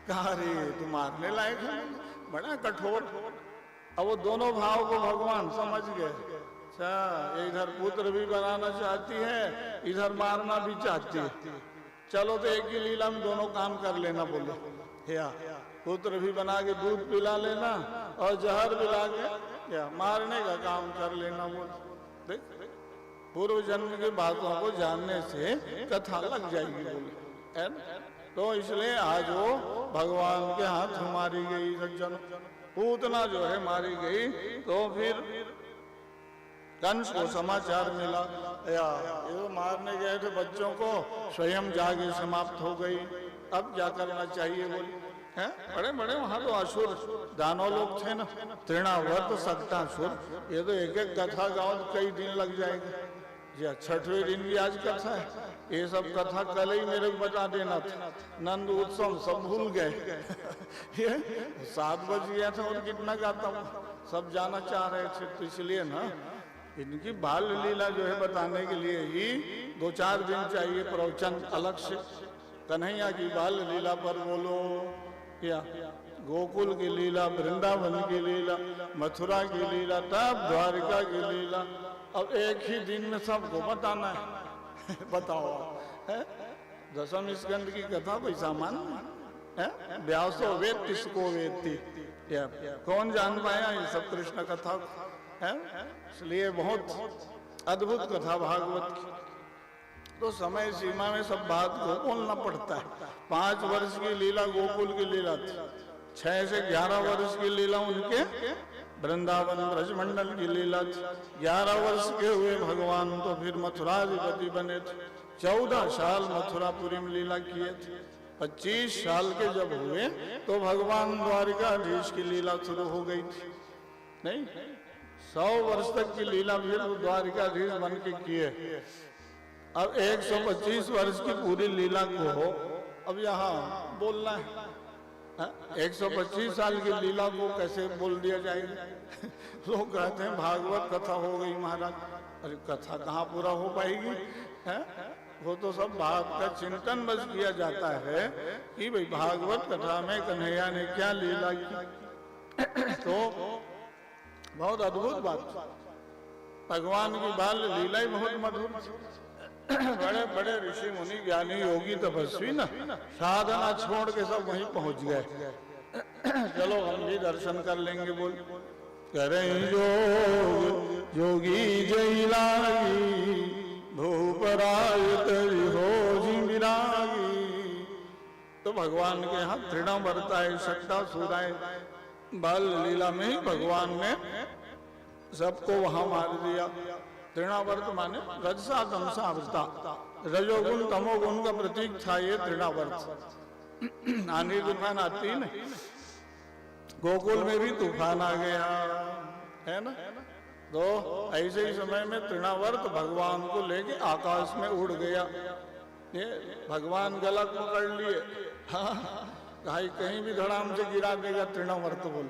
कहा रे तू मारने लायक है, बड़ा कठोर। अब वो दोनों भाव को भगवान समझ गए। अच्छा, इधर पुत्र भी बनाना चाहती है, इधर मारना भी चाहती है, चलो तो एक ही लीला में दोनों काम कर लेना। बोले या पुत्र भी बना के दूध पिला लेना और जहर पिला के या मारने का काम कर लेना। बोले देख, पूर्व जन्म की बातों को जानने से कथा लग जाएगी। बोले है ना, तो इसलिए आज वो भगवान के हाथ मारी गई। सज्जन, पूतना जो है मारी गई, तो फिर कंस को समाचार मिला, या ये तो मारने गए थे बच्चों को, स्वयं जाके समाप्त हो गई, अब क्या करना चाहिए। बोले हैं, बड़े बड़े वहां तो असुर दानव लोग थे ना, तृणावर्त सक्तासुर, ये तो एक एक कथा गाओ कई दिन लग जाएंगे। जी, छठवें दिन की आज कथा है, ये सब कथा कल ही मेरे को बता देना था, नंद उत्सव सब भूल गए। ये 7 बज गया था और कितना गाता हूँ, सब जाना चाह रहे थे, तो इसलिए ना इनकी बाल लीला जो है बताने के लिए ही 2-4 दिन चाहिए प्रवचन अलग से। कन्हैया की बाल लीला पर बोलो, या गोकुल की लीला, वृंदावन की लीला, मथुरा की लीला, तब द्वारिका की लीला, अब एक ही दिन में सबको बताना है। बताओ है? दशम स्कंद की कथा कोई सामान्य है? व्यासो वेद किसको वेदती, कौन जान पाया ये सब कृष्ण कथा है? इसलिए बहुत अद्भुत कथा भागवत की। तो समय सीमा में सब बात को बोलना पड़ता है। 5 वर्ष की लीला गोकुल की लीला थी, 6 से 11 वर्ष की लीला उनके वृंदावन ब्रजमंडल की लीला थी। 11 वर्ष के हुए भगवान तो फिर मथुराधिपति बने थे, 14 साल मथुरापुरी में लीला किए थे। 25 साल के जब हुए तो भगवान द्वारिकाधीश की लीला शुरू हो गई थी। नहीं, 100 वर्ष तक की लीला फिर द्वारिकाधीश बन के किए। अब 125 वर्ष की पूरी लीला को हो अब यहाँ बोलना है। 125 साल की लीला को कैसे बोल दिया जाएगा? लोग कहते हैं भागवत कथा हो गई महाराज। अरे कथा कहाँ पूरा हो पाएगी है? वो तो सब बात का चिंतन बस किया जाता है कि भाई भागवत कथा में कन्हैया ने क्या लीला की। तो बहुत अद्भुत बात, भगवान की बाल लीला ही बहुत मधुर। बड़े बड़े ऋषि मुनि ज्ञानी योगी तपस्वी ना साधना छोड़ के सब वहीं पहुंच गए। चलो हम भी दर्शन कर लेंगे। बोल करें योग योगी जय लागी, भूपराय तरि हो विरागी। तो भगवान के यहाँ तृणा बरताए, सट्टा सुराए, बाल लीला में ही भगवान ने सबको वहां मार दिया। तृणावर्त माने रजसा तमसा अवृता, रजोगुण तमोगुण का प्रतीक था ये तृणावर्त। आंधी तूफान आती न, गोकुल में भी तूफान आ गया है ना, तो ऐसे ही समय में तृणावर्त भगवान को लेके आकाश में उड़ गया। ये भगवान गला पकड़ लिए, हाँ कहीं भी धड़ाम से गिरा देगा तृणावर्त बोल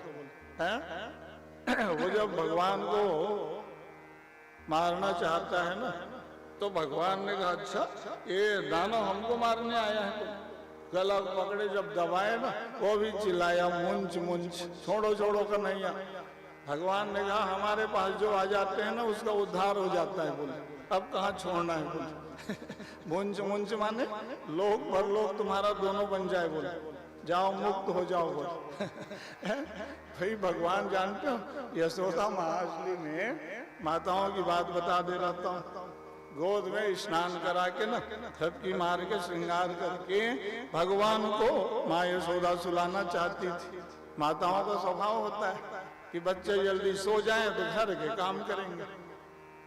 है। वो जब भगवान को मारना चाहता है ना, तो भगवान ने कहा अच्छा ये दानव हमको मारने आया है। गला पकड़े जब दबाए ना, वो भी चिल्लाया मुंच मुंच, छोड़ो छोड़ो का नहीं आ। भगवान ने कहा हमारे पास जो आ जाते हैं ना उसका उद्धार हो जाता है। बोले अब कहाँ छोड़ना है। बोले मुंच मुंच माने लोग भर लोग तुम्हारा दोनों बन जाए। बोले जाओ मुक्त हो जाओ। बोले भाई भगवान जानते हो, यशोदा महाअसली में माताओं की बात बता दे रहता हूँ, गोद में स्नान करा के ना थपकी मार के श्रृंगार करके भगवान को माँ यशोदा सुलाना चाहती थी। माताओं का स्वभाव होता है कि बच्चे जल्दी सो जाएं तो घर के काम करेंगे।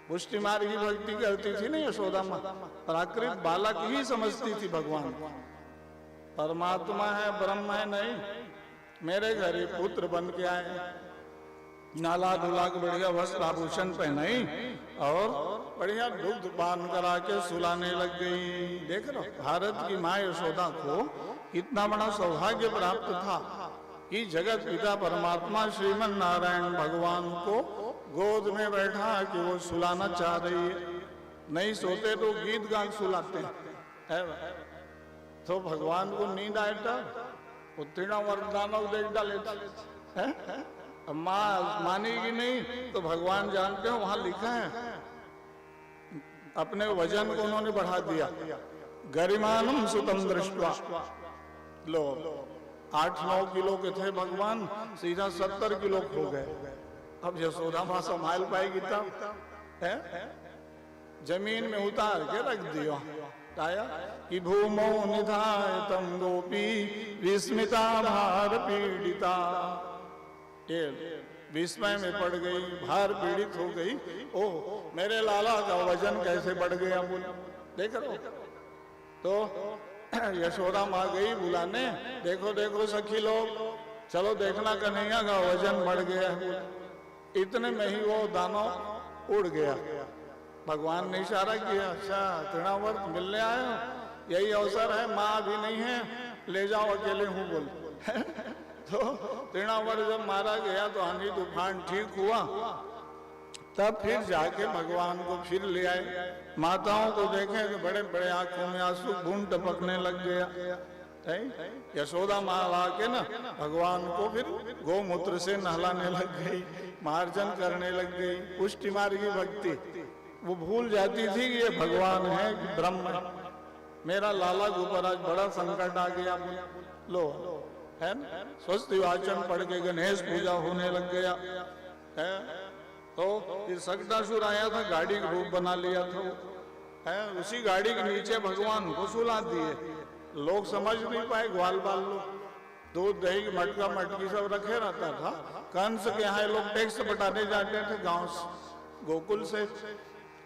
पुष्टि मार्ग की भक्ति करती थी ना यशोदा माँ, प्राकृत बालक ही समझती थी भगवान। परमात्मा है ब्रह्म है नहीं। मेरे घर ही पुत्र बन के आए, नाला धुला के बढ़िया वस्त्र आभूषण पहनाई और बढ़िया दुग्ध पान करा के सुलाने लग गई। देख लो भारत की माँ यशोदा को इतना बड़ा सौभाग्य प्राप्त था कि जगत पिता परमात्मा श्रीमन नारायण भगवान को गोद में बैठा कि वो सुलाना चाह रही है। नहीं सोते तो गीत गा सुलाते हैं। तो भगवान को नींद आया वो तृणावर्त दानव देख डाले हैं। अब मानेगी नहीं तो भगवान जानते हो वहां लिखा है, अपने वजन को उन्होंने बढ़ा दिया। गरिमानम सुतम दृष्टवा, लो 8-9 किलो के थे भगवान, सीधा 70 किलो हो गए। अब यशोदा मां संभाल पाएगी तब है? जमीन में उतार के रख दिया आया कि भूमो निधाय तम गोपी विस्मिता भार पीड़िता। विस्मय में पड़ गई, भार पीड़ित हो गई। ओह मेरे लाला का वजन कैसे बढ़ गया, बोल देख रहे हो। तो यशोदा माँ गई बुलाने, देखो देखो सखी लोग, चलो देखना कन्हैया का वजन बढ़ गया है। इतने में ही वो दानव उड़ गया। भगवान ने इशारा किया, अच्छा तृणावर्त मिलने आए हो, यही अवसर है, माँ भी नहीं है, ले जाओ अकेले हूँ बोल। तो तृणावर्त जब मारा गया तो आंधी तूफान ठीक हुआ, तब फिर जाके भगवान को फिर ले आए। माताओं को देखे तो बड़े बड़े आंखों में आंसू बूंद टपकने लग गया। यशोदा माँ आके ना भगवान को फिर गोमूत्र से नहलाने लग गई, मार्जन करने लग गई। पुष्टि मार्गी भक्ति, वो भूल जाती थी कि ये भगवान है, ब्रह्म। मेरा लाला के ऊपर आज बड़ा संकट आ गया, लो है ना। स्वस्ति वाचन पढ़ के गणेश पूजा होने लग गया है। तो फिर सकटासुर आया था, गाड़ी का रूप बना लिया था है। उसी गाड़ी के नीचे भगवान को सुला दिए। लोग समझ नहीं पाए, ग्वाल बाल लोग, दूध दही मटका मटकी सब रखे रहता था। कंस के यहाँ लोग टैक्स बटाने जाते थे गांव से, गोकुल से।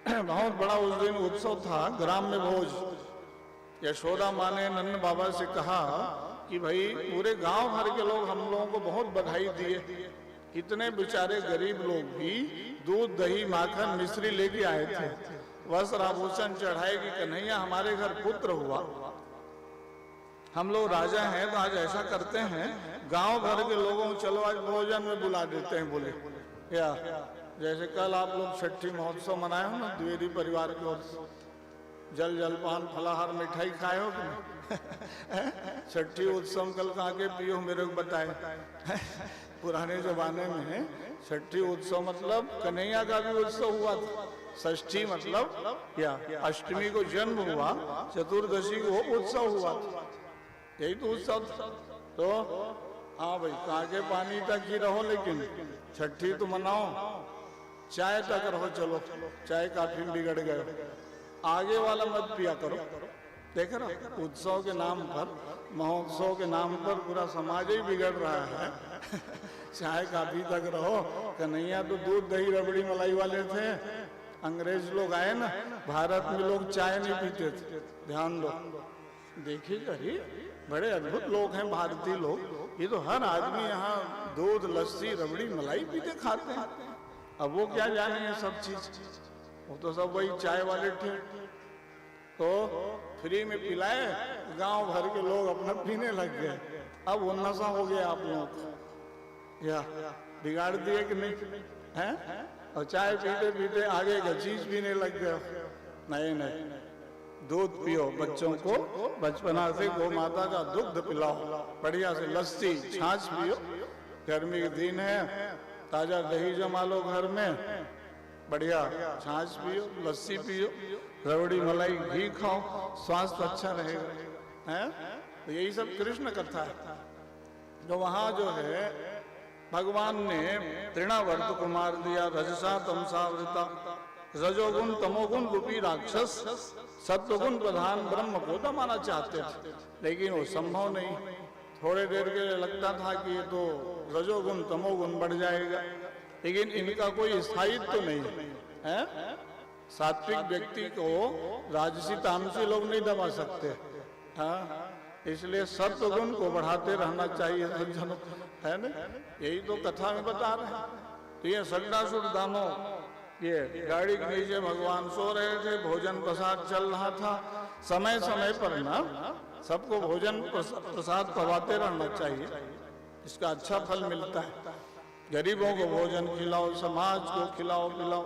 बहुत बड़ा उस दिन उत्सव था, ग्राम में भोज। यशोदा माँ ने नन्द बाबा से कहा कि भाई पूरे गांव भर के लोग हम लोगों को बहुत बधाई दिए। इतने बेचारे गरीब लोग भी दूध दही माखन मिश्री लेके आए थे, वस्त्र आभूषण चढ़ाए कि कन्हैया हमारे घर पुत्र हुआ। हम लोग राजा हैं तो आज ऐसा करते हैं, गांव भर के लोगों को चलो आज भोजन में बुला देते हैं। बोले या जैसे कल आप लोग छठी महोत्सव मनाए हो ना, द्विवेदी परिवार की ओर से, जल जलपान फलाहार मिठाई खाए हो कि छठी उत्सव कल कहाँ के पियो, मेरे को बताए। पुराने जमाने में छठी उत्सव मतलब कन्हैया का भी उत्सव हुआ था। षष्ठी मतलब या अष्टमी को जन्म हुआ, चतुर्दशी को उत्सव हुआ था, यही तो उत्सव था। तो हाँ भाई काके पानी तक ही रहो, लेकिन छठी तो मनाओ, चाय तक रहो। चलो चाय काफी बिगड़ गए, आगे वाला मत पिया करो। देख रहा उत्सव के नाम पर, महोत्सव के नाम पर पूरा समाज ही बिगड़ रहा है। चाय काफी तक रहो। कन्हैया तो दूध दही रबड़ी मलाई वाले थे। अंग्रेज लोग आए ना भारत में, लोग चाय नहीं पीते थे। ध्यान दो, देखिए अरे बड़े अद्भुत लोग हैं भारतीय लोग। ये तो हर आदमी यहाँ दूध लस्सी रबड़ी मलाई पीते खाते हैं। अब वो क्या जाने ये सब चीज, वो तो सब वही चाय वाले थे। तो फ्री में पिलाए, गांव भर के लोग अपना पीने लग गए। अब वो नशा हो गया आप लोगों को, या बिगाड़ दिए कि नहीं हैं? और चाय पीते पीते आगे का चीज पीने लग गए। नहीं नहीं, दूध पियो, बच्चों को बचपना से गौ माता का दुग्ध पिलाओ, बढ़िया से लस्सी छाछ पियो। गर्मी के दिन है, ताजा दही जमा लो घर में, बढ़िया छाछ पियो, लस्सी पियो, रबड़ी मलाई घी खाओ, स्वास्थ्य अच्छा रहेगा है। तो यही सब कृष्ण कथा है। तो वहां जो है भगवान ने तृणावर्त को मार दिया। रजसा तमसावृता, रजोगुण तमोगुण रूपी राक्षस सत्वगुण प्रधान ब्रह्म को दबाना चाहते थे, लेकिन वो संभव नहीं। थोड़े देर के लिए लगता था कि ये तो रजोगुण तमोगुण बढ़ जाएगा, लेकिन इनका कोई स्थायित्व तो नहीं है। सात्विक व्यक्ति को राजसी तामसी लोग नहीं दबा सकते। हाँ, इसलिए सत्वगुण को बढ़ाते रहना चाहिए सज्जनों, है ना। यही तो कथा में बता रहे हैं। तो ये सकटासुर दानव ये गाड़ी के नीचे भगवान सो रहे थे, भोजन प्रसाद चल रहा था। समय समय पर ना सबको भोजन प्रसाद करवाते रहना चाहिए, इसका अच्छा फल मिलता है। गरीबों को भोजन खिलाओ, समाज को खिलाओ पिलाओ,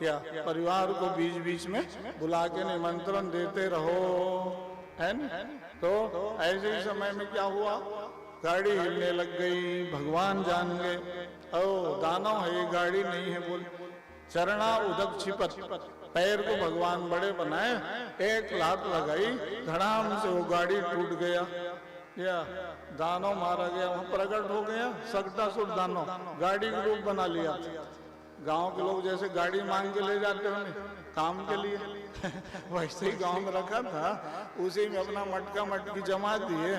या परिवार को बीच बीच में बुला के निमंत्रण देते रहो, है न। तो ऐसे ही समय में क्या हुआ, गाड़ी हिलने लग गई। भगवान जान गए ओ दानव है, ये गाड़ी नहीं है। बोल चरणा उदक छिपत, पैर को भगवान बड़े बनाए, एक लात लगाई, धड़ाम से वो गाड़ी टूट गया, या दानव मारा गया। वहां प्रकट हो गया सकटासुर दानव, गाड़ी का रूप बना लिया। गांव के लोग जैसे गाड़ी मांग के ले जाते हो काम के लिए वैसे ही गांव में रखा था, उसी में अपना मटका मटकी जमा दिए।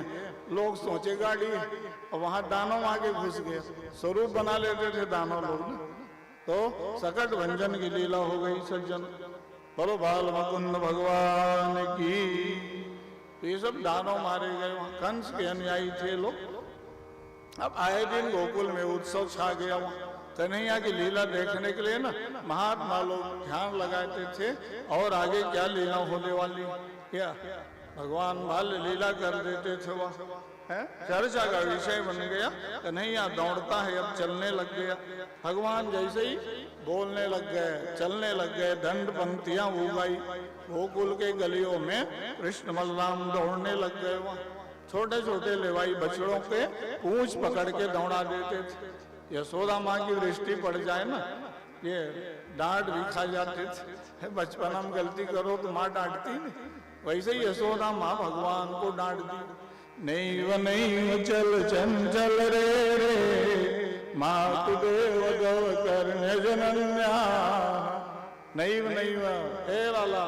लोग सोचे गाड़ी है, और वहां दानव आगे घुस गए, स्वरूप बना लेते थे दानव लोग ना। तो सकट भंजन की लीला हो गई सज्जन। बोलो बाल मुकुंद भगवान की। तो ये सब दानव मारे गए। वहां कंस के अनुयायी थे लोग। अब आए दिन गोकुल में उत्सव छा गया। वहां कन्हैया की लीला देखने के लिए ना महात्मा लोग ध्यान लगाते थे, और आगे क्या लीला होने वाली, क्या भगवान बाल लीला कर देते थे। वह चर्चा का विषय बन गया। कन्हैया दौड़ता है, अब चलने लग गया। भगवान जैसे ही बोलने लग गए, चलने लग गए, दंड पंक्तियां उगाई। गोकुल के गलियों में कृष्ण बलराम दौड़ने लग गए। वहाँ छोटे छोटे लेवाई बछड़ों के पूंछ पकड़ के दौड़ा देते थे। यशोदा माँ की दृष्टि पड़ जाए ना, ये डांट भी खा जाते थे। बचपन में गलती करो तो माँ डांटती नहीं, वैसे ही यशोदा माँ भगवान को डांट दी। नैव नैव चल चंचल रे मातु देव गव कर्ण्य जनन्या। नैव नैव हे लाला,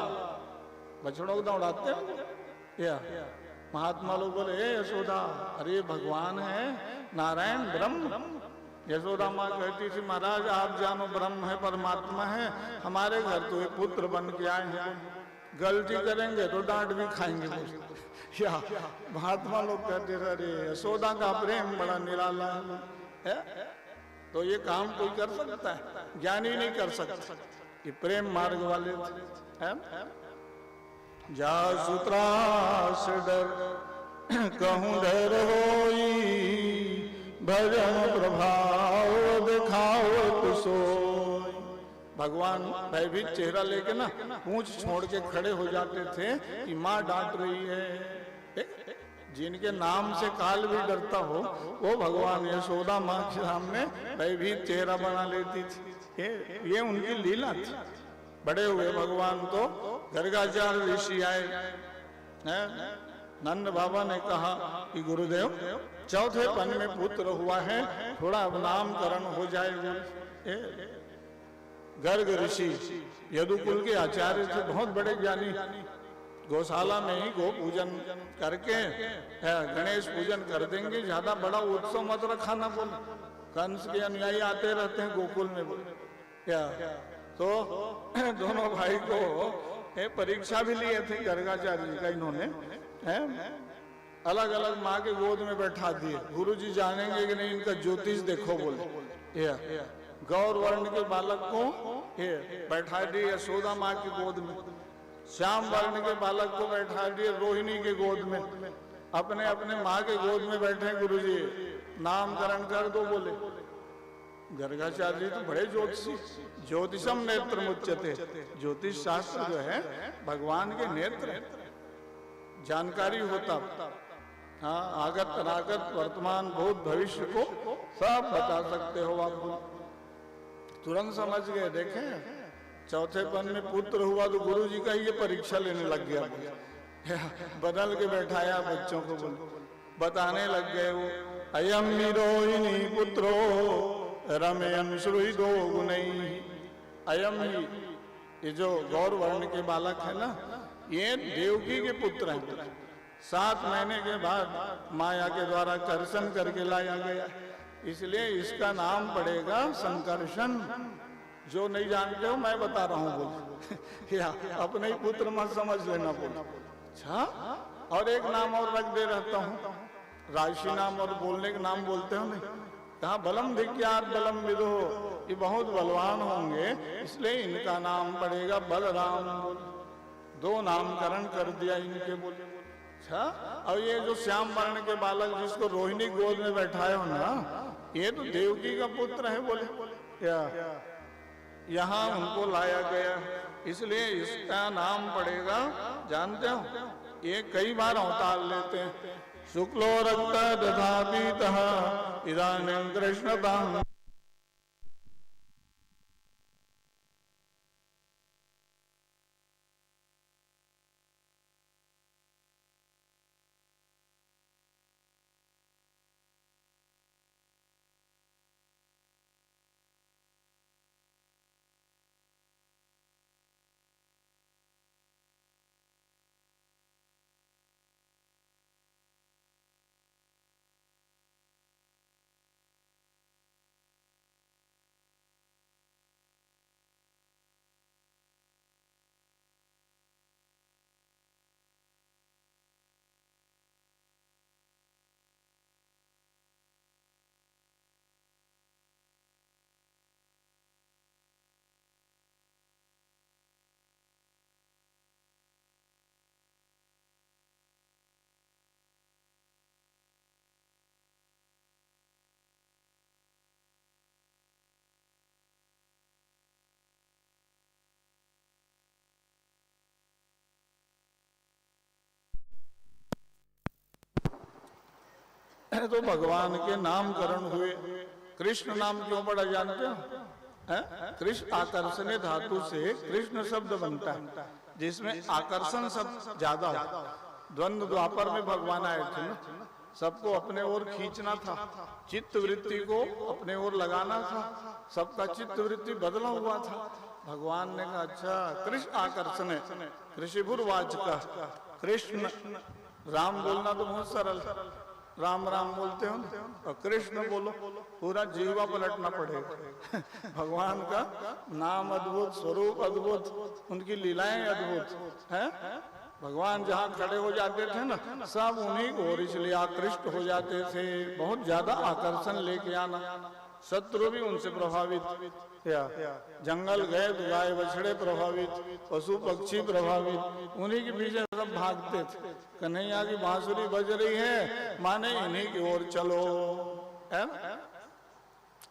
बछड़ों को दौड़ाते या महात्मा लोग बोले हे यशोदा, अरे भगवान है, नारायण ब्रह्म। यशोदा माँ कहती थी महाराज आप जानो ब्रह्म है, परमात्मा है, हमारे घर तो एक पुत्र बन के आए हैं, गलती करेंगे तो डांट भी खाएंगे। या महात्मा लोग कहते थे अरे यशोदा का प्रेम बड़ा निराला है, तो ये काम कोई कर सकता है, ज्ञानी नहीं कर सकता। ये प्रेम मार्ग वाले थे। जा सूत्रास डर कहूँ डर होई, भजन प्रभाव दिखाओ तो सोई। भगवान भयभीत चेहरा लेके ना पूंछ छोड़ के खड़े हो जाते थे कि माँ डांट रही है। जिनके नाम से काल भी डरता हो, वो भगवान यशोदा माँ के सामने भयभीत चेहरा बना लेती थी। ये उनकी लीला थी। बड़े हुए भगवान तो गर्गाचार्य ऋषि आए। नंद बाबा ने कहा कि गुरुदेव चौथे पन में पुत्र हुआ है, थोड़ा अब नामकरण हो जाए। गर्ग ऋषि यदुकुल के आचार्य थे, बहुत बड़े ज्ञानी। गौशाला में ही गो पूजन करके गणेश पूजन कर देंगे, ज्यादा बड़ा उत्सव मत रखाना। बोले कंस के अनुयायी आते रहते हैं गोकुल में। बोले क्या तो दोनों भाई को परीक्षा भी लिए थे गर्गाचार्य जी का। इन्होंने अलग अलग माँ के गोद में बैठा दिए। गुरुजी जानेंगे कि नहीं इनका ज्योतिष देखो। बोले गौर वर्ण के बालक को बैठा दिए यशोदा माँ की गोद में, श्याम वर्ण के बालक को बैठा दिए रोहिणी के गोद में। अपने अपने माँ के गोद में बैठे गुरुजी नामकरण कर दो। बोले गर्गाचार्य जी तो बड़े ज्योतिषी, ज्योतिषम नेत्र मुच्यते। ज्योतिष शास्त्र जो है भगवान के नेत्र, जानकारी होता। हाँ आगत अनागत वर्तमान भूत भविष्य को सब बता सकते हो आप। तुरंत समझ गए। देखें चौथे पन में पुत्र हुआ तो गुरुजी का ये परीक्षा लेने लग गया। बदल के बैठाया बच्चों को, बताने लग गए वो अयम रोहिणी पुत्रो रमयन श्रुहि दो गुणई। अयम ही ये जो गौर वर्ण के बालक है ना, ये देवकी के पुत्र हैं। 7 महीने के बाद माया के द्वारा कर्षण करके लाया गया, इसलिए इसका नाम पड़ेगा संकर्षण। जो नहीं जानते हो मैं बता रहा हूँ। बोल या अपने ही पुत्र मत समझ लेना। बोल अच्छा, और एक नाम और रख दे रहता हूँ, राशि नाम और बोलने के नाम बोलते हो नहीं। कहा बलम धिक्यात बलम विदो, ये बहुत बलवान होंगे, इसलिए इनका नाम पड़ेगा बलराम। 2 नामकरण कर दिया इनके। बोले अच्छा, और ये जो श्याम वर्ण के बालक जिसको रोहिणी गोद में बैठाए हो ना, ये तो देवकी का पुत्र है। बोले क्या यहाँ उनको लाया गया, इसलिए इसका नाम पड़ेगा, जानते हो ये कई बार अवतार लेते हैं। शुक्लो रक्त तथा पीतः इदानीं कृष्णताम्। तो भगवान के नामकरण हुए। कृष्ण नाम क्यों पड़ा जानते हो? कृष्ण आकर्षण धातु से कृष्ण शब्द बनता है, जिसमें आकर्षण शब्द ज्यादा हो। द्वंद्व द्वापर में भगवान आए थे ना, सबको अपने ओर खींचना था, चित्त वृत्ति को अपने ओर लगाना था, सबका चित्त वृत्ति बदला हुआ था। भगवान ने कहा अच्छा कृष्ण आकर्षण है, ऋषिभुर्वाच का कृष्ण। राम बोलना तो बहुत सरल, राम राम बोलते हो ना, और कृष्ण बोलो पूरा जीवा पलटना पड़ेगा। भगवान का नाम अद्भुत, स्वरूप अद्भुत, उनकी लीलाएं अद्भुत हैं। भगवान जहाँ खड़े हो जाते थे ना, सब उन्हीं को, और इसलिए आकृष्ट हो जाते थे। बहुत ज्यादा आकर्षण लेके आना, शत्रु भी उनसे प्रभावित, या जंगल गए तो गाय बछड़े प्रभावित, पशु पक्षी प्रभावित, उन्हीं के पीछे सब भागते थे। कन्हैया की बांसुरी बज रही है, माने इन्हीं की ओर चलो, है ना?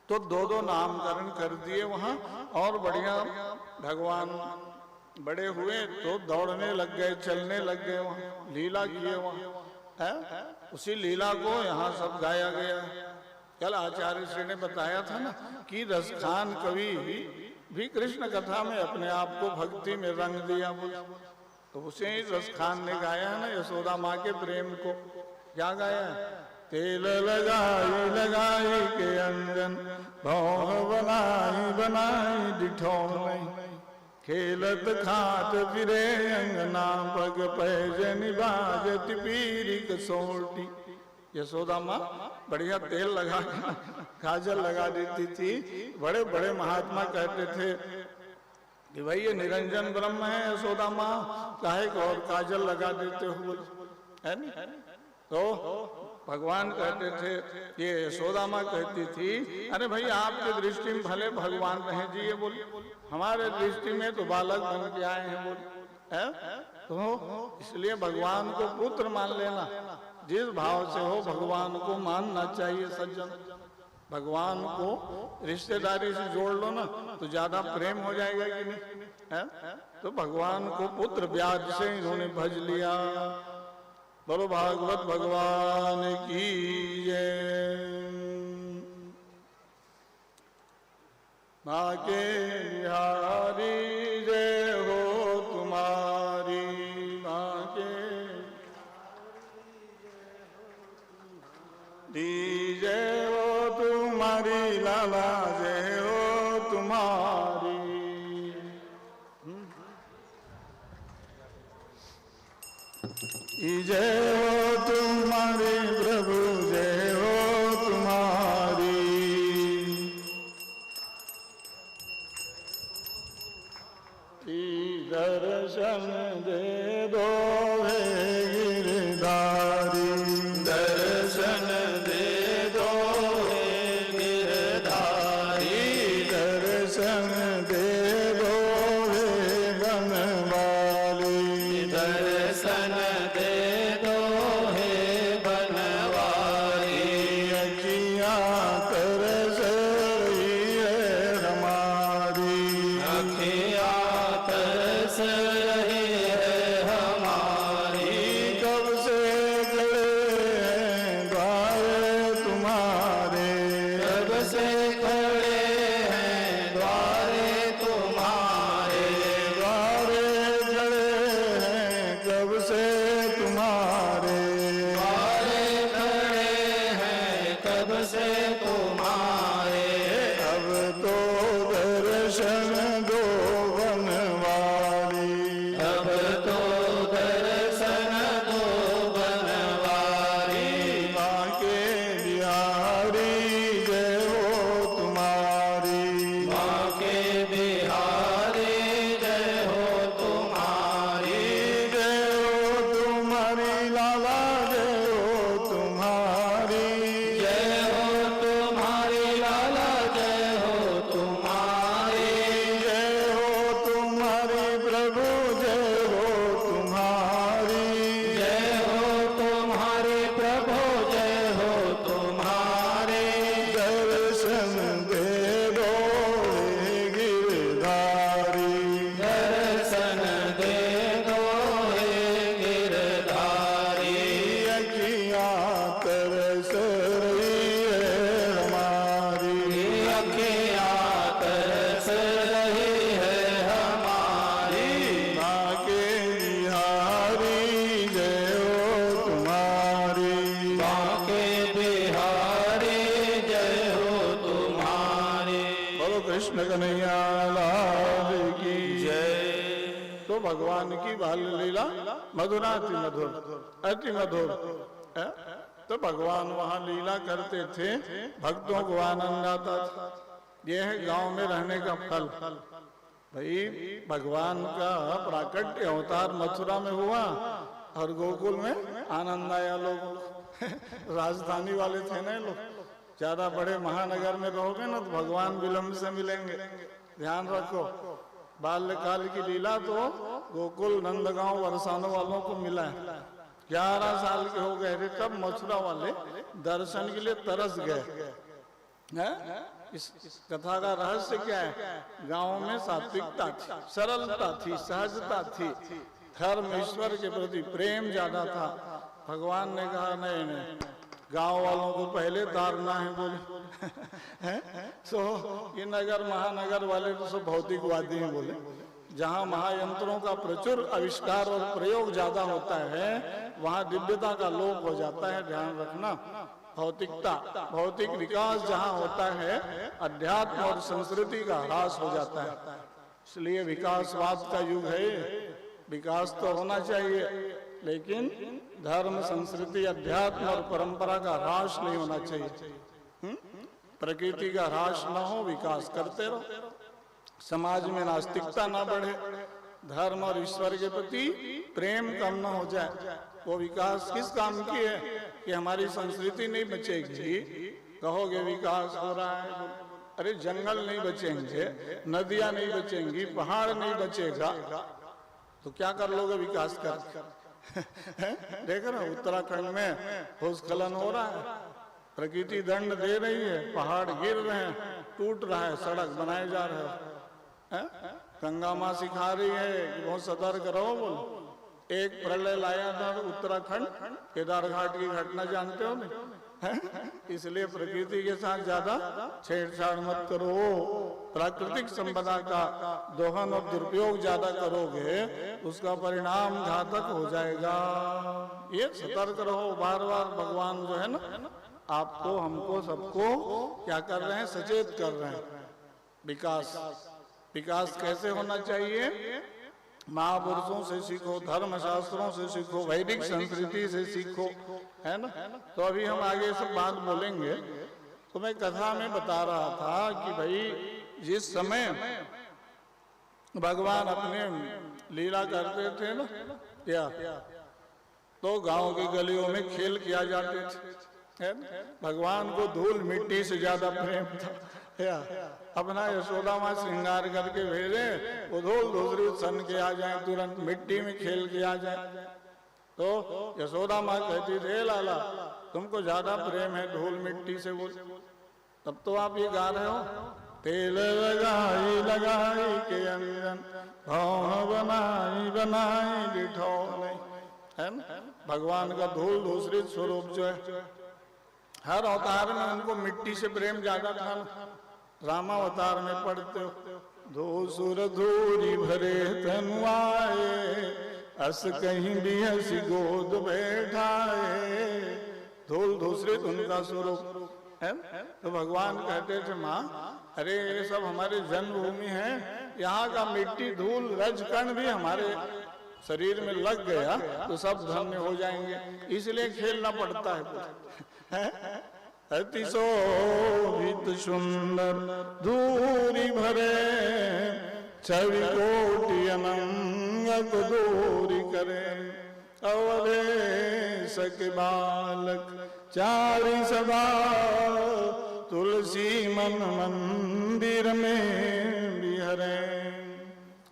तो दो दो नामकरण कर दिए वहां, और बढ़िया भगवान बड़े हुए तो दौड़ने लग गए, चलने लग गए, वहां लीला किए वहां, है? उसी लीला को यहाँ सब गाया गया। कल आचार्य श्री ने बताया था ना कि रसखान कवि भी कृष्ण कथा में अपने आप को भक्ति में रंग दिया, बोल तो उसे ही रसखान ने गाया है ना, यशोदा माँ के प्रेम को। क्या गाया? तेल लगाई लगाई के अंगन, भौह बनाई बनाई डिठौर, खेलत खात फिरे अंगना, पग पैजनि बाजत पीरी कसोटी। यशोदा माँ बढ़िया तेल लगा काजल लगा देती थी। बड़े बड़े महात्मा कहते थे कि भाई ये निरंजन ब्रह्म है, यशोदा माँ काहे को और काजल लगा देते हो, है नहीं? तो भगवान कहते थे, ये यशोदा माँ कहती थी अरे भाई आपकी दृष्टि में भले भगवान रहे जी, ये बोल हमारे दृष्टि में तो बालक बन के आए हैं, बोल है? तो इसलिए भगवान को पुत्र मान लेना, जिस भाव से हो भगवान को मानना चाहिए सज्जन। भगवान को रिश्तेदारी से जोड़ लो ना तो ज्यादा प्रेम हो जाएगा कि नहीं, है? तो भगवान को पुत्र ब्याज से इन्होंने भज लिया। बोलो भागवत भगवान की जय। माँ के बिहारी जय हो तुम्हारी, माँ के जय हो तुम्हारी, लाला जय हो तुम्हारी। जय हो तुम्हारी प्रभु, जय हो तुम्हारी। दर्शन दे दो हे गिरधारी, दर्शन दे दो हे गिरधारी, दर्शन दे दो हे बनवाली, दर्शन दे दो अखियाँ तरस रही है हमारी, अखियाँ तरस रही है हमारी। माँ के बिहारी जय हो तुम्हारी, माँ के बिहारी जय हो तुम्हारी। बोलो कृष्ण कन्हैया लाल की जय। तो भगवान की बाल लीला मधुराति मधुर, अति मधुर है? तो भगवान वहाँ लीला करते थे, भक्तों को आनंद आता था। यह है गांव में रहने का फल। भाई भगवान का प्राकट्य अवतार मथुरा में हुआ और गोकुल में आनंद आया लोगों को। राजधानी वाले थे ना लोग, ज्यादा बड़े महानगर में रहोगे ना तो भगवान विलंब से मिलेंगे, ध्यान रखो। बाल्यकाल की लीला तो गोकुल नंदगांव बरसाने वालों को मिला है। 11 साल के हो गए थे तब मथुरा वाले दर्शन के लिए तरस गए हैं? इस कथा का रहस्य क्या है? गांव में सात्विकता थी, सरलता थी, सहजता थी, धर्म ईश्वर के प्रति प्रेम ज्यादा था। भगवान ने कहा नहीं नहीं, गांव वालों को पहले तारना है बोले। तो ये नगर महानगर वाले तो सब भौतिकवादी हैं बोले। जहाँ महायंत्रों का प्रचुर आविष्कार और प्रयोग ज्यादा होता है वहाँ दिव्यता का लोप हो जाता है, ध्यान रखना। भौतिकता, भौतिक विकास जहाँ होता है अध्यात्म और संस्कृति का ह्रास हो जाता है। इसलिए विकासवाद का युग है। विकास तो होना चाहिए लेकिन धर्म, संस्कृति, अध्यात्म और परंपरा का ह्रास नहीं होना चाहिए। प्रकृति का ह्रास न हो, विकास करते रहो। समाज में नास्तिकता ना बढ़े, धर्म और ईश्वर के प्रति प्रेम कम ना हो जाए। वो विकास किस काम की है कि हमारी संस्कृति नहीं बचेगी। कहोगे विकास हो रहा है, अरे जंगल नहीं बचेंगे, नदियां नहीं बचेंगी, पहाड़ नहीं बचेगा तो क्या कर लोगे विकास कर? देख रहे उत्तराखंड में भूस्खलन हो रहा है, प्रकृति दंड दे रही है, पहाड़ गिर रहे हैं, टूट रहा है, सड़क बनाए जा रहे हैं। गंगा माँ सिखा रही है कि बहुत सतर्क रहो। बोलो एक प्रलय लाया था उत्तराखंड, केदार घाट की घटना जानते हो नहीं? इसलिए प्रकृति के साथ ज्यादा छेड़छाड़ मत करो। प्राकृतिक संपदा का दोहन और दुरुपयोग ज्यादा करोगे उसका परिणाम घातक हो जाएगा। ये सतर्क रहो। बार बार भगवान जो है ना आपको, हमको, सबको क्या कर रहे हैं? सचेत कर रहे हैं। विकास, विकास कैसे होना चाहिए? महापुरुषों से सीखो, धर्म शास्त्रों से सीखो, वैदिक संस्कृति से सीखो, है ना? तो अभी हम आगे सब बात बोलेंगे। तो मैं कथा में बता रहा था कि भाई जिस समय भगवान अपने लीला करते थे ना क्या, तो गांव की गलियों में खेल किया जाते थे। भगवान को धूल मिट्टी से ज्यादा प्रेम था। अपना यशोदा माँ श्रृंगार करके भेजे, वो धूल दूसरी सन के आ जाए, तुरंत मिट्टी में खेल के आ जाए। तो यशोदा माँ कहती थी लाला तुमको ज्यादा प्रेम है धूल मिट्टी से। बोल तब तो आप ये गा रहे हो, तेल लगाई लगाई के अंजन, भौन बनाई बनाई लिठौनी, है ना? भगवान का धूल दूसरी स्वरूप जो है, हर अवतार में उनको मिट्टी से प्रेम ज्यादा था। रामावतार में पढ़ते हो, धूसुर धूरी भरे तनुआए, अस कहीं भी हसी गोद बैठाए। धूल दूसरी उनका स्वरूप है। तो भगवान कहते थे माँ अरे ये सब हमारी जन्मभूमि है, यहाँ का मिट्टी धूल रजकण भी हमारे शरीर में लग गया तो सब धन्य हो जाएंगे, इसलिए खेलना पड़ता है। अतिशोभित सुंदर धूरी भरे, छवि कोटि अनंग को दूरी करे। अवधेश के बालक चारि सदा, तुलसी मन मंदिर में बिहरे।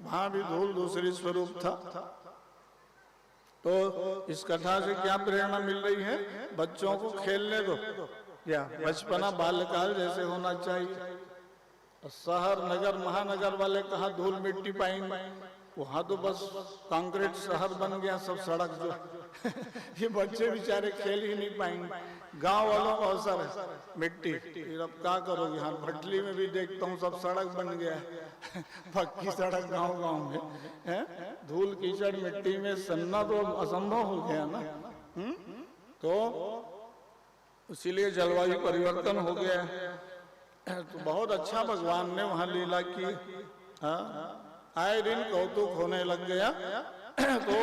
वहां भी धूल दूसरी स्वरूप था। तो इस कथा से क्या प्रेरणा मिल रही है? बच्चों को खेलने दो, क्या बचपना बाल्यकाल जैसे होना चाहिए। शहर नगर महानगर वाले कहाँ धूल मिट्टी पाएंगे, वहां तो बस कंक्रीट शहर बन गया, सब सड़क जो ये बच्चे बेचारे खेल ही नहीं पाएंगे। गांव वालों का अवसर है मिट्टी, फिर अब क्या करोगे। यहाँ भटली में भी देखता हूँ सब सड़क बन गया है पक्की सड़क गांव गांव में है। धूल कीचड़ मिट्टी में सन्ना तो असंभव हो गया ना। तो इसीलिए जलवायु परिवर्तन हो गया है। तो बहुत अच्छा भगवान ने वहां लीला की। आए दिन कौतुक होने लग गया। तो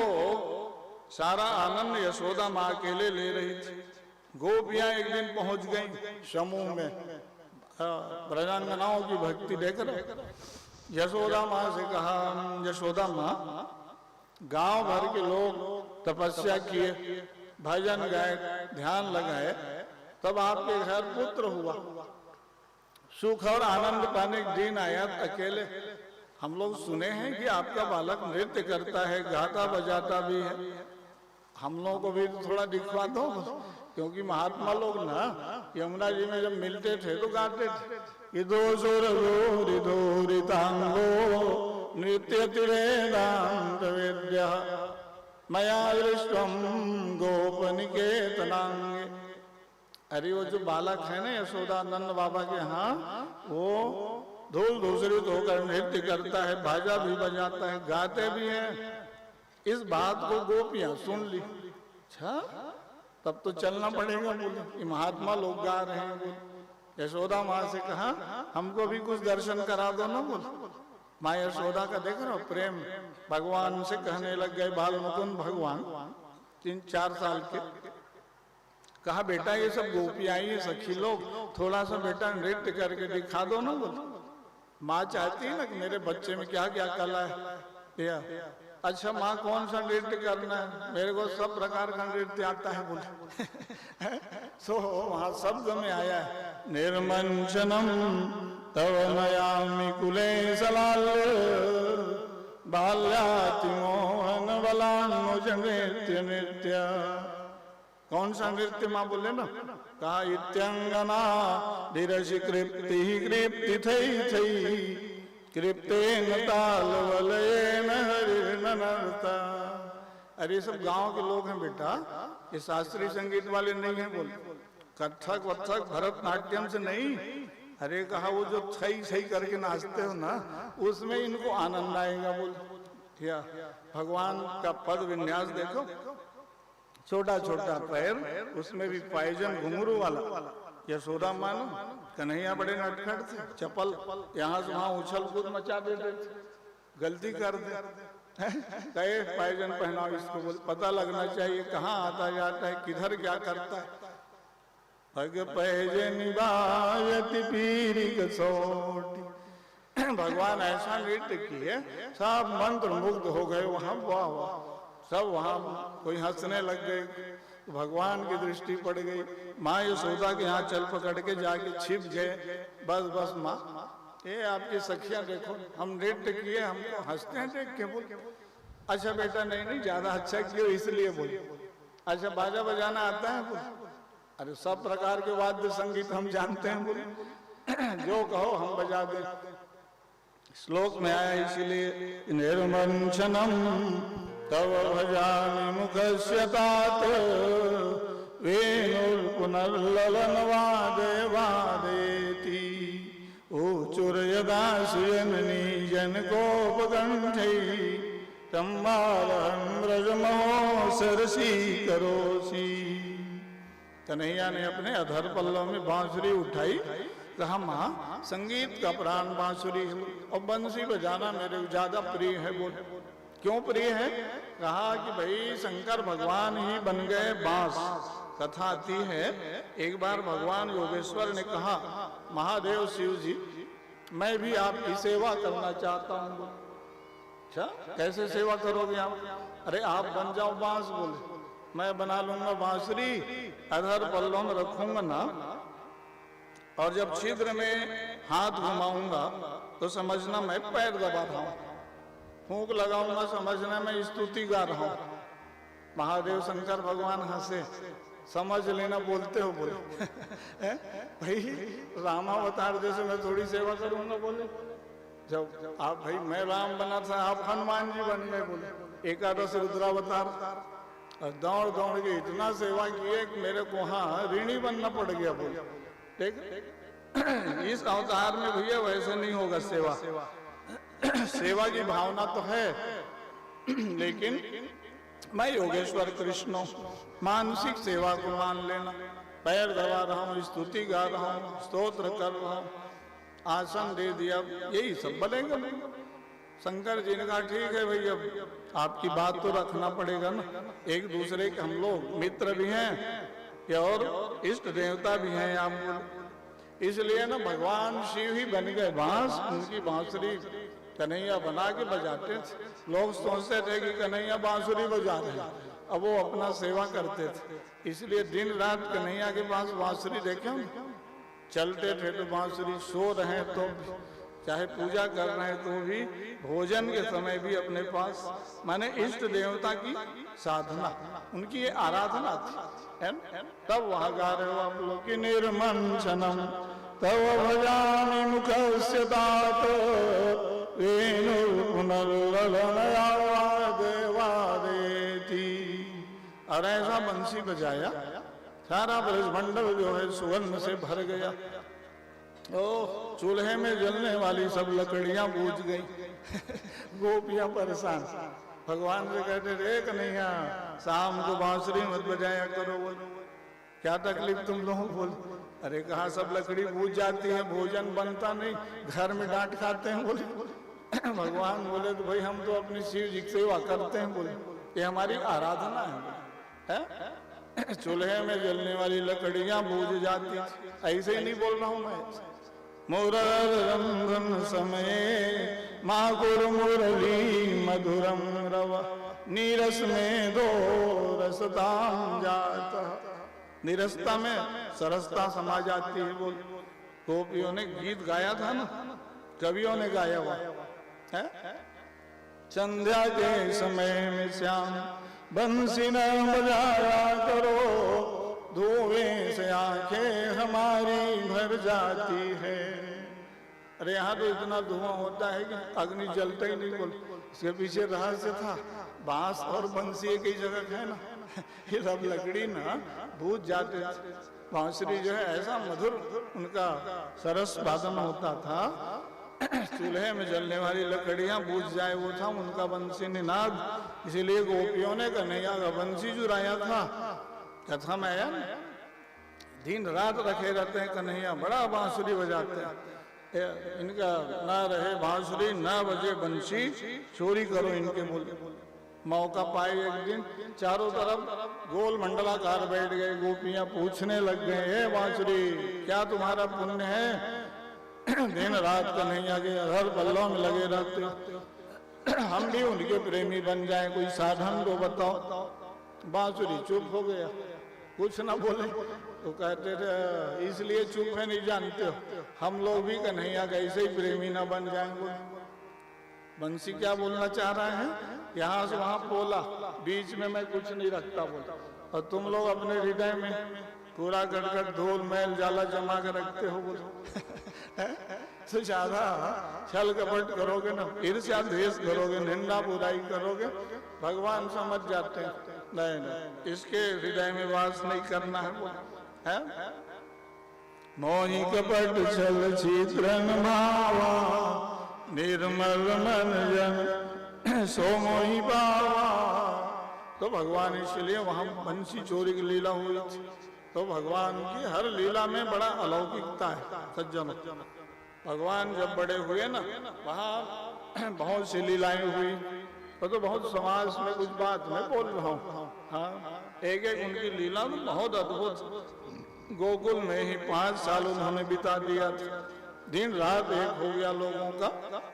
सारा आनंद यशोदा माँ अकेले ले रही थी। गोपियां एक दिन पहुंच गई समूह में। ब्रजांगनाओं की भक्ति देख रहे। यशोदा माँ से कहा, यशोदा माँ गांव भर के लोग तपस्या किए, भजन गाए, ध्यान लगाए, तब आपके घर पुत्र हुआ। सुख और आनंद पाने के दिन आया अकेले। हम लोग सुने हैं कि आपका बालक नृत्य करता है, गाता बजाता भी है। हम लोगों को भी थोड़ा दिखवा दो, क्योंकि महात्मा लोग ना यमुना जी में जब मिलते थे तो गाते थे, इदो सुर नृत्य वेदांत विद्या मया दृष्टम गोपनिकेतनांगे। अरे वो जो बालक है ना यशोदानंद बाबा के यहाँ, वो धूल धूसरित होकर नृत्य करता है, बाजा भी बजाता है, गाते भी हैं। इस बात को गोपियां सुन ली। अच्छा, तब तो चलना पड़ेगा। बोले ये महात्मा लोग गा रहे हैं। बोले यशोदा माँ से कहा, हमको भी कुछ दर्शन करा दो ना। बोले माँ यशोदा का देख रहे हो प्रेम, भगवान से कहने लग गए। बाल मुकुंद भगवान 3-4 साल के। कहा बेटा ये सब गोपियां ये सखी लोग, थोड़ा सा बेटा नृत्य करके दिखा दो ना। बोले माँ चाहती है ना कि मेरे बच्चे में क्या क्या कला है। अच्छा माँ कौन सा नृत्य करना है? मेरे को सब प्रकार का नृत्य आता है। बोले सो वहां शब्द में आया है, निर्मंशनम तव नयामि कुले सलाल बाल्याति मोहन बलान्मुज नृत्य नृत्य। कौन सा नृत्य माँ बोले ना? कहा इत्यंगना धीरसि कृप्ति कृप्ति थई थई कृप्तेन तालवलयेन हरिर्ननर्ता। अरे सब गांव के लोग हैं बेटा, ये शास्त्रीय संगीत वाले नहीं हैं। बोले कथक वथक भरतनाट्यम से नहीं। अरे कहा वो जो थई थई करके नाचते हो ना, उसमें इनको आनंद आएगा। बोले क्या भगवान का पद विन्यास देखो, छोटा छोटा पैर, उसमें भी पायजन घुंघरू वाला। यशोदा मानो कन्हैया बड़े नटखट थे, चप्पल यहाँ से वहां उछल कूद मचा देते थे, गलती कर दे कहे पायजन पहनाओ इसको। बोले पता लगना चाहिए कहाँ आता जाता है, किधर क्या करता है। भग पैजे निभायति पीरी कसौटी। भगवान ऐसा नृत्य किए, सब मंत्र मुग्ध हो गए वहां। वाह वाह, सब वहां कोई हंसने लग गए। भगवान की दृष्टि पड़ गई। माँ यशोदा के यहाँ चल पकड़ के जाके छिप गए। बस बस माँ, ये आपकी सखियां देखो, हम नृत्य किए, हमको हंसते हैं देख के। बोल अच्छा बेटा नहीं नहीं ज्यादा अच्छा किए इसलिए। बोले अच्छा बाजा बजाना आता है? बोले अरे सब प्रकार के वाद्य संगीत हम जानते हैं। बोले जो कहो हम बजा दें। श्लोक में आया इसीलिए, निर्मंशनम तव भजामि मुखस्य तात वेणुर् पुनर्ललन वादय वादेति ऊचुर यदा सुयननी जनकोपकंठै तम्बालहं व्रजमहो सरसी करोसी। कन्हैया ने अपने अधर पल्लव में बांसुरी उठाई। कहा माँ संगीत का प्राण बांसुरी है और बंसी बजाना मेरे ज्यादा प्रिय है। बोल क्यों प्रिय है? कहा कि भाई शंकर भगवान ही बन गए बांस। कथा आती है, एक बार भगवान योगेश्वर ने कहा महादेव शिव जी मैं भी आपकी सेवा करना चाहता हूँ। अच्छा कैसे सेवा करोगे आप? अरे आप बन जाओ बांस। बोले मैं बना लूंगा बांसुरी, अधर पल्लों में रखूंगा ना, और जब छिद्र में हाथ घुमाऊंगा तो समझना मैं पैर दबा रहा हूं, फूंक लगाऊंगा समझना मैं स्तुति गा रहा हूं। महादेव शंकर भगवान हंसे, समझ लेना बोलते हो। बोले भाई रामावतार जैसे मैं थोड़ी सेवा करूंगा? बोले जब आप भाई मैं राम बना था आप हनुमान जी बन गए बोले, एकादश रुद्रावतार, और दौड़ दौड़ के इतना सेवा किए कि मेरे को हाँ ऋणी बनना पड़ गया बोले। ठीक, इस अवतार में भैया वैसे नहीं होगा सेवा। सेवा की भावना तो है, लेकिन मैं योगेश्वर कृष्ण हूँ, मानसिक सेवा को मान लेना। पैर दबा रहा हूँ, स्तुति गा रहा हूँ, स्तोत्र कर रहा हूँ, आसन दे दिया, यही सब बनेगा। शंकर जी ने कहा ठीक है भैया, आपकी बात तो रखना पड़ेगा ना, एक दूसरे के हम लोग मित्र भी हैं और इष्ट देवता भी हैं आप बोले। इसलिए ना भगवान शिव ही बन गए बांस, उनकी बांसुरी कन्हैया बना के बजाते थे। लोग सोचते थे कि कन्हैया बांसुरी बजा रहे हैं, अब वो अपना सेवा करते थे, इसलिए दिन रात कन्हैया के पास बांसुरी देखे हम, चलते थे तो बांसुरी, सो रहे तो चाहे पूजा कर रहे हैं तो भी, भोजन के समय भी अपने पास, माने इष्ट देवता की साधना, उनकी ये आराधना थी, है ना? तब वहां गा रहे हो आप लोग की निर्मंचनम तव भजामि मुखस्य तात वेणु पुनर्ललनया देवादेति। और ऐसा बंसी बजाया, सारा ब्रजमंडल जो है सुगंध से भर गया। ओ चूल्हे में जलने वाली सब लकड़ियां बूझ गई। गोपियां परेशान, भगवान से कहते रे कन्हैया शाम को बांसुरी मत बजाया करो, बोल क्या तकलीफ तुम लोगों को? बोल अरे कहा सब लकड़ी बूझ जाती है, भोजन बनता नहीं, घर में डांट खाते हैं। बोले भगवान बोले तो भाई हम तो अपनी शिव जी की सेवा करते हैं, बोले ये हमारी आराधना है। चूल्हे में जलने वाली लकड़ियां बूझ जाती, ऐसे ही नहीं बोल रहा हूं मैं। मुरर रंधन समय माकुर मुरली मधुरम रव नीरस में दो रसताम जाता। निरस्ता में सरसता समा जाती है। बोल गोपियों ने गीत गाया था ना, कवियों ने गाया हुआ है। संध्या के समय में श्याम बंसी न बजाया करो, धुएं से आंखें हमारी भर जाती है। अरे यहाँ तो इतना धुआं होता है कि अग्नि जलता ही नहीं। बोल इसके पीछे रहस्य था, बांस और बंसी एक ही जगह है ना, ये सब लकड़ी ना बूझ जाते। बांसुरी जो है ऐसा मधुर उनका सरस वादन होता था, चूल्हे में जलने वाली लकड़ियां बूझ जाए वो था उनका बंसी निनाद। इसीलिए गोपियों ने कन्हैया का बंसी चुराया था। कथा में आया ना, दिन रात रखे रहते हैं कन्हैया, बड़ा बांसुरी बजाते हैं। इनका ना रहे बांसुरी ना बजे बंसी, चोरी करो इनके। बोले मौका पाए एक दिन, चारों तरफ गोल मंडलाकार बैठ गए, गोपियां पूछने लग गए हे बांसुरी क्या तुम्हारा पुण्य है, दिन रात कन्हैया के हर पल्लों में लगे रहते हो, हम भी उनके प्रेमी बन जाएं, कोई साधन तो बताओ। बांसुरी चुप हो गया, कुछ ना बोले। तो कहते थे इसलिए चुप है नहीं जानते हो, हम लोग भी कन्हैया का ऐसे ही प्रेमी ना बन जाएंगे। बंसी क्या बोलना चाह रहा है, यहाँ से वहां बोला, बीच में मैं कुछ नहीं रखता बोला, और तुम लोग अपने हृदय में पूरा गड़गड़ धूल मैल जाला जमा कर रखते हो। बोलो तो ज्यादा छल कपट करोगे ना, ईर्ष्या द्वेष करोगे, निंदा बुराई करोगे, भगवान समझ जाते हैं नहीं इसके हृदय में वास नहीं करना है। मोहि कपट छल चित्रन भावा निर्मल मन जन सो मोहि पावा। तो भगवान इसलिए वहां बंसी चोरी की लीला हुई थी। तो भगवान की हर लीला में बड़ा अलौकिकता है सज्जनों। भगवान जब बड़े हुए ना, वहाँ बहुत सी लीलाएं हुई। तो बहुत समाज में कुछ बात मैं बोल रहा हूँ, हाँ एक एक उनकी लीला में बहुत अद्भुत। गोकुल में ही 5 साल उन्होंने बिता दिया था, दिन रात एक हो गया लोगों का,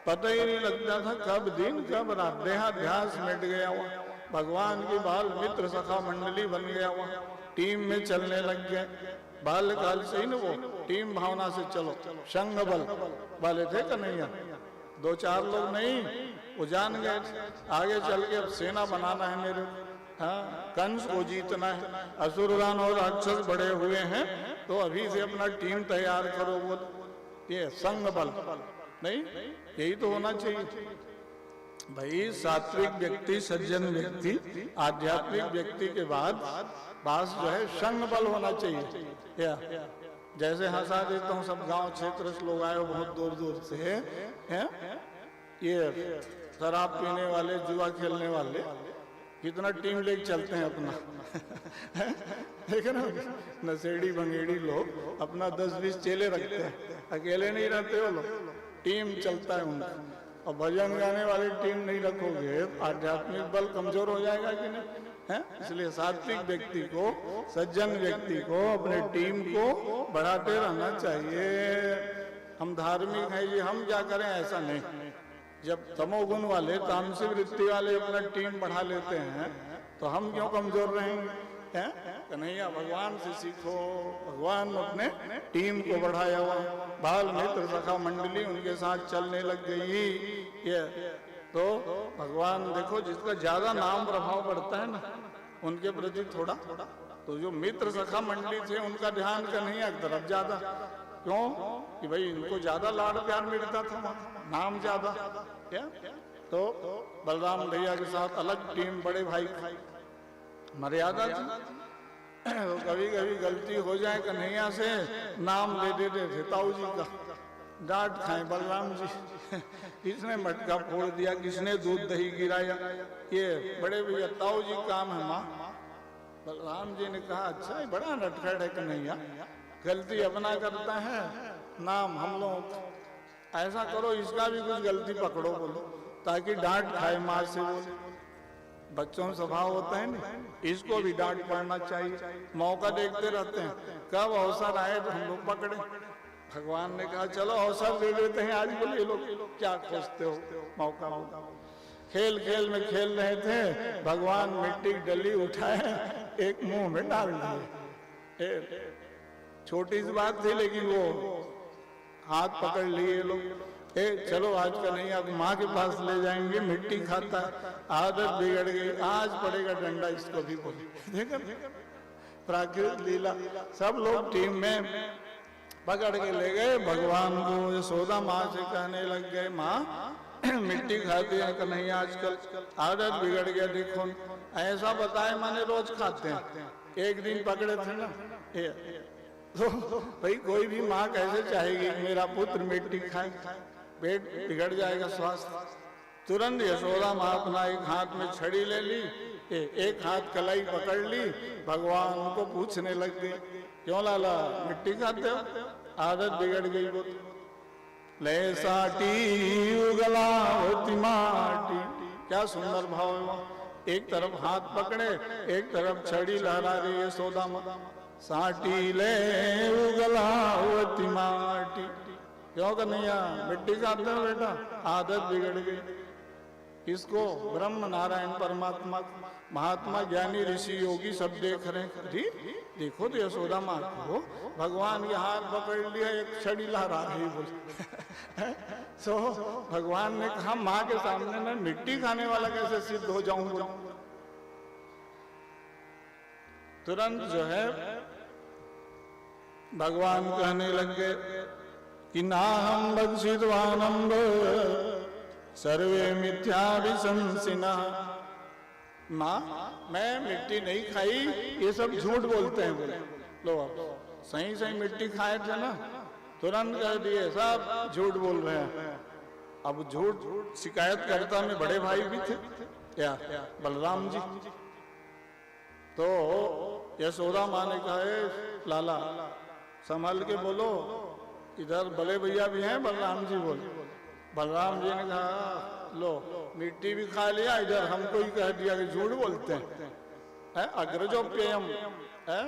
पता ही नहीं लगता था कब दिन कब रात, देहाध्यास मिट गया वहाँ। भगवान की बाल मित्र सखा मंडली बन गया वहाँ, टीम में चलने लग गए। बाल्यकाल से ही ना वो टीम भावना से चलो, संग बल वाले थे कन्हैया, 2-4 लोग नहीं, वो जान गए आगे चल के अब सेना बनाना है मेरे, हाँ कंस को जीतना है, असुरगण और राक्षस बड़े हुए हैं, तो अभी से अपना टीम तैयार करो। वो ये संग बल नहीं, यही तो होना चाहिए भाई। सात्विक व्यक्ति, सज्जन व्यक्ति, आध्यात्मिक व्यक्ति के बाद पास जो है संग बल होना चाहिए। या जैसे हंसा देता हूँ, सब गांव क्षेत्र से लोग आए हो बहुत दूर दूर से हैं, ये शराब पीने वाले, जुआ खेलने वाले, कितना टीम लेके चलते हैं अपना देखे ना, नशेड़ी बंगेड़ी लोग अपना 10-20 चेले रखते हैं, अकेले नहीं रहते वो लोग, टीम चलता है उनका। और भजन गाने वाली टीम नहीं रखोगे आध्यात्मिक बल कमजोर हो जाएगा कि नहीं है? इसलिए सात्विक व्यक्ति को, सज्जन व्यक्ति को, अपने टीम को बढ़ाते रहना चाहिए। हम धार्मिक हैं जी, हम क्या करें, ऐसा नहीं। जब तमोगुण वाले, तामसिक वृत्ति वाले अपना टीम बढ़ा लेते हैं तो हम क्यों कमजोर रहेंगे? कन्हैया भगवान से सीखो, भगवान अपने टीम को बढ़ाया हुआ, बाल मित्र सखा मंडली उनके साथ चलने लग गई। ये तो भगवान देखो, जिसका ज्यादा नाम प्रभाव पड़ता है ना, उनके प्रति थोड़ा, तो जो मित्र सखा मंडली थे उनका ध्यान कन्हैया की तरफ ज्यादा। क्यों? कि भाई इनको ज्यादा लाड़ प्यार मिलता था, नाम ज्यादा। क्या तो बलराम भैया के साथ अलग टीम, बड़े भाई मर्यादा थी। तो कभी कभी गलती हो जाए कन्हैया से, नाम ले देते थे ताऊ जी का, डांट खाए बलराम जी किसने मटका फोड़ दिया, किसने दूध दही गिराया, ये बड़े भैया ताऊ जी काम है माँ। बलराम जी ने कहा अच्छा है, बड़ा नटखट है कन्हैया, गलती अपना करता है, नाम हम लोग। ऐसा करो, इसका भी कुछ गलती पकड़ो बोलो, ताकि डांट खाए माँ से। बोलो बच्चों में स्वभाव होता है ना, इसको भी डांट पड़ना चाहिए। मौका देखते रहते हैं, कब अवसर आए तो हम लोग पकड़े। भगवान ने कहा चलो अवसर दे देते हैं आज। बोले ये लोग क्या खोजते हो, मौका मौका। खेल खेल में खेल रहे थे, भगवान मिट्टी की डली उठाए, एक मुंह में डाल दिए। छोटी सी बात थी, लेकिन वो हाथ पकड़ लिए लोग। चलो आज कन्हैया माँ के पास ले जाएंगे, मिट्टी खाता है, आदत बिगड़ गई, आज पड़ेगा डंडा इसको भी। देखा प्राकृतिक लीला। सब लोग टीम में पकड़ के ले गए भगवान को। यशोदा माँ से कहने लग गए, माँ मिट्टी खाती है कन्हैया आजकल, आदत बिगड़ गया, देखो। ऐसा बताए माने रोज खाते हैं, एक दिन पकड़े थे ना। तो भाई कोई भी माँ कैसे चाहेगी मेरा पुत्र मिट्टी खाए, पेट बिगड़ जाएगा, स्वास्थ्य। तुरंत यशोदा माँ अपना एक हाथ में छड़ी ले ली, एक हाथ कलाई पकड़ ली, भगवान को पूछने लग गई, क्यों लाला मिट्टी खाते हो, आदत बिगड़ गई। वो ले साटी उगलावती माटी, क्या सुंदर भाव है। एक तरफ हाथ पकड़े, एक तरफ छड़ी लहरा रही है यशोदा माँ। साटी ले उगलावती माटी, क्यों कन्हैया मिट्टी खाते हो बेटा, आदत बिगड़ गई। इसको ब्रह्म नारायण परमात्मा, महात्मा, ज्ञानी, ऋषि, योगी सब देख रहे हैं। जी देखो तो यशोदा माँ को भगवान के हाथ पकड़ लिया, एक छड़ी लहरा रही बोली। तो भगवान ने कहा माँ के सामने मैं मिट्टी खाने वाला कैसे सिद्ध हो जाऊं। बोला तुरंत जो है भगवान कहने लग गए कि नाहं भक्षितवानम्ब सर्वे मिथ्याभिशंसिनः। माँ मैं मिट्टी नहीं खाई, ये सब झूठ बोलते हैं। बोले लो आप सही सही मिट्टी खाए थे ना, तुरंत कह दिए सब झूठ बोल रहे हैं। अब झूठ शिकायत करता में बड़े भाई भी थे, क्या बलराम जी। तो यशोदा माँ ने कहा लाला संभल के बोलो, इधर बड़े भैया भी हैं। बलराम जी बोले, बलराम जी ने कहा लो मिट्टी भी खा लिया, इधर हमको ही कह दिया कि झूठ बोलते हैं, अग्रजोप्ययम है।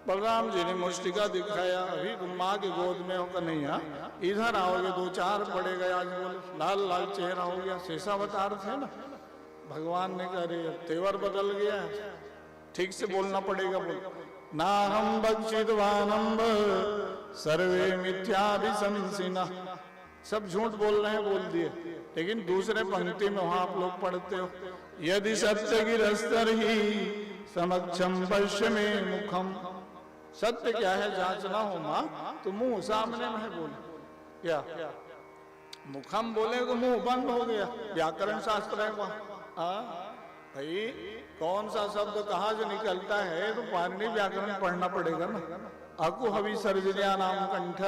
बलराम जी ने मुष्टिका दिखाया, अभी तुम माँ के गोद में हो कन्हैया, इधर आओगे 2-4 पड़े गए। आज बोले लाल लाल चेहरा हो गया, शेषावतार थे ना। भगवान ने कहा रे तेवर बदल गया, ठीक से बोलना पड़ेगा। बोल ना हम भक्षितवानम्ब सर्वे मिथ्याभिशंसिनः, सब झूठ बोल रहे हैं, बोल दिए। लेकिन दूसरे पंक्ति में वहां आप लोग पढ़ते हो, यदि सत्य गिरस्तर ही समक्षम पश्य में मुखम। सत्य क्या है जांचना हो माँ तो मुंह सामने में बोल, क्या मुखम बोले तो मुंह बंद हो गया, व्याकरण शास्त्र है वहाँ। भाई कौन सा शब्द कहाँ से निकलता है तो पाणिनि व्याकरण पढ़ना पड़ेगा ना। अकु हवि सर्वज्ञा नाम कंठ,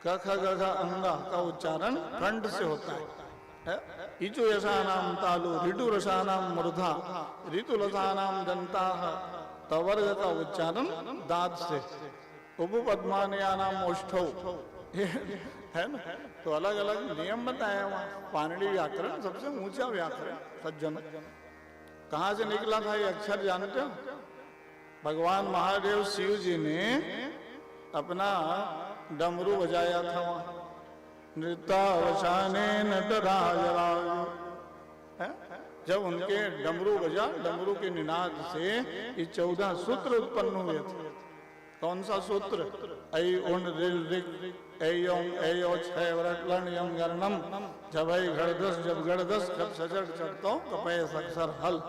क ख ग घ अंगा का उच्चारण कंठ से होता है। इचु यशा नाम तालु, ऋतु रसा नाम मूर्धा, ऋतु लता नाम दंता, तवर्ग का उच्चारण दांत से, उपपद्मानया नाम ओष्ठौ, है ना। तो अलग अलग नियम बताया वहाँ। पाणिनि व्याकरण सबसे ऊंचा व्याकरण सज्जन। कहाँ से निकला था ये अक्षर जानते हो? भगवान महादेव शिव जी ने अपना डमरू बजाया था वहाँ। नृत्यावसाने नटराज राज, जब उनके डमरू बजा, डमरू के निनाद से ये 14 सूत्र उत्पन्न हुए थे। कौन सा सूत्र? ऐ उन रिल रिक ऐयों ऐयो छय व्रट लन यम गर्णम, जब ऐ घड़दस जब गड़दस जब सजट चढ़तो कपय अक्षर हल।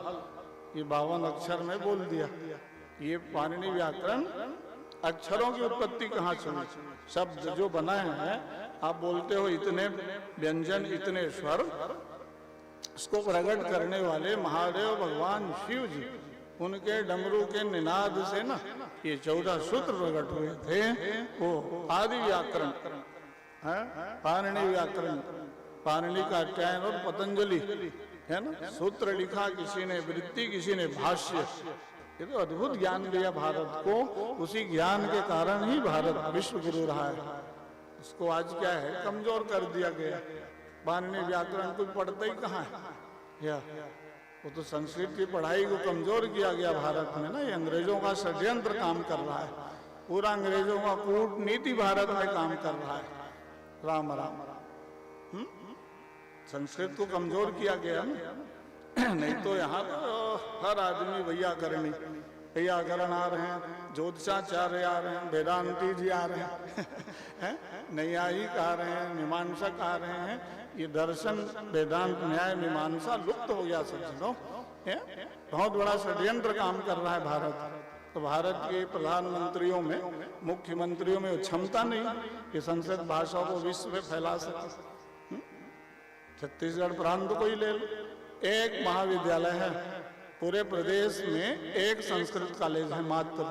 ये 52 अक्षर में बोल दिया। ये पाणिनि व्याकरण अक्षरों की उत्पत्ति कहाँ से हुई? शब्द जो बनाए हैं, आप बोलते हो इतने व्यंजन इतने स्वर, इसको प्रकट करने वाले महादेव भगवान शिव जी, उनके डमरू के निनाद से ना ये 14 सूत्र प्रकट हुए थे। वो आदि व्याकरण है, पाणिनि व्याकरण। पाणिनि का अध्यायन और पतंजलि है ना, सूत्र लिखा किसी ने, वृत्ति किसी ने, भाष्य। ये तो अद्भुत ज्ञान दिया भारत को। उसी ज्ञान के कारण ही भारत विश्व गुरु रहा है। इसको आज क्या है, कमजोर कर दिया गया। पाणिनि व्याकरण कोई पढ़ता ही कहाँ है या? वो तो संस्कृत की पढ़ाई को कमजोर किया गया भारत में ना। ये अंग्रेजों का षड्यंत्र काम कर रहा है, पूरा अंग्रेजों का कूटनीति भारत में काम कर रहा है। राम राम। संस्कृत को कमजोर किया गया ना। नहीं तो यहाँ तो हर आदमी वैयाकरणी, व्याकरण आ रहे हैं, ज्योतिषाचार्य आ रहे हैं, वेदांती जी आ रहे हैं, नैयायिक आ रहे हैं, मीमांसक आ रहे हैं। ये दर्शन, वेदांत, न्याय, मीमांसा लुप्त हो गया सज्जनों। बहुत बड़ा षड्यंत्र काम कर रहा है भारत। तो भारत के प्रधानमंत्रियों में, मुख्यमंत्रियों में क्षमता नहीं कि संस्कृत भाषा को विश्व में फैला सके। छत्तीसगढ़ प्रांत को ही ले लो, एक महाविद्यालय है पूरे प्रदेश में, एक संस्कृत कॉलेज है मात्र।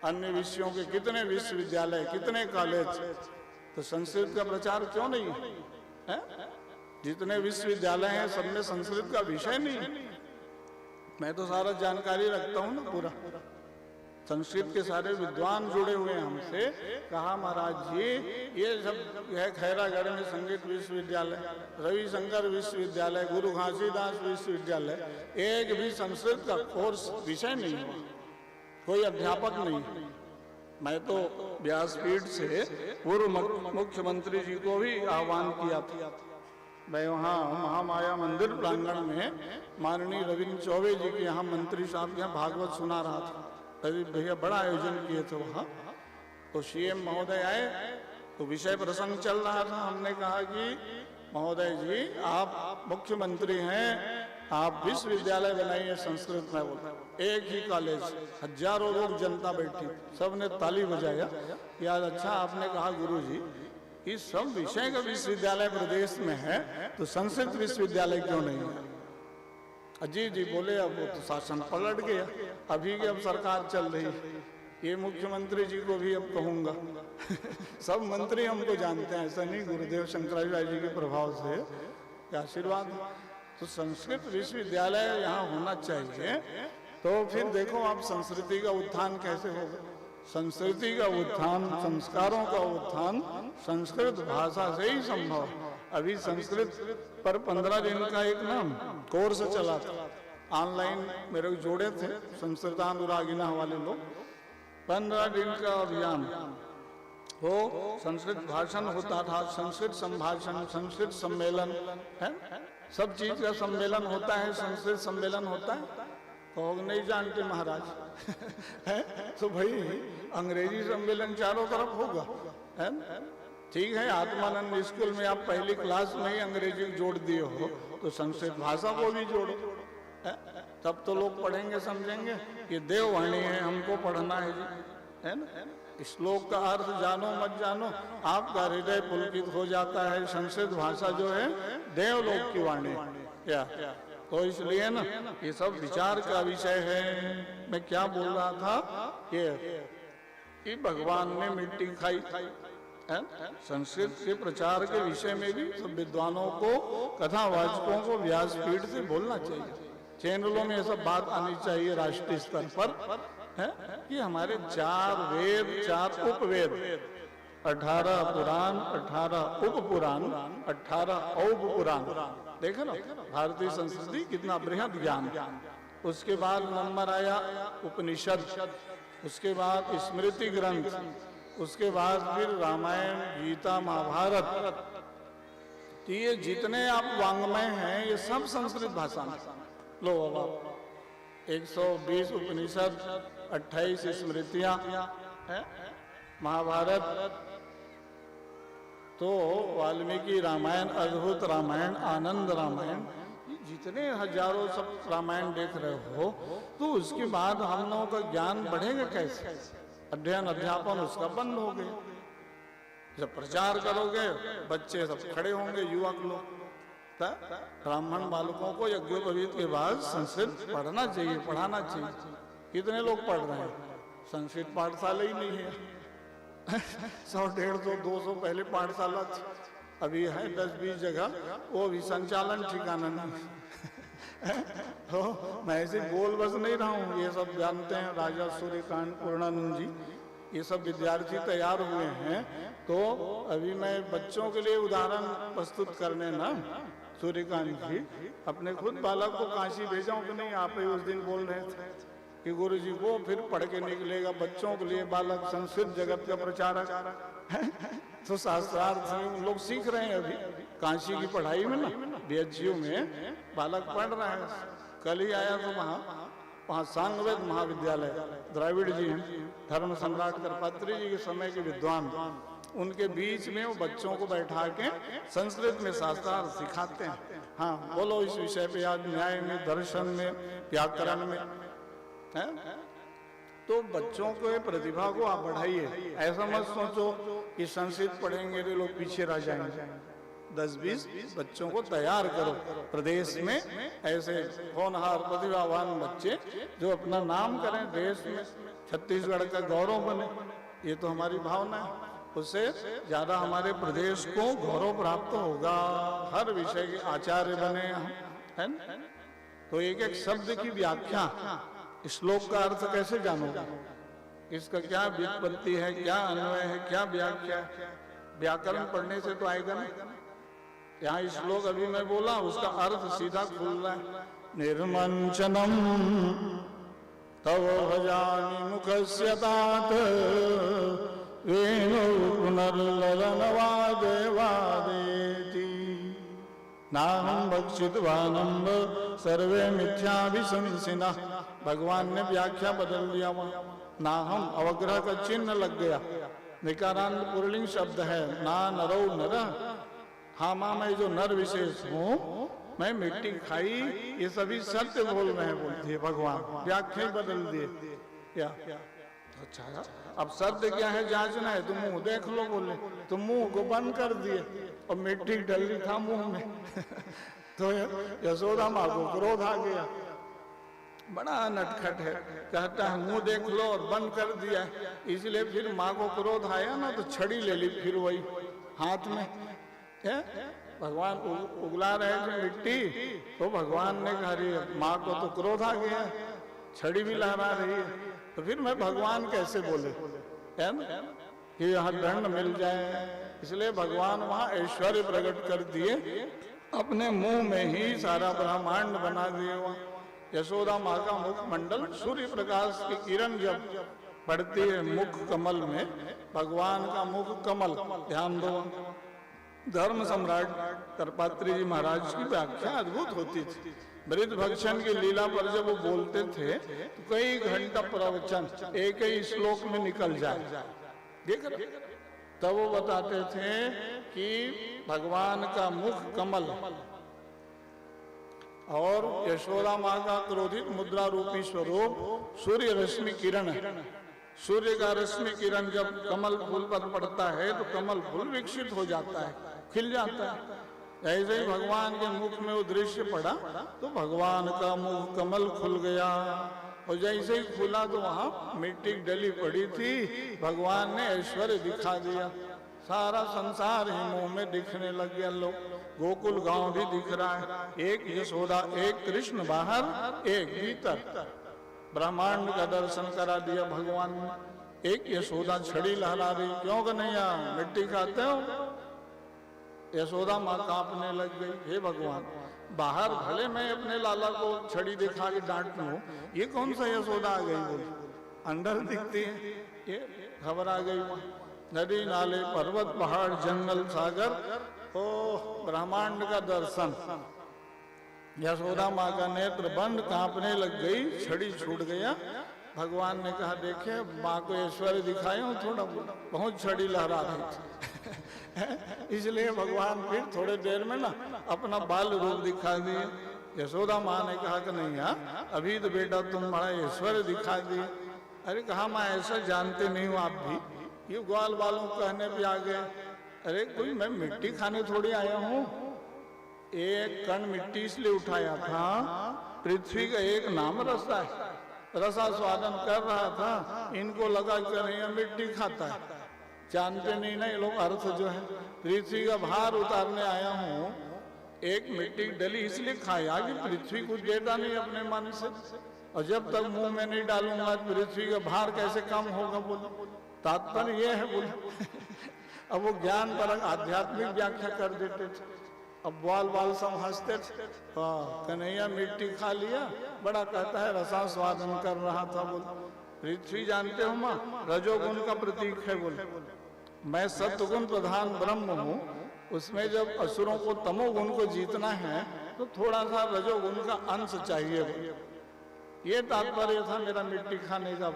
अन्य विषयों के कितने विश्वविद्यालय, कितने कॉलेज, तो संस्कृत का प्रचार क्यों नहीं है? जितने विश्वविद्यालय हैं सब में संस्कृत का विषय नहीं। मैं तो सारा जानकारी रखता हूँ ना पूरा। संस्कृत के सारे विद्वान जुड़े हुए हैं हमसे। कहा महाराज जी ये सब है, खैरागढ़ में संगीत विश्वविद्यालय, रविशंकर विश्वविद्यालय, गुरु घासीदास विश्वविद्यालय, एक भी संस्कृत का कोर्स विषय नहीं हुआ, कोई अध्यापक नहीं। मैं तो व्यासपीठ से पूर्व मुख्यमंत्री जी को भी आह्वान किया था। मैं वहाँ महामाया मंदिर प्रांगण में माननीय रविंद्र चौबे जी के यहाँ मंत्री साहब के यहाँ भागवत सुना रहा था। अरे भैया बड़ा आयोजन किए थे वहाँ। तो सीएम महोदय आए तो विषय प्रसंग चल रहा था। हमने कहा कि महोदय जी आप मुख्यमंत्री हैं, आप विश्वविद्यालय बनाइए संस्कृत में। बोला एक ही कॉलेज, हजारों लोग जनता बैठी, सबने ताली बजाया। यार अच्छा आपने कहा गुरु जी इस सब विषय का विश्वविद्यालय प्रदेश में है तो संस्कृत विश्वविद्यालय क्यों नहीं है? अजी जी बोले अब वो तो शासन पलट गया, अभी की अब सरकार चल रही है। ये मुख्यमंत्री जी को भी अब कहूंगा सब मंत्री हमको जानते हैं, ऐसा नहीं, गुरुदेव शंकराचार्य जी के प्रभाव से आशीर्वाद। तो संस्कृत विश्वविद्यालय यहाँ होना चाहिए। तो फिर देखो आप संस्कृति का उत्थान कैसे होगा। संस्कृति का उत्थान, संस्कारों का उत्थान संस्कृत भाषा से ही संभव। अभी संस्कृत पर 15 दिन का एक नाम कोर्स चला था, ऑनलाइन मेरे को जोड़े थे संस्कृतानुरागिना वाले लोग। 15 दिन का अभियान, वो संस्कृत भाषण होता था, संस्कृत संभाषण, संस्कृत सम्मेलन है, सब चीज का सम्मेलन होता है, संस्कृत सम्मेलन होता है। तो नहीं जानते महाराज है तो भाई अंग्रेजी सम्मेलन चारों तरफ होगा, है ठीक है। आत्मानंद स्कूल में आप पहली क्लास में ही अंग्रेजी जोड़ दिए हो तो संस्कृत भाषा को भी जोड़ो, तब तो लोग पढ़ेंगे, समझेंगे ये देववाणी है, हमको पढ़ना है जी, है ना। श्लोक का अर्थ जानो मत जानो, आपका हृदय पुलकित हो जाता है। संस्कृत भाषा जो है देवलोक की वाणी क्या, तो इसलिए ना ये सब विचार का विषय है। मैं क्या बोल रहा था कि भगवान ने मिट्टी खाई है? संस्कृत के प्रचार के विषय में भी सब विद्वानों को, कथावाचकों को व्यासपीठ से बोलना चाहिए। चैनलों में ये सब बात आनी चाहिए राष्ट्रीय स्तर पर है कि हमारे 4 वेद, 4 उपवेद, 18 पुराण, 18 उप पुराण, 18 औप पुराण। देखो ना भारतीय संस्कृति कितना बृहद ज्ञान। उसके बाद नंबर आया उपनिषद, उसके बाद स्मृति ग्रंथ, उसके बाद फिर रामायण, गीता, महाभारत। तो ये जितने आप वांग्मय हैं ये सब संस्कृत भाषा में। लो अब 120 उपनिषद, 28 स्मृतियां है, महाभारत, तो वाल्मीकि रामायण, अद्भुत रामायण, आनंद रामायण, जितने हजारों सब रामायण देख रहे हो, तो उसके बाद हम लोगों का ज्ञान बढ़ेगा कैसे? अध्ययन अध्यापन उसका बंद हो गया। जब प्रचार करोगे बच्चे सब खड़े होंगे, युवक लोग। ब्राह्मण बालकों को यज्ञोपवीत के बाद संस्कृत पढ़ना चाहिए, पढ़ाना चाहिए। कितने लोग पढ़ रहे हैं? संस्कृत पाठशाला ही नहीं है। 100, 150, 200 पहले पाठशाला थी, अभी है 10-20 जगह, वो भी संचालन ठिकाना नहीं। तो मैं ऐसे बोल बस नहीं रहा हूँ, ये सब जानते हैं। राजा सूर्यकांत पूर्णानंद जी, ये सब विद्यार्थी तैयार हुए हैं। तो अभी मैं बच्चों के लिए उदाहरण प्रस्तुत करने ना, सूर्यकांत जी अपने खुद बालक को काशी भेजा हूँ कि नहीं? आप ही उस दिन बोल रहे थे कि गुरु जी को फिर पढ़ के निकलेगा बच्चों के लिए बालक संस्कृत जगत का प्रचारक। तो शास्त्रार्थ में लोग सीख रहे हैं अभी काशी की पढ़ाई में ना, बीएचयू में बालक पढ़ रहा है। कल ही आया तो वहाँ सांगवेद महाविद्यालय, द्राविड़ जी हैं, धर्म सम्राट करपात्री जी के समय के विद्वान, उनके बीच में वो बच्चों को बैठा के संस्कृत में शास्त्रार्थ सिखाते हैं। हाँ बोलो इस विषय पे आज, न्याय में, दर्शन में, व्याकरण में है? तो बच्चों को प्रतिभा को आप बढ़ाइए। ऐसा मत सोचो कि संस्कृत पढ़ेंगे तो लोग पीछे रह जाएंगे। 10-20 बच्चों को तैयार करो प्रदेश में, ऐसे होनहार प्रतिभावान बच्चे जो अपना नाम करें देश में, छत्तीसगढ़ का गौरव बने। ये तो हमारी भावना है। उससे ज्यादा हमारे प्रदेश को गौरव प्राप्त होगा। हर विषय के आचार्य बने हम, है ना? तो एक एक शब्द की व्याख्या, श्लोक का अर्थ कैसे जानोगे? इसका क्या व्युत्पत्ति है, क्या अन्वय है, क्या व्याख्या है? व्याकरण पढ़ने से तो आएगा नहीं। यहाँ श्लोक अभी मैं बोला, उसका अर्थ सीधा खुल रहा है। निर्मंचनम तव भजामि मुखस्य तात वेणु पुनर्ललन वादे वादेति नाहं भक्षितवानम्ब सर्वे मिथ्याभिशंसिनः। भगवान ने व्याख्या बदल दिया वहाँ। नाहम अवग्रह का चिन्ह लग गया। निकारांत पुरलिंग शब्द है। ना नरो नर, हाँ माँ मैं जो नर विशेष हूँ, मैं मिट्टी खाई, ये सभी सत्य बोल रहे हैं, बोलती है भगवान। व्याख्या ही बदल दिए क्या? अच्छा अब सत्य क्या है जांचना है, तुम मुंह देख लो बोले, तुम मुंह को बंद कर दिए और मिट्टी डली था मुंह में। तो यशोदा माँ को क्रोध आ गया। बड़ा नटखट है, कहता है मुंह देख लो और बंद कर दिया। इसलिए फिर माँ को क्रोध आया ना तो छड़ी ले ली फिर वही हाथ में है? भगवान उगला रहे थे मिट्टी, तो भगवान ने कहा माँ को तो क्रोध आ गया, छड़ी भी लहरा रही है, तो फिर मैं भगवान कैसे बोले, है ना, कि यहाँ दंड मिल जाए। इसलिए भगवान वहाँ ऐश्वर्य प्रकट कर दिए, अपने मुंह में ही सारा ब्रह्मांड बना दिए। वहाँ यशोदा माँ का मुख मंडल सूर्य प्रकाश की किरण जब पड़ती है मुख कमल में, भगवान का मुख कमल, ध्यान दो। धर्म सम्राट करपात्री जी महाराज की व्याख्या अद्भुत होती थी। मृत भक्षण की लीला पर जब वो बोलते थे तो कई घंटा प्रवचन एक ही श्लोक में निकल जाए, देख रहे। तब वो बताते थे कि भगवान का मुख कमल और यशोदा माँ का क्रोधित मुद्रा रूपी स्वरूप सूर्य रश्मि किरण है। सूर्य का रश्मि किरण जब कमल फूल पर पड़ता है तो कमल फूल विकसित हो जाता है, खिल जाता है। ऐसे ही भगवान के मुख में वो दृश्य पड़ा तो भगवान का मुख कमल खुल गया, और जैसे ही खुला तो वहां मिट्टी डली पड़ी थी, भगवान ने ऐश्वर्य दिखा दिया। सारा संसार ही मुंह में दिखने लग गया। लोग गोकुल गांव भी दिख रहा है, एक यशोदा, एक कृष्ण बाहर, एक भीतर। ब्रह्मांड का दर्शन करा दिया भगवान ने। एक यशोदा छड़ी लहरा रही, क्यों कन्हैया मिट्टी खाते हो? यशोदा माँ कांपने लग गई, हे भगवान, बाहर भले मैं अपने लाला को छड़ी दिखा के डांट लूं, ये कौन सा यशोदा आ गई? बोली अंदर दिखती है, ये घबरा गई। नदी नाले पर्वत पहाड़ जंगल सागर, ओ ब्रह्मांड का दर्शन। यशोदा माँ का नेत्र बंद, कांपने लग गई, छड़ी छूट गया। भगवान ने कहा, देखे माँ को ऐश्वर्य दिखाए हो थोड़ा, बहुत छड़ी लहरा रही थी। इसलिए भगवान फिर थोड़े देर में ना अपना बाल रूप दिखा दिए। यशोदा माँ ने कहा कि नहीं यार, अभी तो बेटा तुम बड़ा ऐश्वर्य दिखा दिए। अरे कहा मैं ऐसा जानते नहीं हूँ, आप भी ये ग्वाल वालों कहने पे आ गए। अरे कोई मैं मिट्टी खाने थोड़ी आया हूँ, एक कण मिट्टी इसलिए उठाया था, पृथ्वी का एक नाम रसा है, रसा स्वादन कर रहा था, इनको लगा कर मिट्टी खाता है। जानते नहीं ना ये लोग अर्थ जो है। पृथ्वी का भार उतारने आया हूँ, एक मिट्टी डली इसलिए खाया कि पृथ्वी कुछ देता नहीं अपने मन से, और जब तक मुंह में नहीं डालूंगा पृथ्वी का भार कैसे कम होगा? बोलो तात्पर्य ये है। बोलो अब वो ज्ञान पर आध्यात्मिक व्याख्या कर देते थे। अब बाल बाल सब हंसते थे, कन्हैया मिट्टी खा लिया, बड़ा कहता है रसा स्वादन कर रहा था। बोलो पृथ्वी जानते हो माँ रजोगुण का प्रतीक है। बोले मैं सत्वगुण प्रधान ब्रह्म हूँ, उसमें जब असुरों को तमोगुण को जीतना है तो थोड़ा सा रजोगुण का अंश चाहिए। ये तात्पर्य था मेरा मिट्टी खाने का।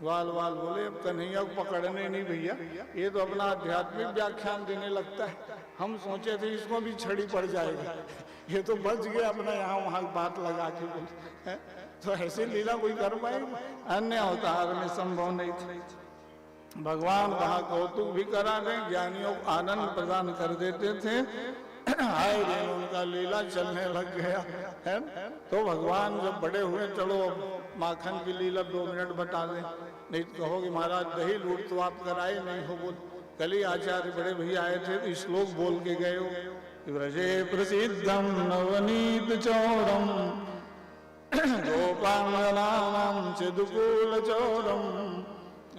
वाल वाल बोले अब कन्हैया को पकड़ने नहीं भैया, ये तो अपना आध्यात्मिक व्याख्यान देने लगता है। हम सोचे थे इसको भी छड़ी पड़ जाएगा, ये तो बच गया अपना यहाँ वहाँ बात लगा के। बोले तो ऐसी लीला कोई कर पाएगा? अन्य अवतार में संभव नहीं था। भगवान कहा कौतुक भी करा दें, ज्ञानियों को आनंद प्रदान कर देते थे। हाय दिन उनका लीला चलने लग गया है। तो भगवान जब बड़े हुए, चलो माखन की लीला 2 मिनट बता दें, नहीं तो कहोगे महाराज दही लूट तो आप कराए नहीं हो। बोल कल ही आचार्य बड़े भैया आए थे तो श्लोक बोल के गए हो, व्रजे प्रसिद्धम नवनीत चौरम गोपांगनानां चिदुकूल चौरम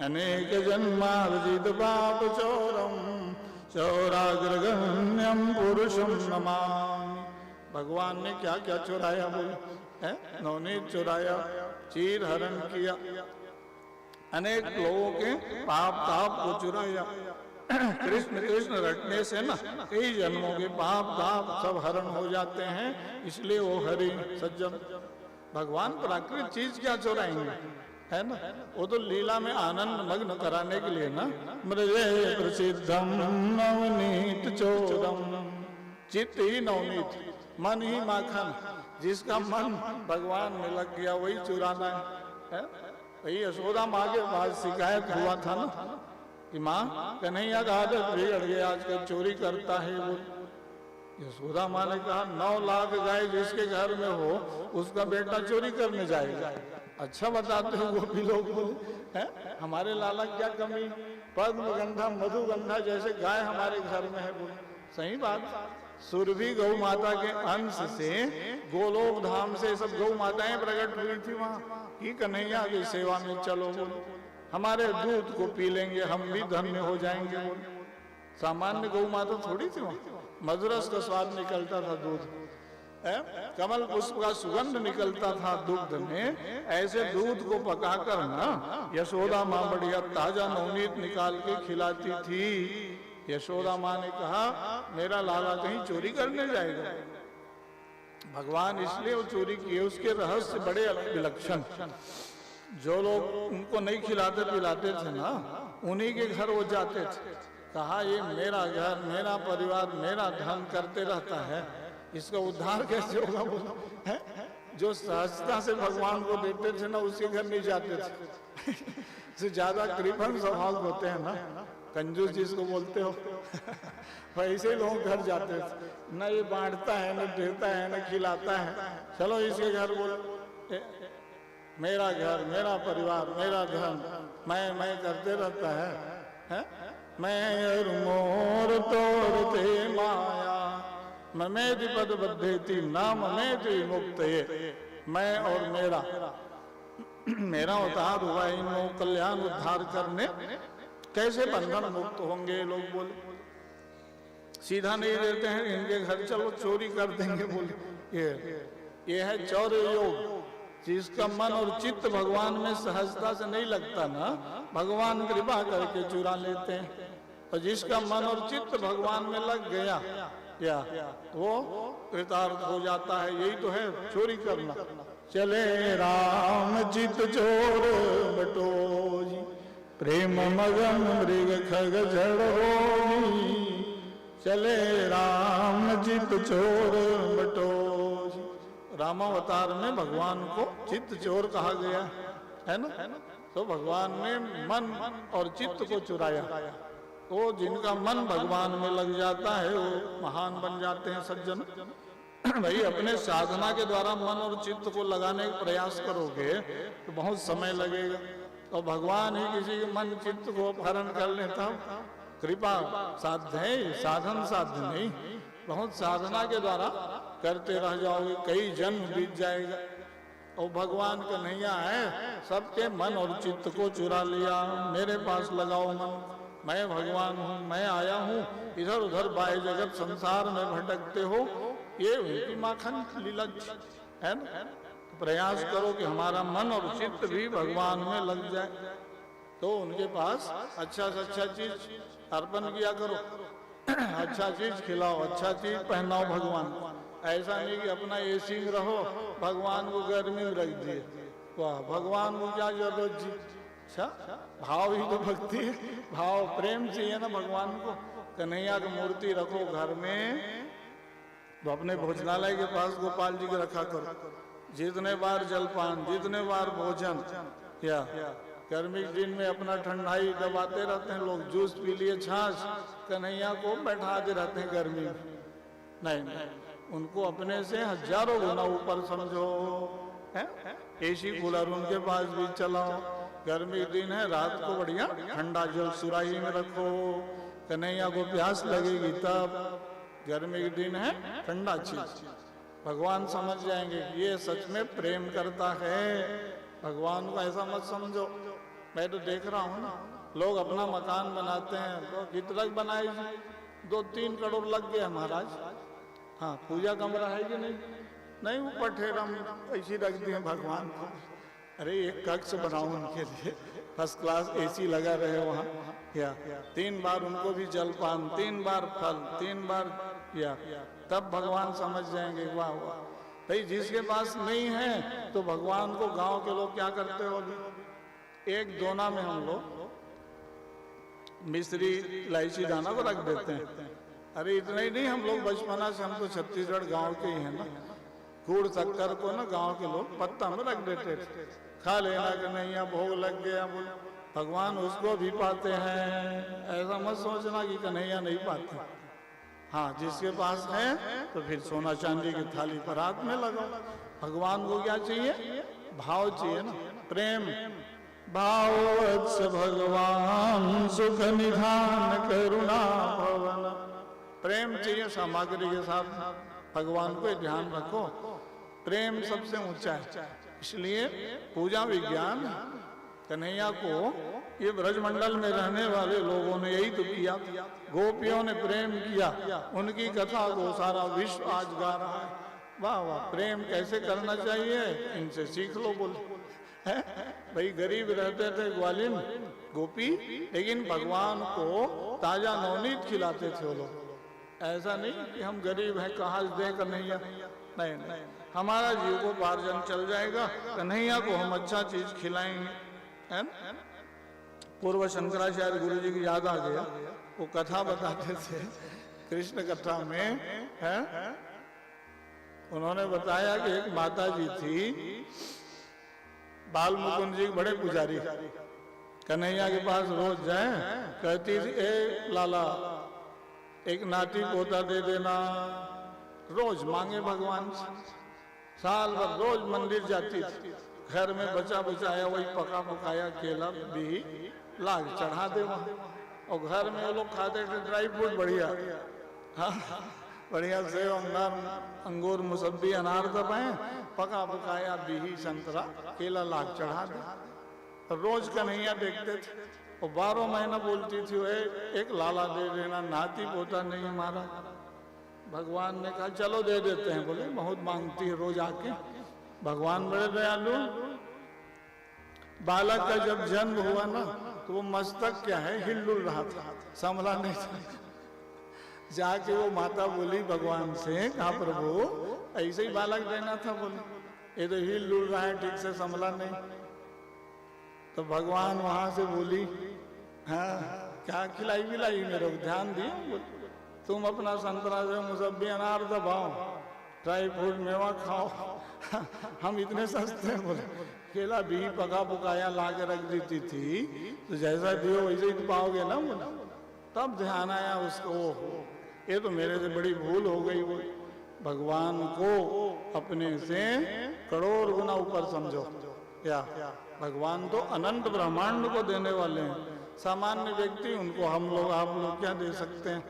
अनेक जन्मार्जित पाप चौरम चौराग्रगण्यम पुरुषम नमामि। भगवान ने क्या क्या चुराया? बोले नवनीत चुराया, चीर हरण किया, अनेक लोगों के पाप ताप को चुराया। कृष्ण कृष्ण रटने से ना कई जन्मों के पाप ताप सब हरण हो जाते हैं, इसलिए वो हरि सज्जन। भगवान प्राकृतिक चीज क्या चुराएंगे, है ना? वो तो लीला में आनंद मग्न कराने के लिए ना। मृजे प्रसिद्धम नवनीत चोरम, चित्त ही नवनीत, मन ही माखन। जिसका मन भगवान में लग गया वही चुराना है। वही यशोदा माँ के पास शिकायत हुआ था ना कि माँ कन्हैया का आदत बिगड़ गया, आजकल चोरी करता है। वो यशोदा माँ ने कहा 9 लाख गाय जिसके घर में हो उसका बेटा चोरी करने जाएगा। अच्छा बताते हो गोपी लोग हैं, हमारे लाला क्या कमी, पद्मगंधा मधुगंधा जैसे गाय हमारे घर में है। बोले सही बात, सुरभि गौ माता के अंश से गोलोक धाम से सब गौ माताएं प्रकट हुई थी वहाँ कि कन्हैया की सेवा में चलो, बोलो हमारे दूध को पी लेंगे, हम भी धन्य हो जाएंगे। बोले सामान्य गौ माता थोड़ी थी वहाँ, मधुरस का स्वाद निकलता था दूध, कमल पुष्प का सुगंध निकलता था दुग्ध में। ऐसे दूध को पकाकर ना यशोदा माँ बढ़िया ताजा नवनीत निकाल के खिलाती थी। यशोदा माँ ने कहा मेरा लाला कहीं चोरी करने जाएगा। भगवान इसलिए वो चोरी किए, उसके रहस्य बड़े विलक्षण। जो लोग उनको नहीं खिलाते पिलाते थे ना, उन्हीं के घर वो जाते थे। कहा ये मेरा घर, मेरा परिवार, मेरा धन करते रहता है, इसका उद्धार कैसे होगा? बोलो जो सहजता से भगवान को देते थे ना उसके घर नहीं जाते थे। से ज्यादा कृपण स्वभाव होते हैं ना, कंजूस जिसको बोलते हो, वैसे लोग घर जाते थे। न ये बांटता है, न देता है, न खिलाता है। चलो इसके घर बोल, मेरा घर, मेरा परिवार, मेरा धन, मैं करते रहता है? मैं मोर तोड़ते माया ममेति पद बद्धेति नाम ममेति मुक्तये। मैं और मेरा उद्धार हुआ, इनको कल्याण उद्धार करने कैसे बंधन मुक्त होंगे? लोग बोले सीधा नहीं देते हैं, इनके घर चलो चोरी कर देंगे। बोले ये है चौर्य योग। जिसका मन और चित्त भगवान में सहजता से नहीं लगता ना, भगवान कृपा करके चुरा लेते हैं। और जिसका मन और चित्त भगवान में लग गया या वो कृतार्थ हो जाता है। यही तो है चोरी करना। चले राम चित चोर बटोरी, प्रेम मगन मृग खग जड़ होई। चले राम चित चोर बटोरी। रामावतार में भगवान को चित्त चोर कहा गया है ना। तो भगवान ने मन और चित्त को चुराया। वो जिनका मन भगवान में लग जाता है वो महान बन जाते हैं सज्जन। भाई अपने साधना के द्वारा मन और चित्त को लगाने का प्रयास करोगे तो बहुत समय लगेगा। और भगवान ही किसी के मन चित्त को अपहरण कर लेता। कृपा साध्य है, साधन साध्य नहीं। बहुत साधना के द्वारा करते रह जाओगे, कई जन्म बीत जाएगा। और भगवान कन्हैया है, सबके मन और चित्त को चुरा लिया। मेरे पास लगाओ मन, मैं भगवान हूँ, मैं आया हूँ। इधर उधर बाह्य जगत संसार में भटकते हो, ये उनकी माखन लीला है ना। प्रयास करो कि हमारा मन और चित्त भी भगवान में लग जाए। तो उनके पास अच्छा से अच्छा चीज अर्पण किया करो, अच्छा चीज खिलाओ, अच्छा चीज पहनाओ भगवान। ऐसा नहीं कि अपना एसी में रहो, भगवान को गर्मी में रख दिए। वाह, भगवान को क्या जरूरत जी। अच्छा, भाव ही तो भक्ति है, भाव प्रेम चाहिए ना भगवान को। कन्हैया की मूर्ति रखो घर में, तो अपने भोजनालय के पास गोपाल जी के रखा करो। जितने बार जलपान, जितने बार भोजन, या गर्मी के दिन में अपना ठंडाई दबाते रहते हैं लोग, जूस पी लिए, छाछ, कन्हैया को बैठाते रहते हैं गर्मी में। नहीं, उनको अपने से हजारों गुना ऊपर समझो है। एसी कूलर उनके पास भी चलाओ। गर्मी के दिन है, रात को बढ़िया ठंडा जल सुराही में रखो। कन्हैया को प्यास लगेगी तब। गर्मी के दिन है, ठंडा चीज। भगवान समझ जाएंगे कि ये सच में प्रेम करता है। भगवान को ऐसा मत समझो। मैं तो देख रहा हूँ ना, लोग अपना मकान बनाते हैं, तो कितना बनाए, 2-3 करोड़ लग गए महाराज। हाँ, पूजा कमरा है कि नहीं? नहीं, ऊपर ठेरा ऐसी रख दिए भगवान को। अरे एक कक्ष बनाओ उनके लिए, फर्स्ट क्लास एसी लगा रहे वहाँ। या 3 बार उनको भी जलपान, 3 बार फल, 3 बार या, तब भगवान समझ जाएंगे। वाह वाह। भाई जिसके पास नहीं है तो भगवान को गांव के लोग क्या करते हो, अभी एक दोना में हम लोग मिश्री इलायची दाना को रख देते हैं। अरे इतना ही नहीं, हम लोग बचपना से, हम तो छत्तीसगढ़ गांव के ही हैं ना, गुड़ शक्कर को ना गांव के लोग पत्ता में रख देते थे। खा लेना कि नहीं, या भोग लग गया, बोल भगवान उसको भी पाते हैं। ऐसा मत सोचना कि कन्हैया नहीं पाते। हाँ, जिसके पास है तो फिर सोना चांदी की थाली पर हाथ में लगाओ। भगवान को क्या चाहिए? भाव चाहिए ना, प्रेम। भाववत्स भगवान सुख निधान करुणा भवन। प्रेम चाहिए सामग्री के साथ। भगवान को ध्यान रखो, प्रेम सबसे ऊंचा है। इसलिए पूजा विज्ञान कन्हैया को ये ब्रजमंडल में रहने वाले लोगों ने यही तो किया। गोपियों ने प्रेम किया, उनकी कथा को सारा विश्व आज गा रहा है। वाह वाह, प्रेम कैसे करना चाहिए, इनसे सीख लो। बोल भाई, गरीब रहते थे ग्वालिन गोपी, लेकिन भगवान को ताजा नवनीत खिलाते थे वो लोग। ऐसा नहीं कि हम गरीब हैं, कहाँ से दे कन्हैया। नहीं नहीं, हमारा जीवोपार्जन चल जाएगा, कन्हैया को हम अच्छा चीज खिलाएंगे, है ना। पूर्व शंकराचार्य गुरु जी की याद आ गया, वो कथा बताते थे कृष्ण कथा में, है उन्होंने बताया कि एक माता जी थी, बाल मुकुंद जी बड़े पुजारी, कन्हैया के पास रोज जाए, कहती थी ए लाला एक नाती पोता दे देना, रोज मांगे भगवान से, साल भर रोज मंदिर जाती थी, घर में बचा बचाया वही पका पकाया केला भी लाग चढ़ा दे वहां, और घर में वो लोग खाते थे ड्राई फ्रूट बढ़िया, हाँ बढ़िया सेव अंगूर मुसब्बी अनार दबाए, पका पकाया बिही संतरा केला लाग चढ़ा दे, रोज कन्हैया देखते थे, और 12 महीना बोलती थी वे एक लाला दे देना, नाती पोता नहीं हमारा। भगवान ने कहा चलो दे देते हैं, बोले बहुत मांगती है रोज आके। भगवान बड़े दयालु, बालक का जब जन्म हुआ ना तो वो मस्तक क्या है हिल रहा था, संभला नहीं था। जाके वो माता बोली भगवान से, कहा प्रभु ऐसे ही बालक देना था, बोले ये तो हिल डुल रहा है ठीक से संभला नहीं। तो भगवान वहां से बोली हाँ क्या खिलाई विलाई मेरे को ध्यान दिए, तुम अपना संतरा से मुसब्बी अनार दबाओ, ड्राई फ्रूट मेवा खाओ, हम इतने सस्ते हैं, बोले केला भी पका पकाया ला के रख देती थी, तो जैसा दियो वैसे ही पाओगे ना, बोला। तब ध्यान आया उसको, ये तो मेरे से बड़ी भूल हो गई, वो भगवान को अपने से करोड़ गुना ऊपर समझो। या भगवान तो अनंत ब्रह्मांड को देने वाले हैं, सामान्य व्यक्ति उनको हम लोग आप लोग क्या दे सकते हैं,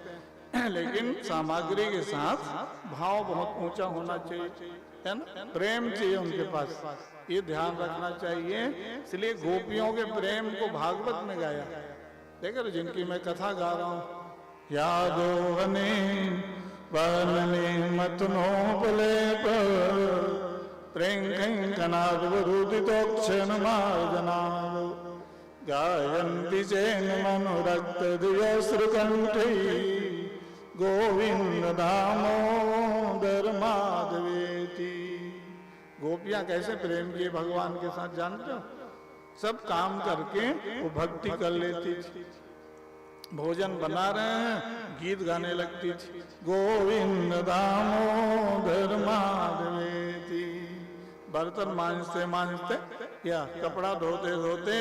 लेकिन सामग्री के साथ भाव बहुत ऊंचा होना चाहिए, है ना, प्रेम चाहिए उनके पास, ये ध्यान रखना चाहिए। इसलिए गोपियों के प्रेम को भागवत में गाया, देखो जिनकी मैं कथा गा रहा हूँ, यादो वने वनने मतनो बले प्रेम कनादुदितोक्षण मार्जनाद गायन्ति चैन मनोरक्त दिव्यश्रुकंठे गोविंद दामोदर माधवेति। गोपियां कैसे प्रेम किए भगवान के साथ जानते हो, सब काम करके वो भक्ति कर लेती थी, भोजन बना रहे हैं गीत गाने लगती थी, गोविंद दामोदर माधवेति। बर्तन मांजते मांजते या कपड़ा धोते धोते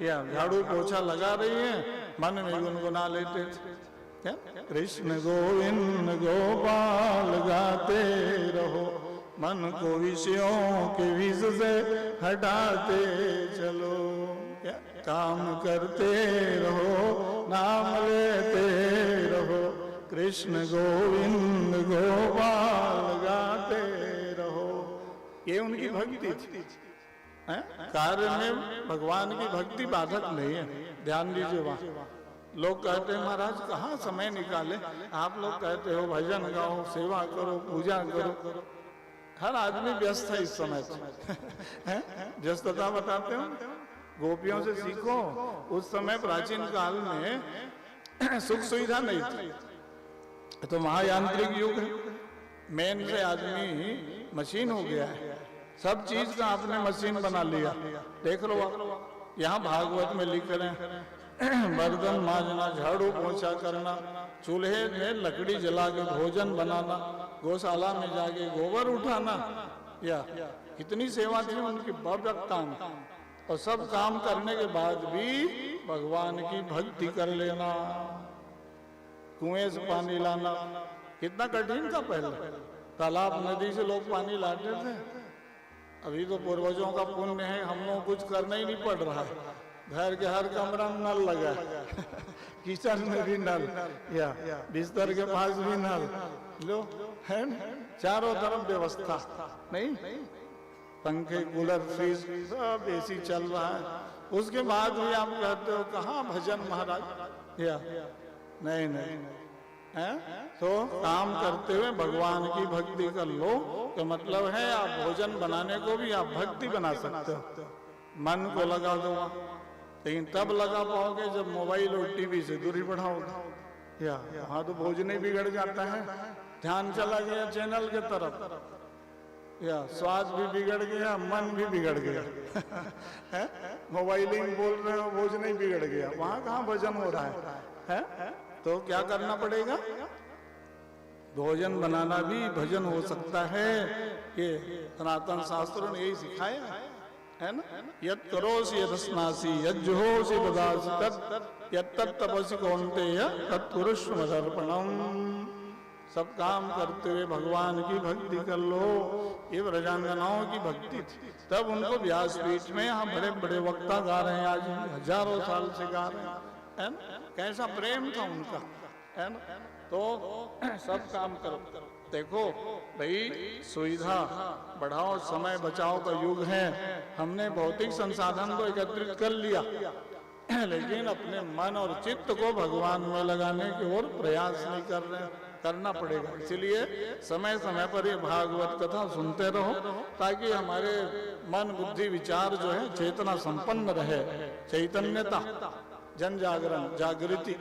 या झाड़ू पोछा लगा रही है, मन में गुनगुना लेते थे, कृष्ण गोविंद गोपाल गाते रहो, मन को विषयों के विष से हटाते चलो, काम करते रहो नाम लेते रहो, कृष्ण गोविंद गोपाल गाते रहो। ये उनकी भक्ति थी। कार्य में भगवान की भक्ति बाधक नहीं है, ध्यान दीजिए। वहां लोग कहते हैं महाराज कहाँ समय निकाले, आप लोग कहते हो भजन गाओ, सेवा करो, पूजा करो, हर आदमी व्यस्त है इस समय व्यस्तता बताते हो, गोपियों से सीखो। उस समय प्राचीन काल में सुख सुविधा नहीं थी, तो महायांत्रिक युग है, मेन से आदमी मशीन हो गया है, सब चीज का आपने मशीन बना लिया। देख लो आप यहाँ भागवत में लिख रहे हैं बर्तन मांजना, झाड़ू पोछा करना, चूल्हे में लकड़ी जला के भोजन बनाना, गौशाला में जाके गोबर उठाना, या कितनी सेवा थी उनकी, बहुत काम। और सब काम करने के बाद भी भगवान की भक्ति कर लेना, कुएं से पानी लाना कितना कठिन था पहले, तालाब नदी से लोग पानी लाते थे। अभी तो पूर्वजों का पुण्य है, हम लोग कुछ करना ही नहीं पड़ रहा है, घर के हर कमरा में नल लगा किचन में भी नल, या बिस्तर के पास भी नल, लो है चारों तरफ व्यवस्था, नहीं पंखे कूलर फ्रिज सब एसी चल रहा है, उसके बाद भी आप कहते हो कहाँ भजन महाराज, या नहीं नहीं है। तो काम करते हुए भगवान की भक्ति कर लो, तो मतलब है आप भोजन बनाने को भी आप भक्ति बना सकते हो, मन को लगा दो, लेकिन तब लगा पाओगे जब मोबाइल और टीवी से दूरी बढ़ाओगे, या वहाँ तो भोजन ही बिगड़ जाता है, ध्यान चला गया चैनल के तरफ, या स्वाद भी बिगड़ गया, मन भी बिगड़ गया मोबाइलिंग बोल रहे हो, भोजन ही बिगड़ गया, वहाँ कहाँ भजन हो रहा है? तो क्या करना पड़ेगा, भोजन बनाना भी भजन हो सकता है। ये सनातन शास्त्रों ने यही सिखाया है ना। यत् करोसि यदस्नासि यज्जुहोसि ददासि तत् यत् तपसि कौन्तेय तत्कुरुष्व मदर्पणम्। सब काम करते हुए भगवान की भक्ति कर लो। ये व्रजांगनाओं की भक्ति थी, तब उनको व्यासपीठ में यहाँ बड़े बड़े वक्ता गा रहे हैं, आज हजारों साल से गा रहे हैं, है ना। कैसा प्रेम था उनका, है ना। तो सब काम करो। देखो भाई, सुविधा बढ़ाओ, समय बचाओ का युग है। हमने भौतिक संसाधन को एकत्रित कर लिया, लेकिन अपने मन और चित्त को भगवान में लगाने की ओर प्रयास नहीं कर रहे। करना पड़ेगा। इसलिए समय समय पर ये भागवत कथा सुनते रहो, ताकि हमारे मन बुद्धि विचार जो है चेतना संपन्न रहे। चैतन्यता, जन जागरण, जागृति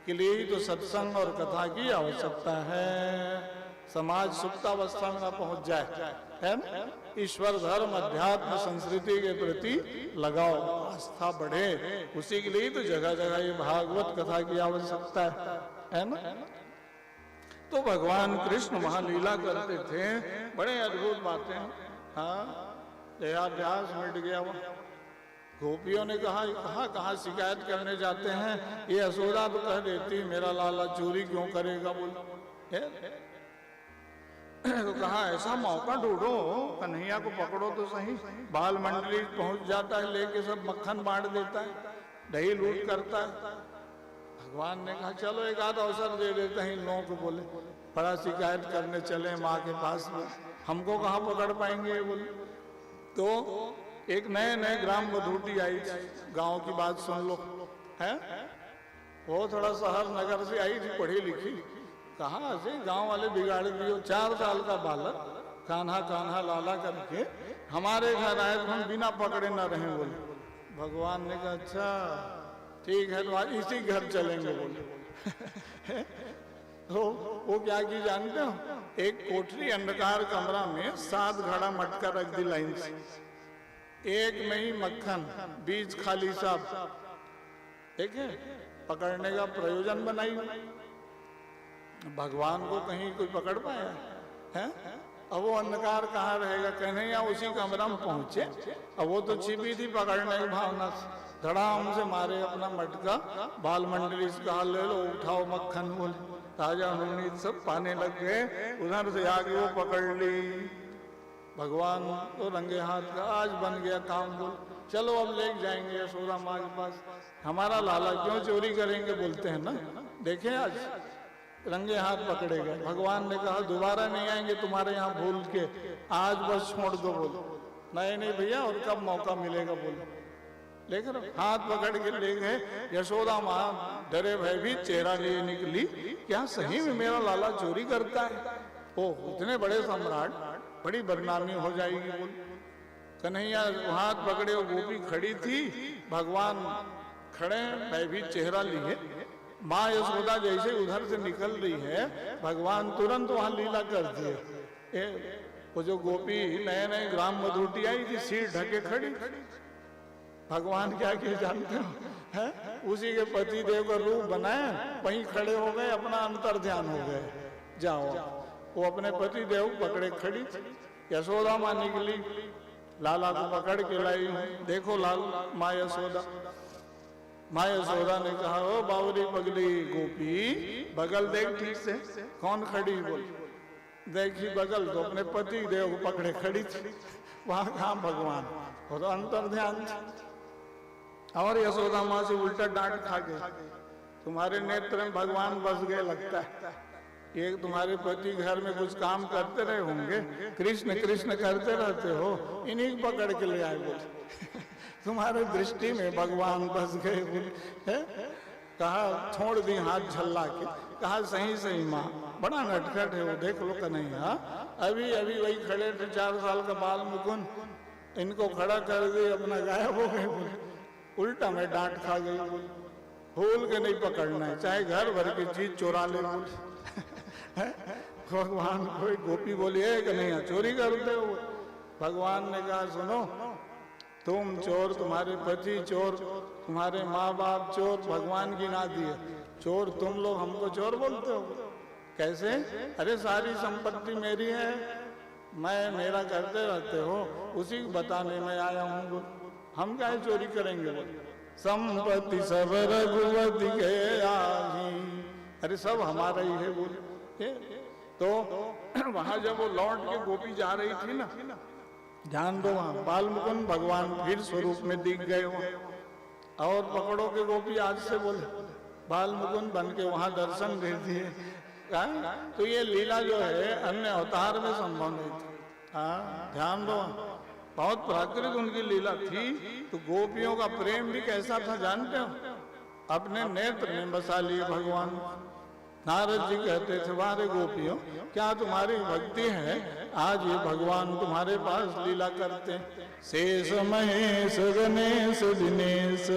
के लिए ही तो सत्संग और कथा की आवश्यकता है। समाज सुप्तावस्था में न पहुंच जाए, है ना। ईश्वर धर्म अध्यात्म संस्कृति के प्रति लगाओ, आस्था बढ़े, उसी के लिए तो जगह जगह ये भागवत कथा की आवश्यकता है ना। तो भगवान कृष्ण वहां लीला करते थे, बड़े अद्भुत बातें। हाँ, देहाध्यास मिट गया वहां। गोपियों ने कहा, कहाँ शिकायत करने जाते हैं। ये यशोदा तो कह देती मेरा लाला चोरी क्यों करेगा, बोल। तो कहा ऐसा मौका ढूंढो, कन्हैया को पकड़ो तो सही। बाल मंडली पहुंच जाता है, लेके सब मक्खन बांट देता है, दही लूट करता है। भगवान ने कहा चलो एक आध अवसर दे देते हैं इन लोगों को। बोले बड़ा शिकायत करने चले माँ के पास में, हमको कहाँ पकड़ पाएंगे, बोले। तो एक नए ग्राम वधूटी आई, गांव की बात सुन लो, है। वो थोड़ा शहर नगर से आई थी, पढ़ी लिखी। कहाँ से गांव वाले बिगाड़ दियो। 4 साल का बालक कान्हा कान्हा लाला करके हमारे घर आए, तो हम बिना पकड़े न रहे, बोले। भगवान ने कहा अच्छा ठीक है, तो आज इसी घर चलेंगे, बोले। तो वो क्या की जानते हो, एक कोठरी अंधकार कमरा में 7 घड़ा मटका रख दी लाइन से, एक में ही मक्खन, बीज खाली साफ, ठीक है। पकड़ने का प्रयोजन बनाई। भगवान को कहीं कोई पकड़ पाया है? अब वो अंधकार कहाँ रहेगा, कन्हैया उसी कमरा में पहुंचे। अब वो तो छिपी थी पकड़ने की भावना से, धड़ाम से मारे अपना मटका, बाल मंडली कहा ले लो, उठाओ मक्खन, बोले। ताजा नवनीत सब पाने लग गए, उधर से आगे वो पकड़ ली। भगवान तो रंगे हाथ का, आज बन गया काम, बोल चलो अब ले जाएंगे यशोदा माँ के पास। हमारा लाला क्यों चोरी करेंगे, बोलते हैं ना। देखें आज रंगे हाथ पकड़े गए। भगवान ने कहा दोबारा नहीं आएंगे तुम्हारे यहाँ भूल के, आज बस छोड़ दो, बोलो। नहीं भैया, और कब मौका मिलेगा, बोलो। लेकर हाथ पकड़ के ले गए। यशोदा माँ डरे भय भी चेहरा लिए निकली, क्या सही में मेरा लाला चोरी करता है? ओ इतने बड़े सम्राट, बड़ी बदनामी हो जाएगी, बोल। कन्हैया हाथ पकड़े, वो गोपी खड़ी थी, भगवान खड़े भयभीत चेहरा लिए। माँ यशोदा जैसे उधर से निकल रही है, भगवान तुरंत वहां लीला कर दिए। वो जो गोपी नए ग्राम वधूटी आई थी, सिर ढके खड़ी। भगवान क्या किए जानते हो, है? उसी के पति देव का रूप बनाया, वहीं खड़े हो गए, अपना अंतर ध्यान हो गए। जाओ, वो अपने पति देव पकड़े खड़ी। यशोदा माँ निकली, लाला को पकड़ के लाई। देखो लाल माँ यशोदा। माँ यशोदा ने कहा ओ बावरी पगली गोपी, बगल देख ठीक से, कौन खड़ी, बोल। देखी बगल, तो अपने पति देव को पकड़े खड़ी थी। वहां कहाँ भगवान, और तो अंतर ध्यान। और यशोदा माँ से उल्टा डांट खा गए, तुम्हारे नेत्र में भगवान बस गए लगता है। ये तुम्हारे पति घर में कुछ काम करते रहे होंगे, कृष्ण कृष्ण करते रहते हो, इन्हीं को पकड़ के ले आए, बोले। तुम्हारे दृष्टि में भगवान बस गए, बोले। कहा छोड़ दी हाथ झल्ला के, कहा सही माँ, बड़ा नटखट है वो, देख लो कन्हैया। अभी वही खड़े थे, 4 साल का बाल मुकुंद, इनको खड़ा कर दिए, अपना गायब हो गए, बोले। उल्टा मैं डांट खा गई, बोले। भूल के नहीं पकड़ना है, चाहे घर भर की चीज चोरा ले, बोले। भगवान कोई गोपी बोली है कन्हैया चोरी करते हो? भगवान ने कहा सुनो, तुम चोर, तुम्हारे पति चोर, तुम्हारे माँ बाप चोर, भगवान की ना दिए चोर तुम लोग, हमको चोर बोलते हो? कैसे? अरे सारी संपत्ति मेरी है, मैं मेरा करते रहते हो, उसी को बताने में आया हूँ। हम क्या चोरी करेंगे? बोल संपत्ति सब रघुवती के आही, अरे सब हमारा ही है। बोल तो वहां जब वो लौट के गोपी जा रही थी ना, ध्यान दो, वहां बाल मुकुंद भगवान फिर स्वरूप में दिख गए वहां। और पकड़ो के गोपी आज से बोले बाल मुकुंद बन के वहां दर्शन दे दिए। तो ये लीला जो है अन्य अवतार में संभव नहीं थी। हाँ, ध्यान दो, बहुत प्राकृतिक उनकी लीला थी। तो गोपियों का प्रेम भी कैसा था जानते हो? अपने नेत्र में बसा लिए भगवान। नारद जी कहते थे, वारे गोपियों, क्या तुम्हारी भक्ति है? आज ये भगवान तुम्हारे पास लीला करते। शेष महेश गणेश दिनेश,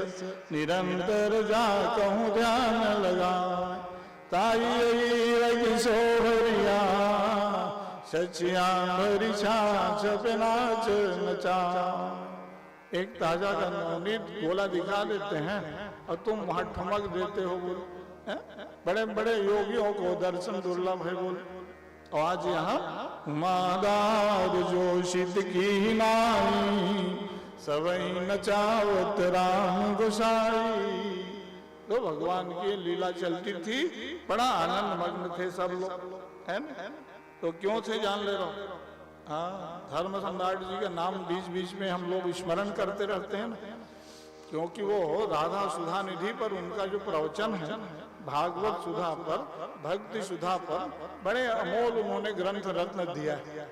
निरंतर जा कहूँ ध्यान लगा। ताई सोहरिया सचिया भरी छाछ पे नाच नचा। एक ताजा का नवनीत गोला दिखा देते हैं और तुम वहां ठमक देते हो। बोल बड़े बड़े योगियों को दर्शन दुर्लभ है। बोल और आज यहाँ उमादार जोशित की नाई, सबई नचावत राम गोसाई। तो भगवान की लीला चलती थी, बड़ा आनंद मग्न थे सब लोग, है ना? तो क्यों थे जान ले रहा हूं। हाँ, धर्म सम्राट जी का नाम बीच बीच में हम लोग स्मरण करते रहते हैं ना, क्योंकि वो राधा सुधा निधि पर उनका जो प्रवचन है, भागवत सुधा पर, भक्ति सुधा पर, बड़े अमोल उन्होंने ग्रंथ रत्न दिया है।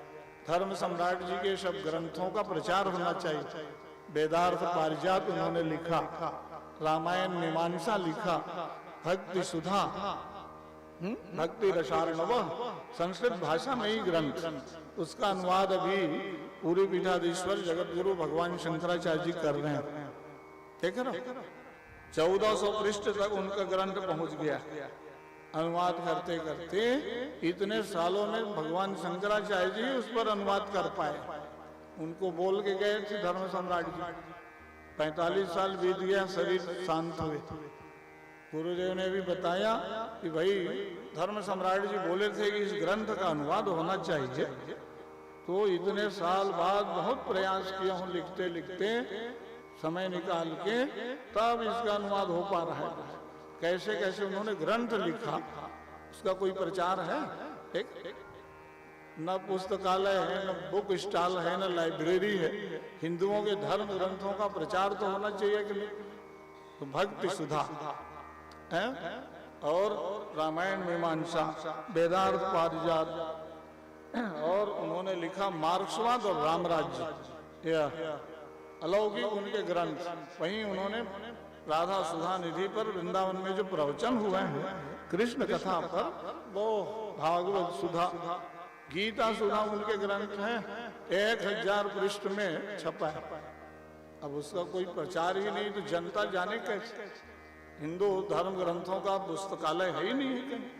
धर्म सम्राट जी के सब ग्रंथों का प्रचार होना चाहिए। वेदार्थ पारिजात उन्होंने लिखा, रामायण मीमांसा लिखा, भक्ति सुधा, भक्ति रसार्णव, संस्कृत भाषा में ही ग्रंथ, उसका अनुवाद अभी पूरी पीठाधीश्वर जगत गुरु भगवान शंकराचार्य जी कर रहे हैं। देख रहे हो, 1400 पृष्ठ तक उनका ग्रंथ पहुंच गया। अनुवाद करते करते इतने सालों में भगवान शंकराचार्य जी उस पर अनुवाद कर पाए। उनको बोल के गए थे धर्म सम्राट जी, 45 साल बीत गया, शरीर शांत हुए। गुरुदेव ने भी बताया कि भाई धर्म सम्राट जी बोले थे कि इस ग्रंथ का अनुवाद होना चाहिए। तो इतने साल बाद बहुत प्रयास किया हूँ, लिखते लिखते समय निकाल के तब इसका अनुवाद हो पा रहा है। कैसे कैसे उन्होंने ग्रंथ लिखा, उसका कोई प्रचार है? एक न पुस्तकालय है, न बुक स्टॉल है, न लाइब्रेरी है। हिंदुओं के धर्म ग्रंथों का प्रचार तो होना चाहिए कि नहीं? तो भक्ति सुधा है, और रामायण मीमांसा, वेदार्थ पारिजात, और उन्होंने लिखा मार्क्सवाद और रामराज्य, अलौकिक उनके ग्रंथ। वहीं उन्होंने राधा सुधा निधि पर वृंदावन में जो प्रवचन हुए हैं कृष्ण कथा पर, वो भागवत सुधा, गीता सुधा उनके ग्रंथ हैं, 1000 पृष्ठ में छपा है। अब उसका कोई प्रचार ही नहीं, तो जनता जाने कैसे? हिंदू धर्म ग्रंथों का पुस्तकालय है ही नहीं है कहीं।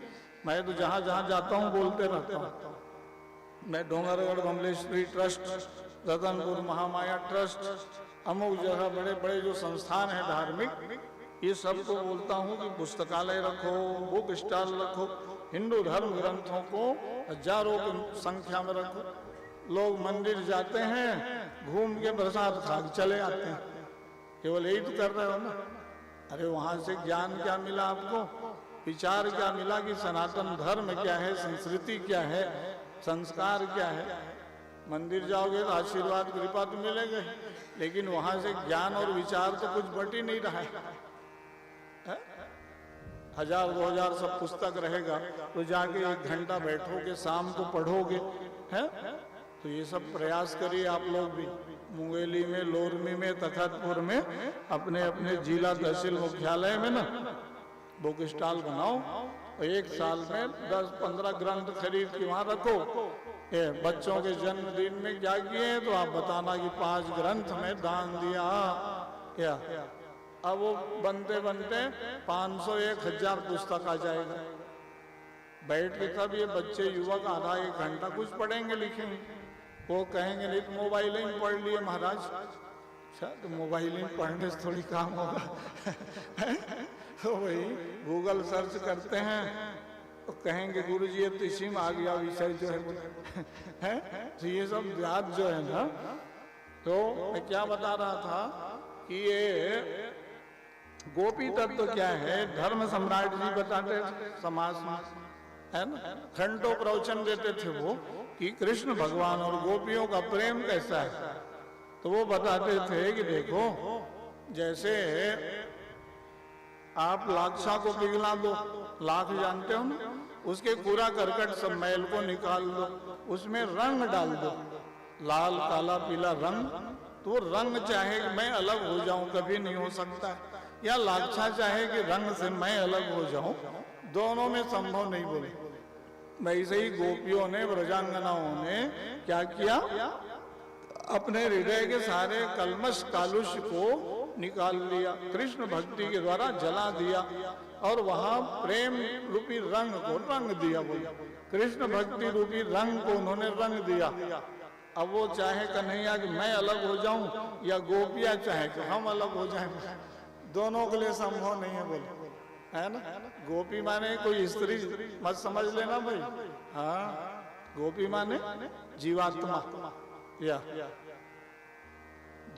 मैं तो जहां जहां जाता हूं बोलते रहता हूं। मैं डोंगरगढ़ कमलेश्वरी ट्रस्ट, रतनपुर महामाया ट्रस्ट, अमुक जगह बड़े बड़े जो संस्थान हैं धार्मिक, ये सब को बोलता हूँ कि पुस्तकालय रखो, बुक स्टॉल रखो, हिंदू धर्म ग्रंथों को हजारों की संख्या में रखो। लोग मंदिर जाते हैं, घूम के प्रसाद खा के चले आते हैं, केवल यही तो कर रहे हो ना। अरे वहां से ज्ञान क्या मिला आपको? विचार क्या मिला कि सनातन धर्म क्या है, संस्कृति क्या है, संस्कार क्या है? मंदिर जाओगे तो आशीर्वाद कृपा तो मिलेगा, लेकिन वहां से ज्ञान और विचार तो कुछ बट ही नहीं रहा है। 1000-2000 सब पुस्तक रहेगा, तो जाके 1 घंटा बैठोगे, शाम को पढ़ोगे, है? तो ये सब प्रयास करिए आप लोग भी। मुंगेली में, लोरमी में, तखतपुर में, अपने अपने जिला तहसील मुख्यालय में ना बुक स्टॉल बनाओ, और 1 साल में 10-15 ग्रंथ खरीद के वहां रखो। ये बच्चों के जन्मदिन में क्या किए तो आप बताना कि 5 ग्रंथ में दान दिया। क्या अब वो बनते बनते 500-1000 पुस्तक आ जाएगा। बैठ के तब ये बच्चे युवक आधा 1 घंटा कुछ पढ़ेंगे, लिखेंगे। वो कहेंगे नहीं तो मोबाइल में पढ़ लिए महाराज। अच्छा, तो मोबाइल में पढ़ने से थोड़ी काम होगा। तो वही गूगल सर्च करते हैं तो कहेंगे गुरुजी अब तो इसी में आ गया विषय जो है है तो ये सब बात जो है ना, तो मैं क्या बता रहा था कि ये गोपी तत्व क्या है, धर्म सम्राट जी बताते समाज में, है ना, घंटों प्रवचन देते थे वो कि कृष्ण भगवान और गोपियों का प्रेम कैसा है। तो वो बताते थे कि देखो जैसे आप लाक्षा को पिघला दो, लाख जानते हो ना, उसके कूड़ा करकट सब मैल को निकाल दो, उसमें रंग डाल दो, लाल काला पीला रंग, तो रंग चाहे कि मैं अलग हो जाऊं कभी नहीं हो सकता, या लाक्षा चाहे कि रंग से मैं अलग हो जाऊं, दोनों में संभव नहीं बोले। वैसे ही गोपियों ने, ब्रजांगनाओं ने क्या किया, अपने हृदय के सारे कलमश कालुष को निकाल लिया, कृष्ण भक्ति के द्वारा जला दिया और वहां प्रेम रूपी रंग को रंग दिया। बोले कृष्ण भक्ति रूपी रंग को उन्होंने रंग दिया। अब वो चाहे कन्हैया कि मैं अलग हो जाऊं या गोपिया चाहे कि हम अलग हो जाएं, दोनों के लिए संभव नहीं है। बोले है ना, गोपी माने कोई स्त्री मत समझ लेना भाई, हाँ गोपी माने जीवात्मा या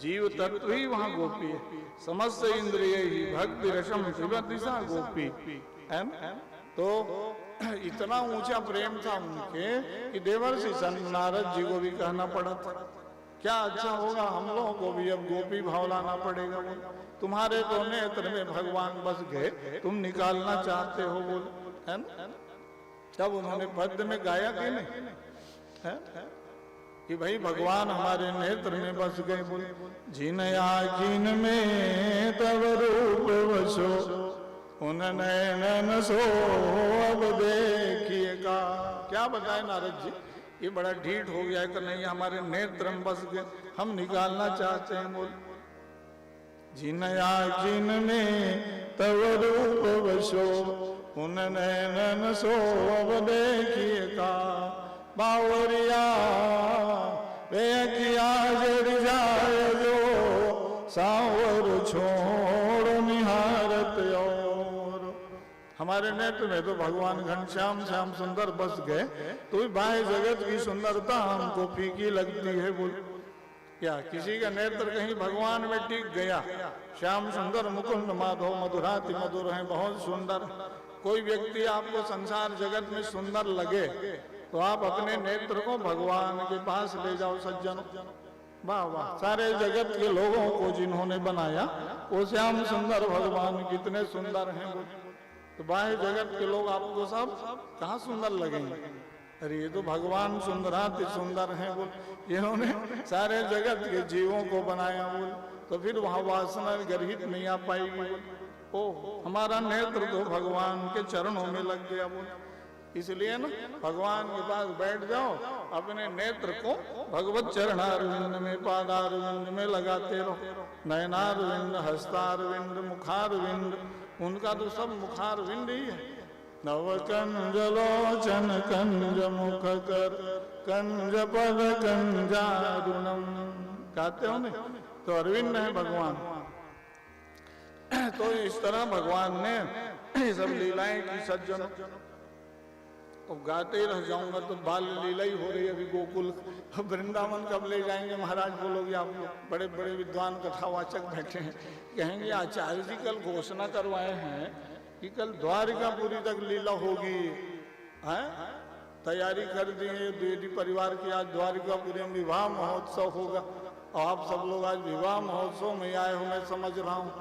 जीव तत्व ही वहां गोपी है। समस्त इंद्रिय ही भक्ति रसम दिशा गोपी है ना। तो इतना ऊंचा प्रेम था उनके कि देवर्षि संत नारद जी को भी कहना पड़ा था क्या अच्छा होगा हम लोगों को भी अब गोपी भाव लाना पड़ेगा। तुम्हारे तो नेत्र में भगवान बस गए, तुम निकालना चाहते हो बोल, है ना। तब उन्होंने पद्य में गाया कि नहीं है कि भाई भगवान हमारे नेत्र में बस गए। बोल जिन आखिन में तब रूप वसो उन नैनन सो अब देखिएगा। क्या बताए नारद जी, ये बड़ा ढीठ हो गया है कि नहीं, हमारे नेत्र में बस गए, हम निकालना चाहते हैं। बोल जिन आखिन में तब रूप वसो उन नैनन सो अब देखिएगा। बावरिया वे किया जड़ जाए जो सावर छोड़ निहारत और। हमारे नेत्र में तो भगवान घनश्याम श्याम सुंदर बस गए, तो बाह्य जगत की सुंदरता हमको फीकी लगती है। बोल क्या किसी का नेत्र कहीं भगवान में टिक गया, श्याम सुंदर मुकुंद माधव मधुराति मधुर है, बहुत सुंदर। कोई व्यक्ति आपको संसार जगत में सुंदर लगे तो आप अपने नेत्र को भगवान के पास ले जाओ सज्जनों। वाह वाह, सारे जगत के लोगों को जिन्होंने बनाया वो श्याम सुंदर भगवान कितने सुंदर हैं। तो बाह्य जगत के लोग आपको सब कहाँ सुंदर लगेंगे, अरे ये तो भगवान सुंदराति सुंदर हैं। बोल इन्होंने सारे जगत के जीवों को बनाया। बोल तो फिर वहाँ वासना गर्हित नहीं आ पाएगी। ओ हमारा नेत्र तो भगवान के चरणों में लग गया। बोल इसलिए ना भगवान के पास बैठ जाओ, अपने नेत्र को भगवत चरणारविंद में पादारविंद में लगाते रहो। नयनारविंद हस्तारविंद मुखारविंद, उनका तो सब मुखारविंद ही है। नव कंज लोचन कंज मुख कर कंज पद कंजारुणम, कहते हो नहीं, तो अरविंद है भगवान। तो इस तरह भगवान ने सब लीलाएं की सज्जनों। अब गाते ही रह जाऊंगा तो बाल लीला ही हो रही है अभी गोकुल। वृंदावन कब ले जाएंगे महाराज बोलोगे आप लोग। बड़े बड़े विद्वान कथावाचक बैठे हैं, कहेंगे आचार्य जी कल घोषणा करवाए हैं कि कल द्वारिकापुरी तक लीला होगी, हैं तैयारी कर दी है द्विवेदी परिवार की। आज द्वारिकापुरी में विवाह महोत्सव होगा और आप सब लोग आज विवाह महोत्सव में आए हो, मैं समझ रहा हूँ।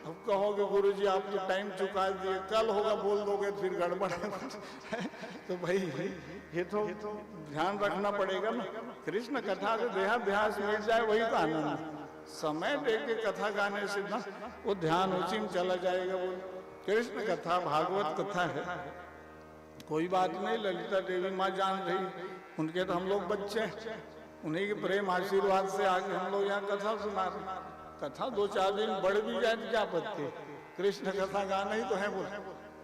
अब कहोगे गुरुजी आप तो टाइम चुका दिए, कल होगा बोल दोगे फिर गड़बड़ है। तो भाई ये तो ध्यान रखना पड़ेगा ना। कृष्ण कथा से देहाभ्यास मिल जाए वही तो आनंद। समय देख के कथा गाने से ना वो ध्यान उसी में चला जाएगा। वो कृष्ण कथा भागवत कथा है, कोई बात नहीं। ललिता देवी माँ जान रही, उनके तो हम लोग बच्चे हैं, उन्हीं के प्रेम आशीर्वाद से आगे हम लोग यहाँ कथा सुना रहे। कथा 2-4 दिन बढ़ भी जाए तो क्या आपत्ति, कृष्ण कथा गाना ही तो है। बोल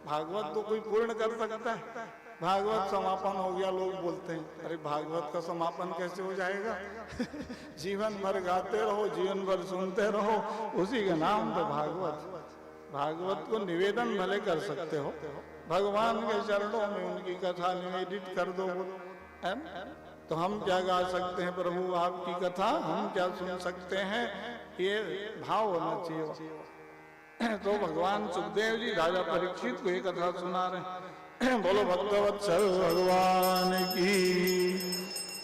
भागवत तो कोई पूर्ण कर सकता है। भागवत समापन हो गया लोग बोलते हैं, अरे भागवत का समापन कैसे हो जाएगा। जीवन भर गाते रहो, जीवन भर सुनते रहो, उसी का नाम तो भागवत। भागवत को निवेदन भले कर सकते हो, भगवान के चरणों में उनकी कथा निवेदित कर दो, है ना? तो हम क्या गा सकते हैं प्रभु आपकी कथा, हम क्या सुन सकते हैं, ये भाव होना चाहिए। तो भगवान सुखदेव जी राजा परीक्षित को ये कथा सुना रहे हैं। बोलो भक्तवत्सल भगवान की,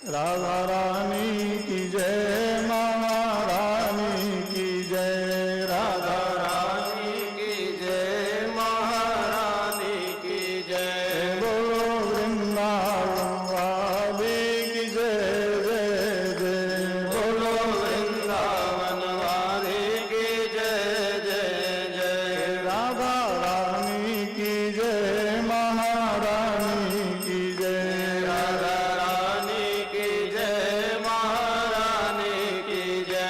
राधा रानी की जय, महारानी की जय, राधा रानी की जय, महारानी की जय। बोलो वृंदावन वाली की जय जय जय, बोलो वृंदावन वाली की जय जय जय। राधा रानी की जय, महारानी की जय, राधा रानी की जय, महारानी की जय।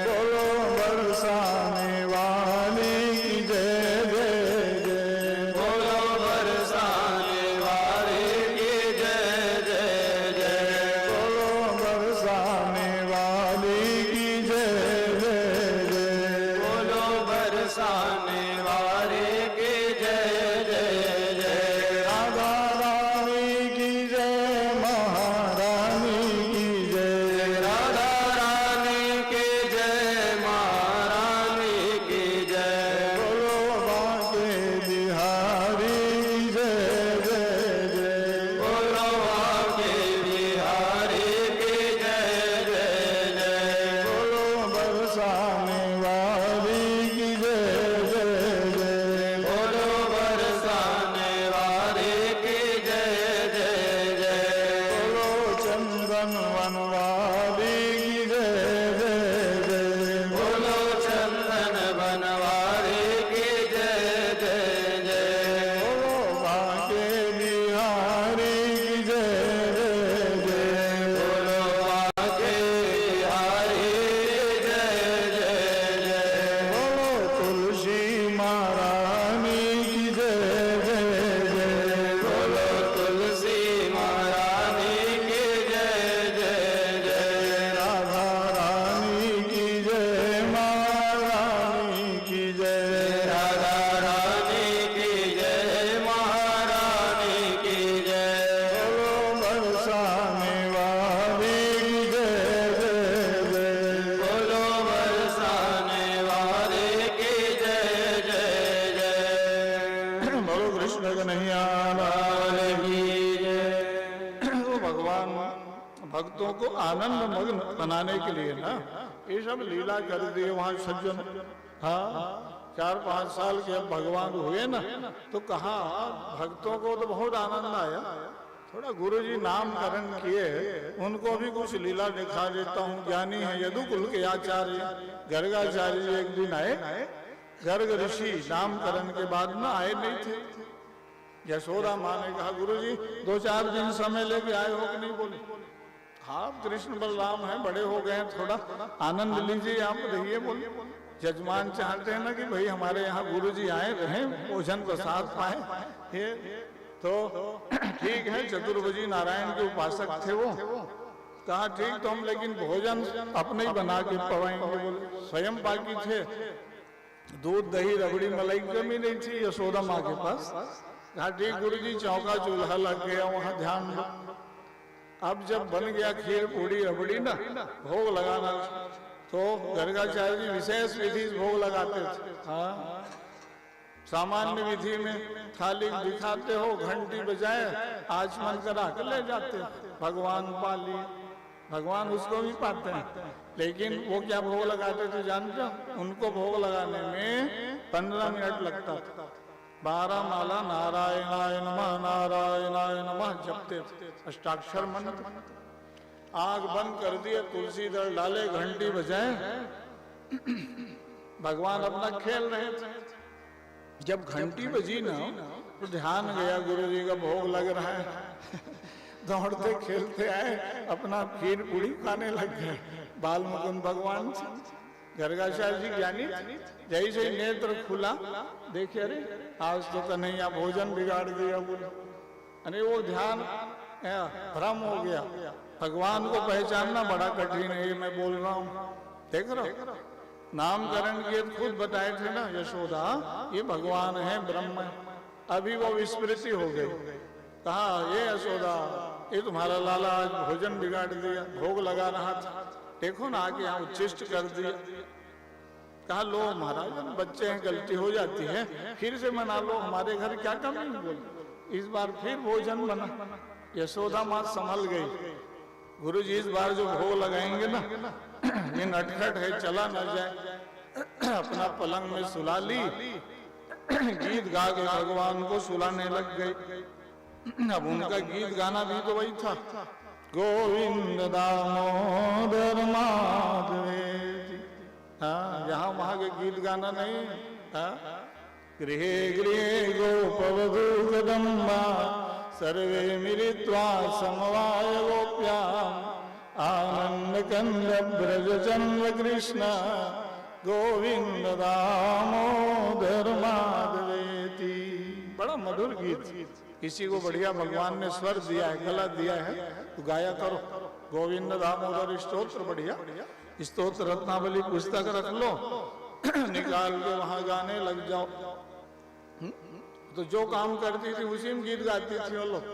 बोलो बरसाने वाली की जय जय जय, बोलो बरसाने वाली की जय जय जय, बोलो बरसाने वाली की जय जय जय, बोलो बरसाने वाली की जय जय जय। राधा रानी की जय, महारानी की जय, राधा रानी की जय, महारानी की जय। बोलो बांके बिहारी की जय जय जय, बोलो बांके बिहारी की जय जय जय, बोलो बरसाने वाली की जय जय जय, बोलो बरसाने वाली की जय जय जय। बोलो चंदन वन वाली की जय जय जय, बोलो चंदन वन वाली की जय जय जय। बोलो बांके बिहारी की जय जय जय, बोलो बांके बिहारी जय जय जय। बोलो तुलसी महारानी की जय जय जय, बोलो तुलसी महारानी की जय जय जय। राधा रानी की जय, महारानी की जय, राधा रानी की जय, महारानी की जय। बोलो बरसाने वाली की जय जय जय, बोलो बरसाने वाली की जय जय जय। बोलो कृष्ण कन्हैया लाल की जय। तो भगवान भक्तों को आनंद मग्न बनाने के लिए ना ये सब लीला कर दिए वहां सज्जन। हाँ 4-5 साल के अब भगवान हुए ना, तो कहा भक्तों को तो बहुत आनंद आया। थोड़ा गुरुजी नामकरण किए, उनको भी कुछ लीला दिखा देता हूँ। ज्ञानी है यदुकुल के आचार्य गर्गाचार्य जी एक दिन आए। गर्ग ऋषि नामकरण के बाद ना आए नहीं थे। यशोदा माँ ने कहा गुरुजी 2-4 दिन समय लेके आए हो कि नहीं? बोले हाँ कृष्ण बलराम हैं, बड़े हो गए हैं, थोड़ा आनंद लीजिए आप रहिए। बोले जजमान चाहते हैं ना कि भाई हमारे यहाँ गुरुजी आए रहें, भोजन प्रसाद पाए। तो ठीक है, चतुर्भुजी नारायण के उपासक थे वो। कहा ठीक तो हम लेकिन भोजन अपने ही बना के पवाएंगे। बोले स्वयं बाकी थे, दूध दही रबड़ी मलाई कमी नहीं थी यशोदा माँ के पास। कहा ठीक गुरुजी चौका चूल्हा लग गया, वहां ध्यान दो। अब जब बन गया खीर पूड़ी रबड़ी ना, भोग लगाना, तो गर्गाचार्य जी विशेष विधि से भोग लगाते थे। हाँ सामान्य विधि में थाली दिखाते हो, घंटी बजाए, आचमन करा कर ले जाते, भगवान पा लिए। भगवान उसको भी पाते हैं, लेकिन वो क्या भोग लगाते थे जानते हो? उनको भोग लगाने में 15 मिनट लगता था। 12 माला नारायणाय नमः नारायणाय नमः जपते थे, अष्टाक्षर मंत्र। आग बंद कर दिए, तुलसी दल डाले, घंटी बजाए, भगवान अपना खेल रहे थे। जब घंटी बजी ना तो ध्यान गया गुरु जी का भोग लग रहा है। दौड़ते खेलते आए, अपना खीर पूड़ी खाने लग गए। बाल मुकुंद भगवान से गर्गाचार्य जी ज्ञानी, जैसे ही नेत्र खुला देखे अरे आज तो कन्हैया भोजन बिगाड़ दिया। बोले अरे वो ध्यान भ्रम हो गया। भगवान को पहचानना बड़ा कठिन है, ये मैं बोल रहा हूँ। देख रहा हूँ नामकरण के खुद बताए थे ना यशोदा, ये भगवान है, ब्रह्म है। अभी वो विस्मृति हो गई। कहा ये यशोदा, ये तुम्हारा लाला आज भोजन बिगाड़ दिया, भोग लगा रहा था, देखो ना आके यहाँ उच्छिष्ट कर दिया। कहा लो महाराज, बच्चे हैं, गलती हो जाती है, फिर से मना लो, हमारे घर क्या कमी है। बोल इस बार फिर भोजन बना। यशोदा माँ संभल गई। गुरु जी इस बार जो भोग लगाएंगे ना, ये नटखट है, चला न जाए। अपना पलंग में सुला ली, गीत गा के भगवान को सुलाने लग गई। अब उनका गीत गाना भी तो वही था, गोविंद दामोदर माधवेति। हाँ, यहाँ वहां के गीत गाना नहीं। हाँ, गृहे गृहे गोपवधू कदम्बा सर्वे मिलित्वा समवाय गोप्याम आनंद कंद ब्रज चंद्र कृष्ण गोविंद दामोदर माधवेति। बड़ा मधुर गीत। किसी को बढ़िया भगवान ने स्वर दिया है, गला दिया है, तो गाया करो। गोविंद दामोदर स्तोत्र बढ़िया, स्तोत्र रत्नावली पुस्तक रख लो, निकाल के वहां गाने लग जाओ। तो जो काम करती थी उसी में गीत गाती थी वो लोग।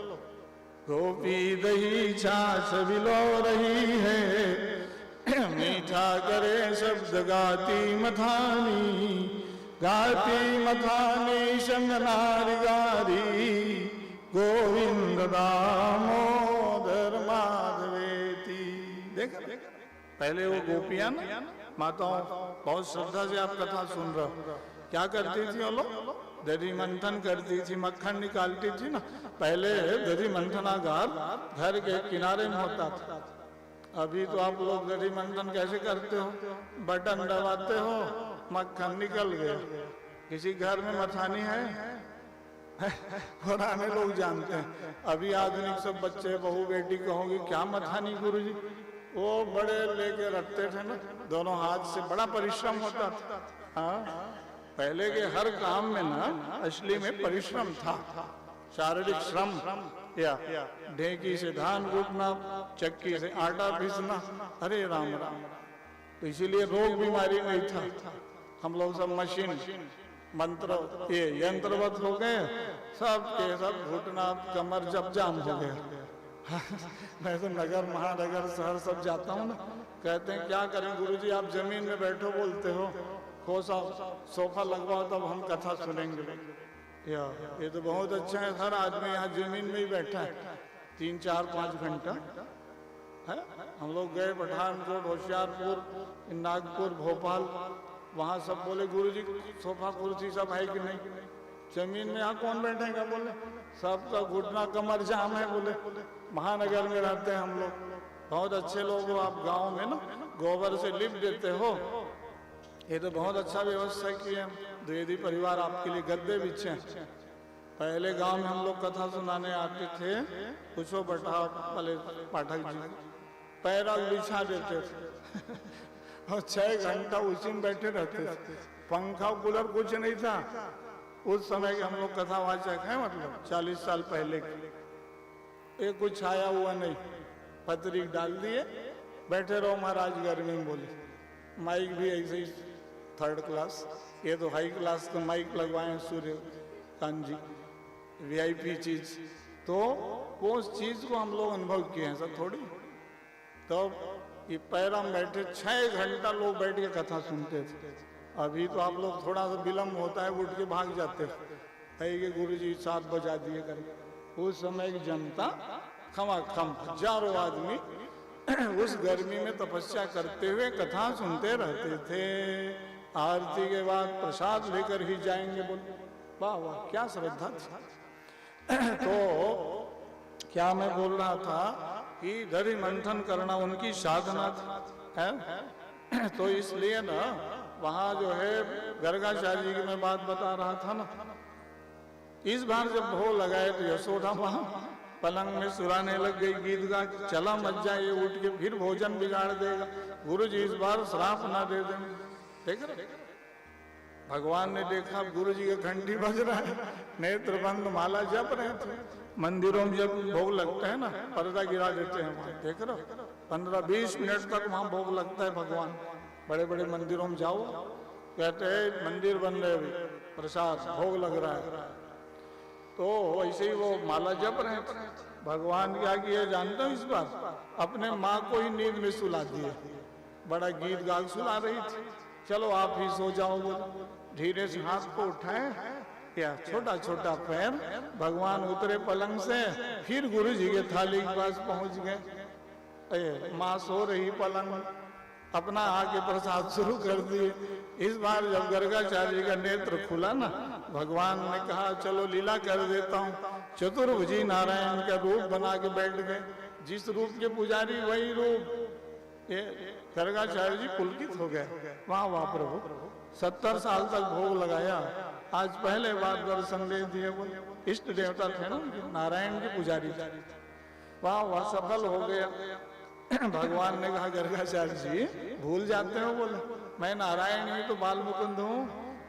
गोपी दही छाछ बिलो रही है, मीठा करे शब्द गाती मथानी, गाती मथानी संग नारी गारी, गोविंद दामोदर माधवेति। देख पहले वो गोपियां ना, माताओं बहुत श्रद्धा से आप कथा सुन रहे हो, क्या करती थी वो लोग? दधी मंथन करती थी, मक्खन निकालती थी ना। पहले दधी मंथनागार घर के किनारे में होता था। अभी तो आप लोग दधी मंथन कैसे करते हो? बटन दबाते हो, मक्खन निकल गया। किसी घर में मथानी है? पुराने लोग जानते हैं। अभी आधुनिक सब बच्चे बहू बेटी कहोगे क्या मथानी गुरुजी? वो बड़े लेके रखते थे ना, दोनों हाथ से, बड़ा परिश्रम होता था। हाँ, पहले के हर काम में ना असली में परिश्रम था, शारीरिक श्रम। या ढेकी से धान कूटना, चक्की से आटा पीसना, अरे राम राम। तो इसीलिए रोग बीमारी नहीं था। हम लोग सब मशीन मंत्र ये यंत्रवत हो गए, सब के सब घुटना कमर जब जाम हो गया। मैं तो नगर महानगर शहर सब जाता हूँ ना, कहते हैं क्या करें गुरुजी, आप जमीन में बैठो बोलते हो, खोसा सोफा लगवाओ तब हम कथा सुनेंगे। या ये तो बहुत अच्छा है, हर आदमी यहाँ जमीन में ही बैठा है 3, 4, 5 घंटा है। हम लोग गए पठानकोट, होशियारपुर, नागपुर, भोपाल, वहाँ सब बोले गुरुजी सोफा कुर्सी सब है कि नहीं? जमीन में यहाँ कौन बैठेगा? बोले सबका घुटना कमर जाम है। बोले महानगर में रहते हैं हम लोग, बहुत अच्छे लोग हो आप, गांव में ना गोबर से लिप देते हो, ये तो बहुत अच्छा व्यवस्था की है। द्विवेदी परिवार आपके लिए गद्दे बिछे हैं। पहले गांव में हम लोग कथा सुनाने आते थे, पूछो बटा वाले पाठक जी, पैरा बिछा देते थे और 6 घंटा उसी में बैठे रहते थे। पंखा कूलर कुछ नहीं था उस समय के हम लोग कथावाचक हैं, मतलब 40 साल पहले के। एक कुछ छाया हुआ नहीं, पत्री डाल दिए, बैठे रहो महाराज गर्मी में। बोले माइक भी ऐसे ही 3rd क्लास, ये तो हाई क्लास का माइक लगवाए सूर्यकांत जी, VIP चीज। तो वो उस चीज को हम लोग अनुभव किए हैं सब थोड़ी। तो ये पैरा में बैठे 6 घंटा लोग बैठ के कथा सुनते थे। अभी तो आप लोग थोड़ा सा विलम्ब होता है, उठ के भाग जाते है कि गुरुजी 7 बजा दिए कर। उस समय की जनता खमाखम हजारों आदमी उस गर्मी में तपस्या करते हुए कथा सुनते रहते थे। आरती के बाद प्रसाद लेकर ही जाएंगे। बोले वाह वाह क्या श्रद्धा थी। तो क्या मैं बोल रहा था कि दधि मंथन करना उनकी साधना है। तो इसलिए ना वहाँ जो है गर्गाचार्य जी की मैं बात बता रहा था ना, इस बार जब भोग लगाए तो यशोदा वहाँ पलंग में सुराने लग गई, गीत गा, चला मत जाए ये उठ के फिर भोजन बिगाड़ देगा, गुरु जी इस बार श्राप ना दे देंगे। देख रहे भगवान ने देखा गुरु जी का घंटी बज रहा है, नेत्र बंद माला जप रहे थे। मंदिरों में जब भोग लगता है ना, पर्दा गिरा देते हैं वहाँ, देख रहे हो 15-20 मिनट तक वहाँ भोग लगता है। भगवान बड़े बड़े मंदिरों में जाओ, कहते हैं मंदिर बन रहे, प्रसाद भोग लग रहा है। तो वैसे ही वो माला जप रहे थे। भगवान क्या किए जानते हो इस बार? अपने माँ को ही नींद में सुला दिए। बड़ा गीत गा सुला रही थी, चलो आप ही सो जाओ बोले। धीरे से हाथ को उठाए, क्या छोटा छोटा पैर, भगवान उतरे पलंग से, फिर गुरु जी के थाली के पास पहुंच गए। माँ सो रही पलंग, अपना आके प्रसाद शुरू कर दिए। इस बार जब गर्गाचार्य जी का नेत्र खुला ना, भगवान ने कहा चलो लीला कर देता हूँ। चतुर्भुजी नारायण का रूप बना के बैठ गए। जिस रूप के पुजारी वही रूप। ये गर्गाचार्य जी पुलकित हो गए। वाह वाह प्रभु, 70 साल तक भोग लगाया, आज पहले बार दर्शन दे दिए। वो इष्ट देवता थे ना, नारायण के पुजारी। वाह वाह, सफल हो गया। भगवान ने कहा गर्गाचार्य जी भूल जाते हो बोले, मैं नारायण ही तो बाल मुकुंद हूँ।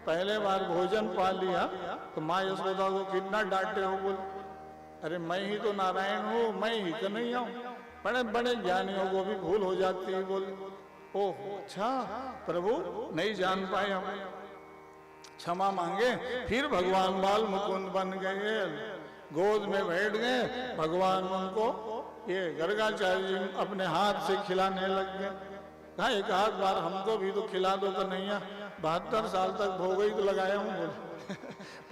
पहले बार भोजन पा लिया तो माँ यशोदा को कितना डांटे हो बोले। अरे मैं ही तो नारायण हूँ, मैं ही तो नहीं हूँ। बड़े बड़े ज्ञानियों को भी भूल हो जाती है बोले। ओह अच्छा प्रभु, नहीं जान पाए हम, क्षमा मांगे। फिर भगवान बाल मुकुंद बन गए, गोद में बैठ गए। भगवान उनको ये गर्गाचार्य जी अपने हाथ से खिलाने लग गए। कहा एक आध बार हमको भी तो खिला दो तो नहीं है, 72 साल तक भोग ही तो लगाया हूँ बोले।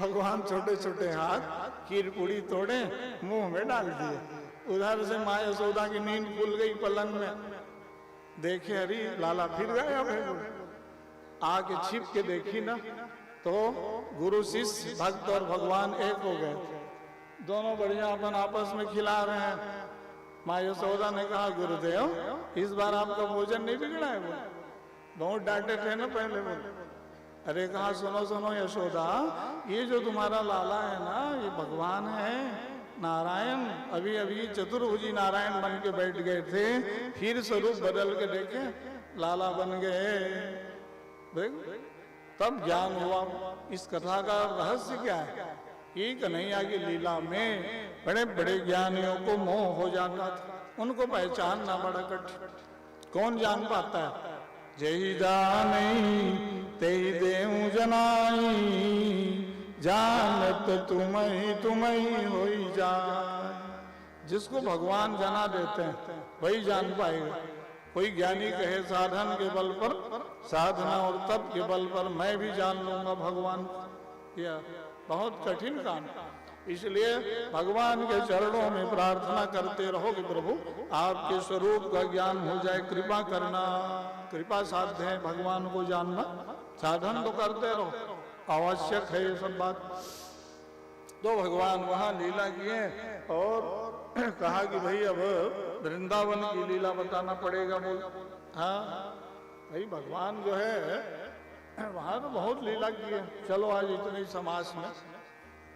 भगवान छोटे छोटे हाथ खीर पूड़ी तोड़े, मुंह में डाल दिए। उधर से माँ यशोदा की नींद खुल गई पलंग में। देखे अरे लाला फिर गायब है बोले। आके छिप के देखी ना तो गुरु शिष्य भक्त और भगवान एक हो गए। दोनों बढ़िया अपन आपस में खिला रहे हैं। माँ यशोदा ने कहा गुरुदेव इस बार आपका भोजन नहीं बिगड़ा है बोले। बहुत डांटे थे ना पहले बोले। अरे कहा सुनो सुनो यशोदा, ये जो तुम्हारा लाला है ना, ये भगवान है नारायण। अभी अभी चतुर्भुजी नारायण बन के बैठ गए थे, फिर स्वरूप बदल के देखे लाला बन गए। देख तब ज्ञान हुआ। इस कथा का रहस्य क्या है? कि कन्हैया की लीला में बड़े बड़े ज्ञानियों को मोह हो जाता था, उनको पहचानना बड़ा कठिन। कौन जान पाता है? जय जानी तेई देऊ जनाई, जानत तुम्हें होई जाए। जिसको भगवान जना देते हैं वही जान पाएगा। कोई ज्ञानी कहे साधन के बल पर, साधना और तप के बल पर मैं भी जान लूंगा भगवान, यह बहुत कठिन काम। इसलिए भगवान के चरणों में प्रार्थना करते रहो कि प्रभु आपके स्वरूप का ज्ञान हो जाए, कृपा करना। कृपा साध्य है भगवान को जानना, साधन तो करते रहो, आवश्यक है ये सब बात। तो भगवान वहां लीला किए और कहा कि भाई अब वृंदावन की लीला बताना पड़ेगा बोल। हाँ भाई भगवान जो है वहां तो बहुत लीला की है। चलो आज इतनी समास में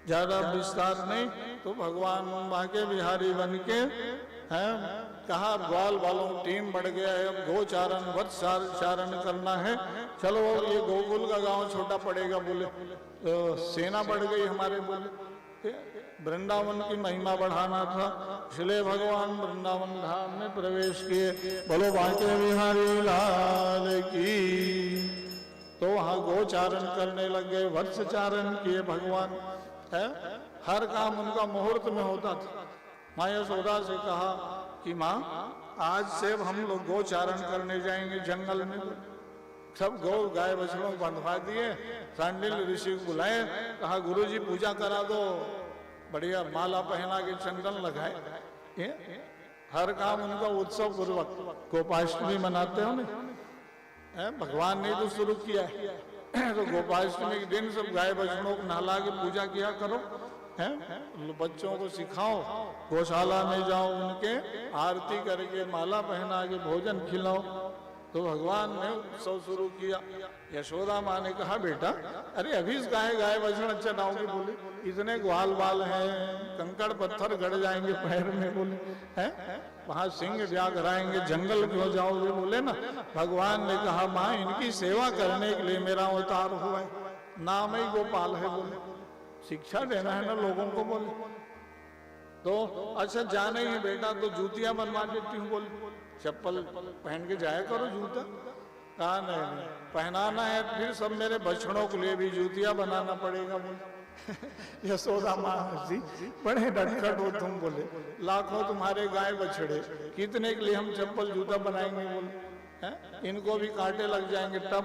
ज्यादा विस्तार नहीं। तो भगवान बांके बिहारी बन के हैं, कहा ग्वाल वालों टीम बढ़ गया है, अब गोचारण वत्स चारण करना है। चलो ये गोकुल का गांव छोटा पड़ेगा बोले, तो सेना बढ़ गई हमारे बोले। वृंदावन की महिमा बढ़ाना था, इसलिए भगवान वृंदावन धाम में प्रवेश किए। बोलो बांके बिहारी लाल की। तो वहां गोचारण करने लग गए, वत्स चारण किए भगवान है। हर काम उनका मुहूर्त में होता था। माँ यशोदा से कहा कि माँ आज से हम लोग गोचारण करने जाएंगे जंगल में। सब गौ गाय बछड़ों को बंधवा दिए। सांडिल ऋषि को बुलाए, कहा गुरुजी पूजा करा दो, बढ़िया माला पहना के चंदन लगाए। हर काम उनका उत्सव पूर्वक। गोपाष्टमी मनाते हो ना, भगवान ने तो शुरू किया है। तो गोपाष्टमी के दिन सब गाय बछड़ों को नहला के पूजा किया करो, हैं बच्चों को सिखाओ, गौशाला में जाओ, उनके आरती करके माला पहना के भोजन खिलाओ। तो भगवान ने उत्सव शुरू किया। यशोदा माँ ने कहा बेटा अरे अभी गाय बछड़ा चढ़ाओगे बोले, इतने ग्वाल बाल हैं, कंकड़ पत्थर गड़ जाएंगे पैर में बोले, हैं वहां सिंह व्याघ्र आएंगे, जंगल क्यों जाओगे बोले ना। भगवान ने कहा माँ इनकी सेवा करने के लिए मेरा अवतार हुआ है, नाम ही गोपाल है बोले, शिक्षा देना है ना लोगों को बोले। तो अच्छा जाने ही बेटा तो जूतियां बनवा देती हूँ बोले, चप्पल पहन के जाया करो जूता। कहा नहीं पहनाना है, फिर सब मेरे बछड़ों के लिए भी जूतियां बनाना पड़ेगा बोले। यशोदा माँ जी बड़े डटखट हो तुम, बोले लाखों तुम्हारे गाय बछड़े, कितने के लिए हम चप्पल जूता बनाएंगे, बोले हैं? इनको भी कांटे लग जाएंगे। तब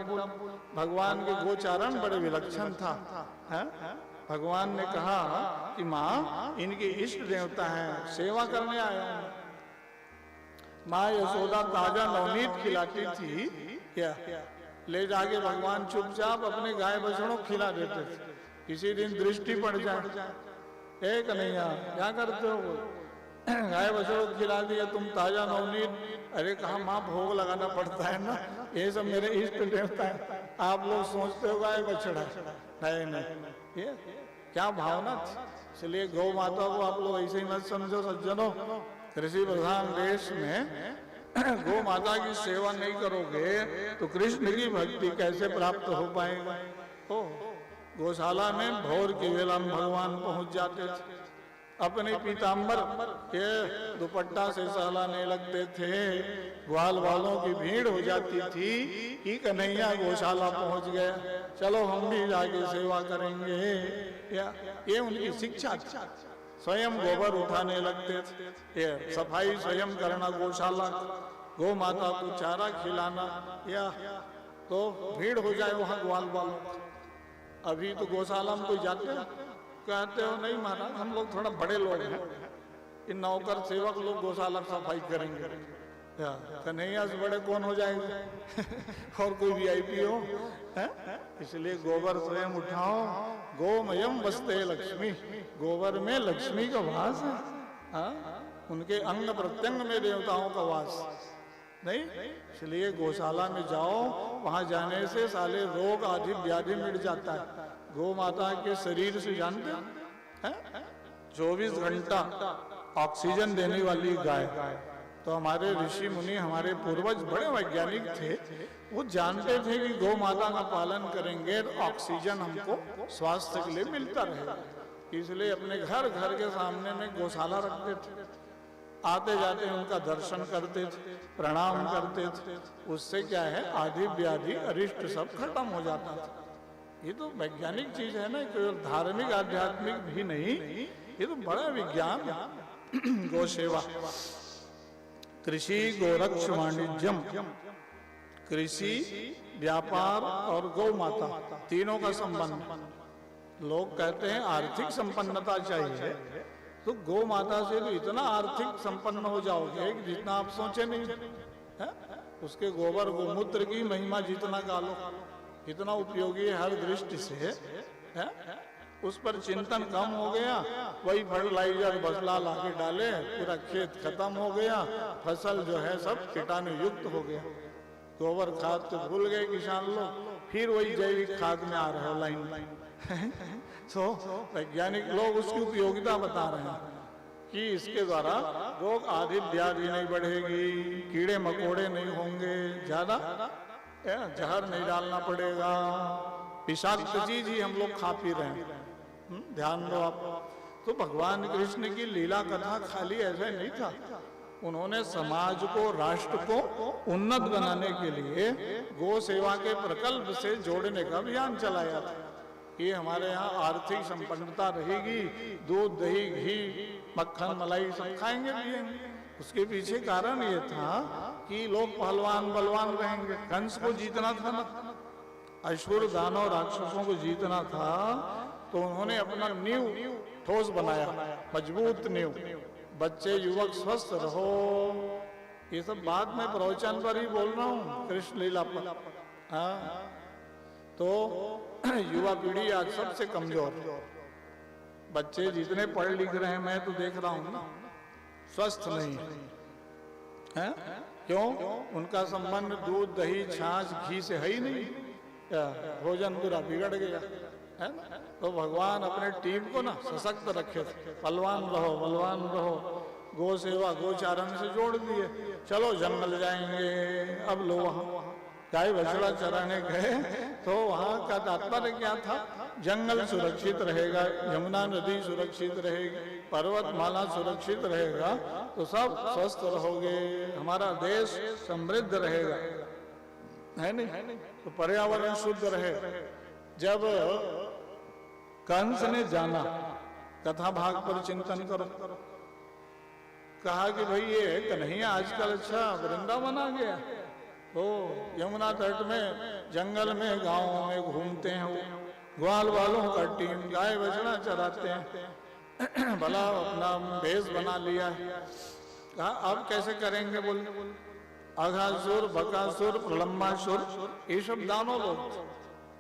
भगवान के गोचारण बड़े विलक्षण था, है? भगवान ने कहा कि माँ इनके इष्ट देवता हैं, सेवा करने आया हूं। माँ यशोदा ताजा नवनीत खिलाती थी क्या, ले जाके भगवान चुपचाप अपने गाय बछड़ों खिला देते थे। किसी दिन दृष्टि पड़ जाए, ए कन्हैया क्या करते हो, गाय बछड़ों खिला दिया तुम ताजा नवनीत। अरे कहा माँ भोग लगाना पड़ता है ना, ये सब मेरे इष्ट देवता है, आप लोग सोचते हो गाय बछड़ा, नहीं नहीं, ये क्या भावना थी। इसलिए गौ माता को आप लोग ऐसे ही मत समझो सज्जनों, कृषि प्रधान देश में गौ माता की सेवा नहीं करोगे तो कृष्ण की भक्ति कैसे प्राप्त हो पाएगा। ओ गौशाला में भोर की वेला में भगवान पहुंच जाते थे, अपने पीताम्बर के दुपट्टा से सहलाने लगते थे। ग्वाल वालों की भीड़ हो जाती थी कि कन्हैया गौशाला पहुंच गया, चलो हम भी जाके सेवा करेंगे। ये उनकी शिक्षा थी। स्वयं गोबर उठाने लगते थे, ये सफाई स्वयं करना गौशाला, गौ माता को चारा खिलाना, या तो भीड़ हो जाए वहां ग्वाल वालों। अभी तो गौशाला में कोई जाते हो, कहते हो नहीं महाराज हम लोग थोड़ा बड़े लोग हैं, इन नौकर सेवक लोग गौशाला सफाई करेंगे। कन्हैया से बड़े कौन हो जाएंगे और कोई वीआईपी हो, है? इसलिए गोबर स्वयं उठाओ, गोमयम बसते लक्ष्मी, गोबर में लक्ष्मी का वास है, हाँ? उनके अंग प्रत्यंग में देवताओं का वास नहीं। इसलिए गौशाला में जाओ, वहां जाने से साले रोग आदि व्याधि मिट जाता है। गौ माता के शरीर से जानते हैं 24 घंटा ऑक्सीजन देने वाली गाय। तो हमारे ऋषि मुनि, हमारे पूर्वज बड़े वैज्ञानिक थे, वो जानते थे कि गौ माता का पालन करेंगे तो ऑक्सीजन हमको स्वास्थ्य के लिए मिलता रहेगा। इसलिए अपने घर घर के सामने में गौशाला रखते थे, आते जाते उनका दर्शन करते थे, प्रणाम करते थे। उससे क्या है, आदि व्याधि अरिष्ट सब खत्म हो जाता था। ये तो वैज्ञानिक चीज है ना, केवल धार्मिक आध्यात्मिक भी नहीं, ये तो बड़ा विज्ञान है। गौ सेवा, कृषि गोरक्ष वाणिज्यम, कृषि व्यापार और गौ माता तीनों का संबंध। लोग कहते हैं आर्थिक संपन्नता चाहिए, तो गौ माता से तो इतना आर्थिक संपन्न हो जाओगे कि जितना आप सोचे नहीं है? उसके गोबर गोमूत्र की महिमा जितना गालो, इतना उपयोगी है हर दृष्टि से है? उस पर चिंतन कम हो गया, वही फर्टिलाइजर बसला ला के डाले, पूरा खेत खत्म हो गया, फसल जो है सब कीटाणु युक्त हो गया। गोबर खाद तो भूल गए किसान लोग, फिर वही जैविक खाद में आ रहे हो लाइन। तो वैज्ञानिक लोग उसकी उपयोगिता बता रहे हैं कि इसके द्वारा रोग आदि व्याधि नहीं बढ़ेगी, कीड़े मकोड़े नहीं होंगे, ज्यादा जहर नहीं डालना पड़ेगा, विषाक्त चीज ही हम लोग खा पी रहे हैं। ध्यान दो आप। तो भगवान कृष्ण की लीला कथा खाली ऐसा नहीं था, उन्होंने समाज को, राष्ट्र को उन्नत बनाने के लिए गौ सेवा के प्रकल्प से जोड़ने का अभियान चलाया था। ये हमारे यहाँ आर्थिक संपन्नता रहेगी, दूध दही घी मक्खन मलाई सब खाएंगे पिएंगे। उसके पीछे कारण ये था कि लोग पहलवान बलवान रहेंगे। कंस को जीतना था ना, असुर दानव राक्षसों को जीतना था, तो उन्होंने अपना नींव ठोस बनाया, मजबूत नींव। बच्चे युवक स्वस्थ रहो, ये सब बाद में प्रवचन पर ही बोल रहा हूँ, कृष्ण लीला पर। हाँ, तो युवा पीढ़ी आज सबसे कमजोर, बच्चे जितने पढ़ लिख रहे हैं, मैं तो देख रहा हूँ ना, स्वस्थ नहीं है। क्यों? उनका संबंध दूध दही छाछ घी से है ही नहीं, भोजन पूरा बिगड़ गया है ना। तो भगवान अपने टीम को ना सशक्त रखे थे, बलवान रहो बलवान रहो, गौ सेवा गोचारण से जोड़ दिए। चलो जंगल जाएंगे, अब लोग वहां गाय बछड़ा चराने गए, तो वहां का तात्पर्य क्या था, जंगल सुरक्षित रहेगा, यमुना नदी सुरक्षित रहेगी, पर्वतमाला सुरक्षित रहेगा, तो सब स्वस्थ रहोगे, हमारा देश समृद्ध रहेगा, है नहीं? तो पर्यावरण शुद्ध रहे। जब कंस ने जाना, कथा भाग पर चिंतन करो, कहा कि भाई ये कन्हैया आजकल अच्छा वृंदावन आ गया, तो यमुना तट में जंगल में गांवों में घूमते हैं, वो ग्वाल वालों का टीम गाय बछड़ा चराते हैं, भला अपना भेष बना लिया है। कहा अब कैसे करेंगे, बोल अघासुर, बकासुर, प्रलंबासुर, ये सब दानव लोग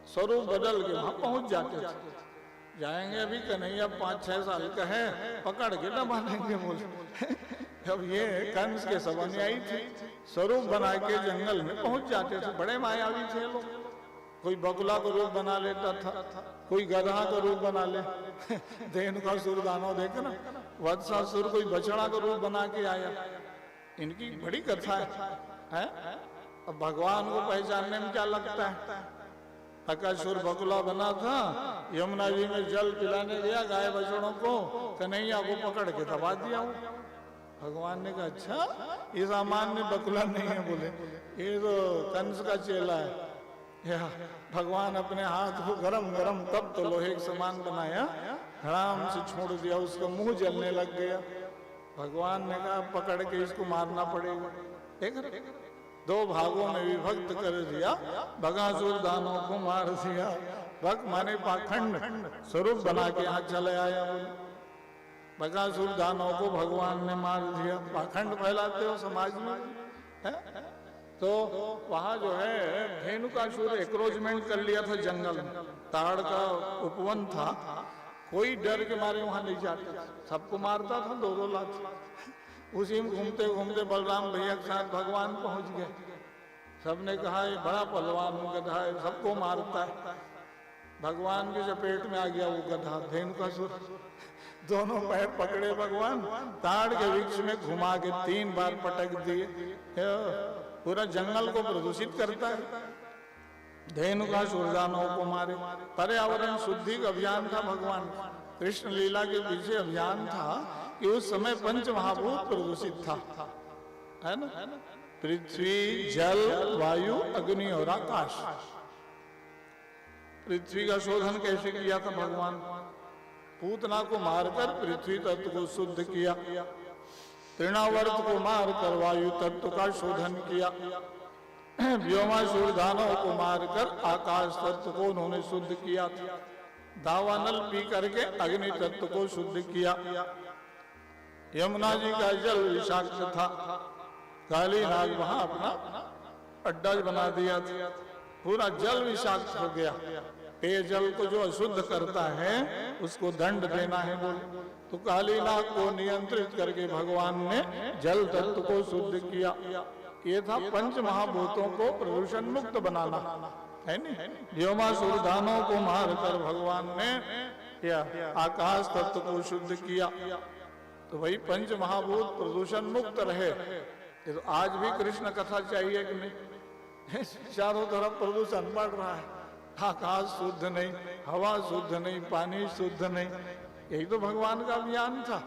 स्वरूप बदल के वहां पहुंच जाते थे। जाएंगे अभी कन्हैया 5-6 साल का है, पकड़ के न मानेंगे, बोले अब ये कंस के सब अनुयायी थे, स्वरूप बना के जंगल में पहुंच जाते थे, बड़े मायावी थे लोग। कोई बगुला का रूप बना लेता था, कोई गधा का रूप बना ले, धेनुकासुर दानव देखे ना, वत्सासुर कोई बछड़ा का रूप बना के आया। इनकी बड़ी कथा है? अब भगवान को पहचानने में क्या लगता है? बकासुर बगुला बना था, यमुना जी में जल पिलाने गया गाय बछड़ों को, कन्हैया को पकड़ के दबा दिया। भगवान ने कहा अच्छा ये सामान्य बगुला नहीं है, बोले ये तो कंस का चेला है। या भगवान अपने हाथ को गरम गरम तब तो लोहे के समान बनाया, धड़ाम से छोड़ दिया, उसका मुंह जलने लग गया। भगवान ने कहा पकड़ के इसको मारना पड़ेगा। देख दो भागों में विभक्त कर दिया, बकासुर दानों को मार दिया। भक्त माने पाखंड स्वरूप बना के यहाँ चले आया। बकासुर दानों को भगवान ने मार दिया। पाखंड फैलाते हो समाज में है? तो वहां जो है धेनुकासुर एक्रोचमेंट कर लिया था जंगल में, ताड़ का उपवन था, कोई डर के मारे वहां नहीं जाते, सबको मारता था, 2-2 लाख। उसी में घूमते घूमते बलराम भैया के साथ भगवान पहुंच गए। सबने कहा ये बड़ा पहलवान गधा है, सबको मारता है। भगवान की चपेट में आ गया वो गधा धेनुकासुर, दोनों पैर पकड़े भगवान, ताड़ के वृक्ष में घुमा के 3 बार पटक दिए। पूरा जंगल को प्रदूषित करता है। धेनुकासुर दानवों को मारे। पर्यावरण शुद्धि का अभियान था भगवान कृष्ण लीला के पीछे अभियान था कि उस समय 5 महाभूत प्रदूषित था, है ना? पृथ्वी, जल, वायु, अग्नि और आकाश। पृथ्वी का शोधन कैसे किया था भगवान? पूतना को मारकर पृथ्वी तत्व को शुद्ध किया, तृणावर्त को मारकर वायु तत्व का शोधन किया, व्योमासुर दानव को मारकर आकाश तत्व को उन्होंने शुद्ध किया था, दावानल पी करके अग्नि तत्व को शुद्ध किया। यमुना जी का जल विषाक्त था, काली नाग वहां अपना अड्डा बना दिया था, पूरा जल विषाक्त हो गया। पेयजल को जो अशुद्ध करता है उसको दंड देना है, बोले तो काली नाग को नियंत्रित करके भगवान ने जल तत्व को शुद्ध किया। ये था 5 महाभूतों को प्रदूषण मुक्त बनाना, है नहीं? व्योमासुर दानों को मारकर भगवान ने या आकाश तत्व को शुद्ध किया। तो वही 5 महाभूत प्रदूषण मुक्त रहे। तो आज भी कृष्ण कथा चाहिए कि नहीं? चारों तरफ प्रदूषण बढ़ रहा है, आकाश शुद्ध नहीं, हवा शुद्ध नहीं, पानी शुद्ध नहीं। यही तो भगवान का अभियान था।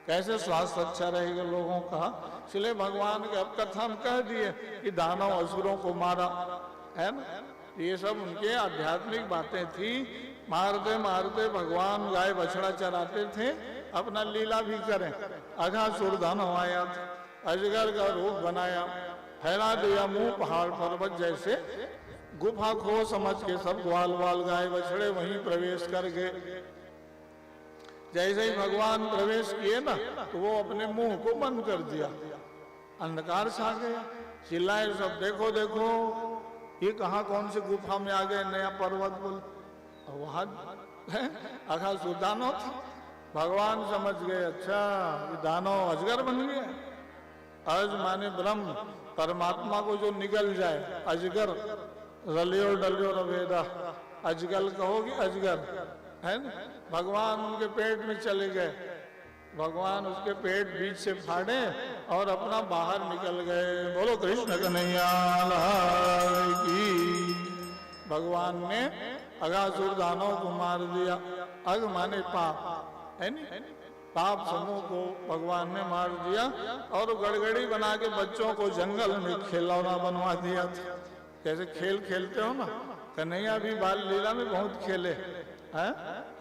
कैसे स्वास्थ्य अच्छा रहेगा लोगों का? इसलिए भगवान के अब कथा हम कह दिए कि दानव असुरों को मारा, है ना? ये सब उनके आध्यात्मिक बातें थी। मारते मारते भगवान गाय बछड़ा चराते थे, अपना लीला भी करें। अघासुर दानव आया, अजगर का रूप बनाया, फैला दिया मुंह पहाड़ पर्वत जैसे, गुफा खो समझ के सब ग्वाल वाल गाय बछड़े वहीं प्रवेश कर गए। जैसे ही भगवान प्रवेश किए ना तो वो अपने मुंह को बंद कर दिया, अंधकार छा गया। चिल्लाए सब, देखो देखो ये कहाँ कौन सी गुफा में आ गए, नया पर्वत बोल। वहां अघासुर दानव था। भगवान समझ गए अच्छा ये दानव अजगर बन गया। अज माने ब्रह्म, परमात्मा को जो निगल जाए, अजगर रलियो डलियो रवेदा, अजगल कहोगे अजगर, है ना? भगवान उनके पेट में चले गए, भगवान उसके पेट बीच से फाड़े और अपना बाहर निकल गए। बोलो कृष्ण कन्हैया लाल की। भगवान ने अघासुर दानव को मार दिया। अघ माने पाप, है नहीं? पाप समूह को भगवान ने मार दिया और गड़गड़ी बना के बच्चों को जंगल में खिलौना बनवा दिया था। जैसे खेल खेलते हो ना, कन्हैया भी बाल लीला में बहुत खेले हैं।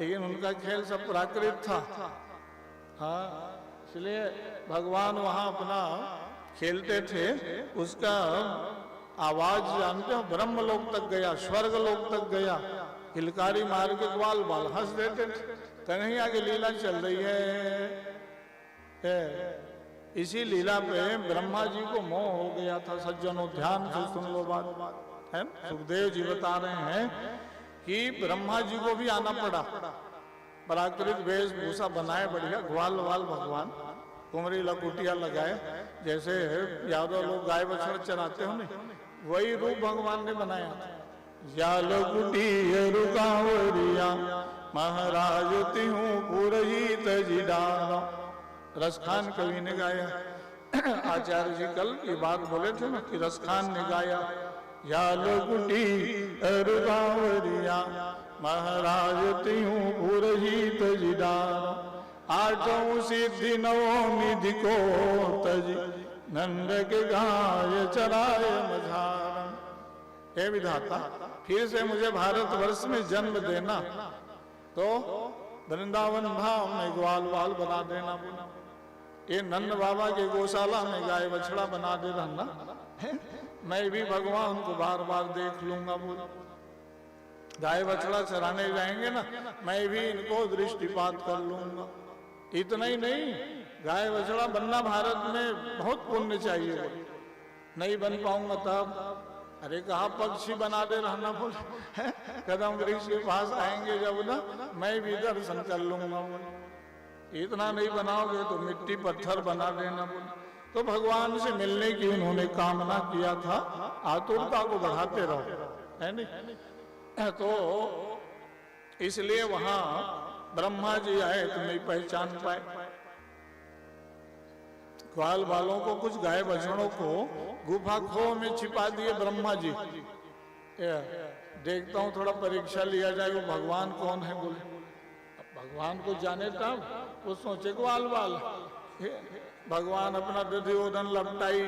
लेकिन उनका खेल सब प्राकृत था। हाँ, इसलिए भगवान वहां अपना खेलते थे। उसका आवाज जानते हो, ब्रह्म लोक तक गया, स्वर्ग लोक तक गया। किलकारी मार के ग्वाल बाल हंस देते थे, कन्हैया की लीला चल रही है। इसी लीला पे ब्रह्मा जी को मोह हो गया था। सज्जनों ध्यान से सुन लो बात, है ना? सुखदेव जी बता रहे हैं कि ब्रह्मा जी को भी आना पड़ा, प्राकृत वेशभूषा बनाए बढ़िया, ग्वाल वाल भगवान, कुमरी लकुटिया लगाए, जैसे यादव लोग गाय बछड़ा चराते हो नहीं, वही रूप भगवान ने बनाया था। या लकुटिया रुकावरिया महाराज तिहू पुरहित जी डारा। रसखान कवि ने गाया। आचार्य जी कल ये बात बोले थे ना कि रसखान ने गाया, या लकुटी रुकावरिया महाराज तिहू पुरहित जी डारा। आठों सिद्धि नवों निधि को तजी नंद के गाय चराय मझारम। हे विधाता, फिर से मुझे भारतवर्ष में जन्म देना तो वृंदावन भाव में ग्वाल वाल बना देना। ये नंद बाबा के गौशाला में गाय बछड़ा बना दे रहना, मैं भी भगवान को बार बार देख लूंगा। बोल गाय बछड़ा चराने जाएंगे ना, मैं भी इनको दृष्टिपात कर लूंगा। इतना ही नहीं, गाय बछड़ा बनना भारत में बहुत पुण्य चाहिए। नहीं बन पाऊंगा तब, अरे कहा पक्षी बना दे रहना। बोल कदम वृक्ष के पास आएंगे जब ना, मैं भी दर्शन कर लूंगा। इतना नहीं बनाओगे तो मिट्टी पत्थर बना देना। बोल तो भगवान से मिलने की उन्होंने कामना किया था, आतुरता को बढ़ाते रहो, है नहीं? तो इसलिए वहां ब्रह्मा जी आए तो नहीं पहचान पाए। ग्वाल बालों को, कुछ गाय बछड़ों को गुफा खो में छिपा दिए ब्रह्मा जी। देखता हूँ थोड़ा परीक्षा लिया जाए वो भगवान कौन है। बोले भगवान को जाने तब वो सोचे ग्वाल बाल। भगवान अपना दुर्योधन लपटाई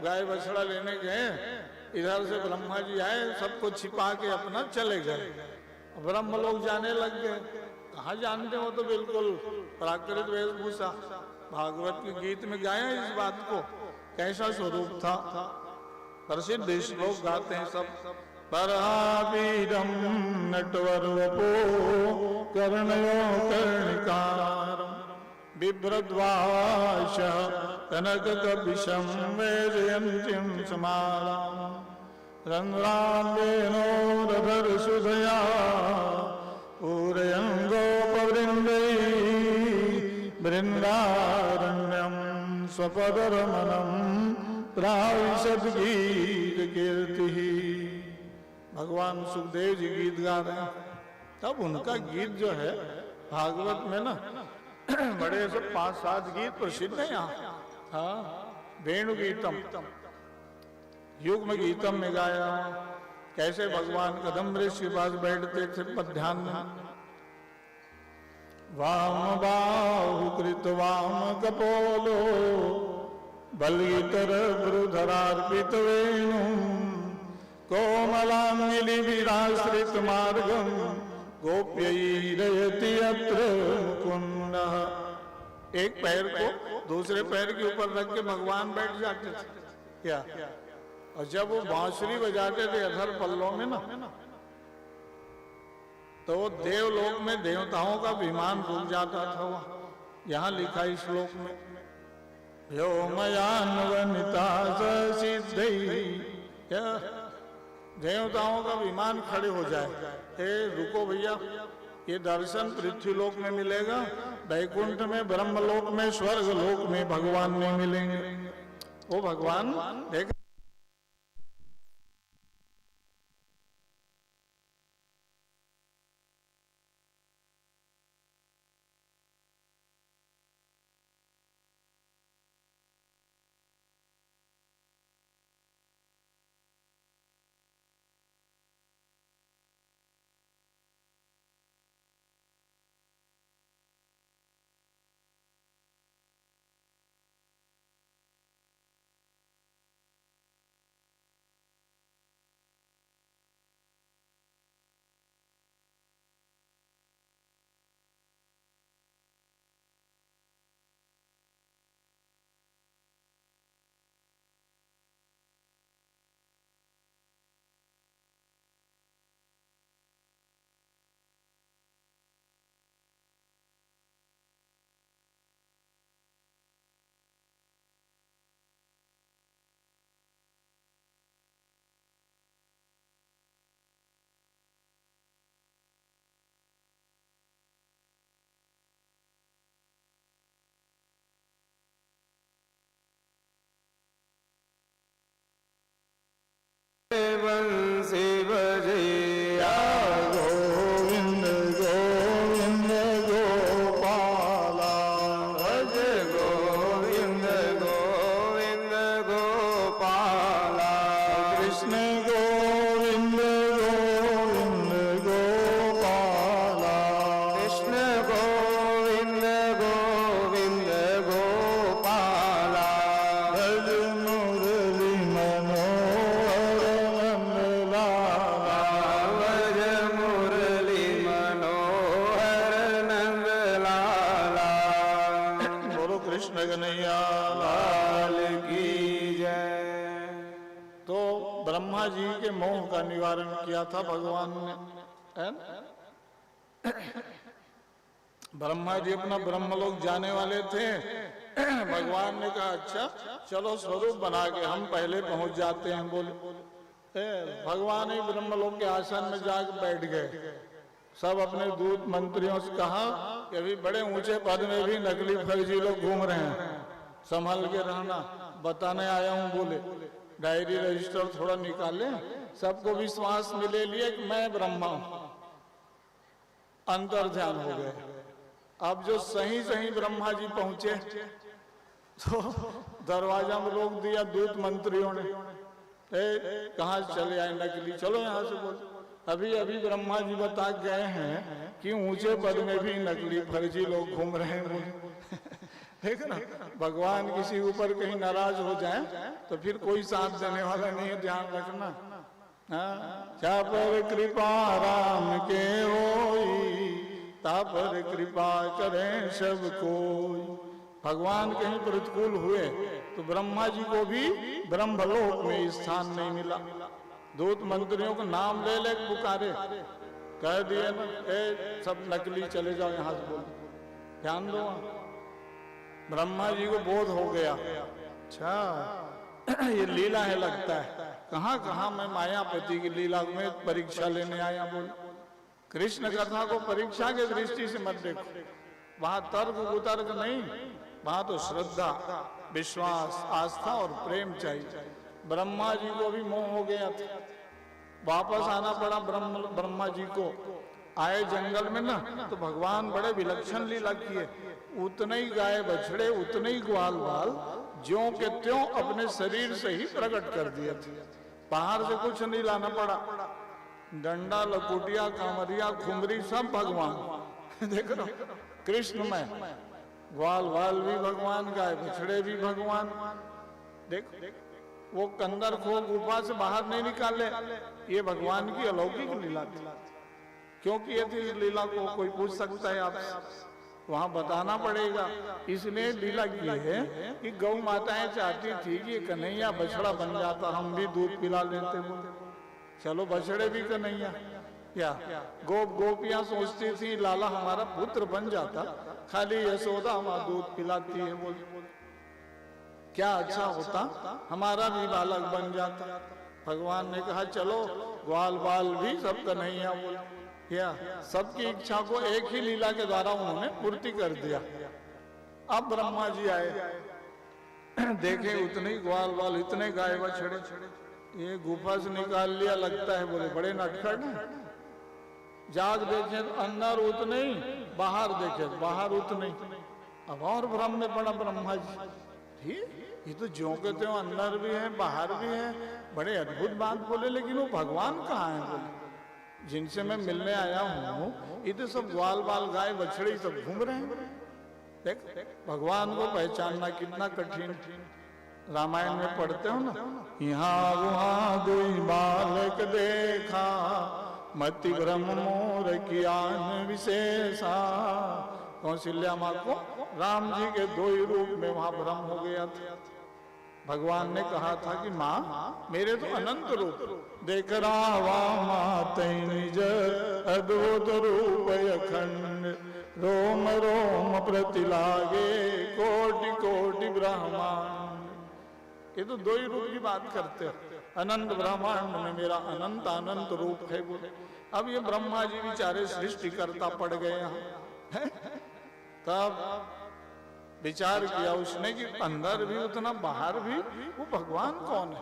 गाय बछड़ा लेने गए, इधर से ब्रह्मा जी आए, सबको छिपा के अपना चले गए। ब्रह्म लोग जाने लग गए। कहाँ जानते हो, तो बिल्कुल प्राकृत वेशभूषा। भागवत के गीत में गाया इस बात को, कैसा स्वरूप था। प्रसिद्ध श्लोक गाते हैं सब। परावीरम नटवर वपो कर्णयो कर्णिकारम बिभ्रद्वाश कनक कपिशम वेदयन्तीं समालाम रंध्रांबेनो रधर सुधया पूरयं गोपवृंदै वृंदारण्यम स्वपदरमणम प्राविशद गीत कीर्ति। भगवान सुखदेव जी गीत गा रहे हैं, तब उनका गीत जो है भागवत में ना बड़े से 5-7 गीत प्रसिद्ध है यहाँ। हाँ, वेणु गीतम, युग्म गीतम में गाया। कैसे भगवान कदम वृक्ष के पास बैठते थे मध्याह्न में, वाम बाहु कृत वाम कपोलो बलगीतर गुरुधरार्पित वेणु कोमलांगिली विराश्रित मार्गम गोप्यैरयति अत्र मुकुंडः। एक पैर को दूसरे पैर के ऊपर रख के भगवान बैठ जाते थे क्या, और जब वो बांसुरी बजाते थे अधर पल्लों में ना, तो देवलोक में देवताओं का विमान रुक जाता था। वहां यहाँ लिखा इस श्लोक में, व्योमयान्वनिता सिद्धि, देवताओं का विमान खड़े हो जाए। रुको भैया, ये दर्शन पृथ्वीलोक में मिलेगा, वैकुंठ में, ब्रह्मलोक में, स्वर्ग लोक में भगवान नहीं मिलेंगे। वो भगवान देख बंसी बजैया गोविंद गोविंद गोपाला भज गोविंद गोविंद गोपाला कृष्ण गोविंद गोविंद गोपाला कृष्ण गोविंद गोविंद गोपाला भज मुरली मनोहर नंदलाला भज मुरली मनोहर नंद लाला बोलो कृष्ण कन्हैया लाल की जय। तो ब्रह्मा जी के मोह का निवारण किया था भगवान ने, है ना? ब्रह्मा जी अपना ब्रह्मलोक जाने वाले थे। भगवान ने कहा अच्छा चलो स्वरूप बना के हम पहले पहुंच जाते हैं। बोले भगवान ही ब्रह्मलोक के आसन में जाकर बैठ गए। सब अपने दूत मंत्रियों से कहा कि अभी बड़े ऊंचे पद में भी नकली फर्जी लोग घूम रहे हैं, संभल के रहना, बताने आया हूं। बोले डायरी रजिस्टर थोड़ा निकाले, सबको विश्वास में ले लिया कि मैं ब्रह्मा हूं। अंतर ध्यान हो गए। अब जो सही सही ब्रह्मा जी पहुंचे तो दरवाजा में रोक दिया दूत मंत्रियों ने। कहाँ से चले आए नकली, चलो यहाँ से। बोल अभी अभी ब्रह्मा जी बता गए हैं कि ऊंचे पद में भी नकली फर्जी लोग घूम रहे हैं। बोले देख ना, भगवान किसी ऊपर कहीं नाराज हो जाए तो फिर कोई साथ देने वाला नहीं है, ध्यान रखना। क्या पर कृपा राम के होई, ता पर कृपा करें सब कोई। भगवान कहीं प्रतिकूल हुए तो ब्रह्मा जी को भी ब्रह्मलोक में स्थान नहीं मिला। दूत मंत्रियों को नाम ले ले पुकारे, कह दिए ना सब नकली चले जाओ यहाँ से। बोल ध्यान दो, ब्रह्मा जी को बोध हो गया अच्छा ये लीला है लगता है। कहाँ कहाँ मैं मायापति की लीला में परीक्षा लेने आया। बोल कृष्ण कथा को परीक्षा के दृष्टि से मत देखो, वहां तर्क कुतर्क नहीं, वहां तो श्रद्धा विश्वास आस्था और प्रेम चाहिए। ब्रह्मा जी को भी मोह हो गया था, वापस आना पड़ा ब्रह्मा जी को। आए जंगल में ना तो भगवान बड़े विलक्षण लीला किए। उतने ही गाय बछड़े, उतने ही ग्वाल बाल ज्यों के त्यों अपने शरीर से ही प्रकट कर दिए थे। बाहर से कुछ नहीं लाना पड़ा, डंडा लकुटिया कामरिया खुमरी सब भगवान। देख रहे हो कृष्ण में ग्वाल बाल भी भगवान, गाय बछड़े भी भगवान। देख वो कंदर खो गुफा से बाहर नहीं निकाले, ये भगवान की अलौकिक लीला थी। क्योंकि ये थी लीला को कोई पूछ सकता है आपसे, वहां बताना पड़ेगा। इसलिए लीला की है कि गौ माताएं चाहती थी कि कन्हैया बछड़ा बन जाता, हम भी दूध पिला लेते। बोले चलो बछड़े भी कन्हैया। क्या गोपियां सोचती थी लाला हमारा पुत्र बन जाता, खाली यशोदा हमारा दूध पिलाती है। बोल क्या अच्छा होता, हमारा भी बालक बन जाता। भगवान ने कहा चलो ग्वाल बाल भी सब कन्हैया। बोल क्या सबकी इच्छा को एक ही लीला के द्वारा उन्होंने पूर्ति कर दिया। अब ब्रह्मा जी आए, देखे उतने ग्वाल बाल, इतने गाय बछड़े, ये गुफा से निकाल लिया लगता है। बोले बड़े नटखट हैं। जाग देखे तो अंदर उतने ही, बाहर देखे बाहर उतने ही। अब और भ्रम में पड़ा ब्रह्मा जी, ये तो ज्यों के त्यों अंदर भी है बाहर भी है। बड़े अद्भुत बात बोले, लेकिन वो भगवान कहाँ है? बोले जिनसे मैं मिलने आया हूँ ये तो सब ग्वाल बाल गाय बछड़ी सब घूम रहे हैं। देख भगवान को पहचानना कितना कठिन। रामायण में पढ़ते हो ना, यहाँ वहाँ दुई बालक देखा, मति भ्रम मोर कियान विशेषा। कौशल्या माँ को राम जी के दो ही रूप में वहां भ्रम हो गया था। भगवान ने कहा था कि माँ मेरे तो अनंत रूप देख रावा माते निज अद्भुत रूप अखंड, रोम रोम प्रति लागे कोटि कोटि ब्रह्मांड। ये तो दो ही रूप की बात करते हैं। अनंत ब्रह्मांड में मेरा अनंत अनंत रूप है। बोले अब ये ब्रह्मा जी बेचारे सृष्टि करता पड़ गए यहाँ। तब विचार किया उसने कि अंदर भी उतना बाहर भी, वो भगवान कौन है?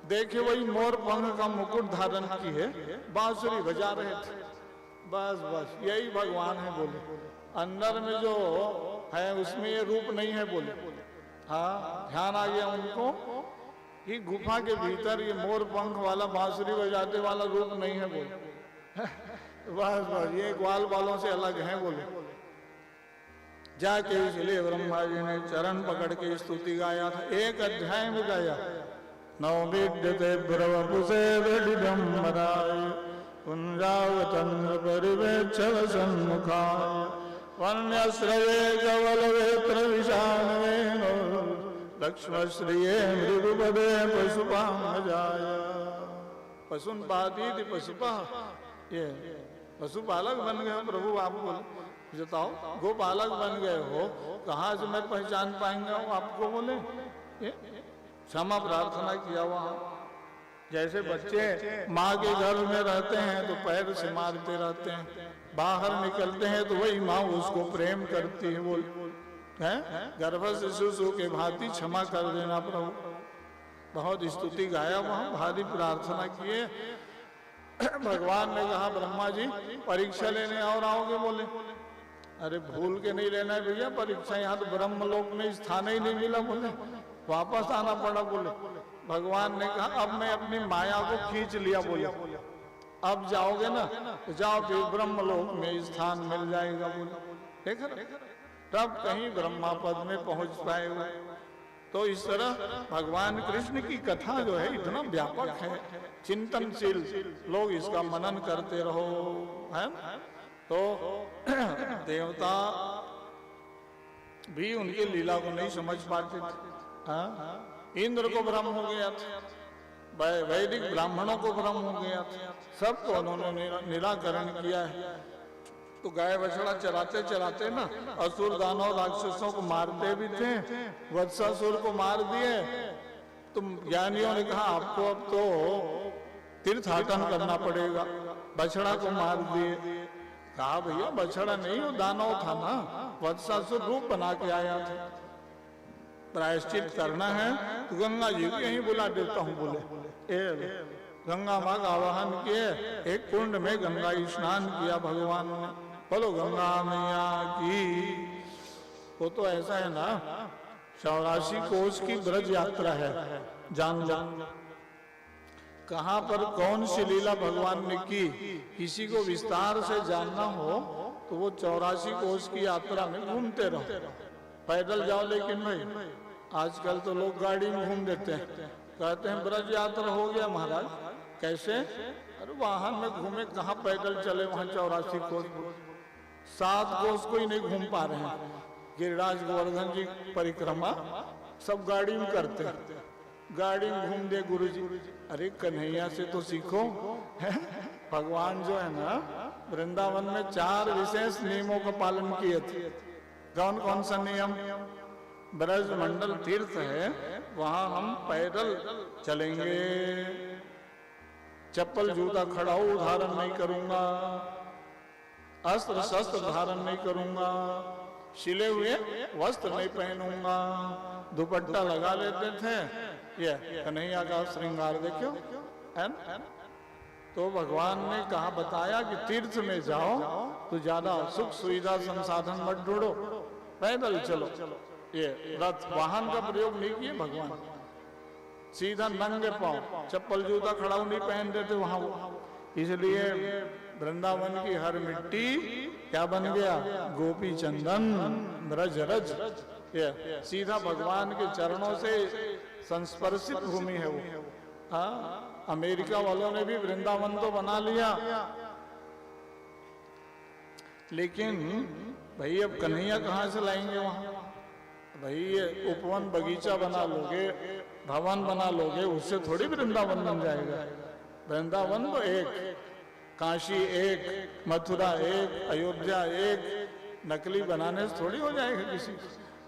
देखे वही मोर पंख का मुकुट धारण किए बांसुरी बजा रहे थे। बस बस यही भगवान है बोले, अंदर में जो है उसमें ये रूप नहीं है बोले। हाँ, ध्यान आ गया उनको कि गुफा के भीतर ये मोर पंख वाला बांसुरी बजाते वाला रूप नहीं है बोले। बस बस ये ग्वाल वालों से अलग है बोले। जाके इसलिए ब्रह्मा जी ने चरण पकड़ के स्तुति गाया था, एक अध्याय में गाया। नौ विद्यते ब्रवपुसे विडम्बराय कुंजावतंद्र परिवेक्षव सन्मुखाय वन्यश्रये कवलवेत्र विशानवेनो लक्ष्मश्रिये मृदुपदे पशुपामजाय। पशुन पाती पशुपा, ये पशुपालक बन गए हो प्रभु आप बोले, बताओ गोपालक बन गए हो, कहाँ से मैं पहचान पाएंगे आपको बोले। क्षमा प्रार्थना किया वहां। जैसे बच्चे माँ के गर्भ में रहते हैं तो पैर से मारते रहते हैं, बाहर निकलते हैं तो वही माँ उसको प्रेम करती है बोल है, गर्भ से शिशु के भांति क्षमा कर देना प्रभु। बहुत स्तुति गाया वहां, भारी प्रार्थना किए। भगवान ने कहा ब्रह्मा जी परीक्षा लेने और आओगे बोले। अरे भूल के नहीं लेना है भैया परीक्षा, यहाँ तो ब्रह्मलोक में स्थान ही नहीं मिला बोले, वापस आना पड़ा बोले। भगवान ने कहा अब मैं अपनी माया को खींच लिया बोले, अब जाओगे ना तो जाओ फिर ब्रह्मलोक में स्थान मिल जाएगा बोले। देखा तब कहीं ब्रह्मा पद में पहुंच पाएगा। तो इस तरह भगवान कृष्ण की कथा जो है इतना व्यापक है, चिंतनशील, लोग इसका मनन करते रहो है। तो देवता भी उनकी लीला को नहीं समझ पाते थे। हाँ? इंद्र को भ्रम हो गया था, वैदिक ब्राह्मणों को भ्रम हो गया था, सबको उन्होंने निराकरण किया है। तो गाय बछड़ा चराते चराते ना असुर दानव राक्षसों को मारते भी थे, वत्सासुर को मार दिए। तो ज्ञानियों ने कहा आपको अब तो तीर्थाटन करना पड़ेगा, बछड़ा को मार दिए। कहा भैया बछड़ा नहीं वो दानव था ना, वत्सासुर रूप बना के आया था, प्रायश्चित करना है तो गंगा जी को यहीं बुला देता हूँ बोले। गंगा माँ का आवाहन किए, एक कुंड में गंगा स्नान किया भगवान ने। बोलो गंगा मैया की। वो तो ऐसा है ना 84 कोस की ब्रज यात्रा है, जान कहाँ पर कौन सी लीला भगवान ने की, किसी को विस्तार से जानना हो तो वो 84 कोस की यात्रा में घूमते रहो। पैदल जाओ लेकिन भाई आजकल तो लोग गाड़ी में घूम देते हैं, कहते हैं ब्रज यात्रा हो गया महाराज। कैसे? अरे वाहन में घूमे, कहाँ पैदल चले वहां 84 कोस, 7 कोस को ही नहीं घूम पा रहे हैं। गिरिराज गोवर्धन जी परिक्रमा सब गाड़ी में करते हैं, गाड़ी में घूम दे गुरु जी। अरे कन्हैया से तो सीखो। भगवान जो है ना वृंदावन में 4 विशेष नियमों का पालन किए थे। कौन कौन सा नियम? ब्रज मंडल तीर्थ है, वहां हम पैदल चलेंगे, चप्पल जूता खड़ाऊ धारण नहीं करूंगा, अस्त्र शस्त्र धारण नहीं करूंगा, सिले हुए वस्त्र नहीं पहनूंगा, दुपट्टा लगा लेते थे। ये कन्हैया का श्रृंगार देखो है ना। तो भगवान ने कहा बताया कि तीर्थ में जाओ तो ज्यादा सुख सुविधा संसाधन मत ढूंढो, पैदल चलो। ये रथ वाहन का प्रयोग नहीं किए भगवान, सीधा नंगे पांव, चप्पल जूता खड़ाऊ नहीं पहन देते वहां। इसलिए वृंदावन की हर मिट्टी क्या बन गया? गोपी चंदन ब्रज रज। ये सीधा भगवान के चरणों से संस्पर्शित भूमि है वो। हाँ, अमेरिका वालों ने भी वृंदावन तो बना लिया, लेकिन भाई अब कन्हैया कहाँ से लाएंगे वहां? भाई ये उपवन बगीचा बना लोगे, भवन बना लोगे, उससे थोड़ी वृंदावन बन जाएगा। वृंदावन तो एक, काशी एक, मथुरा एक, अयोध्या एक, नकली बनाने से थोड़ी हो जाएगा किसी।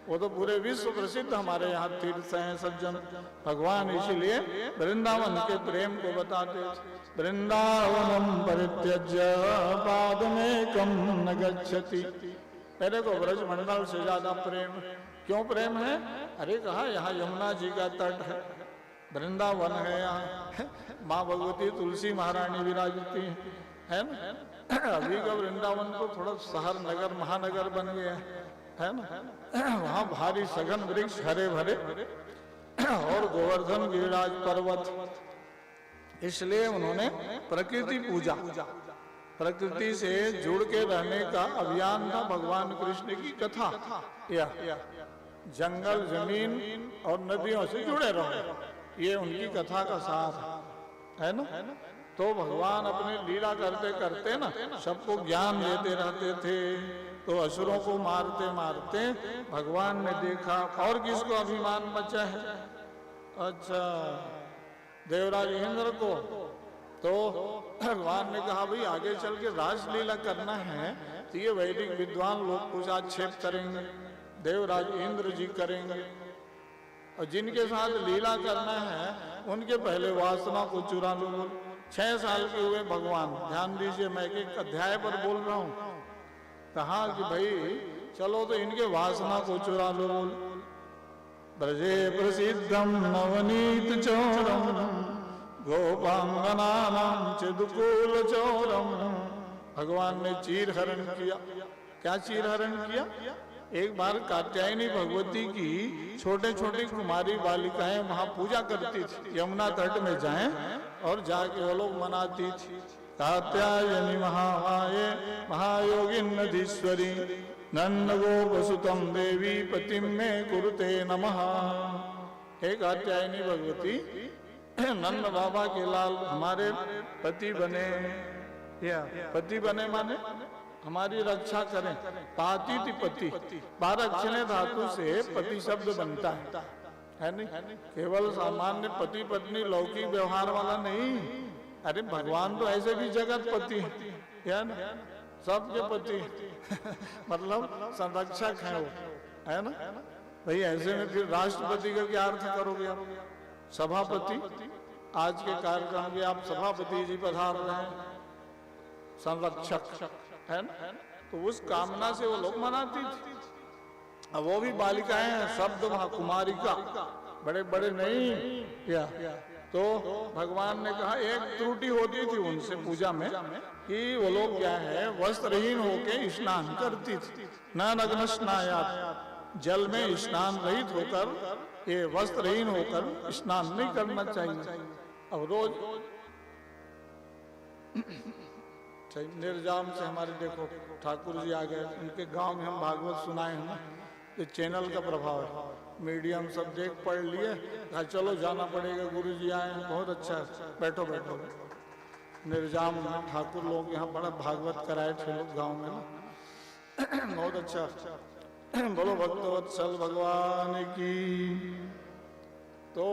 वो तो पूरे विश्व प्रसिद्ध हमारे यहाँ तीर्थ हैं सज्जन। भगवान इसीलिए वृंदावन के प्रेम को बताते। वृंदावनम परित्यज्य पादमेकं न गच्छति। मेरे को ब्रज मंडल से ज्यादा प्रेम। क्यों प्रेम है? अरे कहा यहाँ यमुना जी का तट है, वृंदावन है यहाँ, माँ भगवती तुलसी महारानी विराजती है ना। अभी का वृंदावन तो थोड़ा शहर नगर महानगर बन गया है ना। वहाँ भारी सघन वृक्ष हरे भरे और गोवर्धन गिरिराज पर्वत, इसलिए उन्होंने प्रकृति पूजा, प्रकृति से जुड़ के रहने का अभियान था भगवान कृष्ण की कथा। या जंगल जमीन और नदियों से जुड़े रहो, ये उनकी कथा का सार है ना। तो भगवान अपने लीला करते करते ना सबको ज्ञान देते रहते थे। तो असुरों को मारते मारते भगवान ने देखा और किसको अभिमान बचा है, अच्छा देवराज इंद्र को। तो भगवान ने कहा भाई आगे चल के रासलीला करना है तो ये वैदिक विद्वान लोग कुछ आक्षेप करेंगे, देवराज इंद्र जी करेंगे, और जिनके साथ लीला करना है उनके पहले वासना को चुरा लो। 6 साल के हुए भगवान, ध्यान दीजिए मैं एक अध्याय पर बोल रहा हूँ। कहा कि भाई चलो तो इनके वासना को चुरा लो। ब्रजे प्रसिद्धम नवनीत चोरम गोपांगनानाम चिदकुल चोरम। भगवान ने चीर हरण किया। क्या चीर हरण किया? एक बार कात्यायनी भगवती की छोटे छोटे कुमारी बालिकाएं वहां पूजा करती थी, यमुना तट में जाएं और जाके वो लोग मनाती थी। कात्यायनी महामाये महायोगिन नदीश्वरी नंद गोपसुतम देवी पतिम में कुरुते नमः। हे कात्यायनी भगवती, नंद बाबा के लाल हमारे पति बने, या पति बने माने हमारी रक्षा करें। पाती थी पति, 12 अक्षरे धातु से पति शब्द बनता है नहीं, केवल सामान्य पति पत्नी लौकिक व्यवहार वाला नहीं। अरे भगवान तो ऐसे भी जगत पति है ना, सबके पति मतलब संरक्षक है वो, है ना भाई। ऐसे में फिर राष्ट्रपति का क्या अर्थ करोगे आप? सभापति, आज के कार्यक्रम में आप सभापति जी पधार रहे हैं, संरक्षक है ना। तो उस कामना से वो लोग मनाती थी। अब वो भी बालिकाएं हैं, शब्द वहां कुमारिका, बड़े बड़े नहीं। या तो भगवान ने कहा एक त्रुटि होती थी उनसे पूजा में कि वो लोग क्या है वस्त्रहीन होके स्नान करती थी। न नग्न स्नायात, जल में स्नान रहित होकर, ये वस्त्रहीन होकर स्नान नहीं करना चाहिए। अब रोज निर्जाम से हमारे देखो ठाकुर जी आ गए, उनके गांव में हम भागवत सुनाए हैं ना। ये चैनल का प्रभाव है, मीडियम सब देख पढ़ लिए, कहा चलो जाना पड़ेगा, गुरु जी आए हैं, बहुत अच्छा है, बैठो बैठो। निर्जाम में ठाकुर लोग यहाँ बड़ा भागवत कराए थे लोग गाँव में ना, बहुत अच्छा। बोलो भक्तवत्सल भगवान की। तो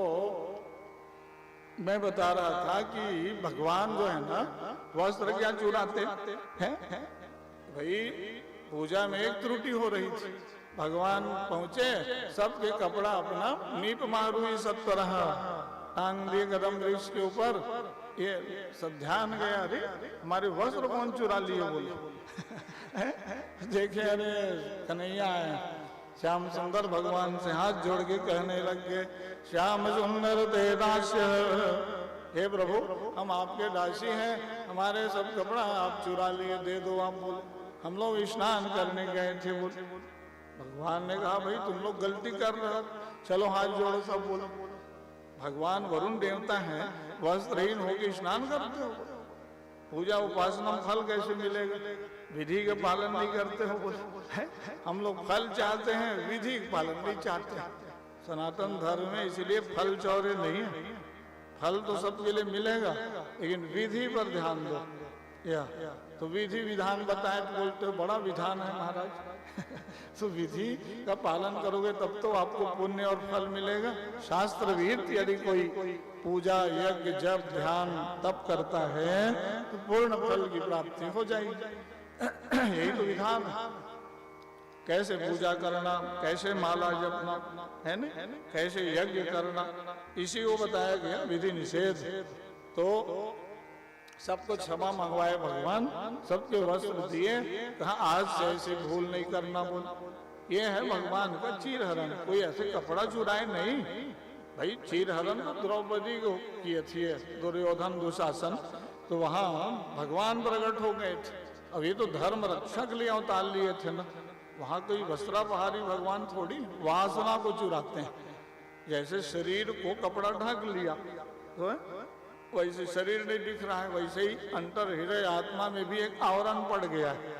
मैं बता रहा था कि भगवान जो है ना वस्त्र क्या चुराते हैं भाई। पूजा में एक त्रुटि हो रही थी, भगवान पहुंचे, सबके कपड़ा अपना नीप मारू सब तरह टांग दिए कदम वृक्ष के ऊपर। ये सब ध्यान गया, अरे हमारे वस्त्र कौन चुरा लिए बोले। देखे अरे कन्हैया है, श्याम सुंदर भगवान से हाथ जोड़ के कहने लग गए, श्याम सुंदर ते दास्य, हे प्रभु हम आपके दासी हैं, हमारे सब कपड़ा आप चुरा लिए, दे दो आप। बोले हम लोग स्नान करने गए थे। बोले भगवान ने कहा भाई तुम लोग गलती कर रहे हो, चलो हाथ जोड़ो सब। बोलो भगवान वरुण देवता हैं, वस्त्रहीन होकर स्नान करते हो, पूजा उपासना फल कैसे मिलेगा? विधि का पालन नहीं करते हो। बोले हम लोग फल चाहते हैं, विधि का पालन नहीं चाहते हैं। सनातन धर्म में इसलिए फल चौरे नहीं है, फल तो सबके लिए मिलेगा लेकिन विधि पर ध्यान दो। या तो विधि विधान बताए तो बोलते हो बड़ा विधान है महाराज। तो विधि का पालन करोगे तब तो आपको पुण्य और फल मिलेगा। शास्त्र विहित यदि कोई पूजा यज्ञ जप ध्यान तप करता है तो पूर्ण फल की प्राप्ति हो जाएगी। यही तो विधान है, कैसे पूजा करना, कैसे माला जपना है ना, कैसे यज्ञ करना, इसी को बताया गया विधि निषेध। तो सबको क्षमा मंगवाए भगवान, सबके वस्त्र दिए, कहा आज से ऐसे भूल नहीं करना। बोल ये है भगवान का चीर हरण, कोई ऐसे कपड़ा चुराए नहीं, भाई चीरहरण तो द्रौपदी को किए थे, दुर्योधन दुशासन, तो वहां भगवान प्रकट हो गए थे। अब ये तो धर्म रक्षा के लिए अवतार लिए थे ना, वहां कोई वस्त्रापहारी भगवान थोड़ी वासना को चुराते हैं। जैसे शरीर को कपड़ा ढक लिया तो वैसे शरीर नहीं दिख रहा है, वैसे ही अंतर हृदय आत्मा में भी एक आवरण पड़ गया है।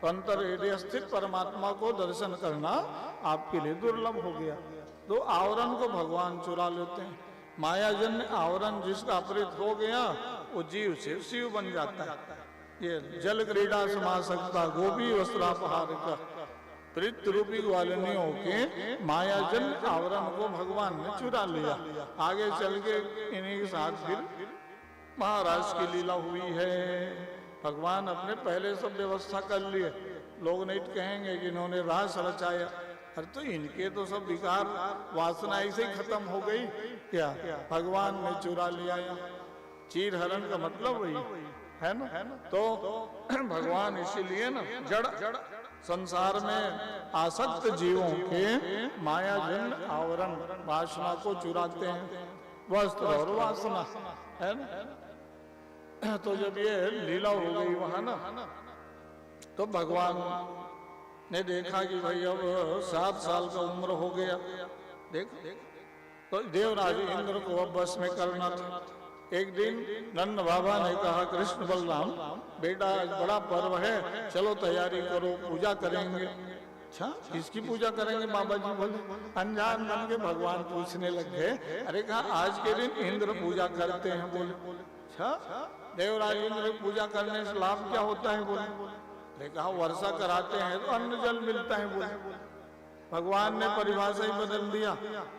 तो अंतर हृदय स्थित परमात्मा को दर्शन करना आपके लिए दुर्लभ हो गया। तो आवरण को भगवान चुरा लेते हैं। मायाजन्य आवरण जिसका अपहृत हो गया वो जीव से शिव बन जाता है। ये जल क्रीड़ा समा सकता गोपी वस्त्रापहार का प्रीत रूपी ग्वालिनियों के मायाजन आवरण को भगवान ने चुरा लिया। आगे चल के इन्हीं के साथ फिर महाराज की लीला हुई है। भगवान अपने पहले सब व्यवस्था कर लिए। लोग नहीं कहेंगे कि इन्होंने रास रचाया, अरे तो इनके तो सब विकार वासना ऐसे ही खत्म हो गई क्या, भगवान ने चुरा लिया। चीर हरण का मतलब वही है ना। तो भगवान इसीलिए ना जड़ संसार में आसक्त जीवों के मायाजन आवरण वासना को चुराते हैं, वस्त्र और वासना है ना। तो जब ये लीला हो गई वहां ना, तो भगवान ने देखा कि भाई अब 7 साल का उम्र हो गया। देख तो देवराज इंद्र को अब बस में करना था। एक दिन नंद बाबा ने कहा कृष्ण बलराम बेटा आज बड़ा पर्व है, चलो तैयारी करो, पूजा करेंगे। अच्छा किसकी पूजा करेंगे बाबा जी बोले। अनजान बन के भगवान पूछने लग गए, अरे कहा आज के दिन इंद्र पूजा करते हैं बोले। अच्छा देवराज इंद्र पूजा करने से लाभ क्या होता है बोले। अरे कहा वर्षा कराते हैं तो अन्न जल मिलता है बोले। भगवान ने परिभाषा ही बदल दिया,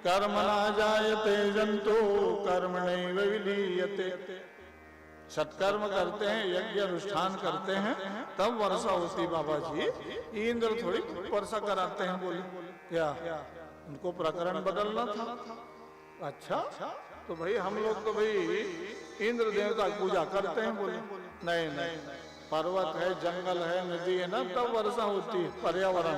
कर्म ना जायते जंतु कर्मणैव विलीयते। सत्कर्म करते हैं, यज्ञ अनुष्ठान करते हैं, तब वर्षा होती बाबा जी। इंद्र थोड़ी वर्षा कराते हैं बोले। क्या उनको प्रकरण बदलना था। अच्छा तो भाई हम लोग तो भाई इंद्र देवता की पूजा करते हैं बोले। नहीं नहीं, पर्वत है, जंगल है, नदी है ना, तब वर्षा होती है। पर्यावरण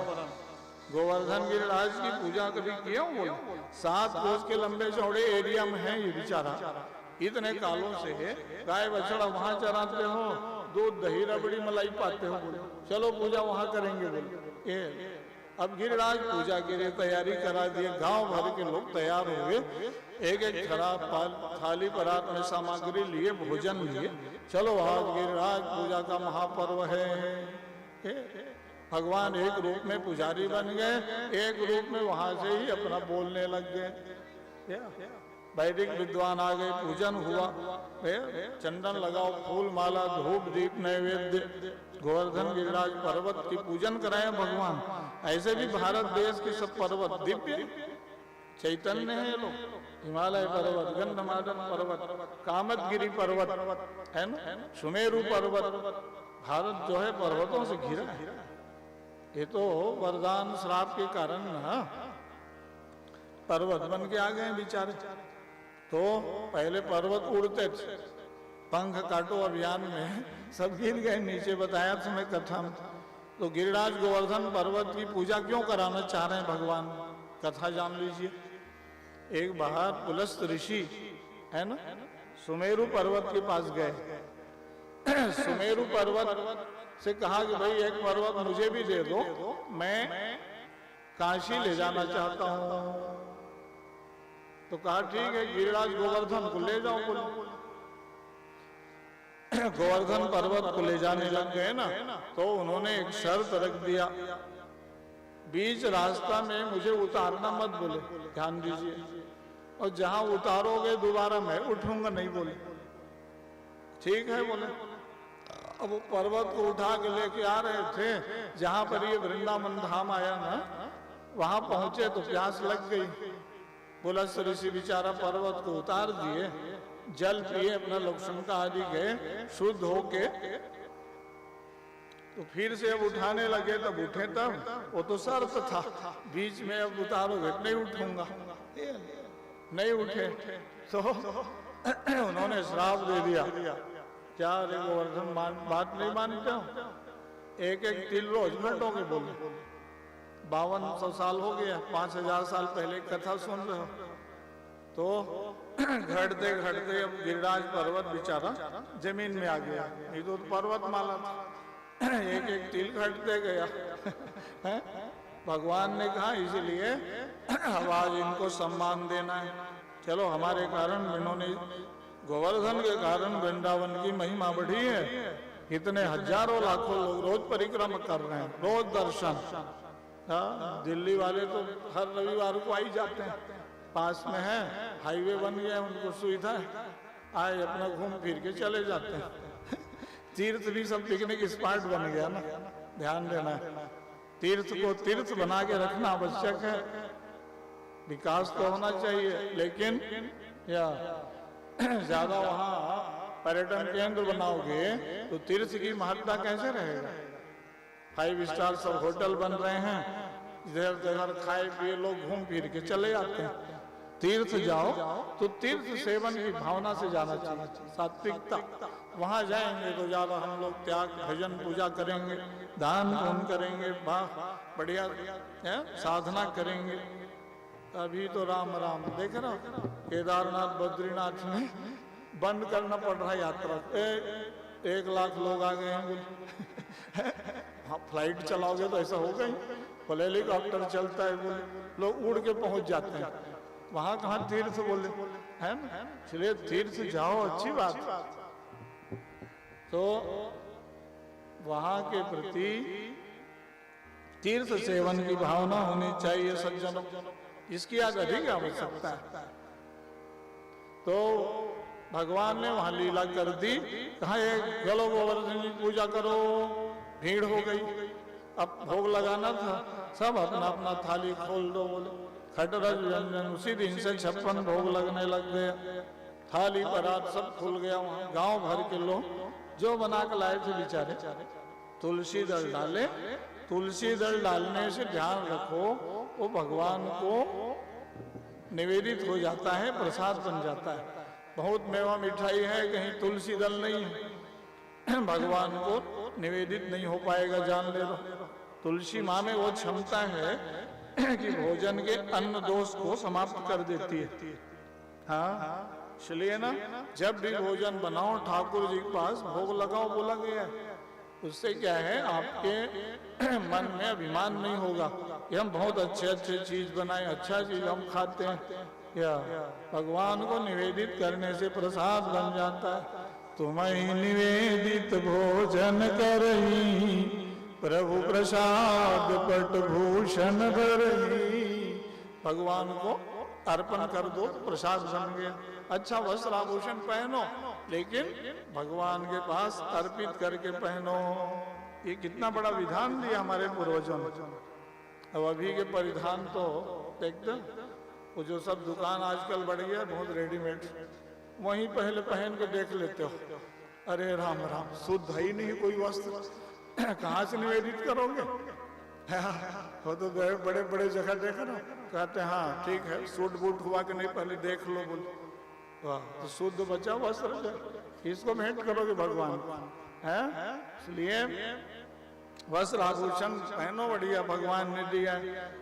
गोवर्धन गिरिराज की पूजा कभी किया हूँ बोले। 7 कोस के लंबे चौड़े एरिया में है ये बेचारा। इतने कालों से गाय बछड़ा वहां चराते हो, दूध दही रबड़ी मलाई पाते हो बोले। चलो पूजा वहां करेंगे बोले। अब गिरिराज पूजा के लिए तैयारी करा दिए। गांव भर के लोग तैयार हुए, एक एक खराब थाली परात में सामग्री लिए, भोजन लिए। चलो आज गिरिराज पूजा का महापर्व है। भगवान एक रूप में पुजारी बन गए, एक रूप में वहां से ही अपना बोलने लग गए। वैदिक विद्वान आ गए, पूजन हुआ, चंदन लगाओ, फूल माला, धूप दीप नैवेद्य, गोवर्धन गिरिराज पर्वत की पूजन कराए भगवान। ऐसे भी भारत देश के सब पर्वत दिव्य चैतन्य है लोग। हिमालय पर्वत, गंधमादन पर्वत, कामतगिरी पर्वत है ना, सुमेरु पर्वत। भारत जो है पर्वतों से घिरा है। ये तो वरदान श्राप के कारण ना पर्वत बन के आ गए बेचारे। तो पहले पर्वत उड़ते थे, पंख काटो अभियान में सब गिर गए नीचे, बताया था मैं कथा में। तो गिरिराज गोवर्धन पर्वत की पूजा क्यों कराना चाह रहे हैं भगवान, कथा जान लीजिए। एक बाहर पुलस्त ऋषि है ना, सुमेरु पर्वत के पास गए। सुमेरु पर्वत से कहा कि भाई एक पर्वत मुझे भी दे दो, मैं काशी ले जाना चाहता हूं। तो कहा ठीक है, गिरिराज गोवर्धन को ले जाओ बोले। गोवर्धन पर्वत को ले जाने लग गए ना, तो उन्होंने एक शर्त रख दिया, बीच रास्ता में मुझे उतारना मत बोले, ध्यान दीजिए। और जहां उतारोगे दोबारा मैं उठूंगा नहीं बोले। ठीक है बोले। अब वो पर्वत को उठा के लेके आ रहे थे, जहां पर ये वृंदावन धाम आया ना, वहां पहुंचे तो प्यास लग गई। बोला ऋषि बेचारा पर्वत को उतार दिए, जल पिए, अपना लक्षण आदि गए, शुद्ध होके तो फिर से अब उठाने लगे। तब उठे, तब वो तो शर्त था, बीच में अब उतारोगे नहीं उठूंगा, नहीं उठे तो उन्होंने श्राप दे दिया। क्या रे गोवर्धन बात नहीं मानते हो, एक एक तिल रोज लौटोगे बोले। 5200 साल हो गया, 5000 साल पहले कथा सुन रहे हो। तो घटते घटते अब गिरिराज पर्वत बेचारा जमीन में आ गया, नहीं तो पर्वतमाला था। एक एक तिल घटते गया। भगवान ने कहा इसलिए अब आज इनको सम्मान देना है। चलो हमारे कारण इन्होंने गोवर्धन के कारण वृंदावन की महिमा बढ़ी है। इतने हजारों लाखों लोग रोज परिक्रमा कर रहे हैं, रोज दर्शन। दिल्ली वाले तो हर रविवार को आई जाते हैं, पास में है, हाईवे बन गया, उनको सुविधा है, आए अपना घूम फिर के चले जाते हैं। तीर्थ भी सब पिकनिक स्पॉट बन गया ना, ध्यान देना है। तीर्थ को तीर्थ बना के रखना आवश्यक है। विकास तो होना चाहिए, लेकिन या ज्यादा वहाँ पर्यटन केंद्र बनाओगे तो तीर्थ की महत्ता कैसे रहेगा। 5 स्टार सब होटल बन रहे हैं, इधर उधर खाए पिए लोग घूम फिर के चले जाते हैं। तीर्थ जाओ तो तीर्थ सेवन की भावना से जाना चाहिए, सात्विकता। वहां जाएंगे तो ज्यादा हम लोग त्याग भजन पूजा करेंगे, दान पुण्य करेंगे, वाह बढ़िया साधना करेंगे। अभी तो राम राम देख रहा, केदारनाथ बद्रीनाथ में बंद करना पड़ रहा है यात्रा। 1 लाख लोग आ गए हैं। हाँ, फ्लाइट चलाओगे तो ऐसा होगा ही, बोले हेलीकॉप्टर चलता है, बोले लोग उड़ के पहुंच जाते हैं। वहां कहाँ तीर्थ बोले है ना, इसलिए तीर्थ जाओ, अच्छी बात। तो वहां के प्रति तीर्थ सेवन की भावना होनी चाहिए सज्जनों, इसकी आज अधिक आवश्यकता है। तो भगवान ने वहां लीला कर दी, कहा चलो गोवर्धन की पूजा करो। भीड़ हो गई, अब भोग लगाना था, सब अपना अपना थाली खोल दो, बोले खटरज व्यंजन। उसी दिन से 56 भोग लगने लग गए, थाली परात सब खुल गया। वहां गांव भर के लोग जो बना के लाए थे बेचारे तुलसी दल डाले। तुलसी दल डालने से ध्यान रखो वो भगवान को निवेदित हो जाता है, प्रसाद बन जाता है। बहुत मेवा मिठाई है, कहीं तुलसी दल नहीं है, भगवान को निवेदित नहीं हो पाएगा, जान ले लो। तुलसी माँ में वो क्षमता है कि भोजन के अन्न दोष को समाप्त कर देती है। हाँ, इसलिए ना जब भी भोजन बनाओ ठाकुर जी के पास भोग लगाओ बोला गया है। उससे क्या है, आपके मन में अभिमान नहीं होगा कि हम बहुत अच्छे अच्छे चीज बनाए, अच्छा चीज हम खाते हैं। क्या भगवान को निवेदित करने से प्रसाद बन जाता है। तुम्हें निवेदित भोजन करही, प्रभु प्रसाद पट भूषण भरही। भगवान को अर्पण कर दो तो प्रसाद बन गया। अच्छा वस्त्र आभूषण पहनो, लेकिन भगवान के पास अर्पित करके पहनो। ये कितना बड़ा विधान दिया हमारे पूर्वजों ने। अब अभी के परिधान तो देखते, वो जो सब दुकान आजकल बढ़ गया बहुत रेडीमेड, वहीं पहले पहन के देख लेते हो, अरे राम राम, शुद्ध है ही नहीं कोई वस्त्र, कहाँ से निवेदित करोगे। वो तो बड़े बड़े जगह देख रहा, कहते हाँ ठीक है, सूट बूट हुआ कि नहीं पहले देख लो, बोलो वाह, तो शुद्ध बचा वस्त्र, इसको भेंट करोगे भगवान है। इसलिए वस्त्र आभूषण पहनो, बढ़िया भगवान ने दिया,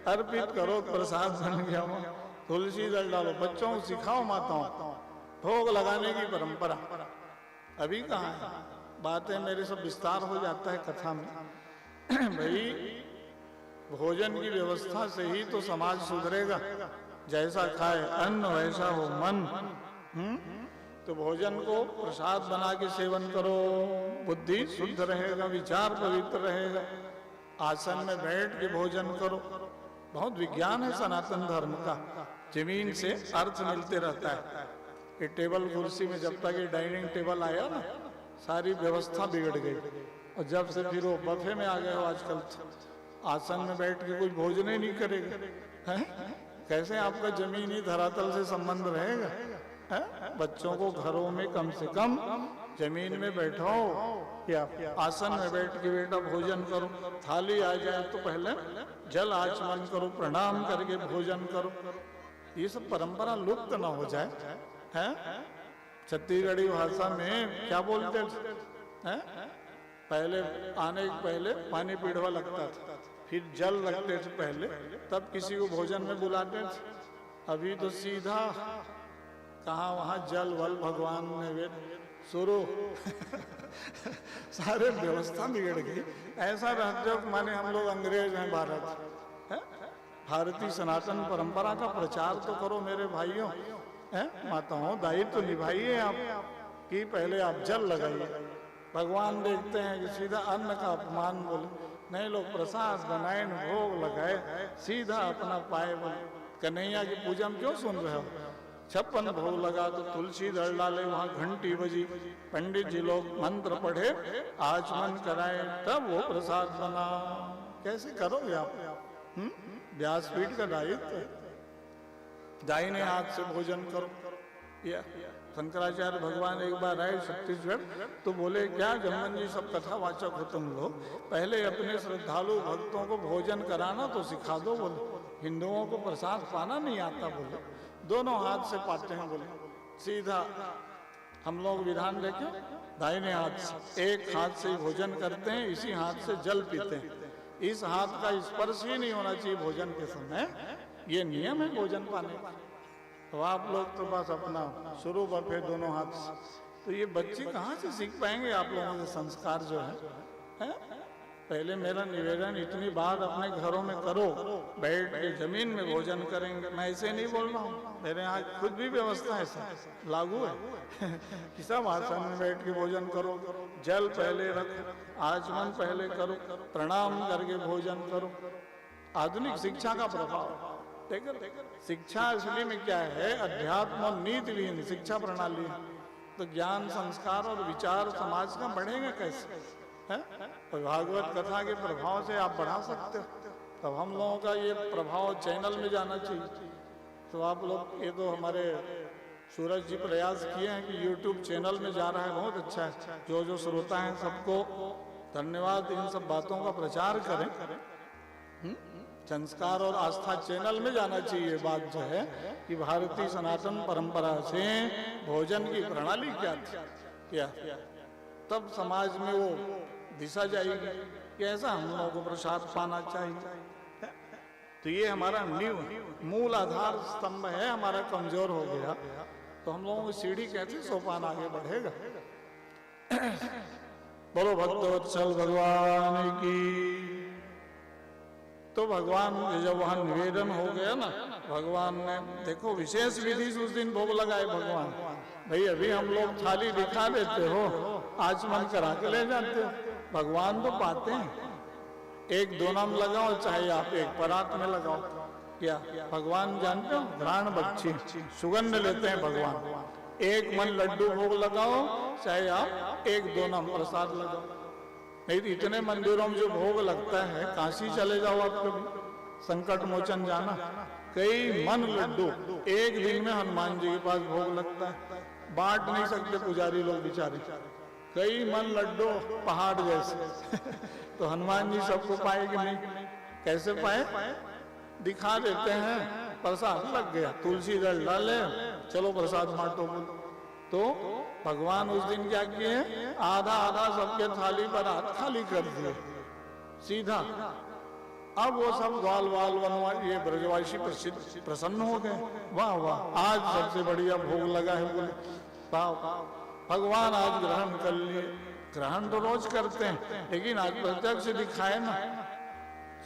अर्पित करो, प्रसाद बन गया। तुलसी दल डालो, बच्चों को सिखाओ, माताओं भोग लगाने की परंपरा अभी कहाँ है। बातें मेरे सब विस्तार हो जाता है कथा में। भाई भोजन की व्यवस्था से ही तो समाज सुधरेगा। जैसा खाए अन्न वैसा हो मन। तो भोजन को प्रसाद बना के सेवन करो, बुद्धि शुद्ध रहेगा, विचार पवित्र रहेगा। आसन में बैठ के भोजन करो। बहुत विज्ञान है सनातन धर्म का, जमीन से अर्थ मिलते रहता है। ये टेबल कुर्सी में जब तक ये डाइनिंग टेबल आया ना, सारी व्यवस्था बिगड़ गई। और जब से फिर वो बफे में आ गए हो आजकल, आसन में बैठ के कोई भोजन ही नहीं करेगा, है? कैसे आपका जमीनी धरातल से संबंध रहेगा, है? बच्चों को घरों में कम से कम जमीन में बैठाओ या आसन में बैठ के बेटा भोजन करो। थाली आ जाए तो पहले जल आचमन करो, प्रणाम करके भोजन करो। ये सब परंपरा लुप्त न हो जाए, है? छत्तीसगढ़ी भाषा में क्या बोलते हैं, पहले आने के पहले पानी पीढ़वा लगता था, फिर जल रखते थे पहले, तब किसी को भोजन में बुलाते थे। अभी तो सीधा कहाँ वहाँ जल वल भगवान ने वे शुरू सारे व्यवस्था बिगड़ गई। ऐसा रहते हो माने हम लोग अंग्रेज हैं भारत है? भारतीय सनातन परंपरा का प्रचार तो करो मेरे भाइयों है? माताओं दायित्व तो निभाइए आप कि पहले आप जल लगाइए। भगवान देखते हैं कि सीधा अन्न का अपमान बोले, नहीं लोग प्रसाद बनाए भोग लगाए सीधा अपना पाए बोले। कन्हैया की पूजा में क्यों सुन रहे हो? 56 भोग लगा तो तुलसी दल डाले, वहां घंटी बजी, पंडित जी लोग मंत्र पढ़े, आचमन कराए, तब वो प्रसाद बना। कैसे करोगे आप? व्यासपीठ का दायित्व दाहिने हाथ से भोजन करो। या शंकराचार्य भगवान एक बार आए छत्तीसगढ़ तो बोले क्या जमन जी सब कथावाचक हो तुम लोग, पहले अपने श्रद्धालु भक्तों को भोजन कराना तो सिखा दो बोले, हिंदुओं को प्रसाद पाना नहीं आता बोले, दोनों हाथ से पाते हैं बोले। सीधा हम लोग विधान देखें दाहिने हाथ से, एक हाथ से भोजन करते हैं, इसी हाथ से जल पीते हैं, इस हाथ का स्पर्श ही नहीं होना चाहिए भोजन के समय। ये नियम है भोजन पाने का। तो आप लोग तो बस अपना शुरू बफे दोनों हाथ से, तो ये बच्चे कहाँ से सीख पाएंगे आप लोगों के संस्कार जो है? पहले मेरा निवेदन इतनी बात अपने घरों में करो, बैठ के जमीन में भोजन करेंगे। मैं ऐसे नहीं बोल रहा हूँ, मेरे यहाँ खुद भी व्यवस्था ऐसा लागू है कि सब आसन में बैठ के भोजन करो, जल पहले रखो, आचमन पहले करो, प्रणाम करके भोजन करो। आधुनिक शिक्षा का प्रभाव शिक्षा असली में क्या है? अध्यात्म और नीति विहीन शिक्षा प्रणाली है। तो ज्ञान संस्कार और विचार समाज का बढ़ेगा कैसे है? तो भागवत कथा के प्रभाव से आप बढ़ा सकते हो। तब हम लोगों का ये प्रभाव चैनल में जाना चाहिए। तो आप लोग ये तो हमारे सूरज जी प्रयास किए हैं कि यूट्यूब चैनल में जा रहा है, बहुत अच्छा है। जो जो श्रोता हैं सबको धन्यवाद। इन सब बातों का प्रचार करें। संस्कार और आस्था चैनल में जाना चाहिए। बात जो है कि भारतीय सनातन परंपरा से भोजन की प्रणाली क्या थी, क्या तब समाज में वो दिशा जाएगी कि ऐसा हम लोगों को प्रसाद पाना चाहिए। तो ये हमारा नींव मूल आधार स्तंभ है, हमारा कमजोर हो गया तो हम लोगों की सीढ़ी कैसे सोपान आगे बढ़ेगा? बोलो भक्तवत्सल भगवान की। तो भगवान जब वहां निवेदन हो गया ना, भगवान ने देखो विशेष विधि से उस दिन भोग लगाए भगवान। भाई अभी हम लोग थाली दिखा देते हो, आचमन करा के ले जाते हो, भगवान तो पाते हैं। एक दो नाम लगाओ, चाहे आप एक परात में लगाओ, क्या भगवान जानते हो? घ्राण बच्ची सुगंध लेते हैं भगवान। एक मन लड्डू भोग लगाओ, चाहे आप एक दो नाम प्रसाद लगाओ। नहीं तो इतने मंदिरों में जो भोग लगता है, काशी चले जाओ आप कभी, संकट मोचन जाना, कई मन लड्डू एक दिन में हनुमान जी के पास भोग लगता है। बांट नहीं सकते पुजारी लोग बेचारे, कई मन लड्डू पहाड़ जैसे तो हनुमान जी सबको पाए कि नहीं? कैसे पाए? दिखा देते हैं, प्रसाद लग गया, तुलसी दल डाले, चलो प्रसाद बांटो। तो भगवान उस दिन क्या किए? आधा आधा सबके थाली पर हाथ खाली कर दिए सीधा। अब वो सब ग्वाल वाल बनवा, ये ब्रजवासी प्रसन्न हो गए, वाह वाह आज सबसे बढ़िया भोग लगा है बोले, वाह भगवान आज ग्रहण कर लिए। ग्रहण तो रोज करते हैं, लेकिन आज प्रत्यक्ष दिखाए ना,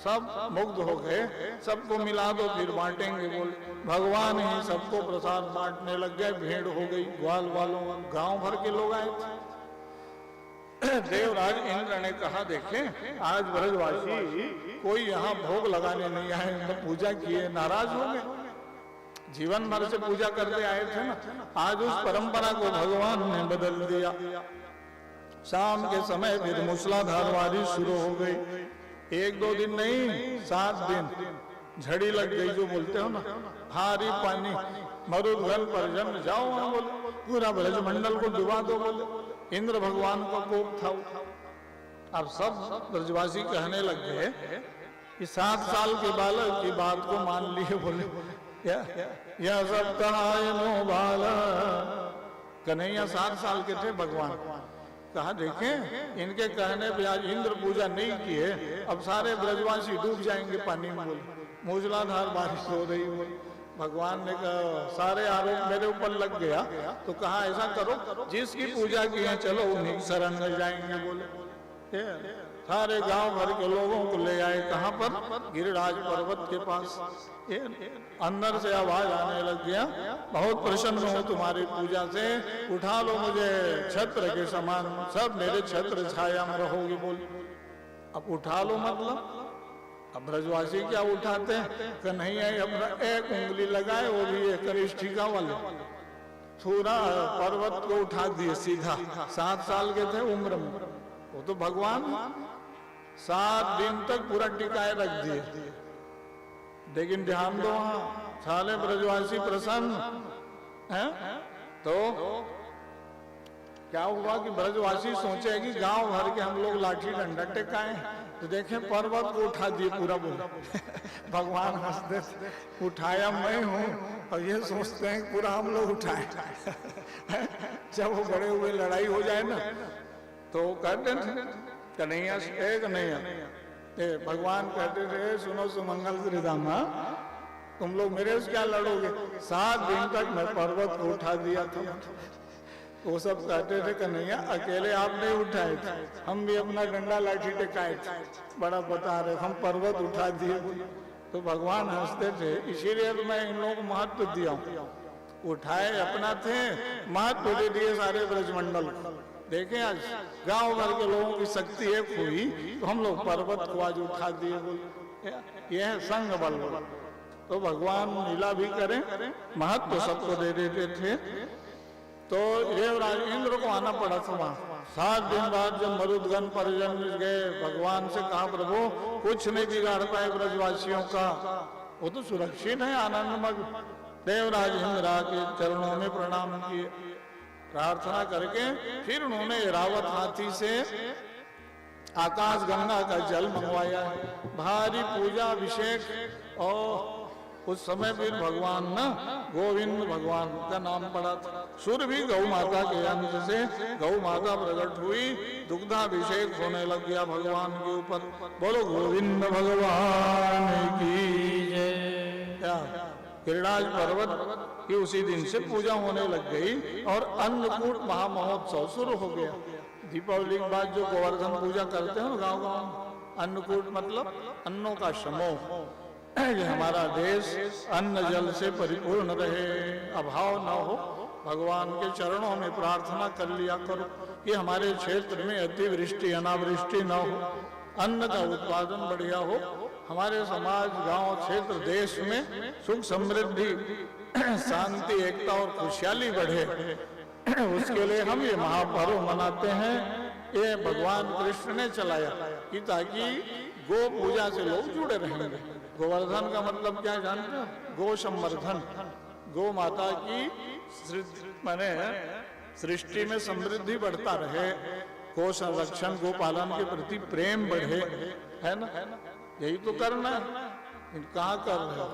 सब मुग्ध हो गए, सबको मिला दो फिर बांटेंगे बोले। भगवान ही सबको प्रसाद बांटने लग गए, भीड़ हो गई, ग्वाल वालों गांव भर के लोग आए थे। देवराज इंद्र ने कहा देखें आज ब्रजवासी कोई यहाँ भोग लगाने नहीं आए, तो पूजा किए, नाराज हो गए। जीवन भर से पूजा करते आए थे ना, आज उस परंपरा को भगवान ने बदल दिया। शाम के समय फिर मूसलाधार बारिश शुरू हो गई। एक दो दिन नहीं, 7 दिन झड़ी लग गई, जो बोलते हो ना, भारी पानी, मरुदगल पर्जन्य जाओ वहां बोले, पूरा ब्रजमंडल को डुबा दो बोले। इंद्र भगवान को कोप था। अब सब ब्रजवासी कहने लग गए कि 7 साल के बालक की बात को मान लिए बोले, यह सब कहा बाला। कन्हैया 7 साल के थे भगवान। कहा देखें इनके कहने पे आज इंद्र पूजा नहीं किए, अब सारे ब्रजवासी डूब जाएंगे पानी में बोले, मूसलाधार बारिश हो रही बोले। भगवान ने कहा सारे आरोप मेरे ऊपर लग गया, तो कहा ऐसा करो जिसकी पूजा की है चलो उन्हीं की शरण में जाएंगे। बोले सारे गांव भर के लोगों को ले आए, कहां पर? गिरिराज पर्वत के पास। अंदर से आवाज आने लग गया, बहुत प्रसन्न हूं तुम्हारी पूजा से, उठा लो मुझे छत्र के समान, सब मेरे छत्र छाया में रहोगे। बोल अब उठा लो मतलब अब ब्रजवासी क्या उठाते हैं कि नहीं है, अपना एक उंगली लगाए, वो भी एक करिष्ठिका वाले, पूरा पर्वत को उठा दिए सीधा। 7 साल के थे उम्र में, वो तो भगवान 7 दिन तक पूरा टिकाए रख दिए। लेकिन ध्यान दो, वहां साले ब्रजवासी प्रसन्न है, तो क्या हुआ कि ब्रजवासी सोचे कि गांव भर के हम लोग लाठी डंडा टेकाए, तो देखें पर्वत को उठा दिए पूरा। बोला भगवान हंसते, उठाया मैं हूं, और ये सोचते हैं पूरा हम लोग उठाए। जब वो बड़े हुए लड़ाई हो जाए ना, तो कहते थे कन्हैया कन्हैया, भगवान कहते थे सुनो सुमंगल श्रीदामा, तुम लोग मेरे से क्या लड़ोगे, 7 दिन तक मैं पर्वत को उठा दिया था। वो सब कहते थे कन्हैया अकेले आप नहीं उठाए थे, हम भी अपना डंडा लाठी टेकाए थे, बड़ा बता रहे हम पर्वत उठा दिए। तो भगवान हंसते थे, इसीलिए तो मैं इन लोगों को महत्व दिया हूँ। उठाए अपना थे, महत्व दे दिए सारे ब्रजमंडल। देखें आज गांव भर के लोगों की शक्ति एक हुई, तो हम लोग पर्वत को आज उठा दिए। यह है संग बल। तो भगवान लीला भी करें, महत्व सबको दे देते थे। तो देवराज इंद्र को आना पड़ा था वहां। 7 दिन बाद जब मरुदगण परिजन गए, भगवान से कहा प्रभु कुछ नहीं बिगाड़ पाए ब्रजवासियों का, वो तो सुरक्षित है आनंदमग्न। देवराज इंद्र के चरणों में प्रणाम किए, प्रार्थना करके फिर उन्होंने रावत हाथी से आकाश गंगा का जल मंगवाया, भारी पूजा अभिषेक। और उस समय फिर भगवान ना गोविंद भगवान का नाम पड़ा था। सूर्य भी गौ माता के अंश से गौ माता प्रकट हुई, दुग्धाभिषेक होने लग गया भगवान के ऊपर। बोलो गोविंद भगवान की जय। गिरिराज पर्वत की उसी दिन से पूजा होने लग गई और अन्नकूट महामहोत्सव शुरू हो गया। दीपावली के बाद जो गोवर्धन पूजा करते हैं गाँव गाँव, अन्नकूट मतलब अन्नों का समूह, कि हमारा देश अन्न जल से परिपूर्ण रहे, अभाव न हो। भगवान के चरणों में प्रार्थना कर लिया करो कि हमारे क्षेत्र में अतिवृष्टि अनावृष्टि न हो, अन्न का उत्पादन बढ़िया हो, हमारे समाज गांव क्षेत्र देश में सुख समृद्धि शांति एकता और खुशहाली बढ़े। उसके लिए हम ये महापर्व मनाते हैं। ये भगवान कृष्ण ने चलाया कि ताकि गो पूजा से लोग जुड़े रहेंगे। गोवर्धन का मतलब क्या जानते हो? गो संवर्धन, गो माता की माने सृष्टि में समृद्धि बढ़ता रहे, गो संरक्षण गो पालन के प्रति प्रेम बढ़े, है ना? यही तो करना है। कहाँ कर रहे हो?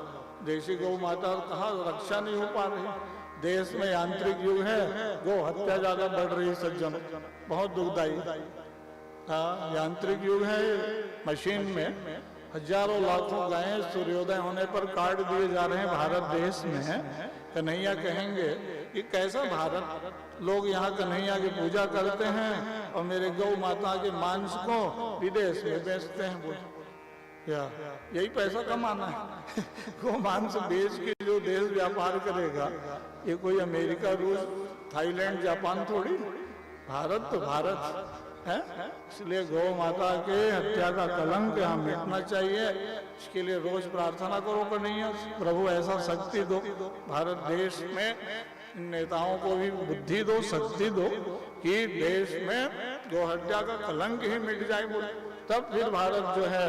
देशी गौ माता कहाँ रक्षा नहीं हो पा रही। देश में यांत्रिक युग है, गो हत्या ज्यादा बढ़ रही सज्जन, बहुत दुखदायी। हाँ, यांत्रिक युग है, मशीन में हजारों लाखों गायें सूर्योदय होने पर काट दिए जा रहे हैं भारत देश में। कन्हैया कहेंगे कि कैसा भारत, लोग यहाँ कन्हैया की पूजा करते हैं और मेरे गौ माता के मांस को विदेश में बेचते हैं। बोल यही पैसा कमाना है। गौ मांस बेच के जो देश व्यापार करेगा, ये कोई अमेरिका, रूस, थाईलैंड, जापान थोड़ी। भारत तो भारत है। इसलिए गौ माता के हत्या का कलंक यहाँ मिटना चाहिए। इसके लिए रोज प्रार्थना करो कन्हैया, प्रभु ऐसा शक्ति दो, भारत देश में नेताओं को भी बुद्धि दो, शक्ति दो कि देश में गौ हत्या का कलंक ही मिट जाए। बोले तब फिर भारत जो है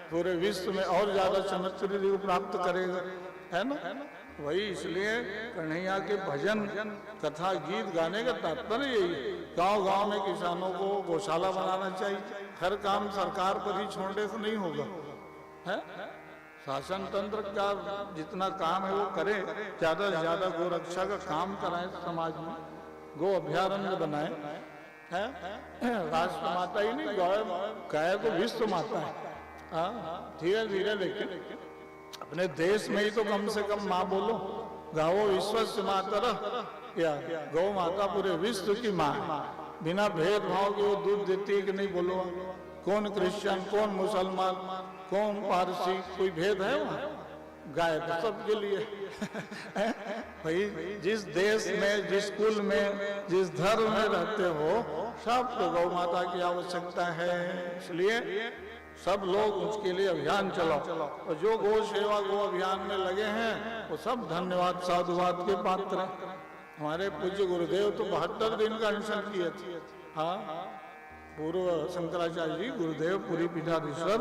पूरे विश्व में और ज्यादा समृद्धि को प्राप्त करेगा, है ना? वही इसलिए कन्हैया के भजन कथा गीत गाने का तात्पर्य यही। गांव गांव में किसानों को गौशाला बनाना चाहिए। हर काम सरकार पर ही छोड़ने से नहीं होगा, है? शासन तंत्र का जितना काम है वो करे, ज्यादा से ज्यादा गौ रक्षा का काम कराएं समाज में, गो अभ्यारण्य बनाए, है? राष्ट्र माता ही नहीं, गाय तो विश्व माता है। धीरे धीरे लेकिन अपने देश में ही तो कम से कम माँ बोलो। गावो विश्वस्य मातरः, या गौ माता पूरे विश्व की माँ। बिना भेदभाव के वो दूध देती है कि नहीं बोलो। कौन क्रिश्चियन, कौन मुसलमान, कौन पारसी, कोई भेद है वहाँ? गाय तो सबके लिए भाई जिस देश में, जिस कुल में, जिस धर्म में रहते हो, सबको गौ माता की आवश्यकता है। इसलिए सब लोग उसके लिए अभियान चलाओ। और जो गौ सेवा गौ अभियान में लगे हैं वो सब धन्यवाद साधुवाद के पात्र हैं। हमारे पूज्य गुरुदेव तो 72 दिन का अनशन किए थे। हाँ, पूर्व शंकराचार्य जी गुरुदेव पुरी पीठाधीश्वर,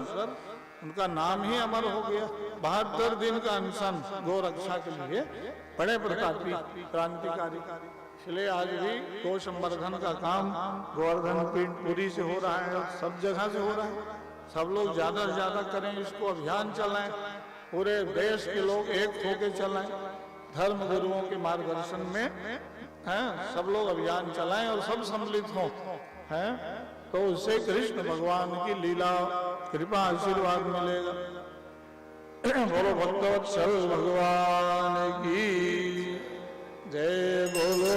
उनका नाम ही अमर हो गया। 72 दिन का अनशन गौ रक्षा के लिए, बड़े प्रतापी क्रांतिकारी। इसलिए आज भी गौ संवर्धन का काम गोवर्धन पीठ पुरी से हो रहा है, सब जगह से हो रहा है। सब लोग ज्यादा से ज्यादा करें, इसको अभियान चलाएं, पूरे देश के लोग एक होके चलाएं, धर्म गुरुओं के मार्गदर्शन में हैं, सब लोग अभियान चलाएं और सब सम्मिलित हों, हैं, तो उससे कृष्ण भगवान की लीला कृपा आशीर्वाद मिलेगा। बोलो भक्तवत्सल भगवान की जय, बोलो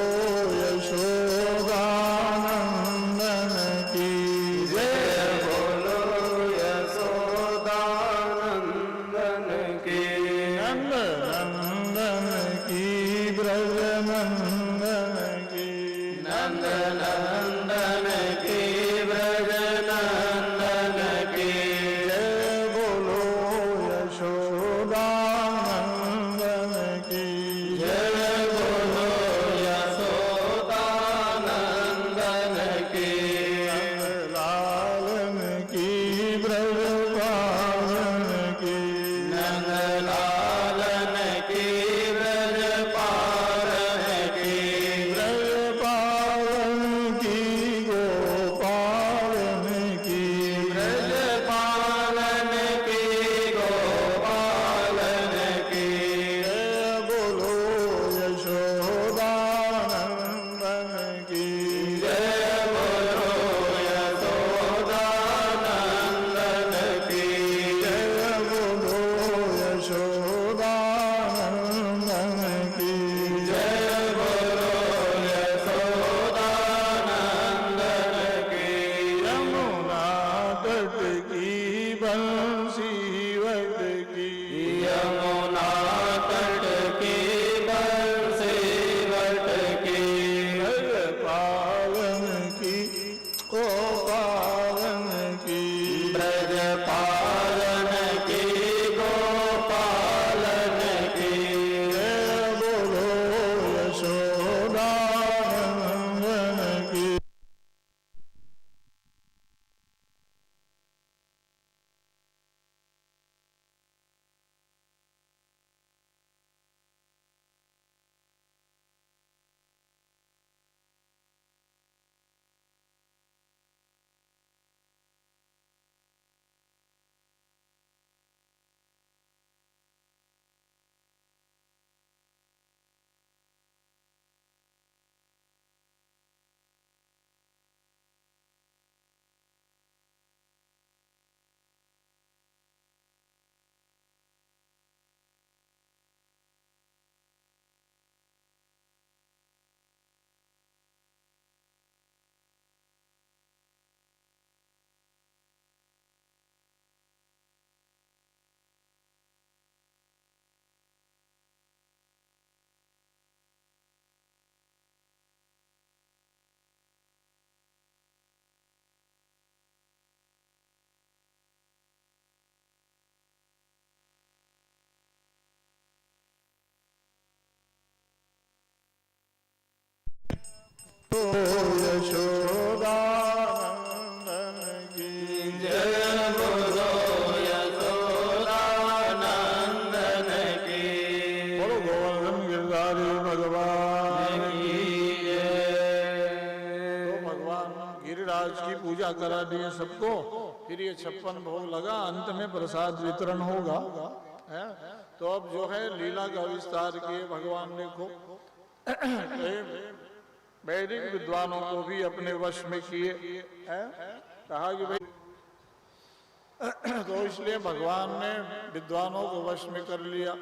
यशोदानंदन की जय, बोलो यशोदानंदन की, नंद नंदन की, ब्रज नंदन की, नंद नंदन की, ब्रज नंदन की, जय बोलो यशोदानंदन की जय, बोलो यशोदानंदन की, नंदलालन की, ब्रज पालन की, नंदलालन की, ब्रज पालन की, ब्रज पालन की, गोपालन की, ब्रज पालन की, गोपालन की, जय बोलो यशोदानंदन की जय, बोलो यशोदानंदन की जय, बोलो यशोदानंदन की जय, बोलो यशोदानंदन की, यमुना तट की बंसी वट की, यमुना तट की बंसी वट की, ब्रज पावन की, गोपालन की, ब्रज पालन की, गोपालन की, जय बोलो यशोदानंदन की। तो यशोदानंदन की जय, बोलो यशोदानंदन की, बोलो गोवर्धन गिरधारी भगवान की जय। तो भगवान गिरिराज की पूजा करा दिए सबको, फिर ये 56 भोग लगा, अंत में प्रसाद वितरण होगा, है? तो अब जो है लीला का विस्तार किए भगवान ने को वैदिक विद्वानों को भी अपने वश में किए, कहा कि भाई तो इसलिए भगवान ने विद्वानों को वश में कर लिया।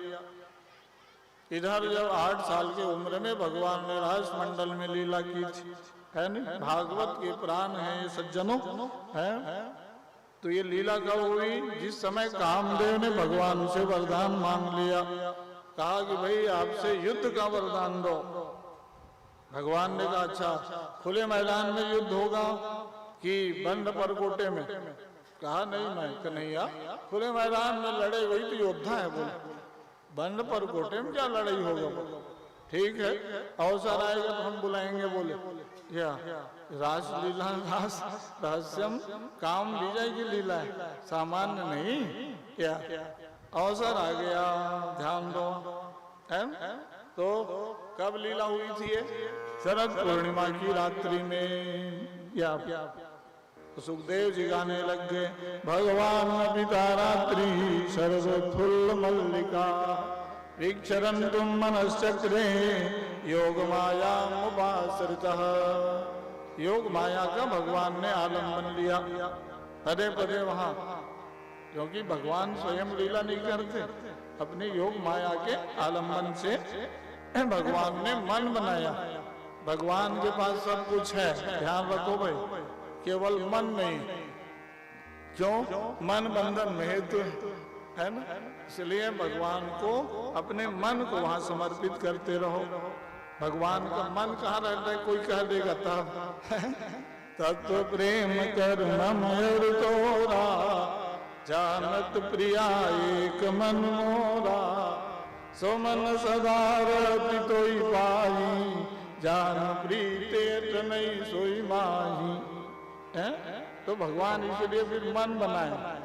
इधर जब 8 साल की उम्र में भगवान ने रास मंडल में लीला की थी, है नहीं? भागवत के प्राण हैं ये सज्जनों, है? तो ये लीला कब हुई? जिस समय कामदेव ने भगवान से वरदान मांग लिया, कहा कि भाई आपसे युद्ध का वरदान दो। भगवान ने कहा अच्छा खुले मैदान में युद्ध होगा कि बंद परकोटे में? कहा नहीं मैं कन्हैया खुले मैदान में लड़े, वही तो योद्धा है। बोले बंद परकोटे में क्या लड़ाई होगा? ठीक है अवसर आएगा तो हम बुलाएंगे। बोले या रास लीला रास रहस्यम काम विजय की लीला है, सामान्य नहीं। क्या अवसर आ गया, ध्यान दो। है तो कब लीला हुई थी? शरद पूर्णिमा की रात्रि में। या तो सुखदेव जी गाने लग गए, भगवान पिता रात्रि शरद फुल्ल मल्लिका वीक्षरन्तुम मनश्चक्रे योग माया मुपाश्रितः। योग माया का भगवान ने आलम्बन लिया पदे पदे वहां, क्योंकि भगवान स्वयं लीला नहीं करते, अपनी योग माया के आलम्बन से भगवान ने मन बनाया। भगवान के पास सब कुछ है, ध्यान रखो भाई, केवल मन नहीं। क्यों? मन बंधन में हेतु है ना, इसलिए भगवान को अपने मन को वहां समर्पित करते रहो। भगवान का मन कहाँ रहता है? कोई कह देगा तब तत्व प्रेम करुणमय तोरा जानत प्रिया एक मन मोरा सो मन सदा रति तोई पाई जान प्रीते नहीं सोई माही। है? तो भगवान इसलिए फिर मन बनाए।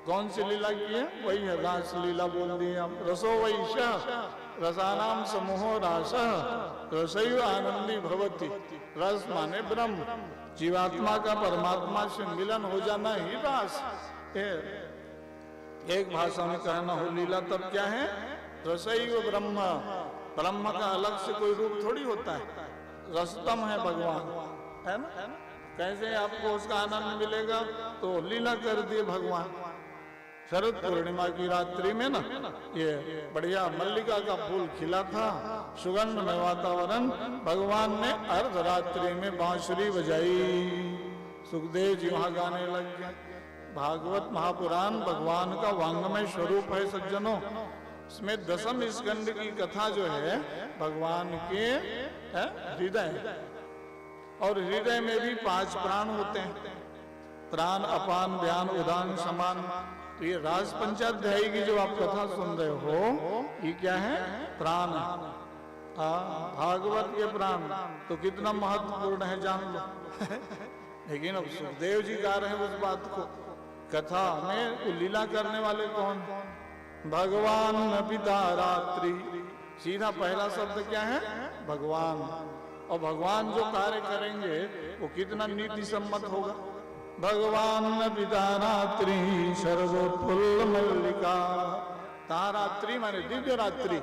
कौन सी लीला की है? वही है रास लीला बोल दी हम। रसो वैश्य रसानाम समूहो रास रसैव आनंदी भवती। रस माने ब्रह्म, जीवात्मा का परमात्मा से मिलन हो जाना ही रास है। एक भाषा में कहना हो लीला तब क्या है? रसैव ब्रह्म, ब्रह्म का अलग से कोई रूप थोड़ी होता है, रसतम है भगवान, है ना? कैसे आपको उसका आनंद मिलेगा? तो लीला कर दिए भगवान। शरद पूर्णिमा की रात्रि में ना ये बढ़िया मल्लिका का फूल खिला था, सुगंध में वातावरण। भगवान ने अर्धरात्रि में बांसुरी बजाई, सुखदेव जी वहां गाने लग गए। भागवत महापुराण भगवान का वांगमय स्वरूप है सज्जनों। इसमें दशम स्कंद की कथा जो है भगवान के हृदय, और हृदय में भी 5 प्राण होते हैं, प्राण अपान व्यान उदान समान। तो ये रास पंचाध्यायी की जो आप कथा सुन रहे हो, ये क्या है? प्राण। भागवत के प्राण तो कितना महत्वपूर्ण है जान लो। लेकिन अब सुखदेव जी गा रहे हैं उस बात को। कथा में तो लीला करने वाले कौन? भगवान पिता रात्रि। सीधा पहला शब्द क्या है? भगवान। और भगवान जो कार्य करेंगे वो कितना नीति सम्मत होगा। भगवान पिता रात्रि सर्वोत्फुल्ल मल्लिका। तारात्रि माने दिव्य रात्रि।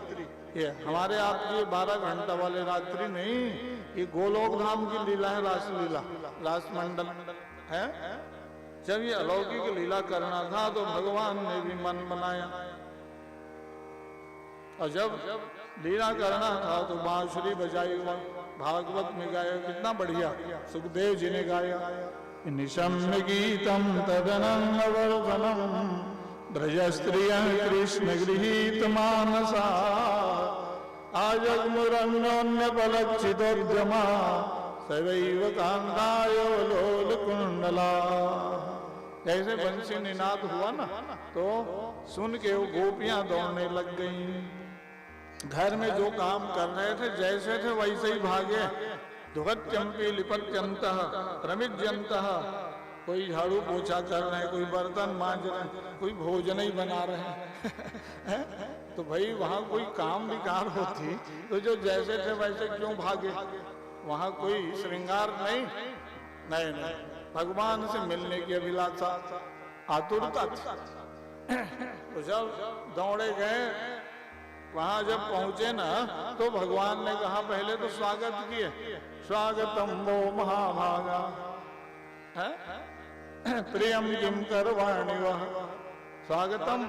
ये हमारे आपकी 12 घंटा वाले रात्रि नहीं, ये गोलोक धाम की लीला है, रास लीला, रास मंडल है। जब ये अलौकिक लीला करना था तो भगवान ने भी मन बनाया, और जब लीला करना था तो बांसुरी बजाई। भागवत में गाया, कितना बढ़िया सुखदेव जी ने गाया। निशम्य गीतम तदनवर्धनम ब्रज स्त्रिय कृष्ण गृहीत मानसा आजगमुरन्योन्य बलक्षितोद्यमा सवैव कांताय लोल कुंडला। जैसे बंसी निनाद हुआ ना तो सुन के वो गोपियां दौड़ने लग गईं। घर में जो काम कर रहे थे जैसे थे वैसे ही भागे। दुगत्यंपी लिपत्यंतः प्रमिज्यंतः। कोई झाड़ू पोछा कर रहे हैं, कोई बर्तन मांज रहे हैं, कोई भोजन ही बना रहे हैं। तो भाई वहां कोई काम विकार होती तो जो जैसे थे वैसे क्यों भागे? वहां कोई श्रृंगार नहीं, नहीं नहीं, भगवान से मिलने की अभिलाषा, आतुरता थी। तो जब दौड़े गए, वहां जब पहुंचे ना तो भगवान ने कहा, पहले तो स्वागत किए, स्वागतम वो महाभागा। प्रियम किम करवाणि वह स्वागतम।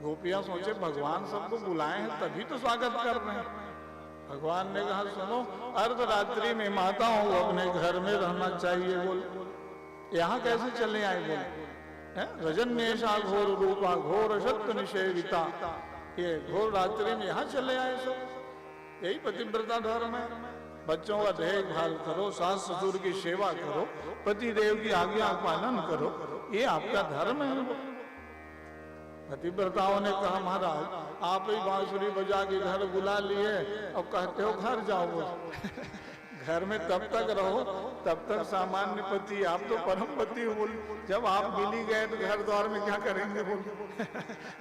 गोपियां सोचे भगवान सबको बुलाए हैं तभी तो स्वागत कर रहे हैं। भगवान ने कहा सुनो, अर्धरात्रि में माताओं को अपने घर में रहना चाहिए। बोल यहाँ कैसे चले आए? बोल रजन्येषा घोर रूपा घोर सत्य निषेविता, ये घोर रात्रि में यहाँ चले आए सब। यही पतिव्रता धर्म है। बच्चों का देखभाल करो, सास ससुर की सेवा करो, पति देव की आज्ञा पालन करो, ये आपका धर्म है। पतिव्रताओं ने कहा महाराज आप ही बांसुरी बजा के घर बुला लिए और कहते हो घर जाओ। बोल घर में तब तक रहो तब तक सामान्य पति, आप तो परम पति हो। बोल जब आप मिली गए तो घर द्वार में क्या करेंगे? बोल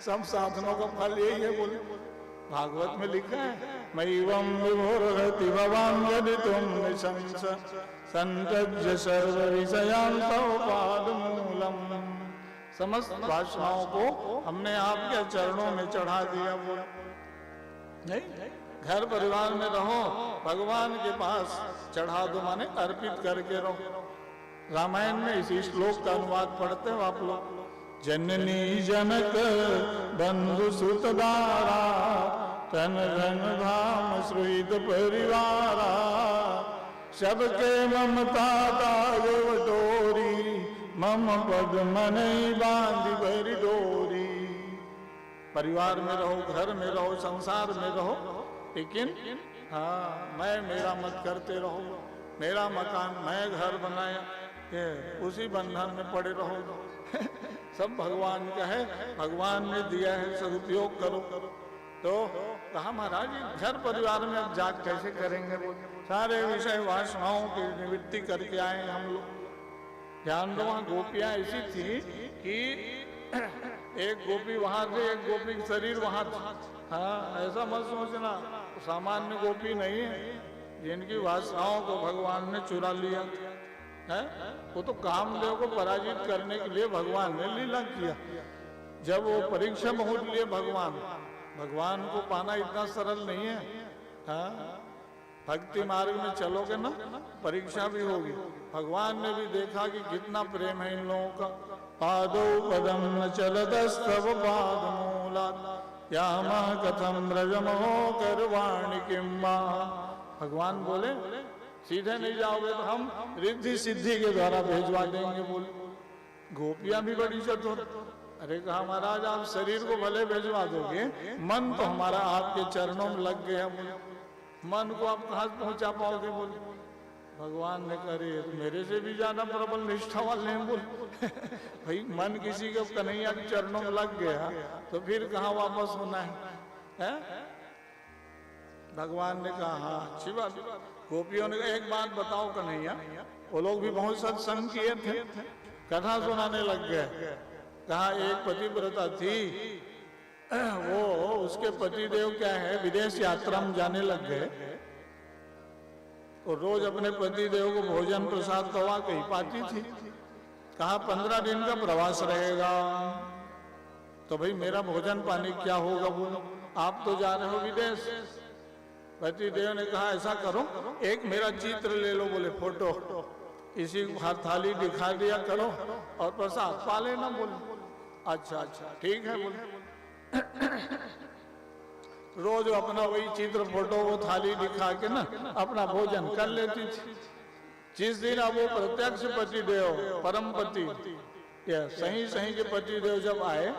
सब साधनों का फल यही है। बोल भागवत में लिखा है मैवं विभोरति भवान यदि तुम निशंस संतज्य सर्व विषयान् पादमूलम। समस्त वासनाओं को हमने आपके चरणों में चढ़ा दिया। बोल नहीं, घर परिवार में रहो, भगवान के पास चढ़ा दो, माने अर्पित करके रहो। रामायण में इसी श्लोक का अनुवाद पढ़ते हो आप लोग। जननी जनक बंधु सुत दारा तन धन धाम सुहित परिवारा सबके ममता दागव डोरी मम पद मनई बांधी भरी डोरी। परिवार में रहो, घर में रहो, संसार में रहो, लेकिन हाँ मैं मेरा मत करते रहो। मेरा मकान, मैं घर बनाया, उसी बंधन में पड़े रहो। सब भगवान का है, भगवान ने दिया है, सदुपयोग करो। तो कहा महाराज घर परिवार में अब जाग कैसे करेंगे? वो सारे विषय वासनाओं की निवृत्ति करके आए हम लोग। ध्यान दो, वहाँ गोपियां ऐसी थी कि एक गोपी वहां थे, एक गोपी का शरीर वहां था। हाँ ऐसा मत सोचना, सामान्य गोपी नहीं है जिनकी वासनाओं को भगवान ने चुरा लिया है। वो तो कामदेव को पराजित करने के लिए भगवान ने लीला किया। जब वो परीक्षा बहुत लिए भगवान को पाना इतना सरल नहीं है। हाँ भक्ति मार्ग में चलोगे ना परीक्षा भी होगी। भगवान ने भी देखा कि कितना प्रेम है इन लोगों का। पादो पदम न चलतस्तव पाद मूला यामा कथम ब्रजमहो करवाणि किम्मा। भगवान बोले सीधे नहीं जाओगे तो हम रिद्धि सिद्धि के द्वारा भेजवा देंगे। बोल गोपियां भी बड़ी चतुर। अरे कहा महाराज आप शरीर को भले भेजवा दोगे, मन तो हमारा आपके चरणों में लग गया। बोल मन को आप कहाँ पहुंचा पाओगे? बोल भगवान ने करे मेरे से भी ज्यादा प्रबल निष्ठा वाले हैं। बोल भाई मन किसी के कन्हैया के चरणों में लग गया तो फिर कहाँ वापस होना है? भगवान ने कहा हाँ अच्छी बात। गोपियों ने कहा एक बात बताओ कन्हैया, वो लोग भी बहुत सत्संग किए थे, कथा सुनाने लग गए। कहा एक पतिव्रता थी, वो उसके पतिदेव क्या है विदेश यात्रा में जाने लग गए और रोज अपने पतिदेव को भोजन प्रसाद दवा कहीं पाती थी। कहा 15 दिन का प्रवास रहेगा तो भाई मेरा भोजन पानी क्या होगा? बोलो आप तो जा रहे हो विदेश। पतिदेव ने कहा ऐसा करो एक मेरा चित्र ले लो, बोले फोटो, इसी को थाली दिखा दिया करो और प्रसाद पा लेना। बोले अच्छा अच्छा ठीक है। बोले रोज अपना वही चित्र फोटो वो थाली दिखा के ना अपना भोजन कर लेती थी। जिस दिन अब वो प्रत्यक्ष पतिदेव परम पति या सही सही के पतिदेव जब आए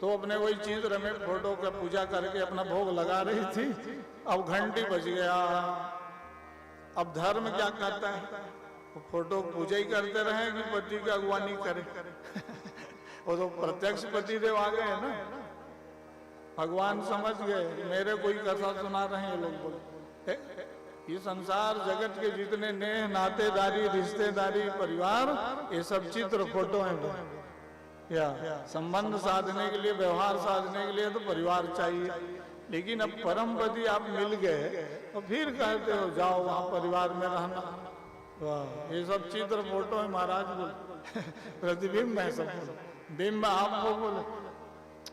तो अपने वही चित्र में फोटो का पूजा करके अपना भोग लगा रही थी। अब घंटी बज गया। अब धर्म क्या कहता है? वो फोटो पूजा ही करते रहे कि पति की अगवानी करे। वो तो प्रत्यक्ष पतिदेव आ गए ना। भगवान समझ गए मेरे कोई कथा सुना रहे हैं लोग। बोले ये संसार जगत के जितने नेह नातेदारी रिश्तेदारी परिवार ये सब चित्र फोटो हैं। या संबंध साधने के लिए व्यवहार साधने के लिए तो परिवार चाहिए, लेकिन अब परम पति आप मिल गए तो फिर कहते हो जाओ वहां परिवार में रहना। वाह ये सब चित्र फोटो है महाराज। बोले प्रतिबिंब है सब, बिंब आपको बोले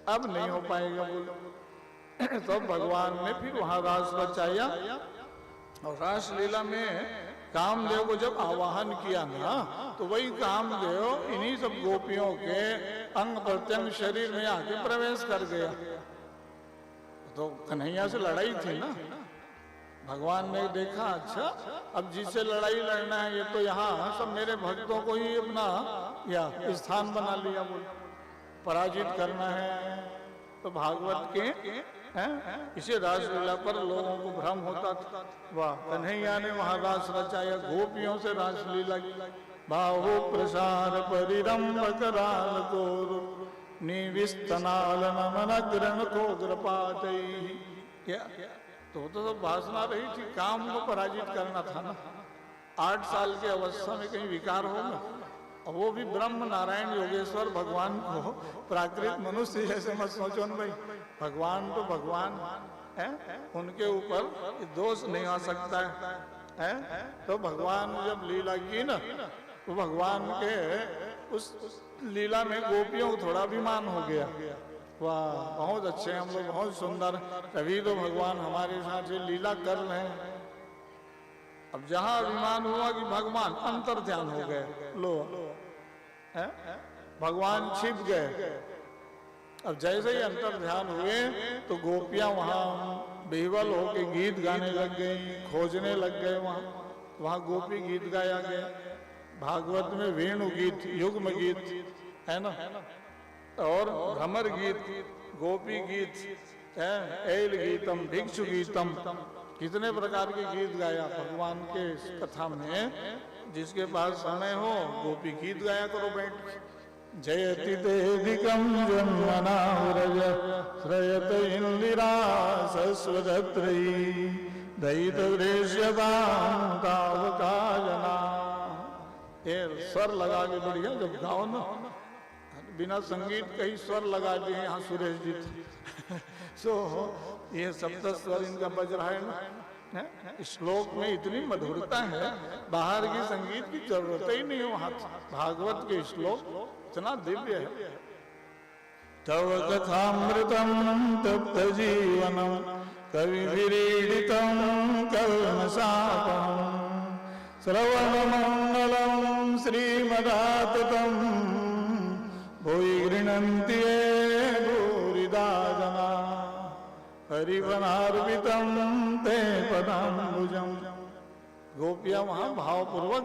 अब नहीं हो पाएगा। बोले तो भगवान ने फिर वहां रास रचाया और रास लीला में कामदेव को जब आवाहन किया ना तो वही कामदेव इन्हीं सब गोपियों के अंग प्रत्यंग शरीर में आके प्रवेश कर गया। तो कन्हैया से लड़ाई थी ना, भगवान ने देखा अच्छा अब जिससे लड़ाई लड़ना है ये तो यहाँ सब मेरे भक्तों को ही अपना या स्थान बना लिया, बोल पराजित करना है। तो भागवत के इसे रासलीला पर लोगों को भ्रम होता था। वाह, कन्हैया ने वहां रास रचाया, गोपियों से रासलीला की। बाहु प्रसार परिरंभ कराल को निविस्तनाल नमनग्रहण को ग्रपातई। तो सब वासना रही थी, काम को पराजित करना था ना। 8 साल के अवस्था में कहीं विकार होगा, और वो भी ब्रह्म नारायण योगेश्वर भगवान को प्राकृत मनुष्य जैसे मत सोचो न भाई, भगवान तो भगवान है, उनके ऊपर दोष नहीं आ सकता है। तो भगवान जब लीला की ना तो भगवान के उस लीला में गोपियों को थोड़ा अभिमान हो गया। वाह, बहुत अच्छे हम लोग, बहुत सुंदर, तभी तो भगवान हमारे साथ ये लीला कर रहे हैं। अब जहां अभिमान हुआ कि भगवान अंतर ध्यान हो गए, लो है? भगवान छिप गए। अब जैसे ही अंतर ध्यान हुए तो गोपियां वहां बेहवल होके गीत गाने लग गई, खोजने लग गए। वहां गोपी गीत गाया गया। भागवत में वेणु गीत, युग्म गीत है ना, और भ्रमर गीत, गोपी गीत है, ऐल गीतम, भिक्षु गीतम, कितने प्रकार के गीत गाया भगवान के कथा में। जिसके पास समय हो गोपी गीत गाया करो बैठ के। जयति देविकम जन्मनाव्रज श्रयत इंदिरा सस्वदत्रयी दयित वृष्यवाम तावका जना। ये स्वर लगा के बढ़िया जब गाओ ना, बिना संगीत का ही स्वर लगा दिए यहाँ सुरेश जी। सो ये सप्त स्वर इनका बज रहा है ना। श्लोक में इतनी मधुरता है, बाहर की संगीत की जरूरत ही नहीं है वहां। भागवत के श्लोक इतना दिव्य है। तव कथामृतम तप्त जीवनम कविभिरीडितम कल्मषापहम् श्रवण मंगलम श्रीमदाततम भूरि गृह्णन्ति ये भूरिदा जना हरिवनार्पितम ते पदाम्बुजम। गोपियां वहां भावपूर्वक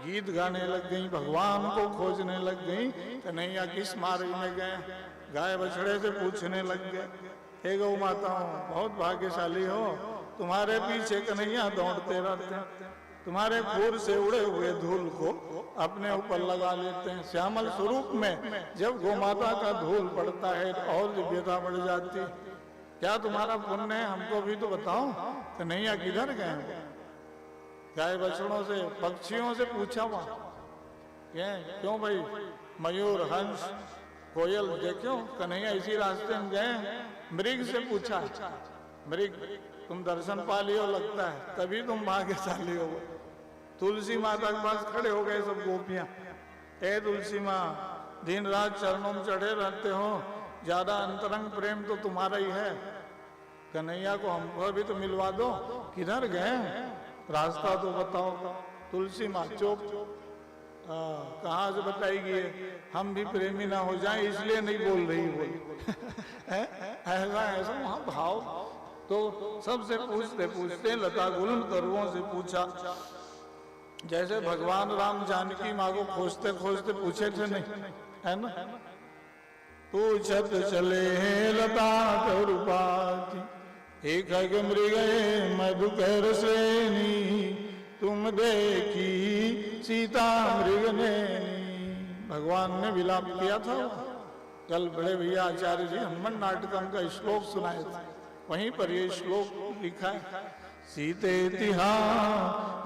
गीत गाने लग गई, भगवान को खोजने लग गई। कन्हैया किस मार्ग में गए, गाय बछड़े से पूछने लग गए, हे गौ माताओं बहुत भाग्यशाली हो, तुम्हारे पीछे कन्हैया दौड़ते रहते हैं, तुम्हारे खूर से उड़े हुए धूल को अपने ऊपर लगा लेते हैं। श्यामल स्वरूप में जब गोमाता का धूल पड़ता है तो और दिव्यता बढ़ जाती है। क्या तुम्हारा पुण्य है, हमको भी तो बताओ, कन्हैया किधर गए। गाय बछड़ों से, पक्षियों से पूछा वहां, क्यों भाई मयूर हंस कोयल देखो कन्हैया इसी रास्ते में गए। मृग से पूछा, मृग तुम दर्शन पा लियो लगता है, तभी तुम भाग्यशाली हो। तुलसी माता के पास खड़े हो गए सब गोपियां, ए तुलसी माँ दिन रात चरणों में चढ़े रहते हो, ज्यादा अंतरंग प्रेम तो तुम्हारा ही है, कन्हैया को हमको भी तो मिलवा दो। किधर गए, रास्ता तो बताओ। तुलसी माँ चुप, कहाँ से बताएगी, हम भी प्रेमी ना हो जाएं इसलिए नहीं बोल रही बोल। ऐसा ऐसा वहां भाव। तो सबसे पूछते पूछते लता गुल्म तरुओं से पूछा, जैसे भगवान राम जानकी माँ को खोजते खोजते पूछे थे, नहीं है ना। पूछत चले लता तरुपाती एक मृग मधुकर श्रेणी तुम देखी सीता मृग ने। भगवान ने विलाप किया था। कल बड़े भैया आचार्य जी हनुमान नाटकम का श्लोक सुनाए थे, वहीं पर ये श्लोक लिखा है। सीते तिहा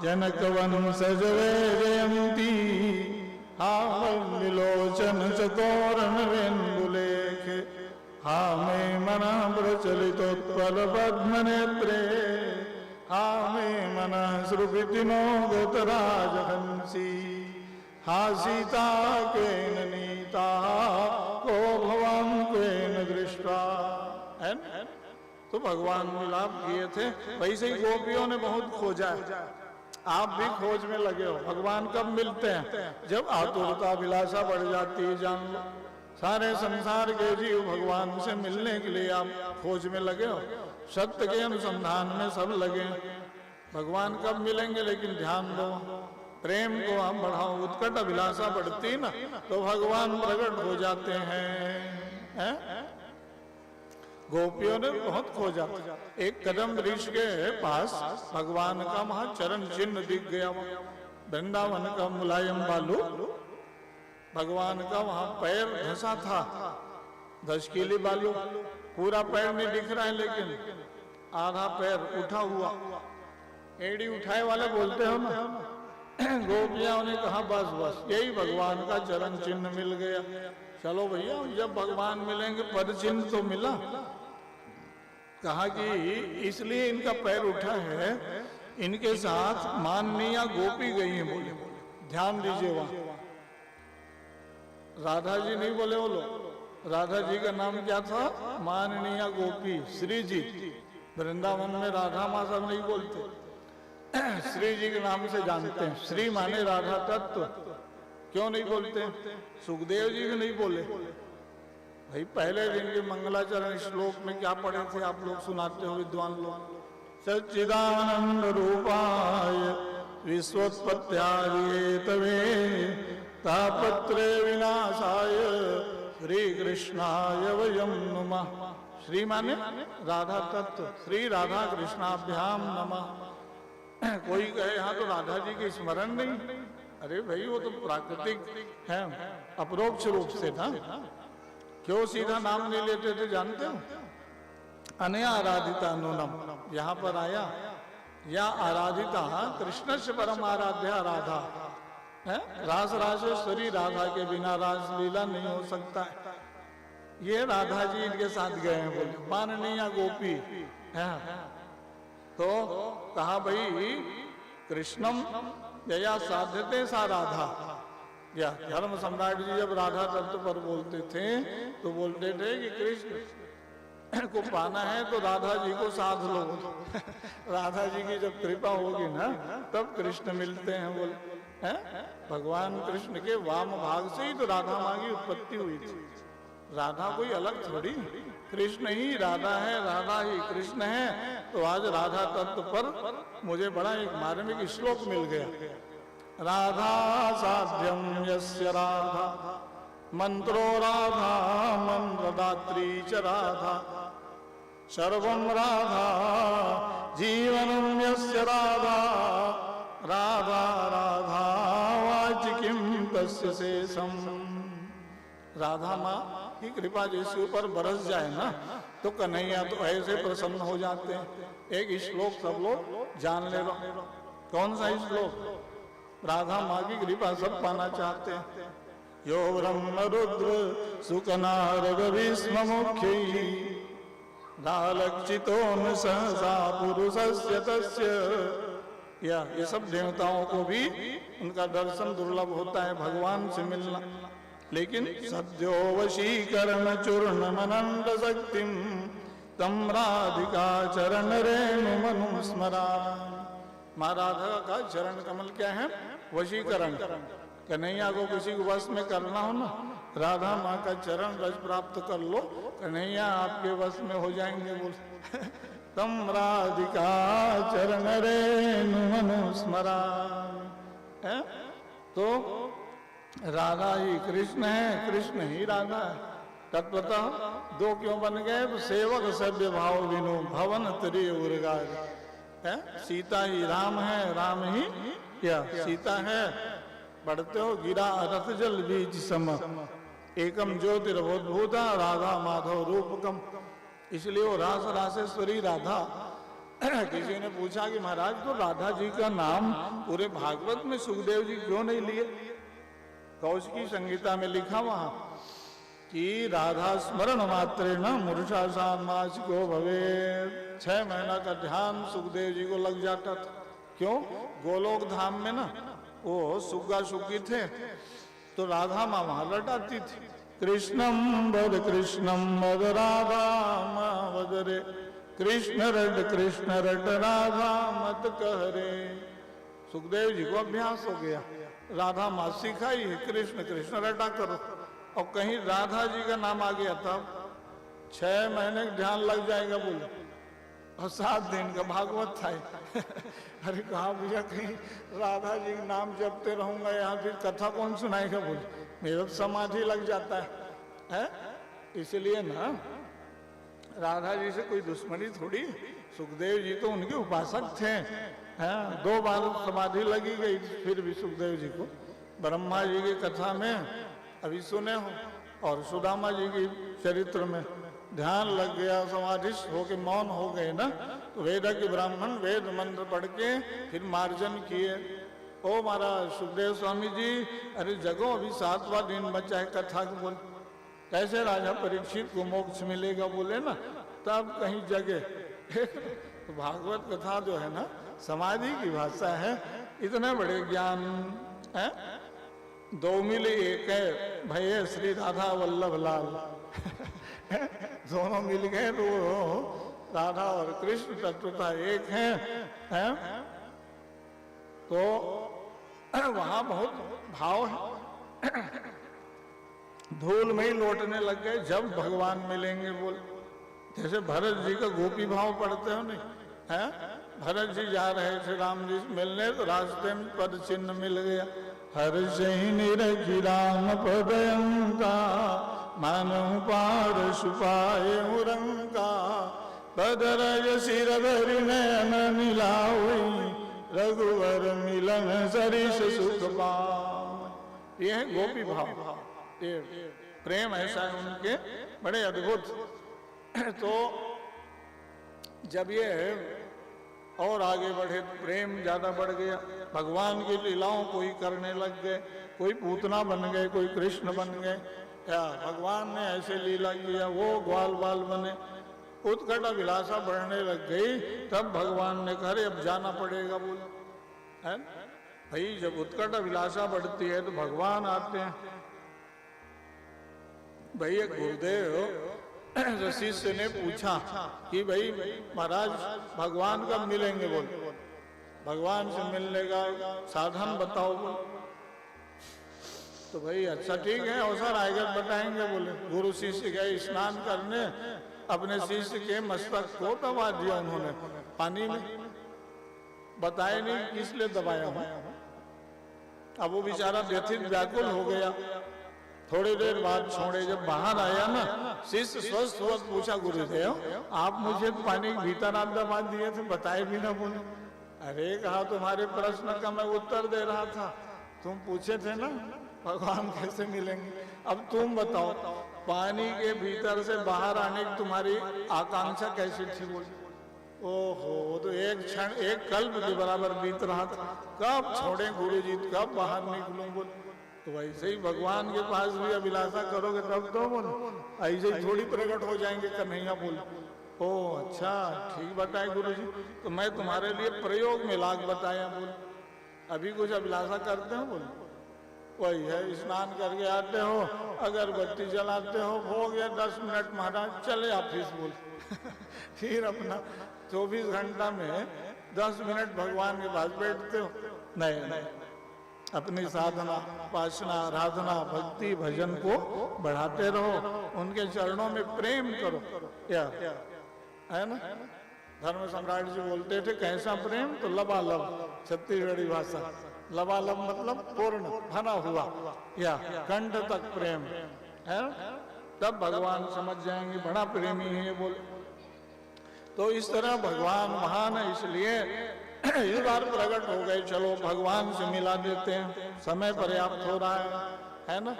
जनक वंशज जयंती हा विलोचन चकोरण वेन्दुलेख हा मे मन प्रचलितोत्पल पद्म नेत्रे हा मे मन श्रुभितिनो गतराजहंसी हा सीता केन नीता को भवान केन दृष्टा। तो भगवान मिलाप किए थे, वैसे ही गोपियों ने बहुत खोजा है। आप भी खोज में लगे हो। भगवान कब मिलते हैं? जब आतुरता अभिलाषा बढ़ जाती है। जान लो, सारे संसार के जीव भगवान से मिलने के लिए आप खोज में लगे हो, सत्य के अनुसंधान में सब लगे। भगवान कब मिलेंगे? लेकिन ध्यान दो, प्रेम को आप बढ़ाओ, उत्कट अभिलाषा बढ़ती ना तो भगवान प्रकट हो जाते हैं। गोपियों ने बहुत खोजा। एक कदम वृक्ष के पास भगवान का वहां चरण चिन्ह दिख गया। वृंदावन का मुलायम बालू, भगवान का वहां पैर धंसा था, 10 किलो बालू। पूरा पैर नहीं दिख रहा है, लेकिन आधा पैर उठा हुआ। एड़ी उठाए वाले बोलते हो ना। गोपियां ने कहा बस बस यही भगवान का चरण चिन्ह मिल गया। चलो भैया, जब भगवान मिलेंगे पद चिन्ह तो मिला। कहा कि इसलिए इनका पैर उठा है, इनके साथ माननीय गोपी गई है। बोले ध्यान दीजिए, वहां राधा जी नहीं बोले, बोलो राधा जी का नाम क्या था? माननीय गोपी श्री जी। वृंदावन में राधा माँ सब नहीं बोलते, श्री जी के नाम से जानते हैं। श्री माने राधा तत्व। क्यों नहीं बोलते? सुखदेव जी भी नहीं बोले। भाई पहले दिन के मंगलाचरण श्लोक में क्या पढ़े थे आप लोग? सुनाते हो विद्वान लोग। सच्चिदानंद रूपाय विश्वोत्पत्त्यादिहेतवे तापत्रे विनाशाय श्री कृष्णाय वयं नमः। श्री माने राधा तत्व, श्री राधा कृष्णाभ्याम नमः। कोई कहे यहाँ तो राधा जी के स्मरण नहीं। अरे भाई वो तो प्राकृतिक है, अपरोक्ष रूप से था। क्यों सीधा नाम नहीं लेते थे जानते हो? अनया आराधिता नूनम, यहाँ पर आया या आराधिता कृष्ण से परम आराध्या राधा है। रास राजेश्वरी राधा के बिना रास लीला नहीं हो सकता है। ये राधा जी इनके साथ गए हैं। बोले माननीय गोपी है। तो कहा भाई कृष्णम यया साध्यते सा राधा। या धर्म सम्राट जी जब राधा तत्व पर बोलते थे तो बोलते थे कि कृष्ण को पाना है तो राधा जी को साध लो। राधा जी की जब कृपा होगी ना तब कृष्ण मिलते हैं। बोल भगवान कृष्ण के वाम भाग से ही तो राधा माँ की उत्पत्ति हुई थी। राधा कोई अलग थोड़ी, कृष्ण ही राधा है, राधा ही कृष्ण है। तो आज राधा तत्व पर मुझे बड़ा एक मार्मिक श्लोक मिल गया। राधा साध्यम यस्य राधा मंत्रो राधा मंत्रदात्री च राधा सर्वं राधा जीवनं यस्य राधा राधा राधा वाचिकिं तस्य शेषम। राधा माँ की कृपा जिसके ऊपर बरस जाए ना तो कन्हैया तो ऐसे प्रसन्न हो जाते हैं। एक श्लोक सब लोग जान ले लो। कौन सा श्लोक? राधा माँ की कृपा सब पाना चाहते हैं। यो ब्रह्म रुद्र सुकनारद विष्णु मुख्य नालक्षितो न सहसा पुरुषस्य तस्य। या ये सब देवताओं को भी उनका दर्शन दुर्लभ होता है, भगवान से मिलना। लेकिन सद्यो वशीकरण चूर्ण मनंड शक्तिम तम राधिका चरण रेणु मनु स्मरा। माँ राधा का चरण कमल क्या है? वशीकरण। कन्हैया को किसी को वश में करना हो ना, राधा माँ का चरण रस प्राप्त कर लो, कन्हैया आपके वश में हो जाएंगे। बोल तम राधिका चरण रेणु मनु स्मरा। तो राधा ही कृष्ण है, कृष्ण ही राधा है। तत्वतः दो क्यों बन गए? तो सेवक सभ्य भाव विनो भवन तरी उर्गाज है। सीता ही राम है, राम ही क्या सीता है। पढ़ते हो गिरा रथ जल बीज सम एकम ज्योतिर्भूता राधा माधव रूपकम। इसलिए वो रास रासेश्वरी राधा। किसी ने पूछा कि महाराज तो राधा जी का नाम पूरे भागवत में सुखदेव जी क्यों नहीं लिए? कौशिकी संगीता में लिखा वहां कि राधा स्मरण मात्रे न मूर्छा सामाज को भवे। 6 महीना का ध्यान सुखदेव जी को लग जाता था। क्यों? गोलोक धाम में ना वो सुग्गा सुग्गी थे तो राधा माँ वहां लटाती थी। कृष्णम वद राधा माँ वद रे कृष्ण रट राधा मत कह रे। सुखदेव जी को अभ्यास हो गया, राधा मासी खाई, कृष्ण कृष्ण रटा करो। और कहीं राधा जी का नाम आ गया तब 6 महीने ध्यान लग जाएगा बोले, और 7 दिन का भागवत था। अरे कहा भैया कहीं राधा जी का नाम जपते रहूंगा यहाँ, फिर कथा कौन सुनाएगा बोले, मेरा तो समाधि लग जाता है? इसलिए ना राधा जी से कोई दुश्मनी थोड़ी, सुखदेव जी तो उनके उपासक थे। 2 बार समाधि लगी गई फिर भी सुखदेव जी को। ब्रह्मा जी की कथा में अभी सुने हो, और सुदामा जी की चरित्र में ध्यान लग गया, समाधिस्थ होके मौन हो गए ना, तो वेद के ब्राह्मण वेद मंत्र पढ़ के फिर मार्जन किए। ओ महाराज सुखदेव स्वामी जी, अरे जगो अभी 7वां दिन बचा है कथा को, बोल कैसे राजा परीक्षित को मोक्ष मिलेगा बोले ना, तब कहीं जगे। तो भागवत कथा जो है ना समाधि की भाषा है। इतने बड़े ज्ञान है, 2 मिले एक है भैया श्री राधा वल्लभ लाल। दोनों मिल गए तो राधा और कृष्ण तत्वता एक है? तो वहां बहुत भाव है। धूल में ही लौटने लग गए जब भगवान मिलेंगे बोल। जैसे भरत जी का गोपी भाव पढ़ते हो नहीं है? भरत जी जा रहे थे राम जी मिलने, तो रास्ते में पद चिन्ह मिल गया, हर सही निरखी राम पदयंका, मानव पार सुपाए रंका, पदरज सिर धरि नयन मिलावई, रघुवर मिलन सरिस सुख पाव। ये है गोपी भाव, ये प्रेम ऐसा है उनके, बड़े अद्भुत। तो जब ये और आगे बढ़े तो प्रेम ज्यादा बढ़ गया, भगवान की लीलाओं कोई करने लग गए, कोई पूतना बन गए, कोई कृष्ण बन गए, या भगवान ने ऐसे लीला किया वो ग्वाल बाल बने, उत्कट अभिलाषा बढ़ने लग गई। तब भगवान ने कहा अब जाना पड़ेगा बोल, है भाई जब उत्कट अभिलाषा बढ़ती है तो भगवान आते हैं। भाई एक गुरुदेव जो शिष्य ने पूछा कि भाई महाराज भगवान कब मिलेंगे बोल, भगवान से मिलने का साधन बताओ बोल। तो भाई अच्छा ठीक है अवसर आएगा बताएंगे बोले। गुरु शिष्य गए स्नान करने, अपने शिष्य के मस्तक को दबा दिया उन्होंने पानी में, बताए नहीं किस लिए दबाया हूं। अब वो बेचारा व्यथित व्याकुल हो गया। थोड़ी देर बाद छोड़े, जब बाहर आया ना शिष्य स्वस्थ हुआ, पूछा गुरुदेव आप मुझे पानी के भीतर आप दबा दिए थे, बताए भी ना बोले। अरे कहा तुम्हारे प्रश्न का मैं उत्तर दे रहा था, तुम पूछे थे ना भगवान कैसे मिलेंगे, अब तुम बताओ पानी के भीतर से बाहर आने की तुम्हारी आकांक्षा कैसी थी बोले। ओहो तो एक क्षण एक कल्प के बराबर बीत रहा था, कब छोड़े गुरुजी, कब बाहर निकलूं बोल। तो वैसे ही भगवान के पास भी अभिलाषा करोगे तब तो बोल, ऐसे ही थोड़ी प्रकट हो जाएंगे कन्हैया बोल। ओ अच्छा ठीक बताए गुरुजी, तो मैं तुम्हारे लिए प्रयोग में लाग बताया बोल। अभी कुछ अभिलाषा करते हो बोल, वही है स्नान करके आते हो, अगरबत्ती जलाते हो गया 10 मिनट महाराज चले ऑफिस बोल। फिर अपना 24 घंटा में 10 मिनट भगवान के पास बैठते हो। नहीं, अपनी साधना उपासना आराधना भक्ति भजन को बढ़ाते रहो, उनके चरणों में प्रेम करो, क्या है ना। धर्म सम्राट जी बोलते थे कैसा प्रेम, तो लबालब, छत्तीसगढ़ी भाषा, लबालब मतलब पूर्ण भरा हुआ, या कंठ तक प्रेम है, तब भगवान समझ जाएंगे बड़ा प्रेमी है बोल। तो इस तरह भगवान महान है, इसलिए इस बार प्रकट हो गए, चलो भगवान से मिला देते हैं, समय पर्याप्त हो रहा है ना।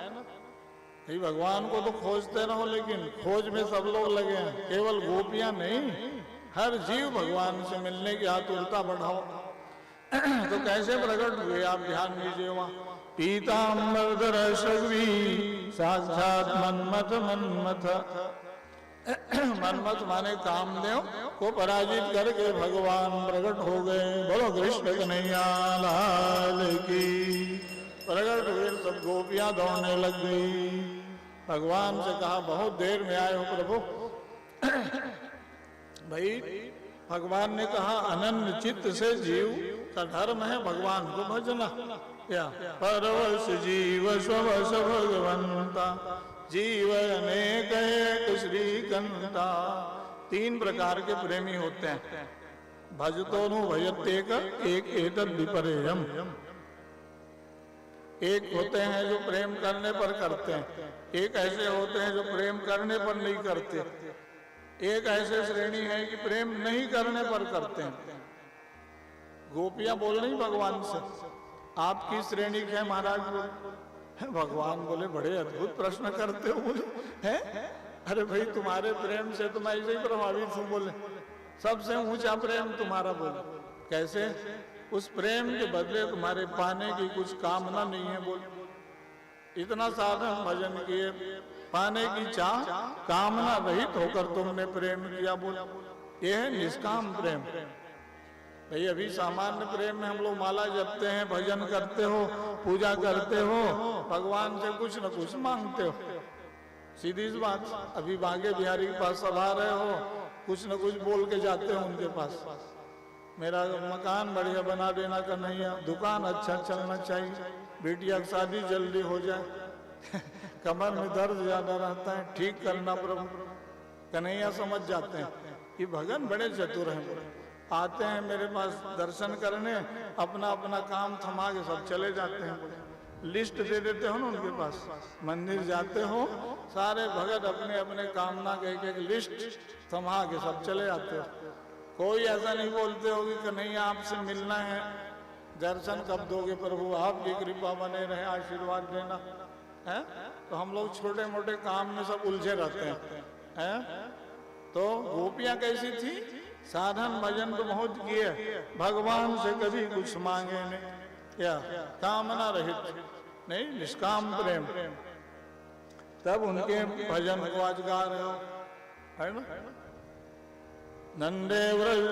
ये भगवान को तो खोजते रहो, लेकिन खोज में सब लोग लगे हैं, केवल गोपियां नहीं, हर जीव भगवान से मिलने की आतुरता बढ़ाओ। तो कैसे प्रकट हुए आप ध्यान दीजिए, वहां पीताम्बरधर सगवी साक्षात मन्मथ मन्मथ, मन्मथ माने कामदेव को पराजित करके भगवान प्रकट हो गए। बोलो कृष्ण कन्हैया लाल की। प्रकट हुए सब गोपियां दौड़ने लग गई, भगवान से कहा बहुत देर में आए हो प्रभु। भाई भगवान ने कहा अनन्य चित्त से जीव का धर्म है भगवान को भजना। या परवश जीव स्ववश भगवंता, जीव अनेक एक श्रीकंता। 3 प्रकार के प्रेमी होते हैं। भजतो नु भजत्येक एक एतद् विपर्ययम्। एक होते हैं जो प्रेम करने पर करते हैं, एक ऐसे होते हैं जो प्रेम करने पर नहीं करते, एक ऐसे श्रेणी है कि प्रेम नहीं करने पर करते हैं। गोपियां बोल रही भगवान से, आपकी श्रेणी क्या है महाराज? भगवान बोले बड़े अद्भुत प्रश्न करते हो बोले हैं। अरे भाई तुम्हारे प्रेम से तो मैं ऐसे ही प्रभावित हूँ बोले, सबसे ऊंचा प्रेम तुम्हारा बोले। कैसे? उस प्रेम के बदले तुम्हारे पाने की कुछ कामना नहीं है बोले। इतना साधन भजन किए, पाने की चाह कामना रहित होकर तुमने प्रेम किया बोले, यह है निष्काम प्रेम। भाई अभी सामान्य प्रेम में हम लोग माला जपते हैं, भजन करते हो, पूजा करते हो, भगवान से कुछ न कुछ मांगते हो। सीधी सी बात, अभी बांके बिहारी के पास सब आ रहे हो, कुछ न कुछ बोल के जाते हो उनके पास, मेरा मकान बढ़िया बना देना कन्हैया, दुकान अच्छा चलना चाहिए, बेटिया की शादी जल्दी हो जाए, कमर में दर्द ज्यादा रहता है, ठीक करना प्रभु। कन्हैया समझ जाते हैं कि भगवान बड़े चतुर हैं। आते हैं मेरे पास दर्शन करने, अपना अपना काम थमा के सब चले जाते हैं। लिस्ट दे देते हो ना उनके पास, मंदिर जाते हो सारे भगत अपने अपने कामना के एक लिस्ट थमा के सब चले आते हो। कोई ऐसा नहीं बोलते हो कि नहीं आपसे मिलना है, दर्शन कब दोगे प्रभु, आपकी कृपा बने रहे, आशीर्वाद देना है। तो हम लोग छोटे मोटे काम में सब उलझे रहते हैं। तो गोपियां कैसी थी? साधन भजन तो बहुत किए, भगवान से कभी कुछ मांगे नहीं, या कामना रहित नहीं, निष्काम प्रेम। तब उनके भजन को आज गा रहे हो, है ना? नंदे व्रज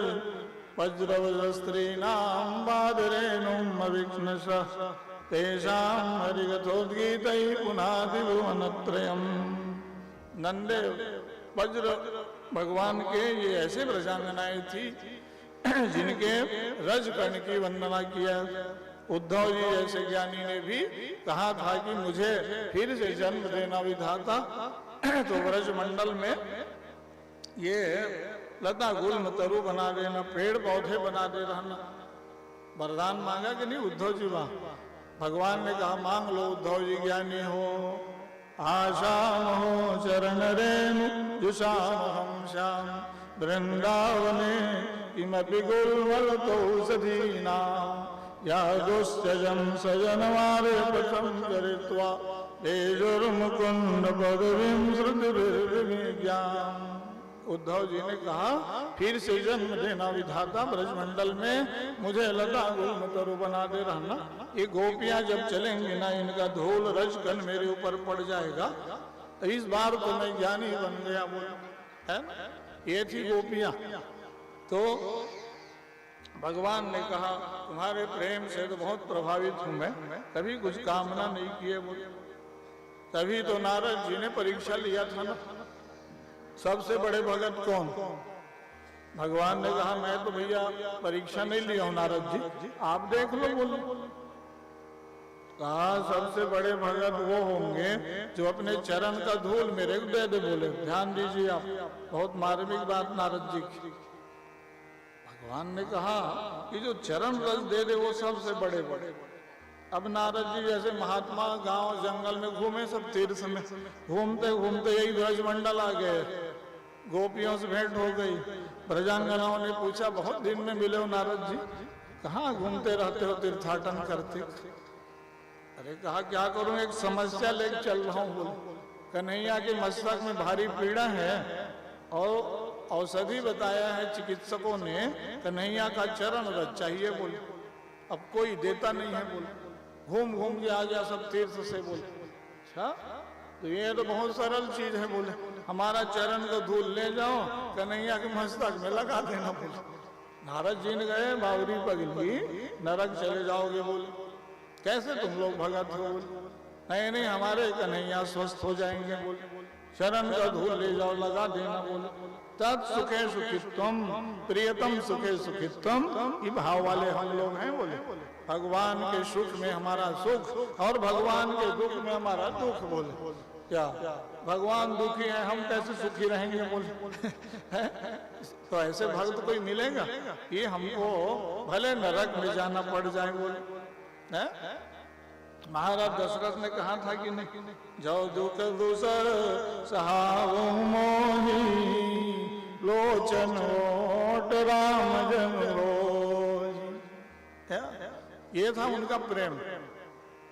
वज्रवस्त्रीणां बादरेणुम अविघ्नशः तेषां हरिकथोद्गीतै पुनाति भुवनत्रयम्। नंदे वज्र भगवान के ये ऐसे प्रजांगनाएं थी जिनके रजकर्ण की वंदना किया। उद्धव जी जैसे ज्ञानी ने भी कहा था कि मुझे फिर से जन्म देना विधाता, तो व्रज मंडल में ये लता गुल्म तरु बना देना, पेड़ पौधे बना दे रहना। वरदान मांगा कि नहीं उद्धव जी? वहां भगवान ने कहा मांग लो उद्धव जी, ज्ञानी हो, आशाम हो चरण रेणु जुषाम हम श्याम वृंदावने किमपि गुल्मलतौषधीना या दुश्चजं सजनवारे पथं चरित्वा तेजुर्मुकुंद पदवीं श्रुतिर्विज्ञान। उद्धव जी ने कहा फिर से जन्म देना विधाता, ब्रजमंडल में मुझे लता गुल्म तरु बना दे रहना। ये गोपियां जब चलेंगी ना, इनका धूल रजकन मेरे ऊपर पड़ जाएगा, इस बार तो मैं ज्ञानी बन गया बोल, है ना? ये थी गोपियां। तो भगवान ने कहा तुम्हारे प्रेम से तो बहुत प्रभावित हूं मैं, कभी कुछ कामना नहीं किए बोले। तभी तो नारद जी ने परीक्षा लिया था ना, सबसे बड़े भगत कौन? भगवान ने कहा मैं तो भैया परीक्षा नहीं लिया हूं नारद जी, आप देख लो बोले। कहा सबसे बड़े भगत वो होंगे जो अपने चरण का धूल मेरे को दे दे बोले। ध्यान दीजिए आप, बहुत मार्मिक बात नारद जी की। भगवान ने कहा कि जो चरण रस दे दे वो सबसे बड़े बड़े। अब नारद जी जैसे महात्मा गांव जंगल में घूमे, सब तीर्थ में घूमते घूमते यही ब्रजमंडल आ गए, गोपियों से भेंट हो गई। ब्रजांगनाओं ने पूछा बहुत दिन में मिले हो नारद जी, कहाँ घूमते रहते हो, तीर्थाटन करते? अरे कहा क्या करूं, एक समस्या लेकर चल रहा हूं बोले। कन्हैया के मस्तक में भारी पीड़ा है और औषधि बताया है चिकित्सकों ने, कन्हैया का चरण रज चाहिए बोले। अब कोई देता नहीं है बोले, घूम घूम के आ गया सब तीर्थ से बोले। अच्छा तो ये तो बहुत सरल चीज है बोले, हमारा चरण को धूल ले जाओ कन्हैया के मस्तक में लगा देना बोले। नारद जी ने गए बावरी पगली, नरक चले जाओगे बोले। कैसे तुम लोग भगत हो बोले? नहीं नहीं हमारे कन्हैया स्वस्थ हो जाएंगे बोले, चरण का धूल ले जाओ लगा देना बोले। तत् सुखे सुखित्वम, प्रियतम सुखे सुखित्वम, ये भाव वाले हम लोग हैं। बोले भगवान के सुख में हमारा सुख और भगवान के दुख में हमारा दुख। बोले क्या भगवान दुखी है, हम कैसे सुखी रहेंगे? बोले तो ऐसे भक्त कोई मिलेगा? ये हमको भले नरक में जाना पड़ जाए। बोले महाराज दशरथ ने कहा था कि नहीं, जो दुख दूसर सहाओ मोही, लोचन ओट राम जन रोज। ये था उनका प्रेम।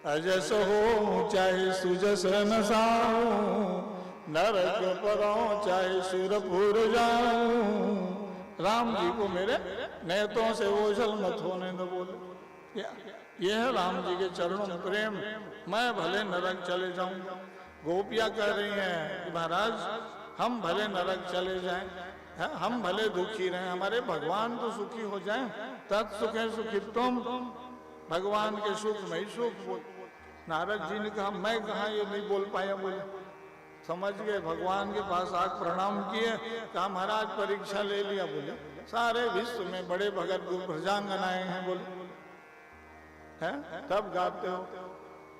अजस हो चाहे सुजस न साऊं, नरक परो चाहे सुरपुर जाऊं, राम जी को मेरे नेत्रों से ओझल मत होने दो। बोले ये है राम जी के चरणों में प्रेम। मैं भले नरक चले जाऊं, गोपियां कह रही हैं कि महाराज हम भले नरक चले जाएं, हम भले दुखी रहें, हमारे भगवान तो सुखी हो जाएं। तत्सुखे सुखित्वम, भगवान के सुख में ही सुख। नारद जी ने कहा मैं कहा ये नहीं बोल पाया। बोले समझ गए, भगवान के पास आग प्रणाम किए, कहा महाराज परीक्षा ले लिया। बोले सारे विश्व में बड़े भगत प्रजांगनाएं हैं। बोले है तब गाते हो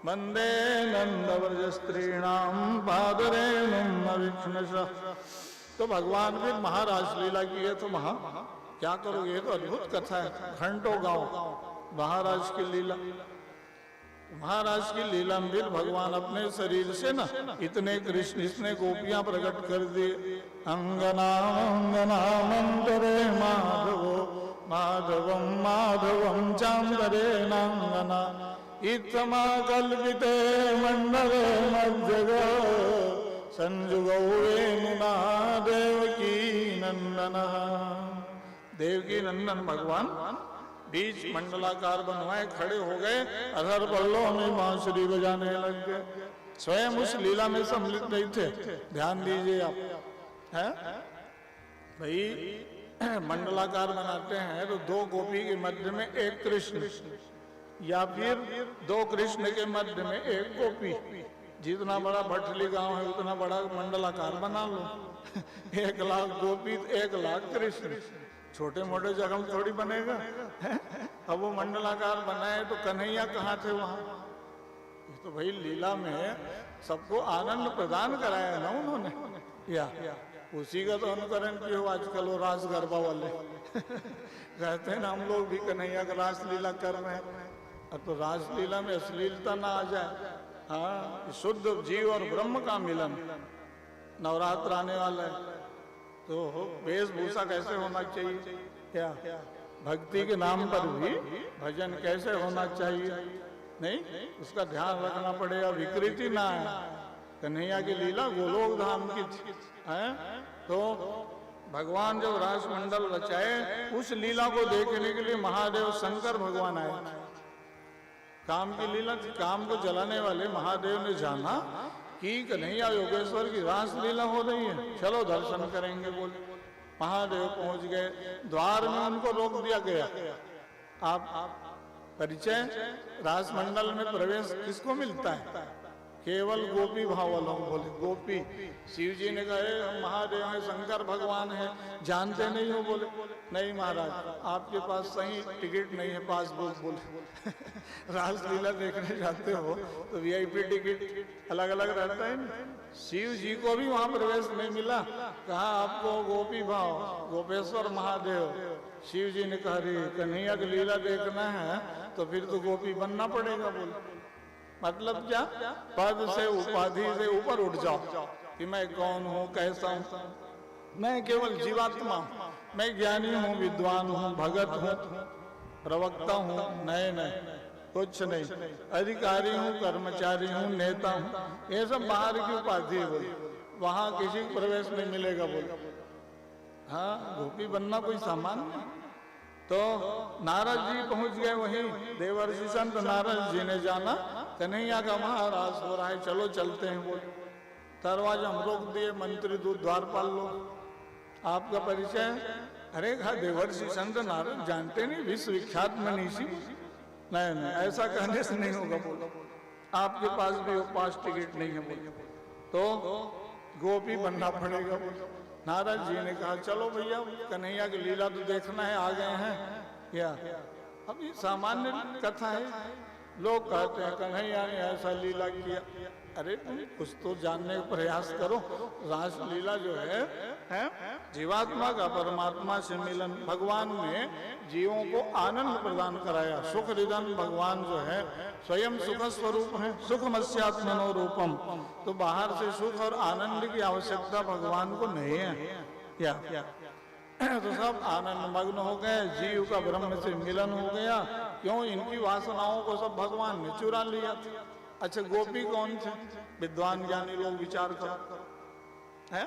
वंदे नंद व्रज स्त्रीणाम पादरेणुम। तो भगवान भी महाराज लीला की है, तो क्या करोगे? ये तो अद्भुत कथा है, घंटों गाओ महाराज की लीला। महाराज की लीला में भी भगवान अपने शरीर से ना इतने कृष्ण, इतने गोपियां प्रकट कर दिए। अंगना अंगना मंतरे माधवो, माधवम माधवम चांदरे नांगना, इत्थमा कल्पिते मंडले मध्यग, संजुगौ वेणुना देवकी नंदन। देवकी नंदन भगवान बीच मंडलाकार बनवाए, खड़े हो गए, अधर पल्लों में बांसुरी बजाने लग गए। स्वयं उस लीला में सम्मिलित नहीं थे। ध्यान दीजिए आप, है भाई मंडलाकार बनाते हैं तो दो गोपी के मध्य में एक कृष्ण, या फिर दो कृष्ण के मध्य में एक गोपी। जितना बड़ा भटली गांव है उतना बड़ा मंडलाकार बना लो। 1 लाख गोपी, 1 लाख कृष्ण, छोटे मोटे जगह में थोड़ी बनेगा। अब वो मंडलाकार बनाए तो कन्हैया कहाँ थे वहां? तो भाई लीला में सबको आनंद प्रदान कराया ना उन्होंने, या उसी का तो अनुकरण किया हो आजकल वो रास गरबा वाले। कहते हैं ना हम लोग भी कन्हैया का रास लीला कर रहे हैं। अब तो रास लीला में अश्लीलता ना आ जाए। हाँ, शुद्ध जीव और ब्रह्म का मिलन। नवरात्र आने वाला है तो वेशभूषा कैसे होना चाहिए, क्या भक्ति के नाम पर भी भजन कैसे होना चाहिए, नहीं उसका ध्यान रखना पड़ेगा, विकृति ना है। कन्हैया की लीला गोलोक धाम की है, तो भगवान जब रास मंडल रचाए उस लीला को देखने के लिए महादेव शंकर भगवान आए। काम की लीला थी, काम को जलाने वाले महादेव ने जाना कि कन्हैया योगेश्वर की रास लीला हो रही है, चलो दर्शन करेंगे। बोले महादेव पहुंच गए, द्वार में उनको रोक दिया गया। आप परिचय, रास मंडल में प्रवेश किसको मिलता है? केवल गोपी भाव वालों को। बोले गोपी, शिव जी ने कहे हम महादेव हैं, शंकर भगवान हैं, जानते नहीं हो? बोले नहीं महाराज, आपके पास सही टिकट नहीं है, पासबुक। बोले रास लीला देखने जाते हो तो वीआईपी टिकट अलग अलग रहता है ना। शिव जी को भी वहां प्रवेश नहीं मिला। कहा आपको गोपी भाव, गोपेश्वर महादेव। शिव जी ने कहा रे कन्हैया की लीला देखना है तो फिर तो गोपी बनना पड़ेगा। बोले मतलब क्या? पद से उपाधि से ऊपर उठ जाओ कि मैं कौन हूँ, कैसा हूँ। मैं केवल जीवात्मा हूँ, मैं ज्ञानी हूँ, विद्वान हूँ, भगत हूँ, प्रवक्ता हूँ, नए कुछ नहीं, अधिकारी हूँ, कर्मचारी हूँ, नेता हूँ। ये सब बाहर की उपाधि है। बोले वहां किसी को प्रवेश नहीं मिलेगा। बोले हाँ, गोपी बनना कोई सामान नहीं। तो नारद जी पहुंच गए वहीं। देवर्षि संत नारद जी ने जाना कन्हैया का महाराज हो रहा है, चलो चलते हैं। बोले दरवाजा हम रोक दिए, मंत्री दूत द्वारपाल लोग। आपका परिचय? अरे कहा देवर्षि संत नारद जानते नहीं, विश्व विख्यात मनीषी। नहीं ऐसा कहने से नहीं होगा। बोलो आपके पास भी पास टिकट नहीं है। बोले तो गोपी बनना पड़ेगा। नारद जी ने कहा चलो भैया कन्हैया की लीला तो देखना है, आ गए हैं क्या। अब ये सामान्य कथा है, लोग कहते हैं कन्हैया ने ऐसा लीला किया। अरे तुम कुछ तो जानने का प्रयास करो। रास लीला जो है जीवात्मा का परमात्मा से मिलन। भगवान ने जीवों को आनंद प्रदान कराया। सुख रिदन भगवान जो है स्वयं सुख स्वरूप है। सुख मस्यात्मनो रूपम। तो बाहर से सुख और आनंद की आवश्यकता भगवान को नहीं है क्या। तो सब आनंद मग्न हो गए, जीव का ब्रह्म से मिलन हो गया। क्यों, इनकी वासनाओं को सब भगवान ने चुरा लिया था। अच्छा गोपी कौन थे, विद्वान ज्ञानी लोग विचार करो, है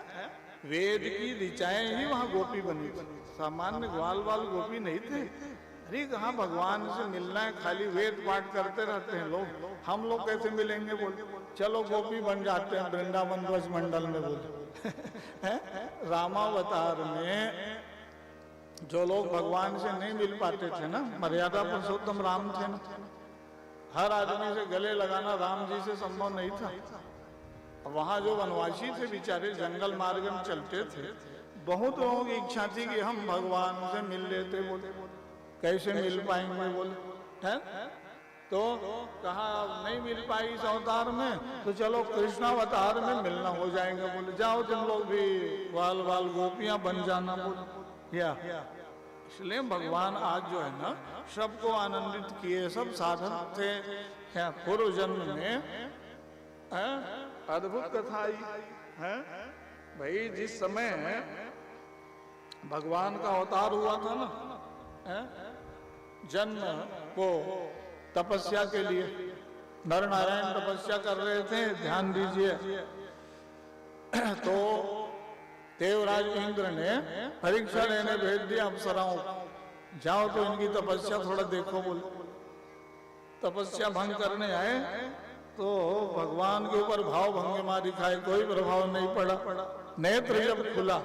वेद की ऋचाएं ही वहां गोपी बनी थी, सामान्य ग्वाल बाल गोपी नहीं थे। अरे कहाँ भगवान से मिलना है, खाली वेद पाठ करते रहते हैं लोग, हम लोग कैसे मिलेंगे। बोल चलो गोपी बन जाते हैं वृंदावन ध्वज मंडल में। बोले रामावतार में जो लोग भगवान से नहीं मिल पाते थे ना, मर्यादा पुरुषोत्तम राम थे ना, हर आदमी से गले लगाना राम जी से संभव नहीं था। वहां जो वनवासी थे बेचारे जंगल मार्ग में चलते थे, बहुत लोगों की इच्छा थी कि हम भगवान से मिल लेते। बोले कैसे मिल पाएंगे, बोले है तो कहा नहीं मिल पाई इस अवतार में, तो चलो कृष्णावतार में मिलना हो जाएगा। बोले जाओ तुम लोग भी बाल बाल गोपियां बन जाना। बोले या इसलिए भगवान आज जो है ना सबको आनंदित किए, सब साधन थे। क्या पूर्व जन्म में अद्भुत कथा आई है भाई। जिस समय भगवान का अवतार हुआ था ना, जन्म को तपस्या के लिए नर नारायण तपस्या कर रहे थे, ध्यान दीजिए। तो देवराज इंद्र ने परीक्षा लेने भेज दिया अप्सराओं, जाओ तो इनकी तपस्या थोड़ा देखो। बोले तपस्या भंग करने आए तो भगवान के ऊपर भाव भंगिमा दिखाए, कोई प्रभाव नहीं पड़ा। नेत्र जब खुला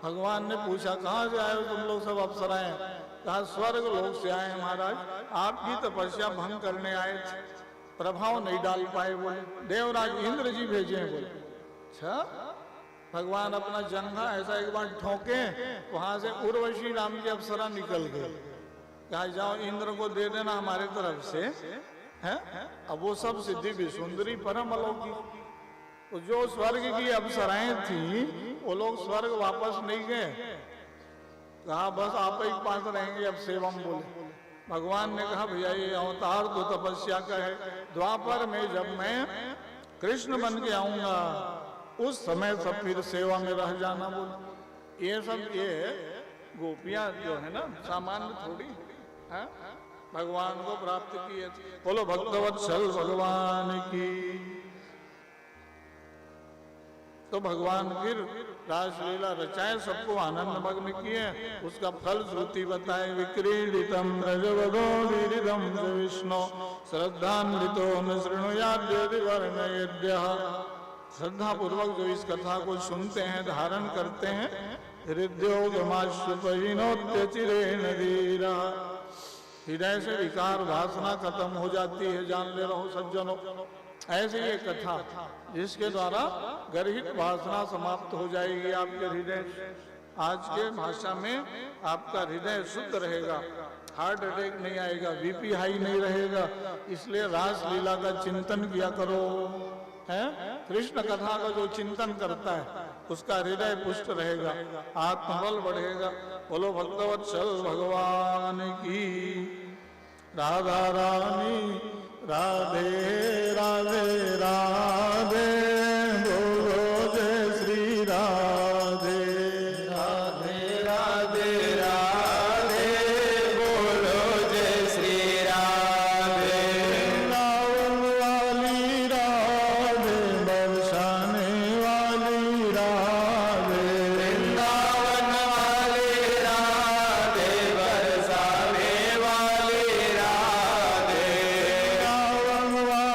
भगवान ने पूछा कहाँ से आए हो तुम लोग सब अप्सराएं। कहा स्वर्ग लोक से आए महाराज, आपकी तपस्या भंग करने आए थे, प्रभाव नहीं डाल पाए। बोले देवराज इंद्र जी भेजे। बोले अच्छा। भगवान अपना जंघा ऐसा एक बार ठोके, वहां से उर्वशी नाम की अप्सरा निकल गई। कहा जाओ इंद्र को दे देना हमारे तरफ से है। अब वो सब सिद्धि भी सुंदरी परम अलौकिक, तो जो स्वर्ग की अप्सराएं थी वो लोग स्वर्ग वापस नहीं गए। कहा बस आप ही पास रहेंगे अब सेवम। बोले भगवान ने कहा भैया ये अवतार तो तपस्या का है, द्वापर में जब मैं कृष्ण बन के आऊंगा उस समय सब फिर सेवा में रह जाना। बोल ये सब ये गोपियां जो है ना सामान्य थोड़ी है, भगवान को प्राप्त किए थे। बोलो भक्तवत्सल भगवान की। तो भगवान फिर रासलीला रचाए, सबको आनंद मग्न किए। उसका फल श्रुति बताए। विक्रीडितम रजवदो वीरिदम विष्णु श्रद्धान्वितो न शृणुयाद्यदि वर्णयेद्यः। श्रद्धा पूर्वक जो इस कथा को सुनते हैं, धारण करते हैं, हृदय से विकार वासना खत्म हो जाती है। जान ले रहो सज्जनों, ऐसे ये कथा जिसके द्वारा गर्हित वासना समाप्त हो जाएगी आपके हृदय से। आज के भाषा में आपका हृदय शुद्ध रहेगा, हार्ट अटैक नहीं आएगा, बीपी हाई नहीं रहेगा। इसलिए रास लीला का चिंतन किया करो। है कृष्ण कथा का जो चिंतन करता है उसका हृदय पुष्ट रहेगा, आत्मबल बढ़ेगा। बोलो भक्तवत्सल भगवान की। राधा रानी राधे राधे राधे। बोलो जय श्री राधे। राधे राधे राधे। बोलो जय श्री राधे। रावण वाली राधे, बरसाने वाली राधे। वृंदावन वाली राधे, बरसाने वाली राधे। रावण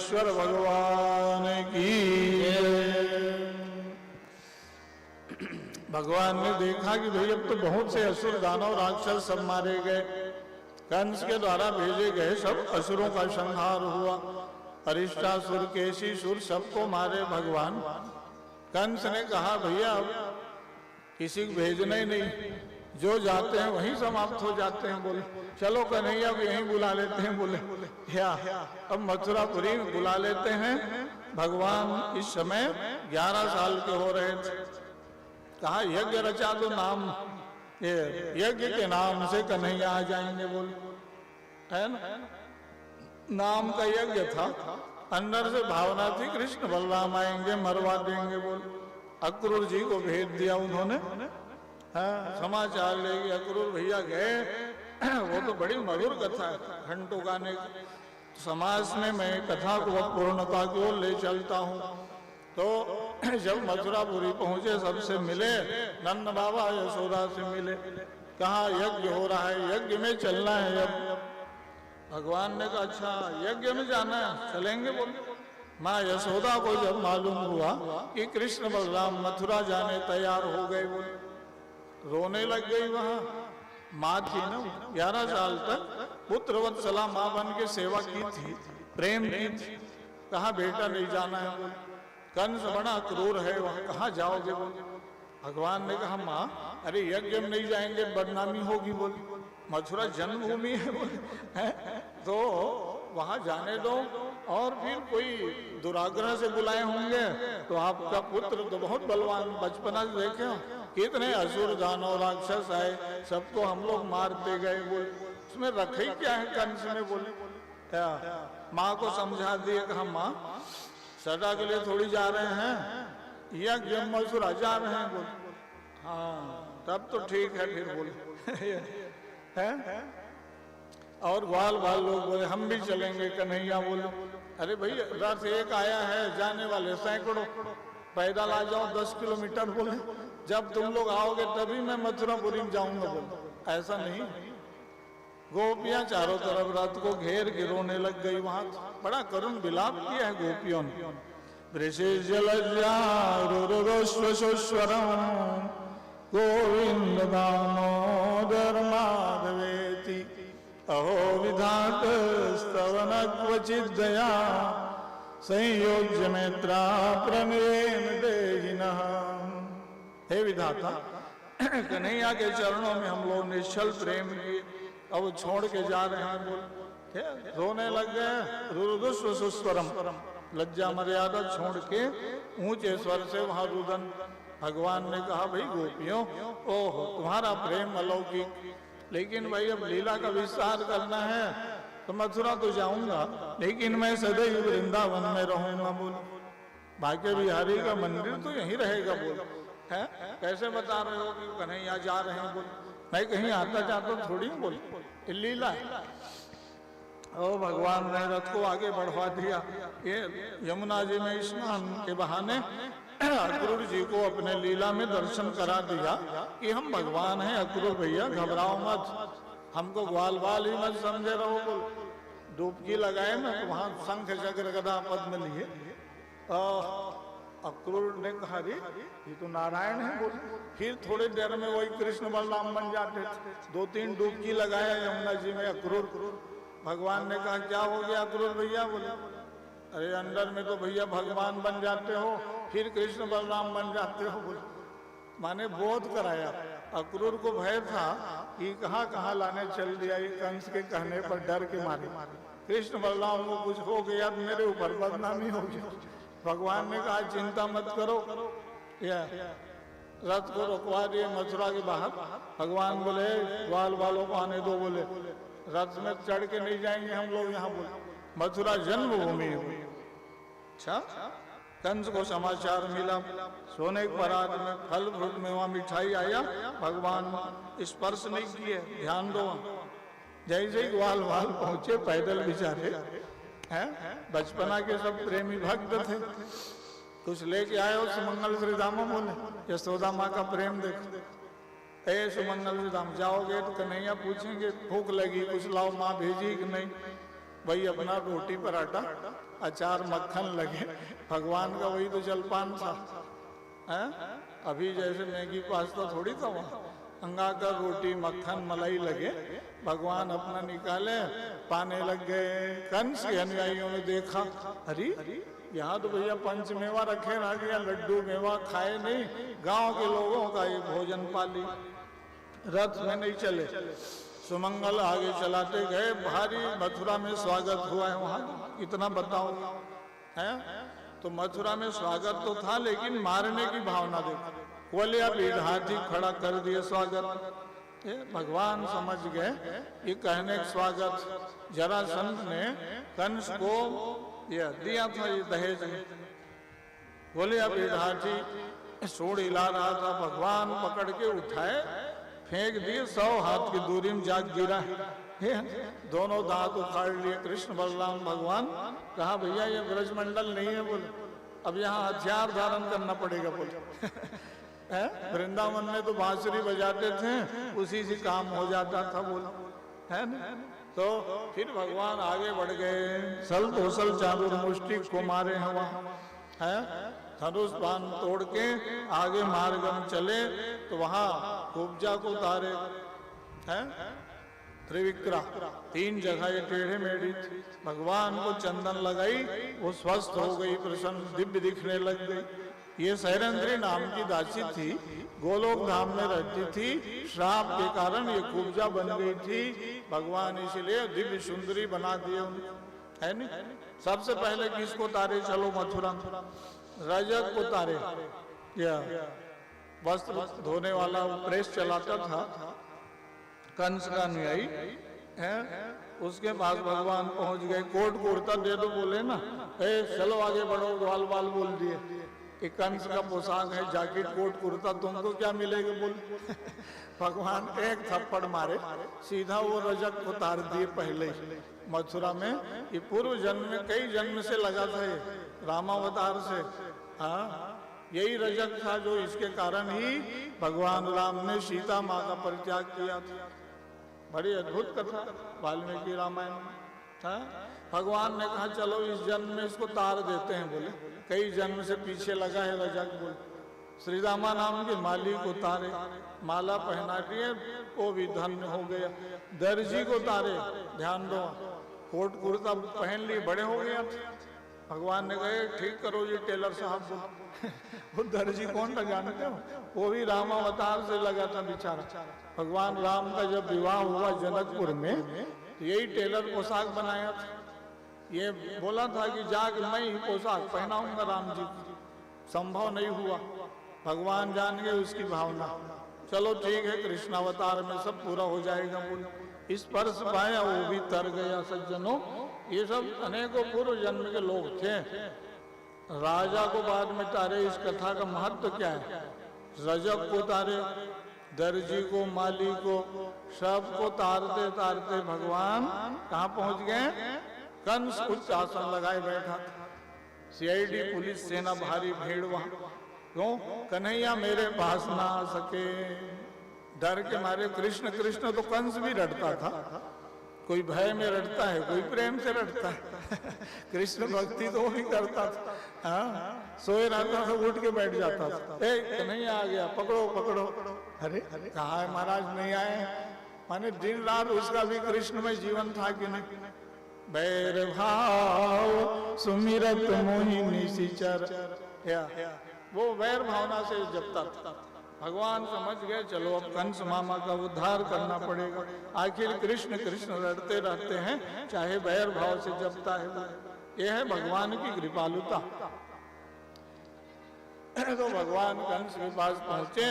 राजेश्वर भगवान की। भगवान ने देखा कि भाई अब तो बहुत से असुर दानव राक्षस सब मारे गए, कंस के द्वारा भेजे गए सब असुरों का संहार हुआ, अरिष्टासुर केशीसुर सबको मारे भगवान। कंस ने कहा भैया अब किसी को भेजना ही नहीं, जो जाते हैं वहीं समाप्त हो जाते हैं। बोले चलो कन्हैया को यहीं बुला लेते हैं। बोले क्या अब मथुरापुरी में बुला लेते हैं। भगवान इस समय 11 साल के हो रहे थे। कहा यज्ञ रचा तो नाम, ये यज्ञ के नाम से कन्हैया आ जाएंगे। बोले है ना, नाम का यज्ञ था, अंदर से भावना थी कृष्ण बलराम आएंगे मरवा देंगे। बोले अक्रूर जी को भेज दिया उन्होंने, समाचार लेके अक्रूर भैया गए। वो तो बड़ी मधुर कथा है, घंटों गाने समाज में मैं कथा को पूर्णता की ओर ले चलता हूँ। तो जब मथुरापुरी पहुंचे सबसे मिले, नंद बाबा यशोदा से मिले, कहा यज्ञ हो रहा है, यज्ञ में चलना है। अब भगवान ने कहा अच्छा यज्ञ में जाना है, चलेंगे। बोले माँ यशोदा को जब मालूम हुआ कि कृष्ण बलराम मथुरा जाने तैयार हो गए, बोले रोने लग गई। वहां माँ थी ना, 11 साल तक पुत्रवत्सला माँ बन के सेवा की थी, प्रेम की थी। कहा बेटा नहीं जाना है। बोले कंस बड़ा क्रूर है, वहां कहाँ जाओगे। बोले भगवान ने कहा माँ अरे यज्ञ में नहीं जाएंगे बदनामी होगी। बोली मथुरा जन्मभूमि है। बोले है तो वहां जाने दो, और फिर कोई दुराग्रह से बुलाए होंगे तो आपका पुत्र तो बहुत बलवान, बचपना से देखे हो कितने असुर दानव राक्षस आए, सबको हम लोग मारते गए। बोले उसमें रखे क्या है कंस में। बोले क्या माँ को समझा दिए, कहा माँ सदा के लिए थोड़ी जा रहे हैं, यज्ञ मथुरा जा रहे हैं। बोले हाँ तब तो ठीक है। फिर बोले है और ग्वाल बाल लोग बोले हम भी चलेंगे। कन्हैया बोले अरे भाई रथ एक आया है, जाने वाले सैकड़ों, पैदल आ जाओ 10 किलोमीटर। बोले जब तुम लोग आओगे तभी मैं मथुरापुरी में जाऊंगा। बोले ऐसा नहीं। गोपियां चारों तरफ रथ को घेर के रोने लग गई। वहां बड़ा करुण विलाप किया है गोपियों ने। गोविंद दामोदर माधवेति अहो विधात स्तवन क्वचित दया संयोज्य मैत्रा प्रणयेन देहिनः। हे विधाता कन्हैया के चरणों में हम लोग निश्चल प्रेम किए, अब छोड़ के जा रहे हैं। बोल रोने लग गए। रुरुदुस्व सुस्वरम, लज्जा मर्यादा छोड़ के ऊंचे स्वर से वहां रुदन। भगवान ने कहा भाई गोपियों ओहो तुम्हारा प्रेम अलौकिक, लेकिन भाई अब लीला का विस्तार करना है तो मथुरा तो जाऊंगा, लेकिन मैं सदैव वृंदावन में रहूंगा। बोल भाग्य बिहारी का मंदिर तो यहीं रहेगा। बोल है कैसे बता रहे हो कि कन्हैया जा रहे हैं। बोल मैं कहीं आता जाता थोड़ी। बोल लीला है। ओ भगवान ने रथ को आगे बढ़वा दिया। ये यमुना जी में स्नान के बहाने अक्रूर जी को अपने लीला में दर्शन करा दिया कि हम भगवान हैं। अक्रूर भैया घबराओ मत, हमको ग्वाल बाल ही मत समझे रहो। बोल डुबकी लगाए ना तो वहां शंख चक्र गदा पद्म लिए। अक्रूर ने कहा रे ये तो नारायण है। बोल फिर थोड़ी देर में वही कृष्ण बलराम बन जाते थे। 2-3 डुबकी लगाया यमुना जी में अक्रूर। भगवान ने कहा क्या हो गया अक्रूर भैया। बोले अरे अंदर में तो भैया भगवान बन जाते हो, फिर कृष्ण बलराम बन जाते हो। बोले माने बोध कराया। अक्रूर को भय था कि कहाँ कहाँ लाने चल दिया, ये कंस के कहने पर डर के मारे कृष्ण बलराम को कुछ हो गया तो मेरे ऊपर बदनामी हो गई। भगवान ने कहा चिंता मत करो, या रथ को रुकवा दिए मथुरा के बाहर। भगवान बोले ग्वाल वालों को आने दो। बोले रथ में चढ़ के नहीं जाएंगे हम लोग यहाँ। बोले मथुरा जन्मभूमि है। अच्छा कंस को समाचार मिला, सोने के परात में फल फ्रूट में वहां मिठाई आया, भगवान स्पर्श नहीं किए। ध्यान दो जैसे ही ग्वाल वाल पहुंचे पैदल बेचारे हैं, बचपना के सब प्रेमी भक्त थे, कुछ लेके आए हो सुमंगल श्री धाम। बोले यशोदा माँ का प्रेम देखो। ए सुमंगल श्री धाम जाओगे तो कन्हैया पूछेंगे भूख लगी कुछ लाओ, माँ भेजी कि नहीं। वही अपना रोटी पराठा अचार मक्खन लगे, भगवान का वही तो जलपान था। है? अभी जैसे मैगी पास्ता थोड़ी था वहाँ, अंगाकर रोटी मक्खन मलाई लगे, भगवान अपना निकाले पाने लग गए। कंस के अनुयायियों ने देखा, अरे यहाँ तो भैया पंचमेवा रखे रह गया, लड्डू मेवा खाए नहीं, गांव के लोगों का ये भोजन पाली, रथ में नहीं चले। सुमंगल आगे चलाते गए, भारी मथुरा में स्वागत हुआ है वहाँ, इतना बताओ है। तो मथुरा में स्वागत तो था, लेकिन मारने की भावना देखो, कोलिया पीठ हाथी खड़ा कर दिए स्वागत। ये भगवान समझ गए ये कहने का स्वागत। जरासंध ने कंस को ये दिया था, ये दहेज में। कोलिया पीठ हाथी सूंड हिला रहा था, भगवान पकड़ के उठाए, फेंक दिए, 100 हाथ की दूरी में जाग गिरा है। दोनों दांत उखाड़ लिए कृष्ण बलराम भगवान। कहा भैया ये ब्रजमंडल नहीं है, बोले अब यहाँ हथियार धारण करना पड़ेगा, बोले वृंदावन में तो बांसुरी बजाते थे, उसी से काम हो जाता था, बोले है ना। तो फिर भगवान आगे बढ़ गए, सल धोसल चादुर मुष्टि को मारे हैं वहाँ, है धनुष बाण तोड़ के आगे मार्गम चले, तो वहाँ कुब्जा को उतारे हैं, त्रिविक्रा 3 जगह ये टेढ़े मेढ़ी थी, भगवान को चंदन लगाई, वो स्वस्थ हो गई, प्रसन्न दिव्य दिखने लग गई। ये सैरंद्री नाम की दासी थी, गोलोक धाम में रहती थी, श्राप के कारण ये कुब्जा बन गई थी, भगवान इसलिए दिव्य सुंदरी बना दिए उनको, है नहीं। सबसे पहले किसको तारे, चलो मथुरा, रजक को तारे, या वस्त्र धोने वाला प्रेस चलाता था कंस का अनुयायी है, उसके पास भगवान पहुंच गए, कोट कुर्ता दे दो, बोले ना चलो आगे बढ़ो, ग्वाल बाल बोल दिए, कि कंस का पोशाक है, जैकेट कोट कुर्ता, तुमको क्या मिलेगा, बोल भगवान एक थप्पड़ मारे, सीधा वो रजक उतार दिए पहले ही मथुरा में। ये पूर्व जन्म में कई जन्म से लगा था, ये रामावतार से, हाँ यही रजक था, जो इसके कारण ही भगवान राम ने सीता माँ का परित्याग किया था। बड़ी अद्भुत कथा वाल्मीकि रामायण में। भगवान ने कहा चलो इस जन्म में इसको तार देते हैं, बोले कई जन्म से पीछे लगा है रजक, बोले श्री रामा नाम के माली को तारे, माला पहना दिए, वो भी धन्य हो गया। दर्जी को तारे, ध्यान दो, कोट कुर्ता पहन लिए, बड़े हो गए अब, भगवान ने कहे ठीक करो ये टेलर साहब, वो दर्जी कौन था जानते हो, वो भी रामावतार से लगा था बेचारा। भगवान राम का जब विवाह हुआ जनकपुर में, तो यही टेलर पोशाक बनाया था, ये बोला था कि जाग मैं ही पोशाक पहनाऊंगा राम जी को, संभव नहीं हुआ, भगवान जान गए उसकी भावना, चलो ठीक है कृष्णावतार में सब पूरा हो जाएगा, बोले स्पर्श पाया वो भी तर गया। सज्जनों ये सब अनेकों पूर्व जन्म के लोग थे, राजा को बाद में तारे, इस कथा का महत्व क्या है, रजक को तारे, दर्जी को, माली को, सबको तारते तारते भगवान कहाँ पहुंच गए, कंस उच्च आसन लगाए बैठा था, सीआईडी पुलिस सेना भारी भीड़ वहां, क्यों कन्हैया मेरे पास ना आ सके, डर के मारे। कृष्ण कृष्ण तो कंस भी रटता था, कोई भय में रटता है, कोई प्रेम से रटता है कृष्ण भक्ति तो वो भी करता था, हाँ सोए रहता था, उठ के बैठ जाता था, कन्हैया आ गया, पकड़ो पकड़ो, अरे कहाँ है महाराज, नहीं आए, माने दिन रात उसका भी कृष्ण में जीवन था कि नहीं। बैर भाव सुमिरत मोहिनी सिचर, वो वैर भावना से जपता था। भगवान समझ गए चलो अब कंस मामा का उद्धार करना पड़ेगा, आखिर कृष्ण कृष्ण लड़ते रहते हैं, चाहे वैर भाव से जपता है, यह है भगवान की कृपालुता। तो भगवान कंस के पास पहुंचे,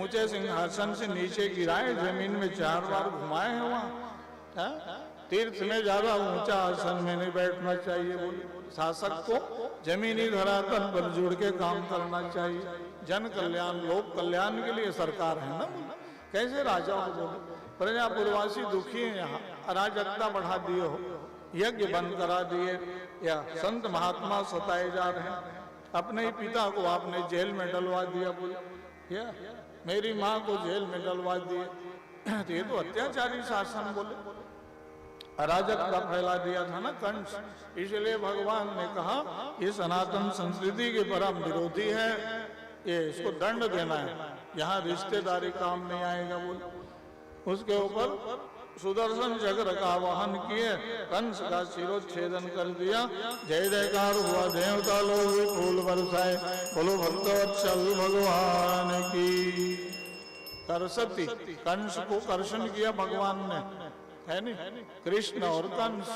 ऊंचे सिंहासन से नीचे गिराए, जमीन में 4 बार घुमाए हैं वहां। तीर्थ में ज्यादा ऊंचा आसन में नहीं बैठना चाहिए, बोले शासक को जमीनी धरातल पर जुड़ के काम करना चाहिए, जन कल्याण लोक कल्याण के लिए सरकार है ना, कैसे राजा हो, बोले प्रजापुरवासी दुखी है, यहाँ अराजकता बढ़ा दिए हो, यज्ञ बंद करा दिए, या संत महात्मा सताए जा रहे हैं, अपने ही पिता को आपने जेल में डलवा दिया, बोले या मेरी माँ को जेल में डलवा दिए, ये तो अत्याचारी शासन, बोले अराजकता फैला दिया था ना कंस, इसलिए भगवान ने कहा ये सनातन संस्कृति के परम विरोधी है, ये इसको दंड देना है, यहाँ रिश्तेदारी काम नहीं आएगा। बोल उसके ऊपर सुदर्शन चक्र का वाहन किए, कंस का शिरोच्छेदन कर दिया। जय जयकार हुआ, देवता लोग भी फूल बरसाए। बोलो भक्तवत्सल भगवान की। करसती, कंस को कर्षण किया भगवान ने, है नहीं, कृष्ण और कंस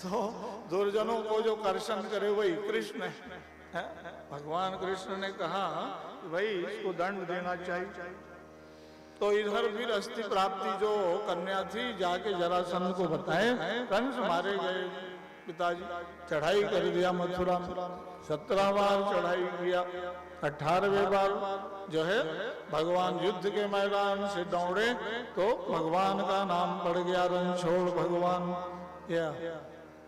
तो दुर्जनों को जो कर्षण करे वही कृष्ण है। भगवान कृष्ण ने कहा कि भाई इसको दंड देना चाहिए। तो इधर फिर अस्थि प्राप्ति जो कन्या थी जाके जरासंध को बताए, कंस मारे गए पिताजी, चढ़ाई कर दिया मथुरा में, 17 बार चढ़ाई किया, 18वें बार जो है भगवान युद्ध के मैदान से दौड़े तो भगवान का नाम पड़ गया रणछोड़ भगवान। या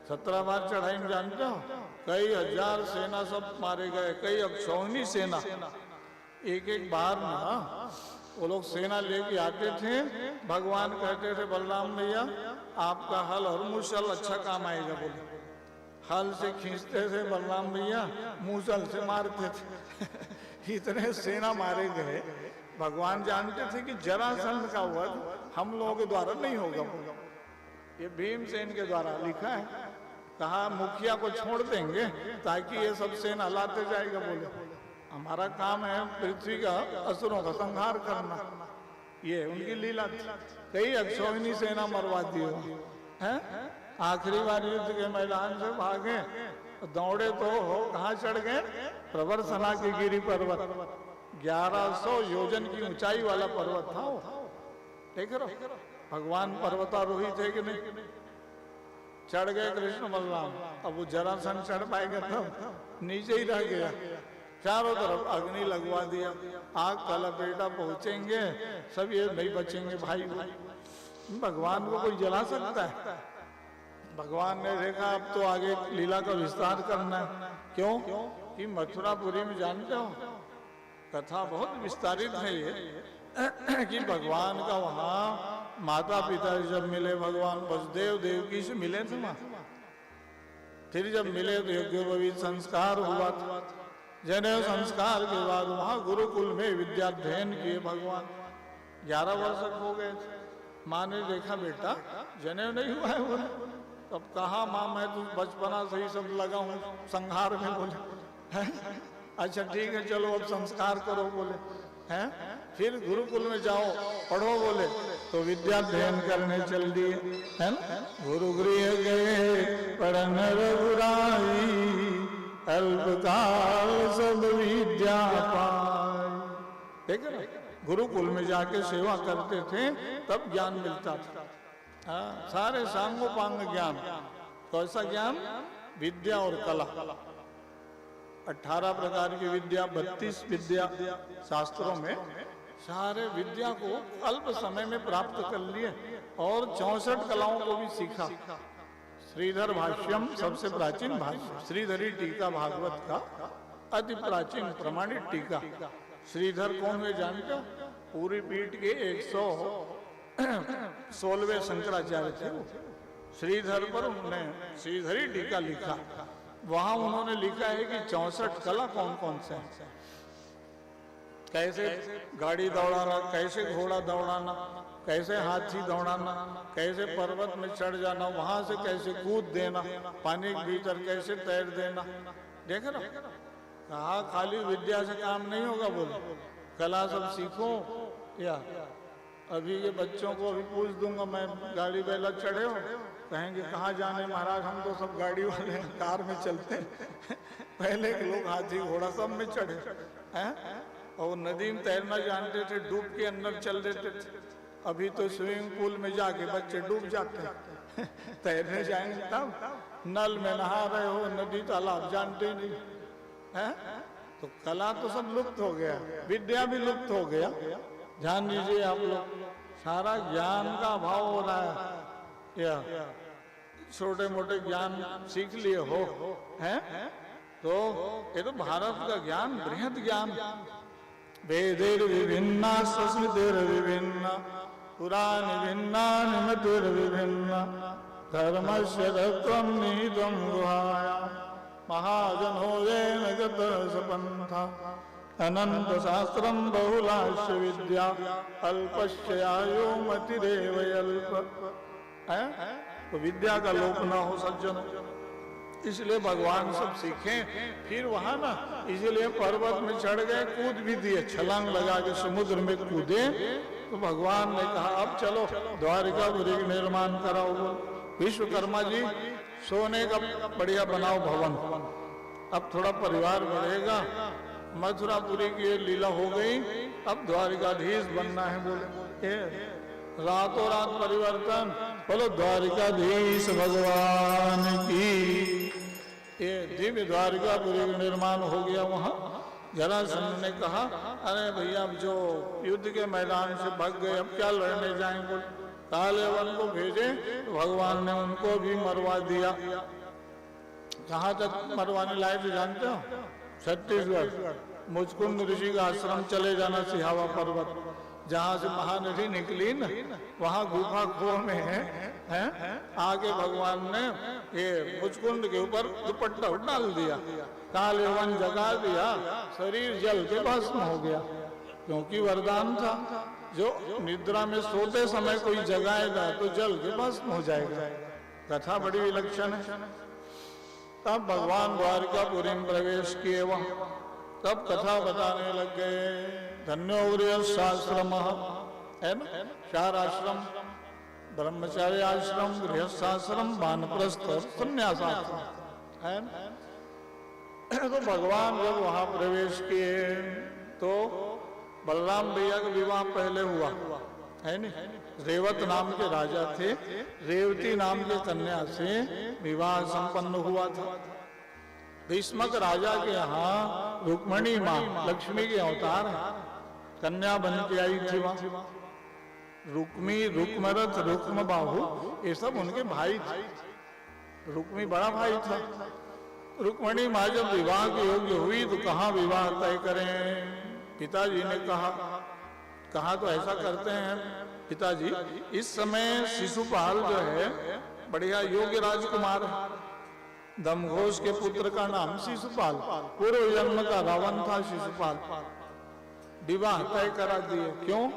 17 बार चढ़ाई में जानते हो, कई हजार सेना सब मारे गए, कई अक्षौहिणी सेना। एक एक बार ना वो लोग सेना लेके आते थे, भगवान कहते थे बलराम भैया आपका हल और मूसल अच्छा काम आएगा। बोले हल से खींचते थे बलराम भैया, मूसल से मारते थे इतने सेना मारे गए। भगवान जानते थे कि जरासंध का वध हम लोगों के द्वारा नहीं होगा, ये भीमसेन के द्वारा लिखा है। कहा मुखिया को छोड़ देंगे ताकि ये सब सेना लाते जाएगा। बोले हमारा काम है पृथ्वी का असुरों का संहार करना, ये उनकी लीला थी। कई अक्षौहिणी सेना मरवा दी है। आखिरी बार युद्ध के मैदान से भागे, दौड़े तो कहाँ चढ़ गए, प्रवर्सना के गिरी पर्वत, 1100 योजन की ऊंचाई वाला पर्वत था वो। देख रहे भगवान पर्वतारोही थे कि नहीं, चढ़ गए कृष्ण बलराम। अब वो जरासंध चढ़ पाएगा तब, नीचे ही रह गया। चारों तरफ अग्नि लगवा दिया, आग का लपेटा पहुंचेंगे सब, ये नहीं बचेंगे भाई। भगवान को कोई जला सकता है? भगवान ने देखा अब तो आगे लीला का विस्तार करना है। क्यों कि मथुरापुरी में जानते हो कथा बहुत विस्तारित है ये कि भगवान का वहाँ माता पिता जब मिले, भगवान वसुदेव देवकी से मिले थे वहाँ, फिर जब मिले तो यज्ञोपवीत संस्कार हुआ था। जनेऊ संस्कार के बाद वहाँ गुरुकुल में विद्याध्ययन किए भगवान। 11 वर्ष हो गए थे। माँ ने देखा बेटा जनेऊ नहीं हुआ है, बोले तब कहा माँ मैं तो बचपना से ही सब लगा हूँ संहार में। बोले अच्छा ठीक है चलो अब संस्कार करो। बोले हैं फिर गुरुकुल में जाओ पढ़ो। बोले तो विद्याध्ययन करने चल दिए, है ना। गुरु गृह गए पढ़न रघुराई, अल्पकाल सब विद्या पाई। देख रहे गुरुकुल में जाके सेवा करते थे तब ज्ञान मिलता था। सारे सांगोपांग ज्ञान, कैसा ज्ञान, विद्या और कला। 18 प्रकार की विद्या, 32 विद्या शास्त्रों में, सारे विद्या को अल्प समय में प्राप्त कर लिए और 64 कलाओं को भी सीखा। श्रीधर भाष्यम सबसे प्राचीन भाष्य, श्रीधरी टीका भागवत का अति प्राचीन प्रमाणित टीका। श्रीधर कौन हुए जानते हो? पूरी पीठ के 116वें शंकराचार्य थे। श्रीधर पर उन्होंने श्रीधरी टीका लिखा। वहां उन्होंने लिखा है कि 64 कला कौन कौन से हैं। कैसे गाड़ी दौड़ाना, कैसे घोड़ा दौड़ाना, कैसे हाथी दौड़ाना, कैसे पर्वत में चढ़ जाना, वहां से कैसे कूद देना, पानी के भीतर कैसे तैर देना। देख रहे हो, कहा खाली विद्या से काम नहीं होगा। बोलो कला सब सीखो। या अभी के बच्चों को अभी पूछ दूंगा मैं, गाड़ी बैला चढ़े हो, कहेंगे कहाँ जाने महाराज, हम तो सब गाड़ी वाले हैं, कार में चलते हैं। पहले के लोग हाथी घोड़ा सब में चढ़े हैं और नदी में तैरना जानते थे, डूब के अंदर चल देते थे। अभी तो स्विमिंग पूल में जाके बच्चे डूब जाते हैं। तैरने जाएंगे तब, नल में नहा रहे हो, नदी तालाब जानते नहीं है। तो कला तो सब लुप्त हो गया, विद्या भी लुप्त हो गया। ध्यान दीजिए आप लोग, सारा ज्ञान का अभाव हो रहा है। या छोटे मोटे ज्ञान सीख लिए हो हैं, तो ये तो भारत का ज्ञान, बृहद ज्ञान। वेदेर विभिन्ना स्मृतिर विभिन्ना पुराणि भिन्नानि मतिर्विभिन्ना धर्मस्य तत्त्वं निहितं गुहायां महाजनो येन गतः स पन्था अनंत शास्त्रम बहुलाश्य विद्या अल्पस्य आयु मतिरेव अल्प। तो विद्या का लोप ना हो सज्जन, इसलिए भगवान सब सीखे। फिर वहां ना इसलिए पर्वत में चढ़ गए, कूद भी दिए, छलांग लगा के समुद्र में कूदे। तो भगवान ने कहा अब चलो द्वारिकापुरी का निर्माण कराओ। विश्वकर्मा जी सोने का बढ़िया बनाओ भवन, अब थोड़ा परिवार बढ़ेगा। मथुरापुरी की ये लीला हो गई, अब द्वारिकाधीश बनना है। बोले रातों रात परिवर्तन। बोलो द्वारिकाधीश भगवान की। ये दिव्य द्वारिकापुरी का निर्माण हो गया। वहां जरासंध ने कहा अरे भैया अब जो युद्ध के मैदान से भाग गए, अब क्या लड़ने जाएंगे। काले वन को भेजे तो भगवान ने उनको भी मरवा दिया। कहाँ तक मरवाने लाए थे जानते हो? छत्तीसगढ़ मुचकुंद ऋषि का आश्रम चले जाना, सिहावा पर्वत, जहाँ से महानदी निकली न, वहाँ गुफा खो में है आगे भगवान ने ये मुचकुंद के ऊपर दुपट्टा डाल दिया, काले वन जगा दिया, शरीर जल के भस्म हो गया। क्योंकि वरदान था, जो निद्रा में सोते समय कोई जगाएगा तो जल के भस्म हो जाएगा। कथा बड़ी विलक्षण है। तब भगवान द्वारिकापुरी में प्रवेश किए, वहाँ तब कथा बताने लग गए। धन्यो शास्त्रम है ना, 4 आश्रम, ब्रह्मचार्य आश्रम, गृहस्थाश्रम, वानप्रस्थ और संन्यासाश्रम है ना। तो भगवान जब वहां प्रवेश किए तो बलराम भैया का विवाह पहले हुआ है नी। रेवत नाम के राजा थे, रेवती नाम के कन्या से विवाह संपन्न हुआ था। भीष्मक राजा के यहाँ रुक्मणी माँ लक्ष्मी के अवतार है, कन्या बन के आई थी वहां। रुक्मी, रुक्मरथ, रुक्म बाहु ये सब उनके भाई थे। रुक्मी बड़ा भाई था। रुक्मणी माँ जब विवाह के योग्य हुई तो कहाँ विवाह तय करें। पिताजी ने कहा तो ऐसा करते हैं पिताजी, इस समय शिशुपाल जो है बढ़िया योग्य राजकुमार है। दमघोष के पुत्र का नाम शिशुपाल, पूर्व जन्म का रावण था शिशुपाल। विवाह तय करा दिए। क्यों?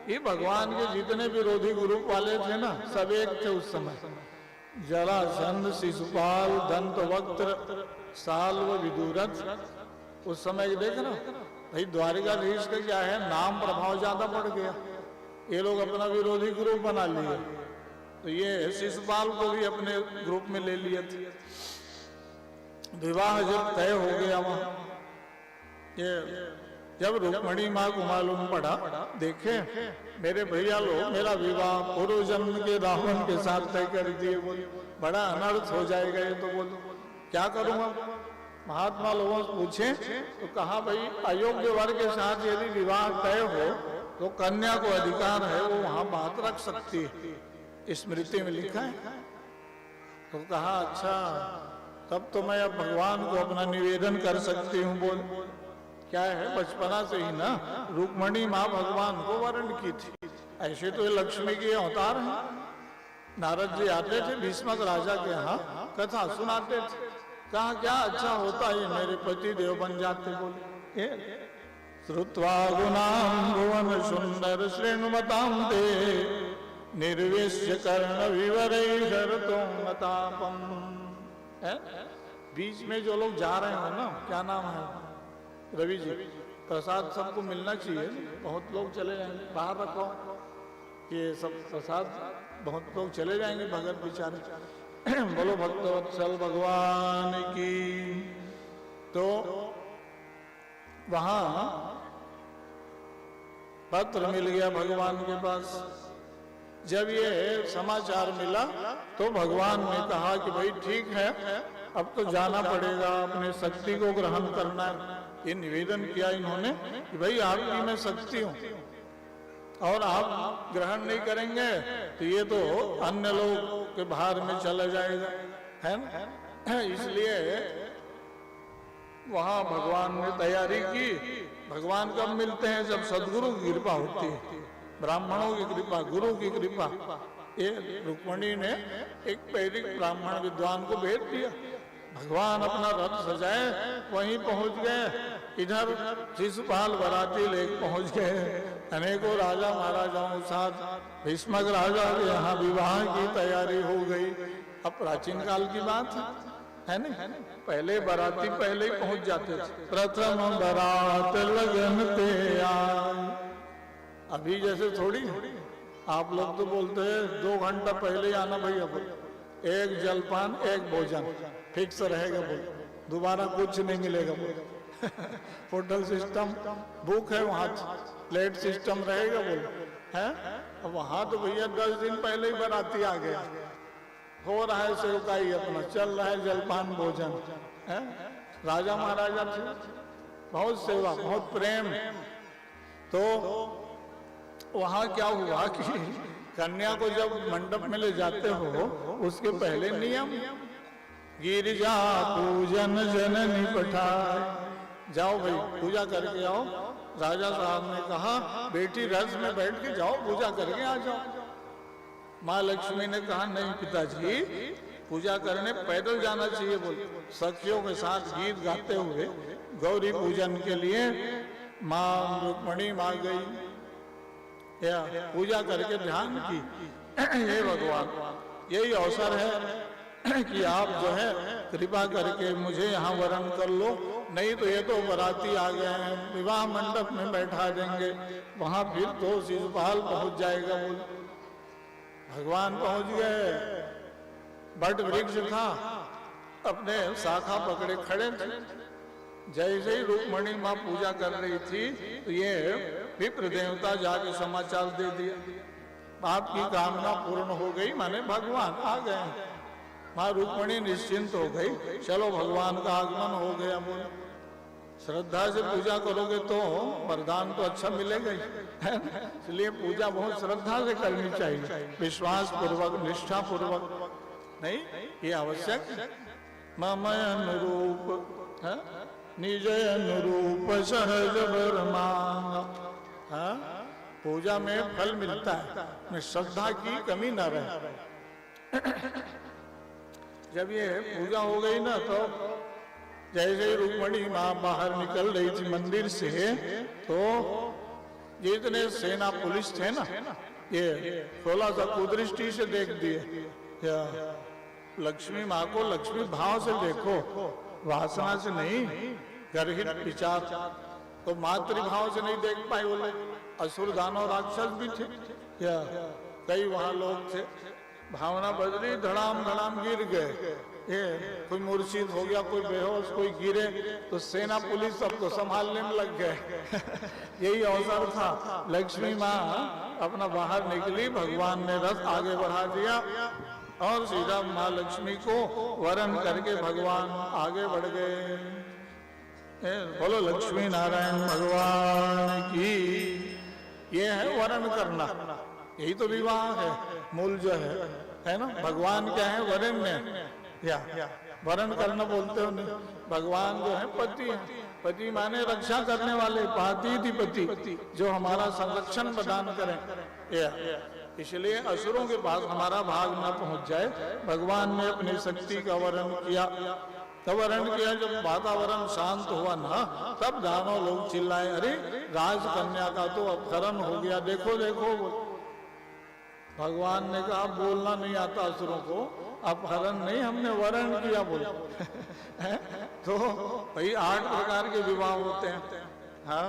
ये भगवान के जितने विरोधी ग्रुप वाले थे ना, सब एक थे उस समय। जरासंध, शिशुपाल, दंतवक्त्र, साल्व, विदुरथ। उस समय देखना भाई द्वारिकाधीश का क्या है, नाम प्रभाव ज्यादा बढ़ गया। ये लोग अपना विरोधी ग्रुप बना लिए, तो ये शिशुपाल को भी अपने ग्रुप में ले लिए थे। विवाह जब तय हो गया वहां, ये जब रुक्मणी माँ को मालूम पड़ा, देखे मेरे भैया लोग मेरा विवाह पूर्व जन्म के रावण के साथ तय कर दिए, बोले बड़ा अनर्थ हो जाएगा ये। तो बोलो क्या करूंगा। महात्मा लोगों से पूछे तो कहा भाई अयोग्य वर्ग के साथ यदि विवाह तय हो तो कन्या को अधिकार है, वो वहां बात रख सकती है, स्मृति में लिखा है। तो कहा अच्छा तब तो मैं अब भगवान को अपना निवेदन कर सकती हूँ। बोल क्या है, बचपना से ही ना रुक्मणी माँ भगवान को वर्ण की थी। ऐसे तो ये लक्ष्मी के अवतार हैं। नारद जी आते थे भीष्मक राजा के यहाँ, कथा सुनाते थे। कहा क्या अच्छा होता है मेरे पति देव बन जाते। बोले श्रुत्वा गुणाम भुवन सुंदर श्रृणुमताम ते निर्विश्य कर्ण विवरैर्षरतोन्नतापम। बीच में जो लोग जा रहे हो ना, क्या नाम है रवि जी, प्रसाद सबको मिलना चाहिए। बहुत लोग चले जाएंगे, बाहर रखो ये सब प्रसाद, बहुत लोग चले जाएंगे भगत बेचारे। बोलो भक्तवत्सल भगवान की। तो वहां पत्र मिल गया भगवान के पास। जब ये समाचार मिला तो भगवान ने कहा कि भाई ठीक है, अब तो जाना पड़ेगा, अपने शक्ति को ग्रहण करना है। ये निवेदन किया इन्होंने कि भाई आपकी मैं शक्ति हूँ और आप ग्रहण नहीं करेंगे तो ये तो अन्य लोग के भार में चला जाएगा, है ना। इसलिए वहां भगवान ने तैयारी की। भगवान कब मिलते हैं? जब सदगुरु की कृपा होती है। ब्राह्मणों की कृपा, गुरु की कृपा। ये रुक्मिणी ने एक वैदिक ब्राह्मण विद्वान को भेज दिया। भगवान अपना रथ सजाए वहीं पहुंच गए। इधर शिशुपाल बराती लेके पहुंच गए। अनेकों राजा महाराजाओं के साथ भीष्मक राजा के यहाँ विवाह की तैयारी हो गई। अब प्राचीन काल की बात है नहीं, पहले बराती पहले ही पहुंच जाते थे। प्रथम बरात लगन ते आए। अभी जैसे थोड़ी, आप लोग तो बोलते हैं 2 घंटा पहले ही आना भैया, एक जलपान एक भोजन फिक्स रहेगा, बोल दोबारा कुछ नहीं मिलेगा। बोल होटल सिस्टम बुक है, वहाँ प्लेट सिस्टम रहेगा, बोल है। अब वहाँ तो भैया 10 दिन पहले ही बराती आ गया, हो रहा है सेवकाई अपना, चल रहा है जलपान भोजन है। राजा महाराजा थे, बहुत सेवा बहुत प्रेम। तो वहाँ क्या हुआ कि कन्या को जब मंडप में ले जाते हो उसके पहले नियम, गिरिजा पूजन जननी पठाए, जाओ भाई पूजा करके आओ। राजा साहब ने कहा बेटी रथ में बैठ के जाओ, पूजा करके आ जाओ। माँ लक्ष्मी ने कहा नहीं पिताजी, पूजा करने पैदल जाना चाहिए। बोल सखियों के साथ गीत गाते हुए गौरी पूजन के लिए माँ रुक्मिणी माँ गई, या पूजा करके ध्यान की। ये भगवान यही अवसर है कि आप जो है कृपा करके मुझे यहाँ वरण कर लो, नहीं तो ये तो बराती आ गए हैं, विवाह मंडप में बैठा देंगे, वहां फिर तो शिशुपाल पहुंच जाएगा। बोल भगवान पहुंच गए। बट वृक्ष था, अपने शाखा पकड़े खड़े थे। जैसे ही रुक्मिणी माँ पूजा कर रही थी तो ये विप्र देवता जाके समाचार दे दिया आपकी कामना पूर्ण हो गई, माने भगवान आ गए। माँ रुक्मिणी निश्चिंत हो गई, चलो भगवान का आगमन हो गया। बोले श्रद्धा से पूजा करोगे तो वरदान तो अच्छा मिलेगा ही, है ना? इसलिए पूजा बहुत श्रद्धा से करनी चाहिए, विश्वास पूर्वक निष्ठा पूर्वक, नहीं ये आवश्यक। मम अनुरूप निज अनुरूप सहज वर मांगा। पूजा में फल मिलता है, श्रद्धा की कमी न रहे। जब ये पूजा हो गई ना, तो जैसे ही रुक्मिणी माँ बाहर निकल रही थी मंदिर से, तो जितने सेना पुलिस थे ना, ये थोड़ा सा कुदृष्टि से देख दिए। लक्ष्मी माँ को लक्ष्मी भाव से देखो, वासना से नहीं, गर्हित विचार। तो मातृभाव से नहीं देख पाए वो लोग। असुर दानव राक्षस भी थे, या कई वहां लोग थे, भावना बदली, धड़ाम धड़ाम गिर गए। ये कोई मूर्छित हो गया, कोई बेहोश, कोई गिरे, तो सेना पुलिस सबको संभालने में लग गए। यही अवसर था। लक्ष्मी माँ अपना बाहर निकली, भगवान ने रथ आगे बढ़ा दिया और सीधा माँ लक्ष्मी को वरण करके भगवान आगे बढ़ गए। बोलो लक्ष्मी नारायण भगवान की। ये है वरण करना, यही तो विवाह है, मूल जो है ना। भगवान क्या है? वरण्य, या वरण करना बोलते हो नहीं। भगवान जो है पति है, पति माने रक्षा करने वाले, पातिथि, जो हमारा संरक्षण प्रदान करें। इसलिए असुरों के पास हमारा भाग न पहुंच जाए, भगवान ने अपनी शक्ति का वरण किया। तब वरण किया, जब वातावरण शांत हुआ ना, तब दानव लोग चिल्लाए, अरे राजकन्या का तो अपहरण हो गया, देखो देखो। भगवान ने कहा बोलना नहीं आता असुरों को, अपहरण नहीं, हमने वरण किया। बोल तो भाई 8 प्रकार के विवाह होते हैं। हाँ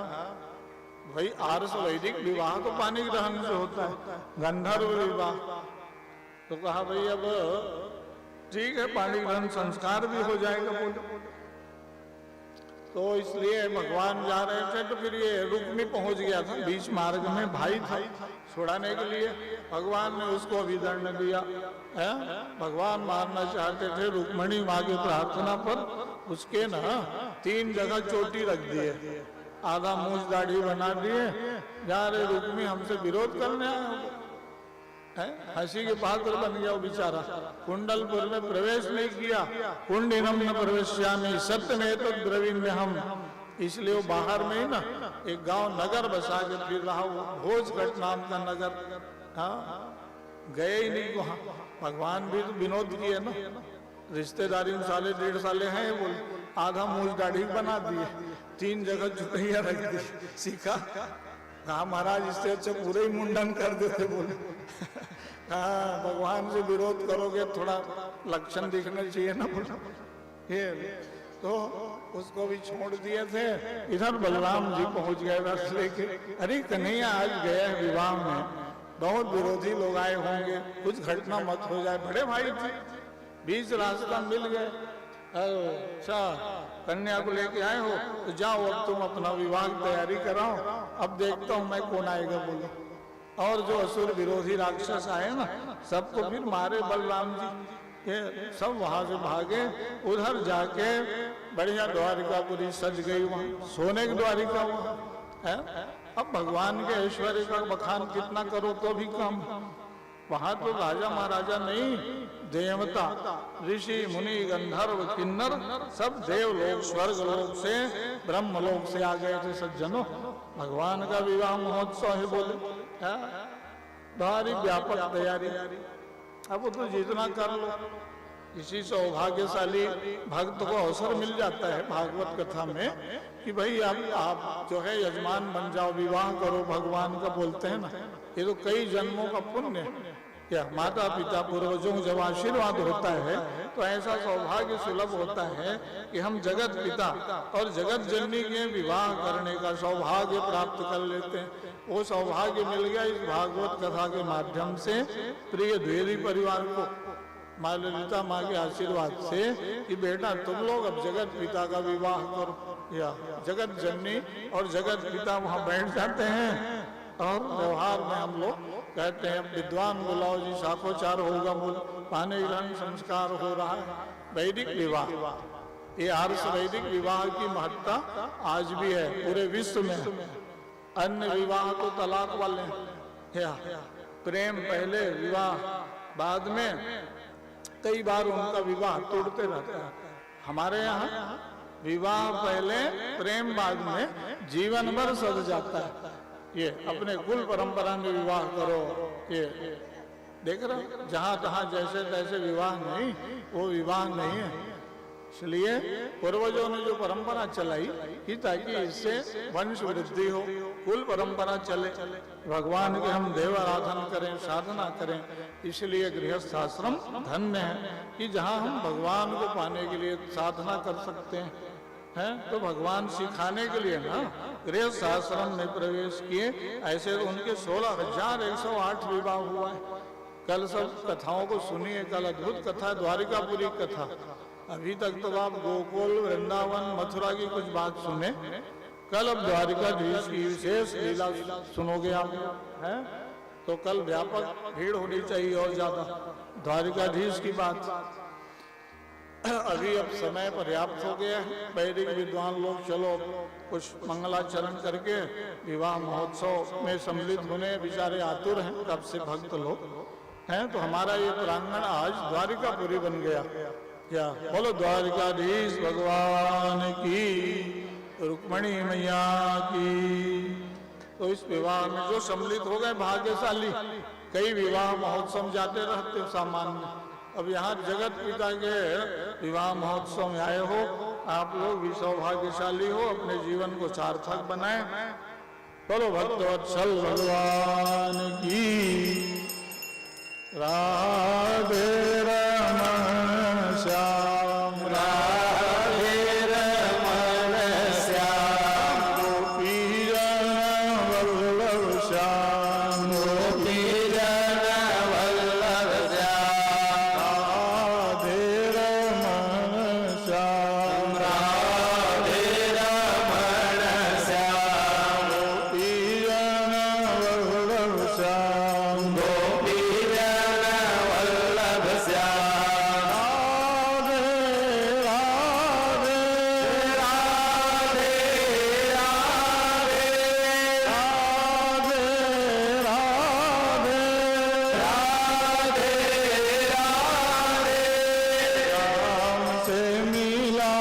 भाई, आर्ष वैदिक विवाह तो पानी ग्रहण से होता है, गंधर्व विवाह। तो कहा भाई अब ठीक है, पानी ग्रहण संस्कार भी हो जाएगा। बोले तो इसलिए भगवान जा रहे थे, तो फिर ये रुक्मी पहुंच गया था बीच मार्ग में, भाई था, छुड़ाने के लिए भगवान ने उसको अभिदंड दिया। भगवान मारना चाहते थे, रुक्मिणी माँ की प्रार्थना पर उसके ना 3 जगह चोटी रख दिए, आधा मूंछ दाढ़ी बना दिए। जा रहे रुक्मी हमसे विरोध करने आए, हंसी के पात्र बन गया वो बेचारा। कुंडलपुर में प्रवेश नहीं किया, कुंडिनम न प्रवेश्यामि सत्यमेतद् ब्रवीम्यहम्, इसलिए वो बाहर में ही ना एक गांव नगर बसा के फिर रहा, वो भोजगढ़ नाम का नगर। हाँ, गए ही नहीं वहां। भगवान भी तो विनोद किए ना, रिश्तेदारी में साले 1.5 साले हैं, बोले आधा मूछ दाढ़ी बना दिए, 3 जगह जुटिया रख दी, सीखा। कहा महाराज इससे अच्छा पूरे ही मुंडन कर देते, बोले। हाँ, भगवान से विरोध करोगे थोड़ा लक्षण दिखना चाहिए ना, बोला। ये तो उसको भी छोड़ दिए थे। इधर बलराम जी पहुंच गए रस लेके। अरे कन्हैया आज गया है विवाह में, बहुत विरोधी लोग आए होंगे, कुछ घटना मत हो जाए। बड़े भाई थे, बीच रास्ता मिल गए। अच्छा, कन्या को लेके आए हो तो जाओ, अब तुम अपना विवाह की तैयारी कराओ, अब देखता हूं मैं कौन आएगा, बोलो। और जो असुर विरोधी राक्षस आए ना, सबको फिर मारे बलराम जी। ये सब वहां से भागे। उधर जाके बढ़िया द्वारिकापुरी सज गई, वहां सोने की द्वारिका वहां है। अब भगवान के ऐश्वर्य का बखान कितना करो तो भी कम। वहां तो राजा महाराजा नहीं, देवता, ऋषि, मुनि, गंधर्व, किन्नर, सब देवलोक, स्वर्ग लोक से, ब्रह्म लोक से आ गए थे सज्जनों। भगवान का विवाह महोत्सव है, बोले। भारी व्यापक तैयारी। अब तो जितना कर लो, इसी सौभाग्यशाली भक्त को अवसर मिल जाता है भागवत कथा में कि भाई आप जो है यजमान बन जाओ, विवाह करो, भगवान का बोलते हैं ना। ये तो कई जन्मों का पुण्य है। क्या माता पिता पूर्वजों जब आशीर्वाद होता है तो ऐसा सौभाग्य सुलभ होता है कि हम जगत पिता और जगत जननी के विवाह करने का सौभाग्य प्राप्त कर लेते हैं। वो सौभाग्य मिल गया इस भागवत कथा के माध्यम से प्रिय द्विवेदी परिवार को, माँ ललिता माँ के आशीर्वाद से कि बेटा तुम लोग अब जगत पिता का विवाह करो। या जगत जननी और जगत पिता वहाँ बैठ जाते हैं और व्यवहार में हम लोग कहते हैं विद्वान बुलाओ जी, शाखोचार होगा, बोल पाने ग्रहण संस्कार हो रहा है। वैदिक विवाह, ये आर्ष वैदिक विवाह की महत्ता आज भी है पूरे विश्व में। अन्य विवाह तो तलाक वाले हैं, प्रेम पहले विवाह बाद में, कई बार उनका विवाह तोड़ते रहता है। हमारे यहाँ विवाह पहले प्रेम बाद में, जीवन भर सद जाता है। ये अपने कुल परंपरा में विवाह करो, ये देख रहे जहां तहां जैसे तैसे विवाह नहीं, वो विवाह नहीं है। इसलिए पूर्वजों ने जो परंपरा चलाई कि ताकि इससे वंश वृद्धि हो, कुल परंपरा चले, भगवान के हम देव आराधन करें, साधना करें। इसलिए गृहस्थ आश्रम धन्य है कि जहाँ हम भगवान को पाने के लिए साधना कर सकते हैं। तो भगवान सिखाने के लिए ना गृहस्थ आश्रम में प्रवेश किए। ऐसे उनके 16,108 विवाह हुआ है। कल सब कथाओं को सुनिए, कल अद्भुत कथा, द्वारिकापुरी कथा। अभी तक तो आप गोकुल, वृंदावन, मथुरा की कुछ बात सुने, कल अब द्वारिकाधीश की विशेष लीला सुनोगे आप, हैं? तो कल व्यापक भीड़ होनी चाहिए और ज्यादा द्वारिकाधीश की बात। अभी अब समय पर्याप्त हो गया है। वैदिक विद्वान लोग चलो कुछ मंगलाचरण करके विवाह महोत्सव में सम्मिलित होने बेचारे आतुर हैं, कब से भक्त लोग हैं। तो हमारा ये प्रांगण आज द्वारिकापुरी बन गया। क्या बोलो द्वारिकाधीश भगवान की, रुक्मणी मैया की। तो इस विवाह में जो सम्मिलित हो गए भाग्यशाली, कई विवाह महोत्सव जाते रहते सामान्य। अब यहाँ जगत पिता के विवाह महोत्सव में आए हो, आप लोग भी सौभाग्यशाली हो, अपने जीवन को सार्थक बनाए। बोलो भक्तवत्सल भगवान की। राधे रमण श्याम, राधे रमण श्याम, गोपी जन वल्लभ श्याम, गोपी जन वल्लभ श्याम, राधे रमण श्याम, राधे रमण श्याम, गोपी जन वल्लभ श्याम, गोपी जन वल्लभ श्याम। राम से मिला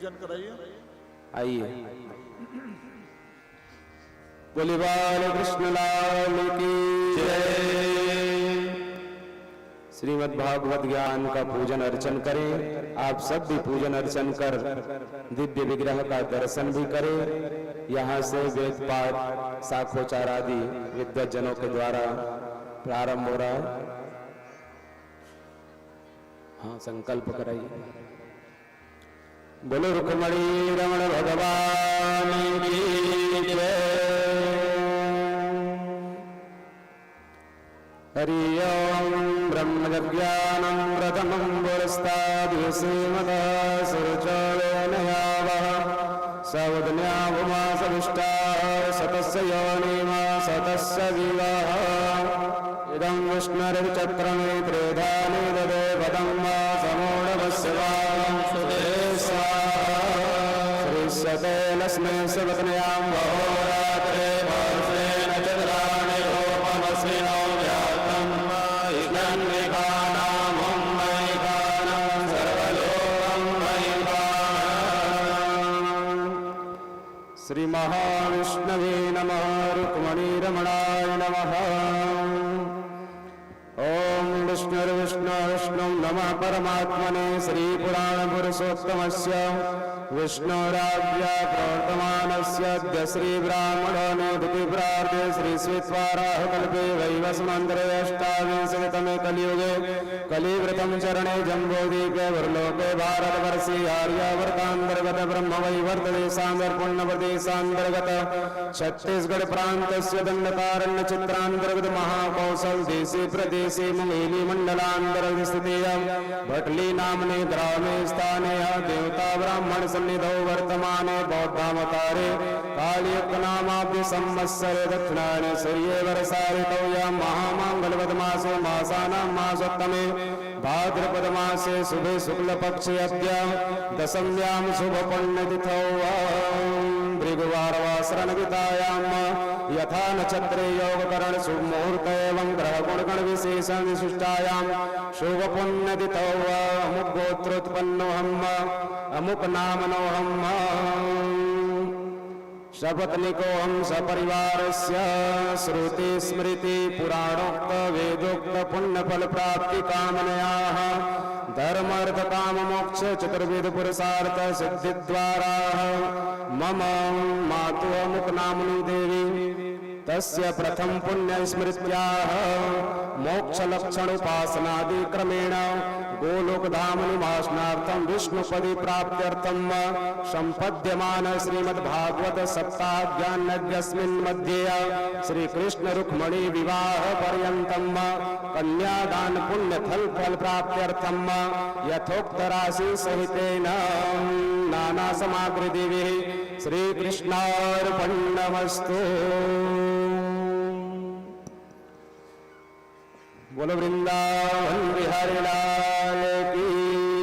पूजन कराइए। आइए। बोले बाल कृष्ण लाल की जय। श्रीमद् भागवत ज्ञान का पूजन अर्चन करें। आप सब भी पूजन अर्चन कर दिव्य विग्रह का दर्शन भी करें। यहाँ से वेद पाठ शाखोचार आदि विद्वज्जनों के द्वारा प्रारंभ हो रहा है। हाँ, संकल्प कराइए। बोलो रुक्मणी रमण भगवान की जय। हरि ओम ब्रह्मज्ञानं प्रथमं पुरस्ताद्यसेमदा सुरचोनयावः सवदन्यावमा सविष्टा सतस्य योनिमा सतस्य विवाह इदं विष्णुर्चक्रमे त्रेधानि ददे पदं वा समूढवस्य वा सुदेशा श्रीष्यते लक्ष्मे सुवदन्यां वहोरात्रे वर्षेण चन्द्राणि रूपमस्मिनो श्री महाविष्णवे नमः। रुक्मणी रमणाय नमः। ओम विष्णुर्विष्णु नमः परमात्मने श्री पुराण पुरुषोत्तमस्य विष्णुराज्ञा प्रवर्तमानस्य श्री ब्राह्मणो निधि प्रार्थे श्री श्वेतवाराह कल्पे वैवस्मन्त्रे अष्टाविंशतितमे कलियुगे कलिव्रतम चरणे जम्बोदीपे वर्लोके भारतवर्षे आर्यावर्तांतर्गत ब्रह्म वैवर्त देशांतर पुण्यप्रदेशांतर्गत छत्तीसगढ़ प्रांतस्य दंडकारण्य चित्रांतर्गत महाकौशल देशे प्रदेशे मुंगेली मंडलांतर्गत स्थिते भटली नामने ग्रामे स्थाने देवता ब्राह्मण सन्निधौ वर्तमाने बौद्धावतारे कालयुग नामाब्धि संवत्सरे दक्षिणायने सूर्ये वर्षाऋतौ यां महामंगलवद मासो मासानां मासोत्तमे भाद्रपद मासे शुभे शुक्ल पक्षे अद्य दशम्यां शुभ पुण्यतिथौ भृगुवारवासरनवितायां यथा नक्षत्रे योगकरण शुभ मुहूर्त एवं ग्रह गुणगण विशेषण विशिष्टायां शुभ पुण्यतिथौ अमुक गोत्रोत्पन्नो हम अमुक नामनो हम सपत्निको हम सपरिवारस्य श्रुति स्मृति पुराणोक्त वेदोक्त पुण्यफल प्राप्ति कामनयाः धर्मार्थ काम मोक्ष चतुर्विध पुरुषार्थ सिद्धि द्वारा मम मातु अमुक नामनी देवी तस्य प्रथम पुण्य स्मृत्याः मोक्ष लक्षण उपासनादि क्रमेण गोलोक धाम निवासनार्थं विष्णुपदी प्राप्त्यर्थं संपद्यमान श्रीमद् भागवत सप्ताह ज्ञानयज्ञस्मिन् मध्ये श्री कृष्ण रुक्मिणी विवाह पर्यन्तं कन्यादान पुण्य फल प्राप्त्यर्थं यथोक्त राशि सहितेन नाना सामग्री देवी श्री कृष्णार्पणमस्तु। बोलो वृंदावन बिहारी लाल की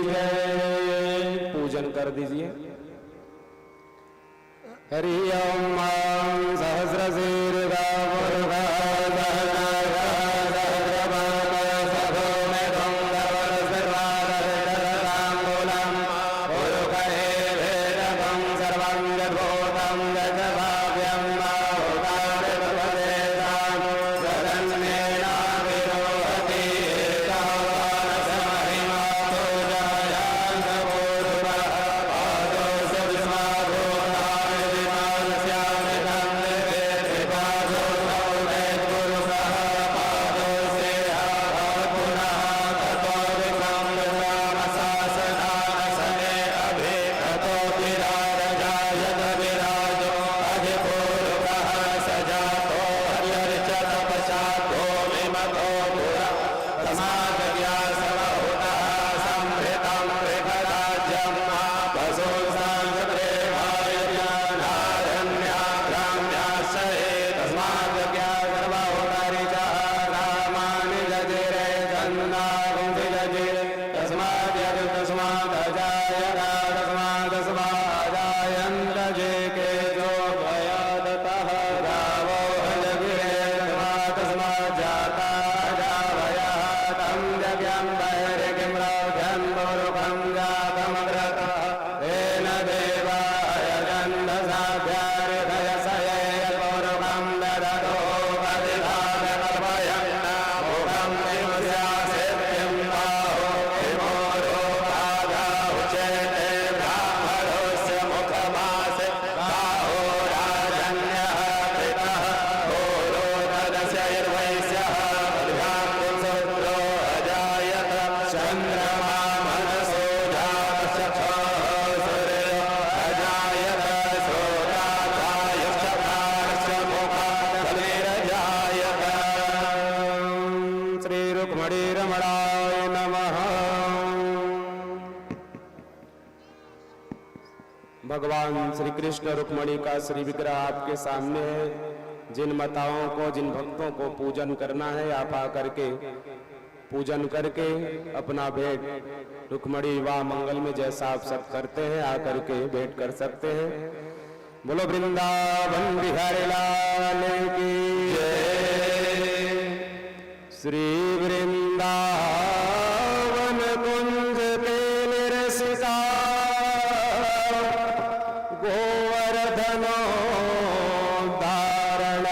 जय। पूजन कर दीजिए। हरि ओम सहस्रशीर्षा Nade भगवान श्री कृष्ण रुक्मणी का श्री विग्रह आपके सामने है। जिन माताओं को, जिन भक्तों को पूजन करना है, आप आकर के पूजन करके अपना भेंट रुक्मणी विवाह मंगल में जैसा आप सब करते हैं आकर के भेंट कर सकते हैं। बोलो वृंदावन बिहारी लाल की जय। श्री वृंदावन कुंज के निरसिका गोवर्धनो धारण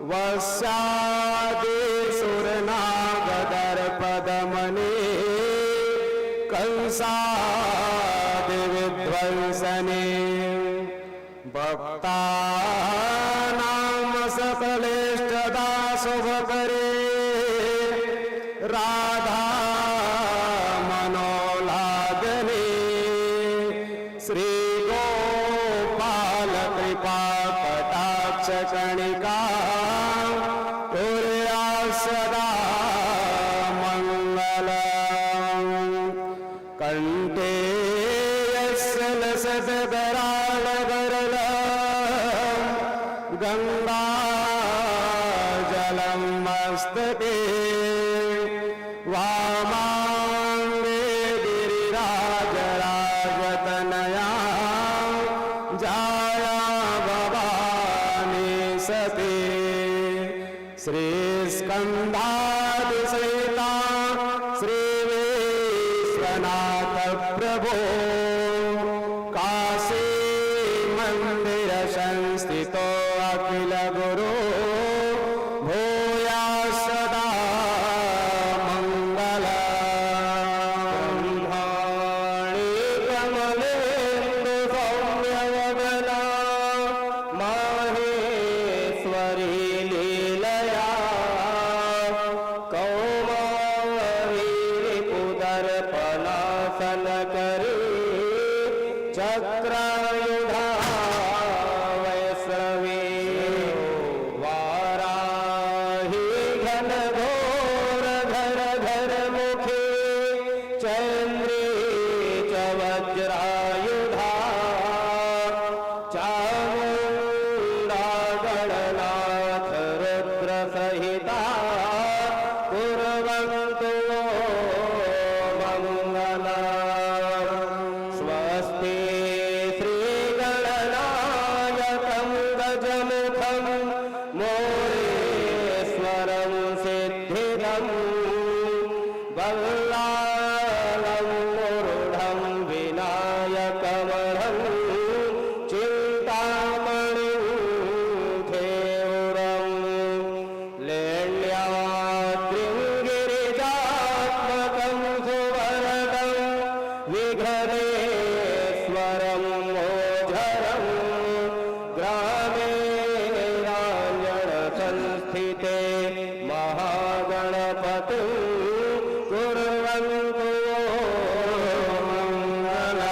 वस्यादि सुरनागदर्पदमने कंसादि विध्वंसने भक्तानां सकलेष्टदा शुभकरे राधा मनोलादने श्री गोपाल कृपा कटाक्ष कणिका सदा मंगलम् कंठे यस्य लसद्गराळ गरलम् गंगा जलम् मस्तके वामाङ्गे गिरिराजराजतनया जाया भवानी सती श्री स्कंधादिसहिता श्री विश्वनाथ प्रभो काशी मंदिर संस्थितो अखिल गुरु भूया सदा मंगलम्। ब्रह्माणि कमलेन्दु सौम्यवदना माहेश्वरी लीलया कौमारीपुदर्पणासन करी चक्रायुधा वैष्णवी वाराही घनघोर घर घर मुखी चंद्री च वज्रायुधा चामुंडा गणनाथ रुद्र सहिता कुर्वन्तु मंगलम्। स्वस्ति श्रीगणनायकं गजमुखं मोरेश्वरं सिद्धिदं वल्लालं मूढं विनायकमहं चिन्तामणिं घेवरम् लेण्याद्रिं गिरिजात्मकं सुवरदं विघ्नेश्वरं ओझरं ग्रामे राञ्जनसंस्थिते महागणपतिं कुर्वन्तु मंगलम्।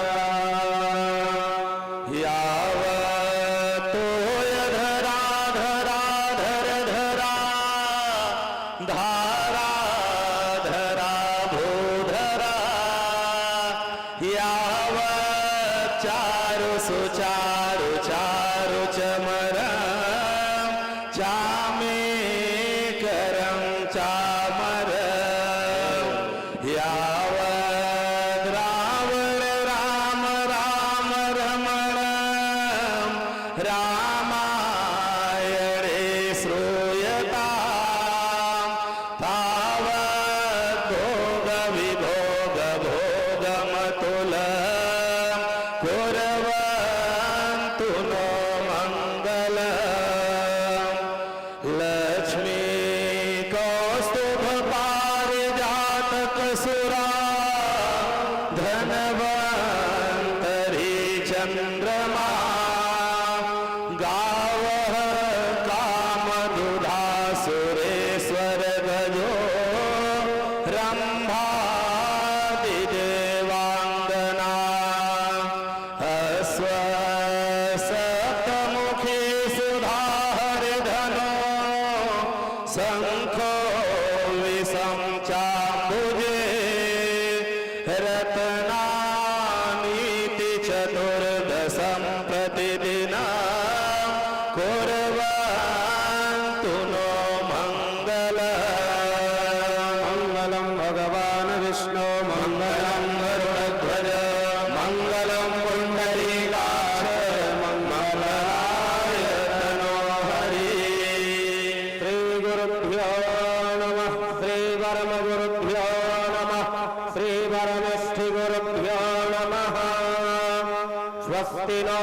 यावतोयधरा धरा धर धरा धारा धरा भूधरा यावत् चारु सुचारु चारु चमरं चामेकरं चामरं यावत् रावण राम राम रमणं रामायणे श्रूयतां तावत् भोग विभोग भोगमतुलं कुर्वन्तु नो मंगलम्। लक्ष्मी कौस्तुभ पारिजातक सुरा धनवन्तरी चंद्रमा गावः कामदुधा सुरेश्वर गजो रंभादिदेवांगना सप्तमुखी सुधाहरिधनो शंखो विषम चाम्बुजे रत्नानि स्वस्ति नो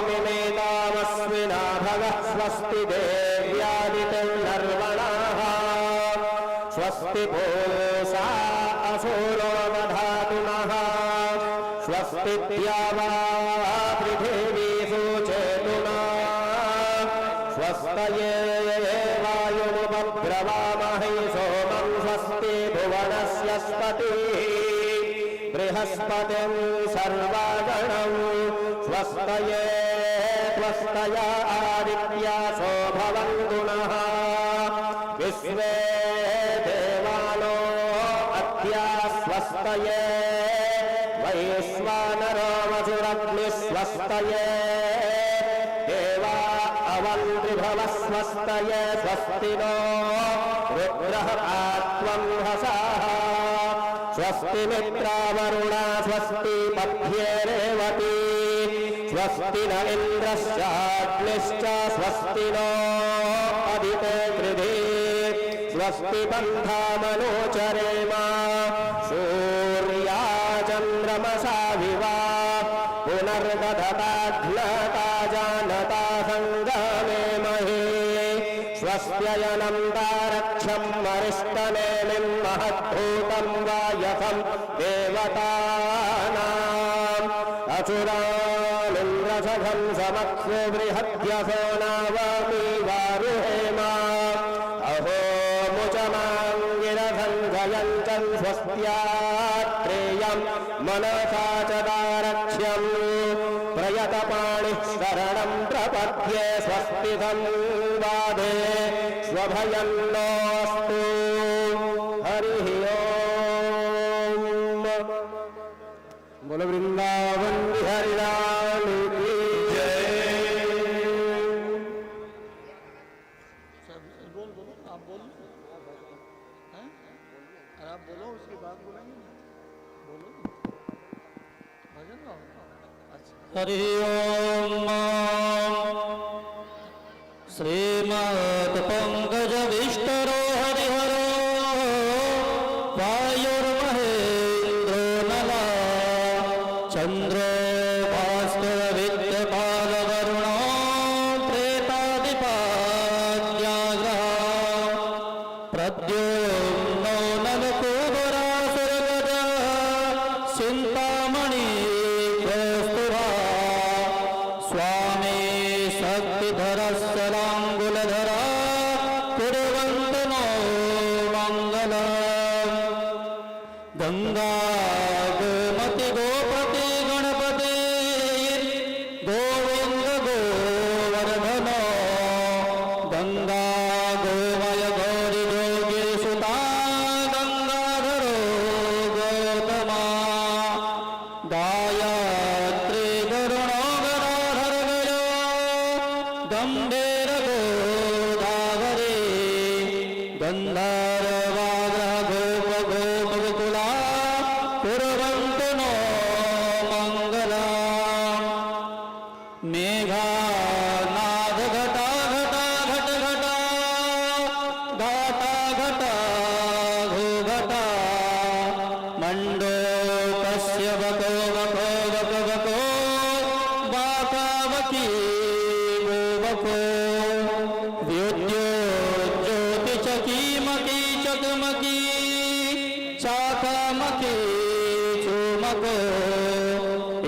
मिमेतामस्मिना भगः स्वस्ति देव्यादितिर्नर्वणाः स्वस्ति पूषा असुरो दधातु नः स्वस्ति द्यावा पृथिवी सुचेतुना स्वस्तये वायुमुपब्रवामहे सोमं स्वस्ति भुवनस्य स्पतिः बृहस्पतिं सर्वगणं स्वस्तये त्वस्तया आदित्यासो भवन्तु नः विश्वे देवानो अद्या स्वस्तये वैश्वानरो वसुरग्निस्वस्तये देवा अवन्त्रिभवस्वस्तये स्वस्ति नो रुद्रः पात्वं हसः स्वस्ति मित्रावरुणा स्वस्ति पथ्ये रेवती स्वस्ति न इन्द्रश्चाग्निश्च स्वस्ति नो अदिते कृधि स्वस्ति बन्धामनोचरेमा सूर्या चन्द्रमसा विवा पुनर्दधताघ्नता जानता सङ्गमे महे स्वस्त्ययनं तारक्षं मरिष्टनेमिं महद्भूतं वायसं देवतानाम् अचुरामिन्द्रसखं समक्षो बृहद्यसो नावामि वारुहेमा अहो मुचमाङ्गिरसं जयञ्चं स्वस्त्यात्रेयं मनसा च तारक्ष्यम् प्रयतपाणिः शरणं प्रपद्ये स्वस्ति संवादे स्वभयं नोऽस्तु हरिः ओम् बोलो वृंदावन बिहारी लाल की जय। बोल बोलो आप बोलो हैं? अरे आप बोलो उसके बाद बोलेंगे ना बोलो भजन गाओ अच्छा हरि ओम श्रीमत् पंकज विष्टरो हरिहरो वायुर्महेन्द्रो नला चंद्रो भास्कर विद्यपाल वरुणो प्रेतादिपाद्याग्रह प्रद्युम्नो नलकूबरासुरगज चिन्तामणि कौस्तुभा स्वामी शक्तिधरस्सलाङ्गुलधरा कुर्वन्तु नो मङ्गलम् गङ्गा गोमति गोपति गणपति गोविन्द गोवर्धन गङ्गा गोमय गौरी जोगी सुता गङ्गाधरो गौतमा गायत्री गरुणो गदाधर गयो गम्भीर गोदावरी गन्धर्वाग्रह गोप गोप गोकुला कुर्वन्तु नो मङ्गलम् मेघानाद घटा घटा घट घटा घाटा घटा घो घटा मण्डोकस्य वको वको वक वको वाकावकी गो वको विद्यो ज्योति चकीमकी चकमकी चाकामकी चूमको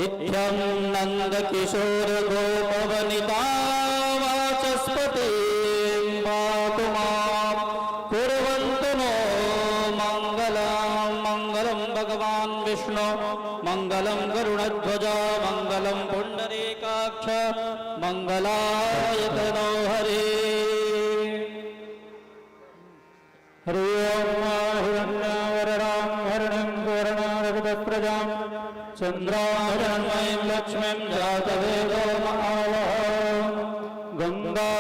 इत्थं नंद किशोर गोपवनिता वाचस्पति पातु मां कुर्वन्तु नो मङ्गलं मङ्गलं भगवान् विष्णु मङ्गलं गरुडध्वज मङ्गलं पुण्डरीकाक्ष मङ्गलायतनो हरि हरि ओम हिरण्यवरदां हरिणं पूर्णारविदप्रजां चन्द्राहरणमयीं लक्ष्मीं जातवेदो महावः गङ्गा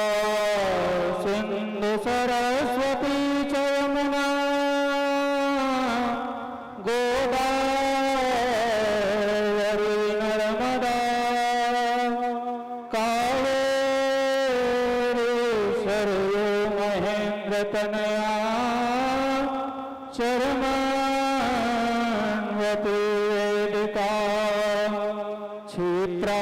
सिन्धु सरस्वती च यमुना गोदावरी नर्मदा कावेरी सरयू महेन्द्रतनया चरमान्वती वेदिका क्षिप्रा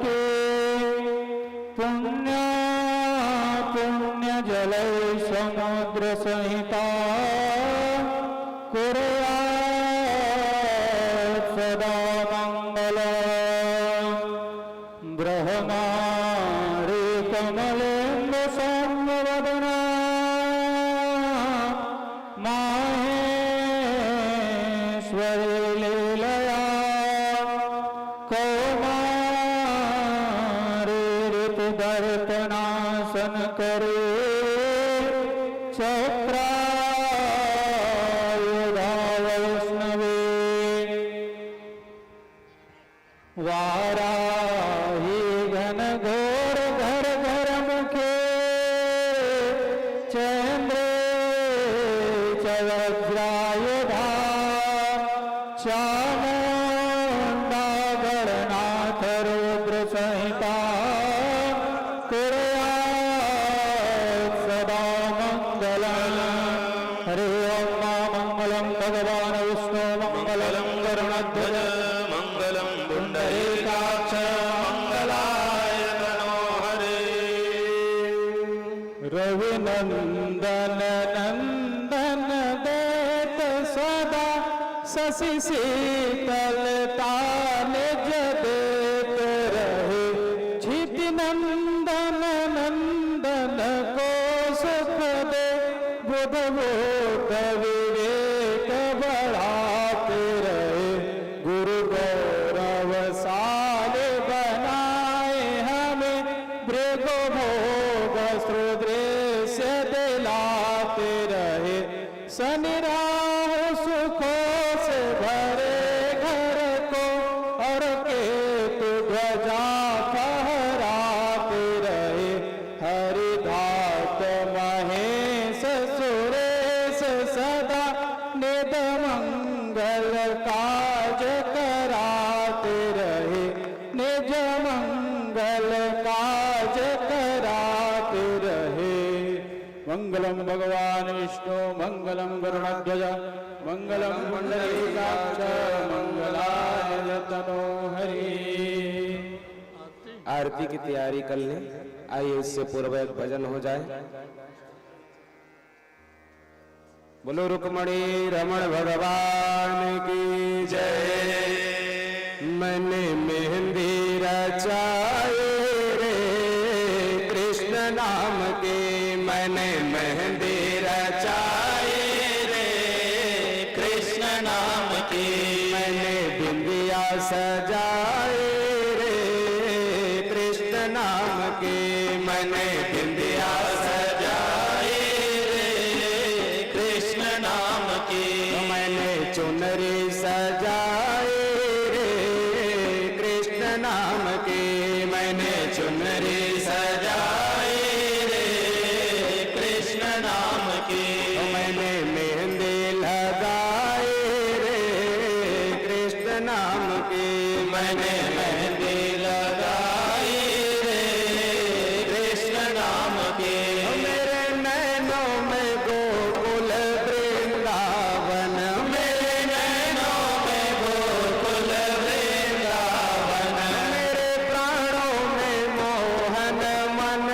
के पुण्य पुण्य जल समुद्र सहिता कुर्यात् सदा मंगल ब्रह्मारे कमलेन्द्र संवदना माहेश्वरी लीलया कौमारी ऋतुदर्पणासन करे चक्रायुधा वैष्णवे वाराही घन घोर घर घर मुखे चंद्रे च वज्रायुधा चामुंडा गणनाथ रुद्र संहिता कुर्यात् सदा मंगलम् हरि ओम मंगलम भगवान विष्णु मंगलम गरुड़ध्वज मंगलम पुंडरीकाक्ष मंगलाय तनो हरे रविनंदन नंदन देत सदा शशि शीतलता निज देत रहे क्षिति नंदन नंदन को सुख दे बुध बोध विवेक बढ़ाते रहे गुरु गौरवशाल बनाए हमें भृगु भोग सुदृश्य दिलाते रहे शनि राहु सुखों से भरे घर को और केतु ध्वजा फहराते रहे हरिधात महेश सुरेश सदा निध मंगल काज कराते रहे निज मंगल काज कराते रहे मंगलम भगवान विष्णु मंगलम गरुड़ध्वज मंगलम पुंडरीकाक्ष मंगलाय तनो हरि। आरती की तैयारी कर लें। आइए इससे पूर्व एक भजन हो जाए। बोलो रुक्मणी रमण भगवान की जय। मैंने मेहंदी रचाए रे कृष्ण नाम के, मैंने मेहंदी रचाए रे कृष्ण नाम की, मैंने बिंदिया सजाए रे कृष्ण नाम के, मैंने बिंदिया सजाए रे कृष्ण नाम की, मैंने चुनरी सजाए रे कृष्ण नाम की, मैंने चुनरी सजाए रे कृष्ण नाम की, मैंने मेहंदी लगाए रे कृष्ण नाम की, मैंने मेहंदी लगाई रे कृष्ण नाम की, मेरे नैनों में गोकुल वृंदावन, मेरे नैनों में गोकुल वृंदावन, मेरे प्राणों में मोहन मन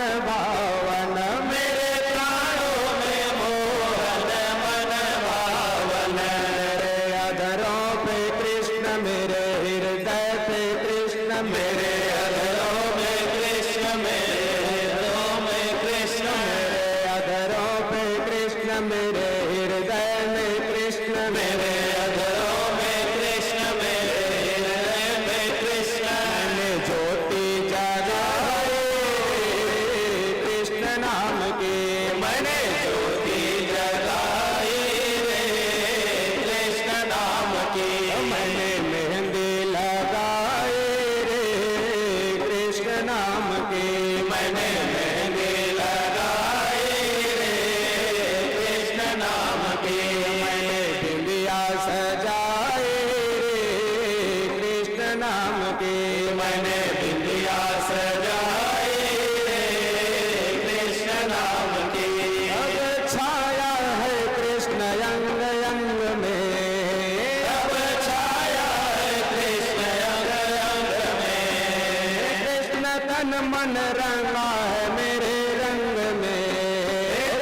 तन मन रंगा है मेरे रंग में,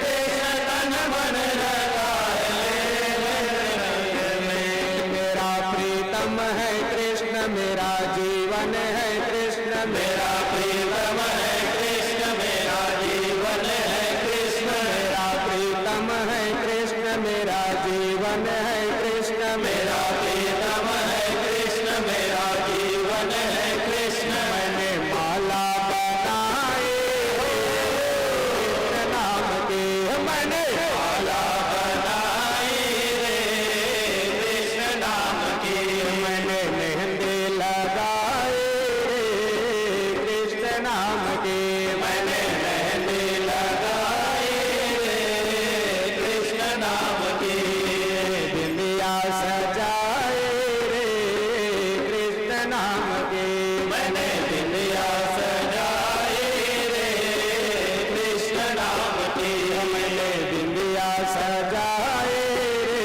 कृष्ण तन मन रंगा है मेरे रंग में। मेरा प्रीतम है कृष्ण, मेरा जीवन है कृष्ण, मेरा प्रीतम है कृष्ण, मेरा जीवन है कृष्ण। मेरा प्रीतम है कृष्ण, मेरा जीवन है कृष्ण, मेरा प्रीतम है कृष्ण, मेरा जीवन है कृष्ण। मैंने माला बनाई कृष्ण नाम की, मैंने माला बनाई रे कृष्ण नाम की। मैंने मेहंदी लगाई रे कृष्ण नाम की, मैंने मेहंदी लगाई रे कृष्ण नाम की। बिंदिया सजाए रे कृष्ण नाम की, मैंने बिंदिया सजाए रे कृष्ण नाम की। मैंने बिंदिया सजाए रे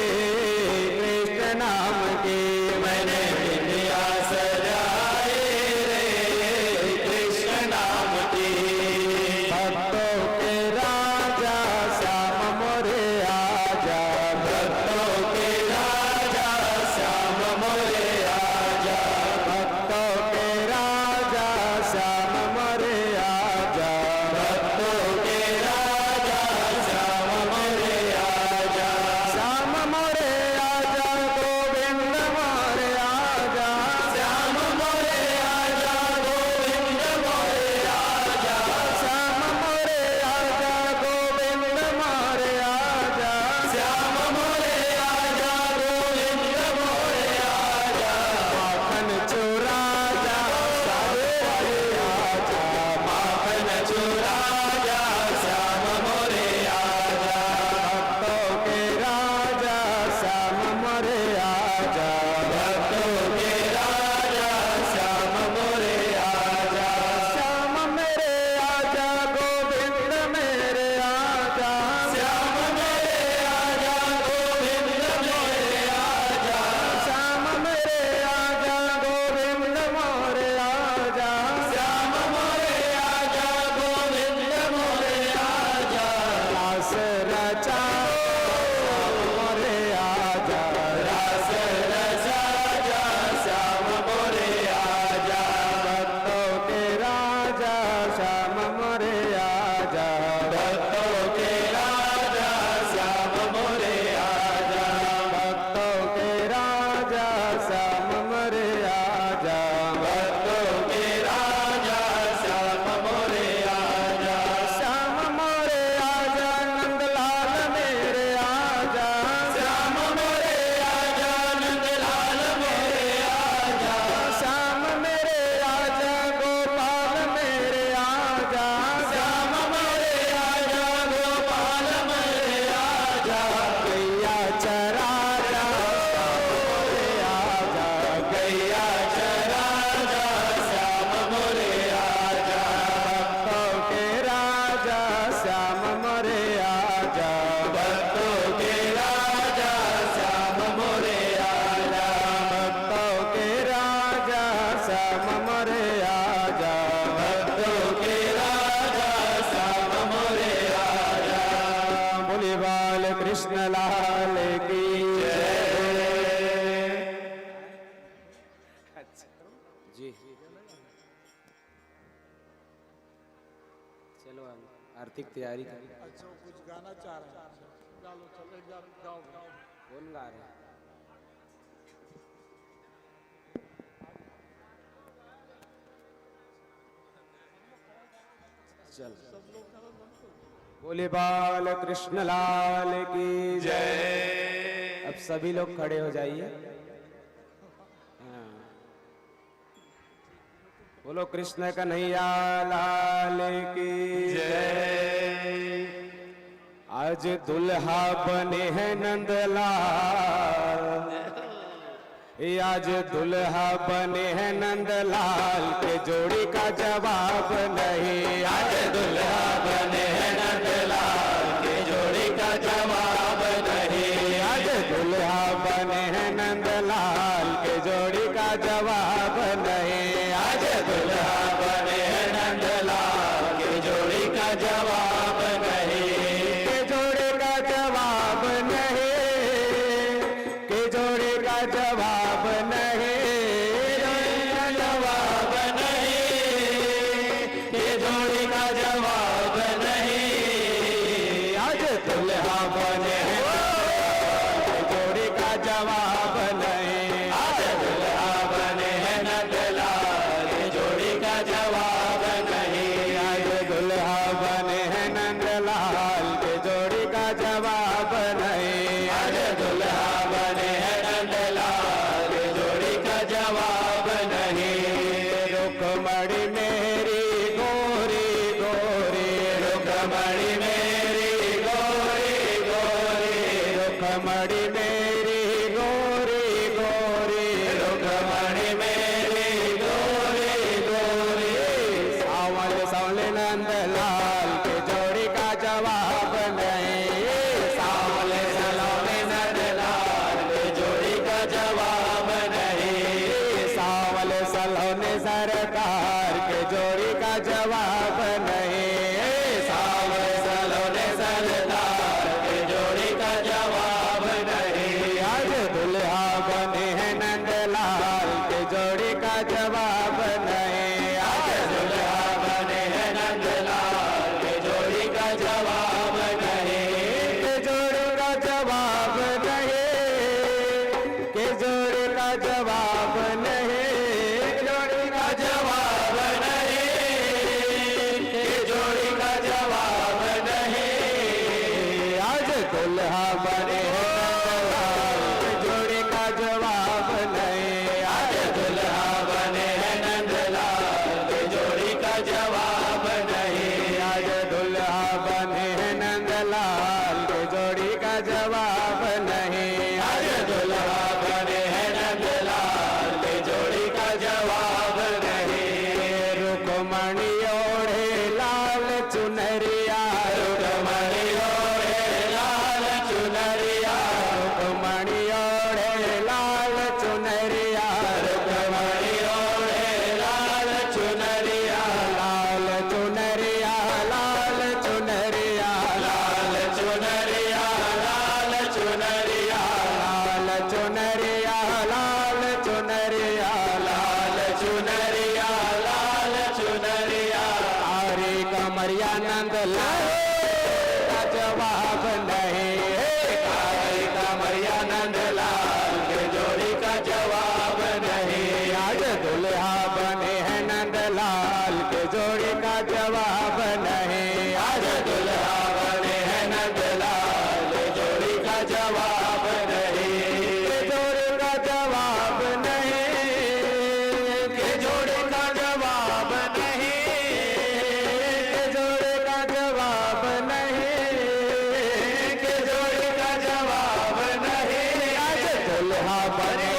कृष्ण नाम की, मैंने बिंदिया सजाए रे कृष्ण नाम की। भक्तों के राजा श्याम मोरे आजा, भक्तों के राजा श्याम मोरे आजा, भक्तों के राजा श्याम मोरे आजा, भक्तों के राजा श्याम मोरे आजा। श्याम मोरे आजा गोविंद मोरे आजा, श्याम मोरे आजा गोविंद मोरे आजा, श्याम मोरे आजा गोविंद मोरे आजा, श्याम मोरे आजा गोविंद मोरे आजा। माखन चोरा जा श्याम मोरे आजा, माखन चोरा जा श्याम मोरे आजा। भक्तों के राजा श्याम मोरे आजा, भक्तों के राजा श्याम मोरे आजा। श्याम मेरे आजा गोविंद मेरे आजा, श्याम मेरे आजा गोविंद मेरे आजा, श्याम मेरे आजा गोविंद मोरे आजा, श्याम मोरे आजा गोविंद मोरे आजा। रास रचा मोरे आजा, रास रचा जा श्याम मोरे आजा। भक्तों के राजा श्याम मोरे आजा, भक्तों के राजा श्याम मोरे आजा, भक्तों के राजा श्याम मोरे आजा, भक्तों के राजा श्याम मोरे आजा। श्याम मोरे आजा नंदलाल मेरे आजा, श्याम मोरे आजा नंदलाल मेरे आजा, श्याम मेरे आजा गोपाल मेरे आजा, श्याम मेरे आजा गोपाल मेरे आजा। गैया चरा जा मोरे आजा, गैया चरा जा श्याम मोरे आजा। भक्तों के राजा श्याम मोरे आजा, भक्तों के राजा श्याम मोरे आजा, भक्तों के राजा श्याम मोरे आजा, भक्तों के राजा श्याम मोरे आजा। बोले बाल कृष्ण लाल की जय। जी चलो आर्थिक तैयारी कर। अच्छा कुछ गाना चाह रहे हैं, चलो चले गाओ गाओ। कौन गा रहे हैं? चल बोले बाल कृष्ण लाल की जय। अब सभी लोग खड़े हो जाइए। हाँ। बोलो कृष्ण कन्हैया लाल की जय। आज दुल्हा बने हैं नंदलाल, आज दुल्हा बने हैं नंदलाल के जोड़ी का जवाब नहीं। आज दुल्हा बने हैं नंदलाल के जोड़ी का जवाब नहीं। आज दुल्हा बने हैं नंदलाल के जोड़ी का जवाब नहीं। आज दुल्हा बने हैं जवाब नहीं, के जोड़े का जवाब नहीं, के जोड़े का जवाब नहीं, जवाब नहीं, के जोड़ी का जवाब नहीं। आज दुल्हा बने हैं जोड़ी का जवाब नहीं, आज दुल्हा बने हैं नंदलाल, के जोड़ी का जवाब नहीं। आज दुल्हा बने हैं नंदलाल के जोड़ी का जवाब नहीं, आज दुल्हा बने हैं नंदलाल, के जोड़ी का जवाब नहीं। रुक्मणी मेरी गोरी गोरी, रुक्मणी मेरी गोरी गोरी, रुक्मणी मेरी गोरी गोरी, रुक्मणी मेरी गोरी गोरी। सावल सावले नंदलाल के जोड़ी का जवाब नहीं, सावले सलोने नंदलाल, के जोड़ी का जवाब नहीं। सावल सलोने सरकार के जोड़ी का जवाब नहीं, सावले सलोने सरदार, के जोड़ी का जवाब नहीं। आज दुल्हा बने हैं नंदलाल के जोड़ी का जवाब नहीं, आज दुल्हा बने हैं नंदलाल, के जोड़ी का जवाब नहीं। के जोड़ी का जवाब नहीं, के जोड़ी का जवाब नहीं, जोड़ी का जवाब नहीं, के जोड़ी का जवाब नहीं। आज दुल्हा बने हैं नंदलाल के जोड़ी का जवाब नहीं, आज दुल्हा बने हैं नंदलाल, के जोड़ी का जवाब नहीं। आज दुल्हा बने हैं नंदलाल के जोड़ी का जवाब नहीं, आज दुल्हा बने हैं नंदलाल, के जोड़ी का जवाब नहीं। रुक्मणी ओढ़े लाल चुनरिया, रुक्मणी ओढ़े लाल चुनरिया, रुक्मणी ओढ़े लाल चुनरिया, रुक्मणी ओढ़े लाल चुनरिया, लाल चुनरिया, लाल चुनरिया, लाल चुनरिया, लाल चुनरिया, लाल चुनरिया, लाल चुनरिया, लाल चुनरिया, लाल चुनरिया। आरे कमरिया नंदलाल का जवाब नहीं, काली कमरिया नंदलाल, के जोड़ी का जवाब नहीं। आज दुल्हा बने हैं नंदलाल के जोड़ी का जवाब नहीं, आज दुल्हा बने हैं नंदलाल, के जोड़ी का जवाब नहीं। के जोड़ी का जवाब नहीं, के जोड़ी का जवाब नहीं, के जोड़ी का जवाब नहीं, के जोड़ी का जवाब नहीं। आज दुल्हा बने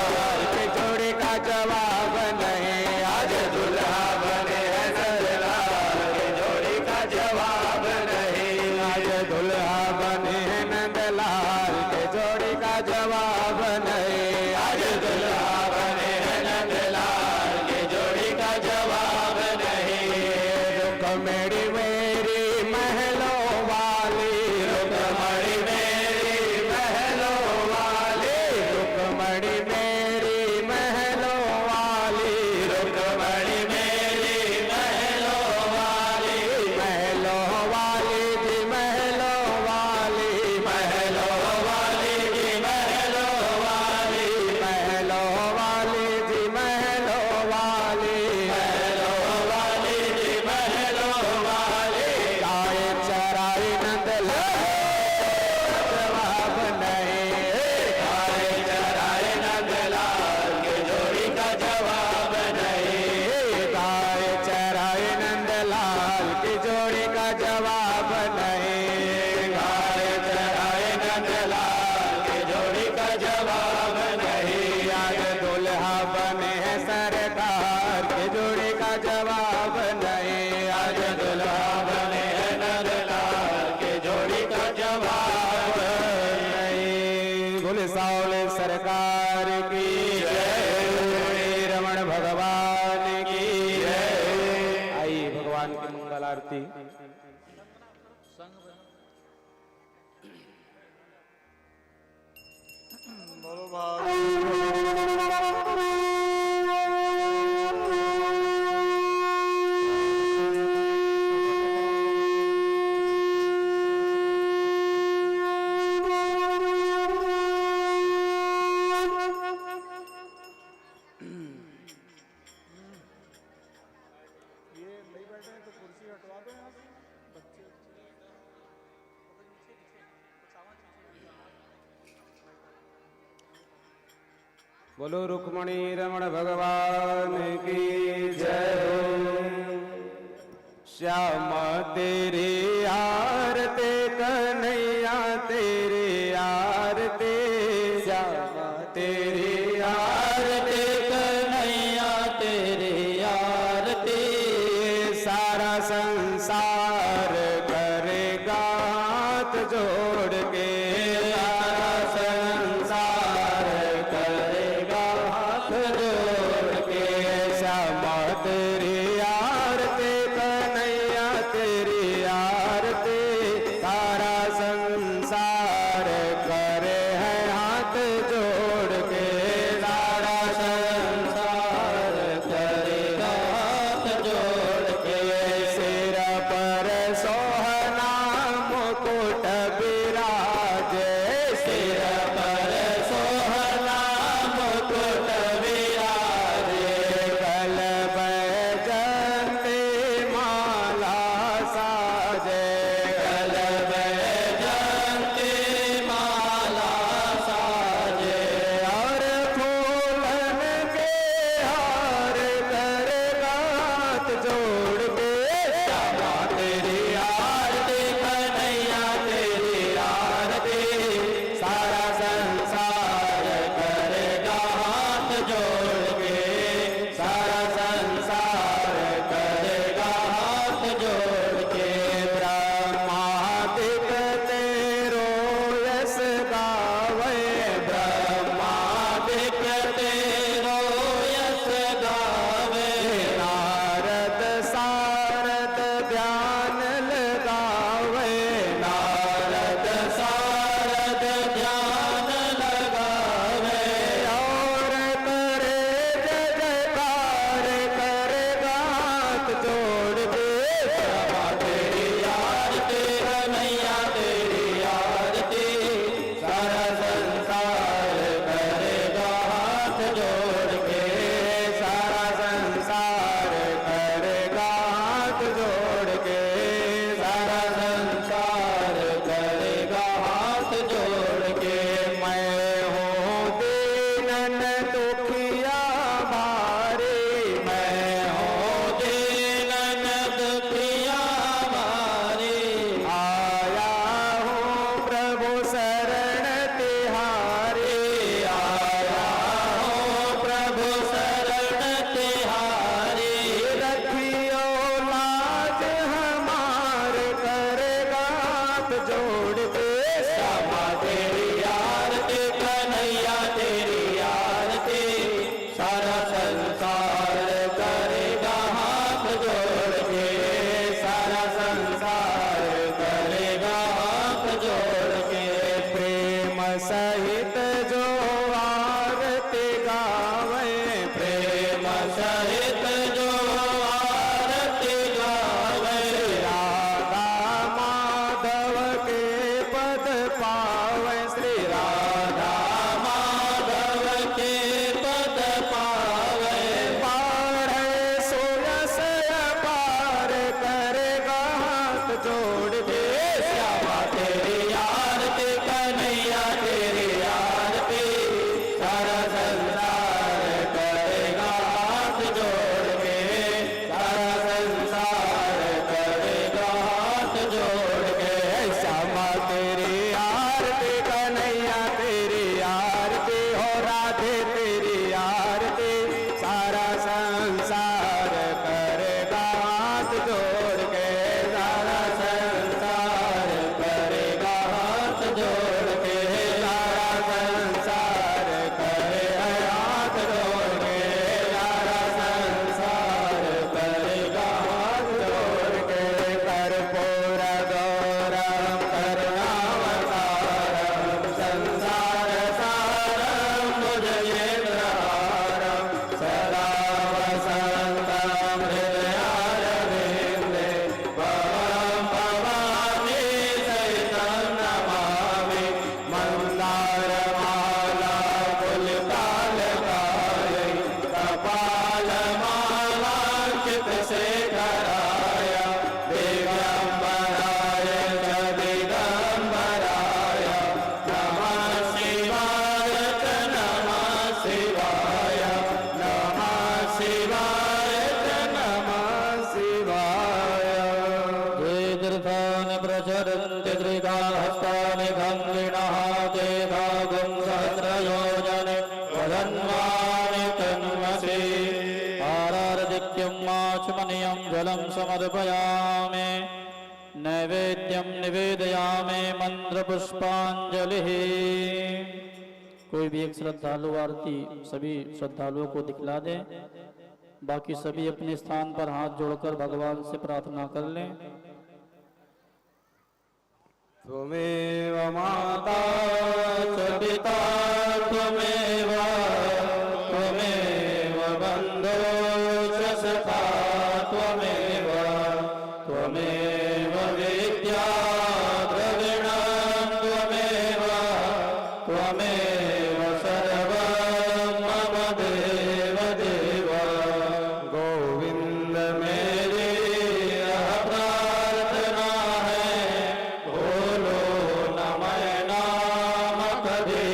नंदलाल के जोड़ी का जवाब नहीं, आज दुल्हा बने हैं नंदलाल, के जोड़ी का जवाब नहीं। आज दुल्हा बने हैं नंदलाल के जोड़ी का जवाब नहीं, आज दुल्हा बने हैं नंदलाल, के जोड़ी का जवाब नहीं। रुक्मणी मेरी महलों वाली, रुक्मणी मेरी महलों वाली, रुक्मणी मेरी महलों वाली, रुक्मणी मेरी महलों वाली, महलों वाली जी महलों वाली, महलों वाली जी महलों वाली, महलों वाली जी महलों वाली, महलों वाली जी महलों वाली। की मंगल आरती। बोलो भाव बोलो रुक्मणी रमण भगवान की जय। श्याम तेरी आरती कन्हैया तेरी आरती, श्याम तेरी आरती कन्हैया तेरी आरती, सारा संसार करेगा हाथ जोड़ के, सारा संसार करेगा हाथ जोड़ के। श्यामा तेरी आरती कन्हैया तेरी आरती, सारा संसार करे है हाथ जोड़ के, सारा संसार करेगा हाथ जोड़ के। सिर पर सोहना मुकुट विराजे, सिर पर सोहना मुकुट विराजे, गल बैजंती माला साजे, गल बैजंती माला साजे, और फूलन के हार करेगा हाथ जोड़ के, श्यामा तेरी आरती कन्हैया तेरी आरती, सारा संसार करेगा हाथ जोड़ के, सारा संसार करेगा हाथ जोड़ के। ब्रह्मादिक तेरो यश गावे, ब्रह्मादिक तेरो यश गावे, नारद सा त्रिकाहस्तानि खङ्गिणः तेधागुं सहस्रयोजने वदन्वानि तन्मसि आरार्दिक्यं माचमनीयं जलं समर्पयामि नैवेद्यं निवेदयामि मंत्रपुष्पांजलि। कोई भी एक श्रद्धालु आरती सभी श्रद्धालुओं को दिखला दें। बाकी सभी अपने स्थान पर हाथ जोड़कर भगवान से प्रार्थना कर लें। त्वमेव माता च पिता त्वमेव बन्धुः च सखा त्वमेव विद्या द्रविणं त्वमेव सर्वं मम देव देव। गोविंद मेरी यह प्रार्थना है, बोलो न मैं नाम कभी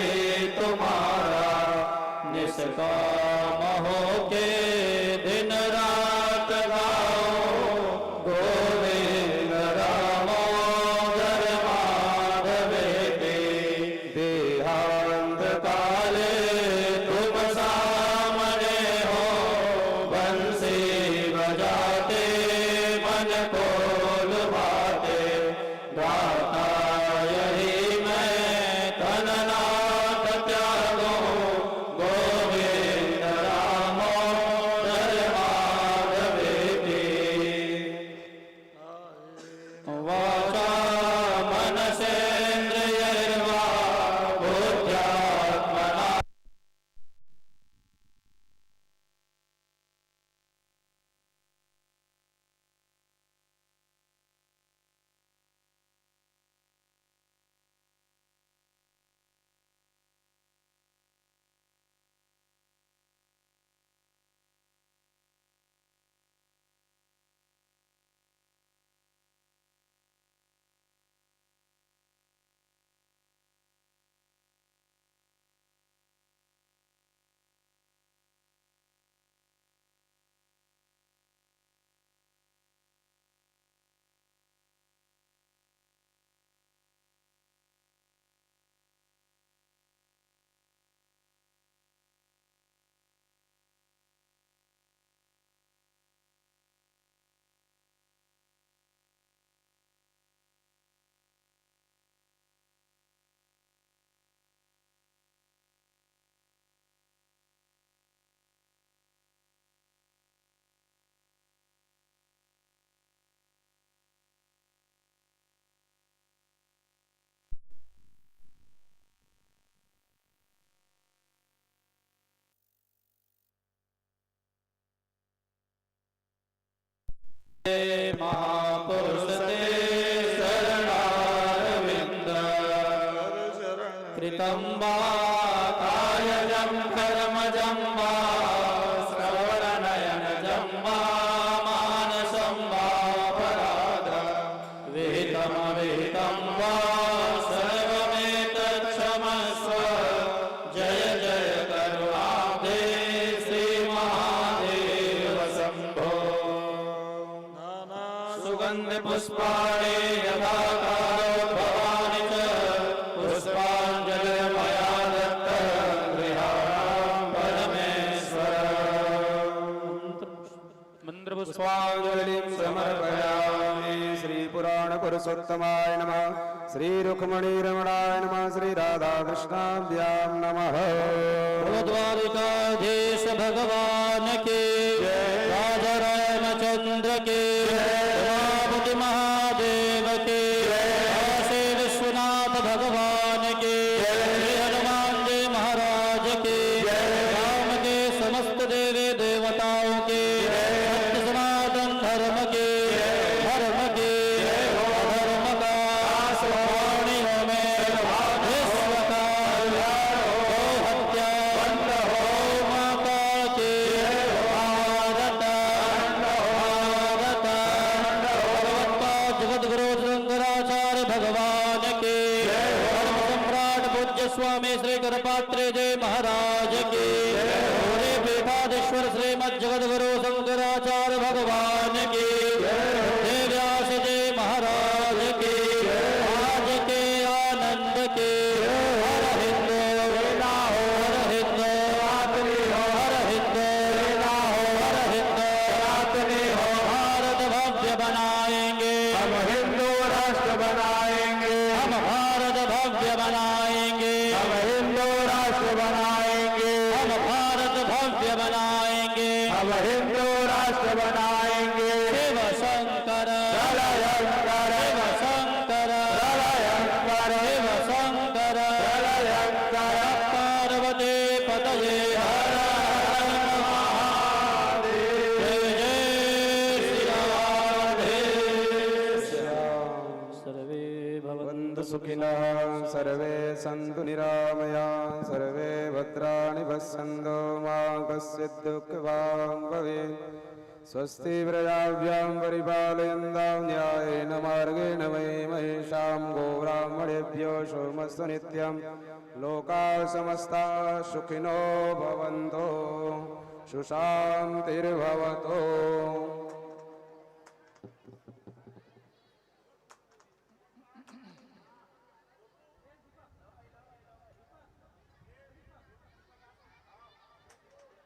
तुम्हारा, निष्काम होके दिन रात गाओ गोविंद दामोदर माधवेति। देहांत काले तुम सामने हो, बंसी बजाते मन को लुभाते, गाता यही मैं तन नाथ त्यागो गोविंद दामोदर माधवेति। वाचा मनसेन्द्रियैर्वा बुद्ध्यात्मना महापुरुष ते शरणारविंद कृतं वा कायजं कर्मजं वा श्रवणनयनजं वा मानसं वा पराध विहितं वा सर्वमेतत्क्षमस्व। जय जय करुणाब्धे श्री महादेव शंभो। सुगंध पुष्पाणि यथा कालो भवानि च पुष्पांजलि मया दत्त गृहाणां परमेश्वर। मंत्र पुष्पांजलिं समर्पयामि। श्री पुराण पुरुषोत्तमाय नमः, श्री रुक्मणी रमणाय नमः, श्री राधा कृष्णाभ्यां नमः। द्वारिकाधीश भगवान के राजा रामचंद्र के उमापति महादेव के काशी विश्वनाथ भगवान के श्री हनुमान जी महाराज के राम के समस्त देवी देवताओं के सत्य सनातन धर्म के अधर्म का वाणियों में विश्व का गो हत्या माता के भारत जगतगुरु शंकराचार्य भगवान के धर्म सम्राट पूज्य स्वामी श्री करपात्रे जय महाराज के पूरे पीठाधीश्वर श्रीमद जगतगुरु शंकराचार्य भगवान के जय व्यास जय महाराज के बनाएंगे, हम हिंदू राष्ट्र बनाएंगे, हम भारत भव्य बनाएंगे, हम हिंदू राष्ट्र बनाएंगे, हम भारत भव्य बनाएंगे, हम हिंदू राष्ट्र बनाएंगे। शिव शंकर प्रलयंकर शिव शंकर प्रलयंकर शिव शंकर प्रलयंकर पार्वती पतये हर जय जय श्री राधे। सर्वे भवन्तु वन्तु सुखिनः सर्वे सन्तु निरामया सर्वे भद्राणि पश्यन्तु मा कश्चित् दुःखभाग् भवेत्। स्वस्ति प्रजाभ्यां परिपालयन्तां न्यायेन मार्गेण मयि महिषां गोब्राह्मणेभ्यो सोमस्तु नित्यं लोकाः समस्ताः सुखिनो भवन्तु सुशान्तिर्भवतु।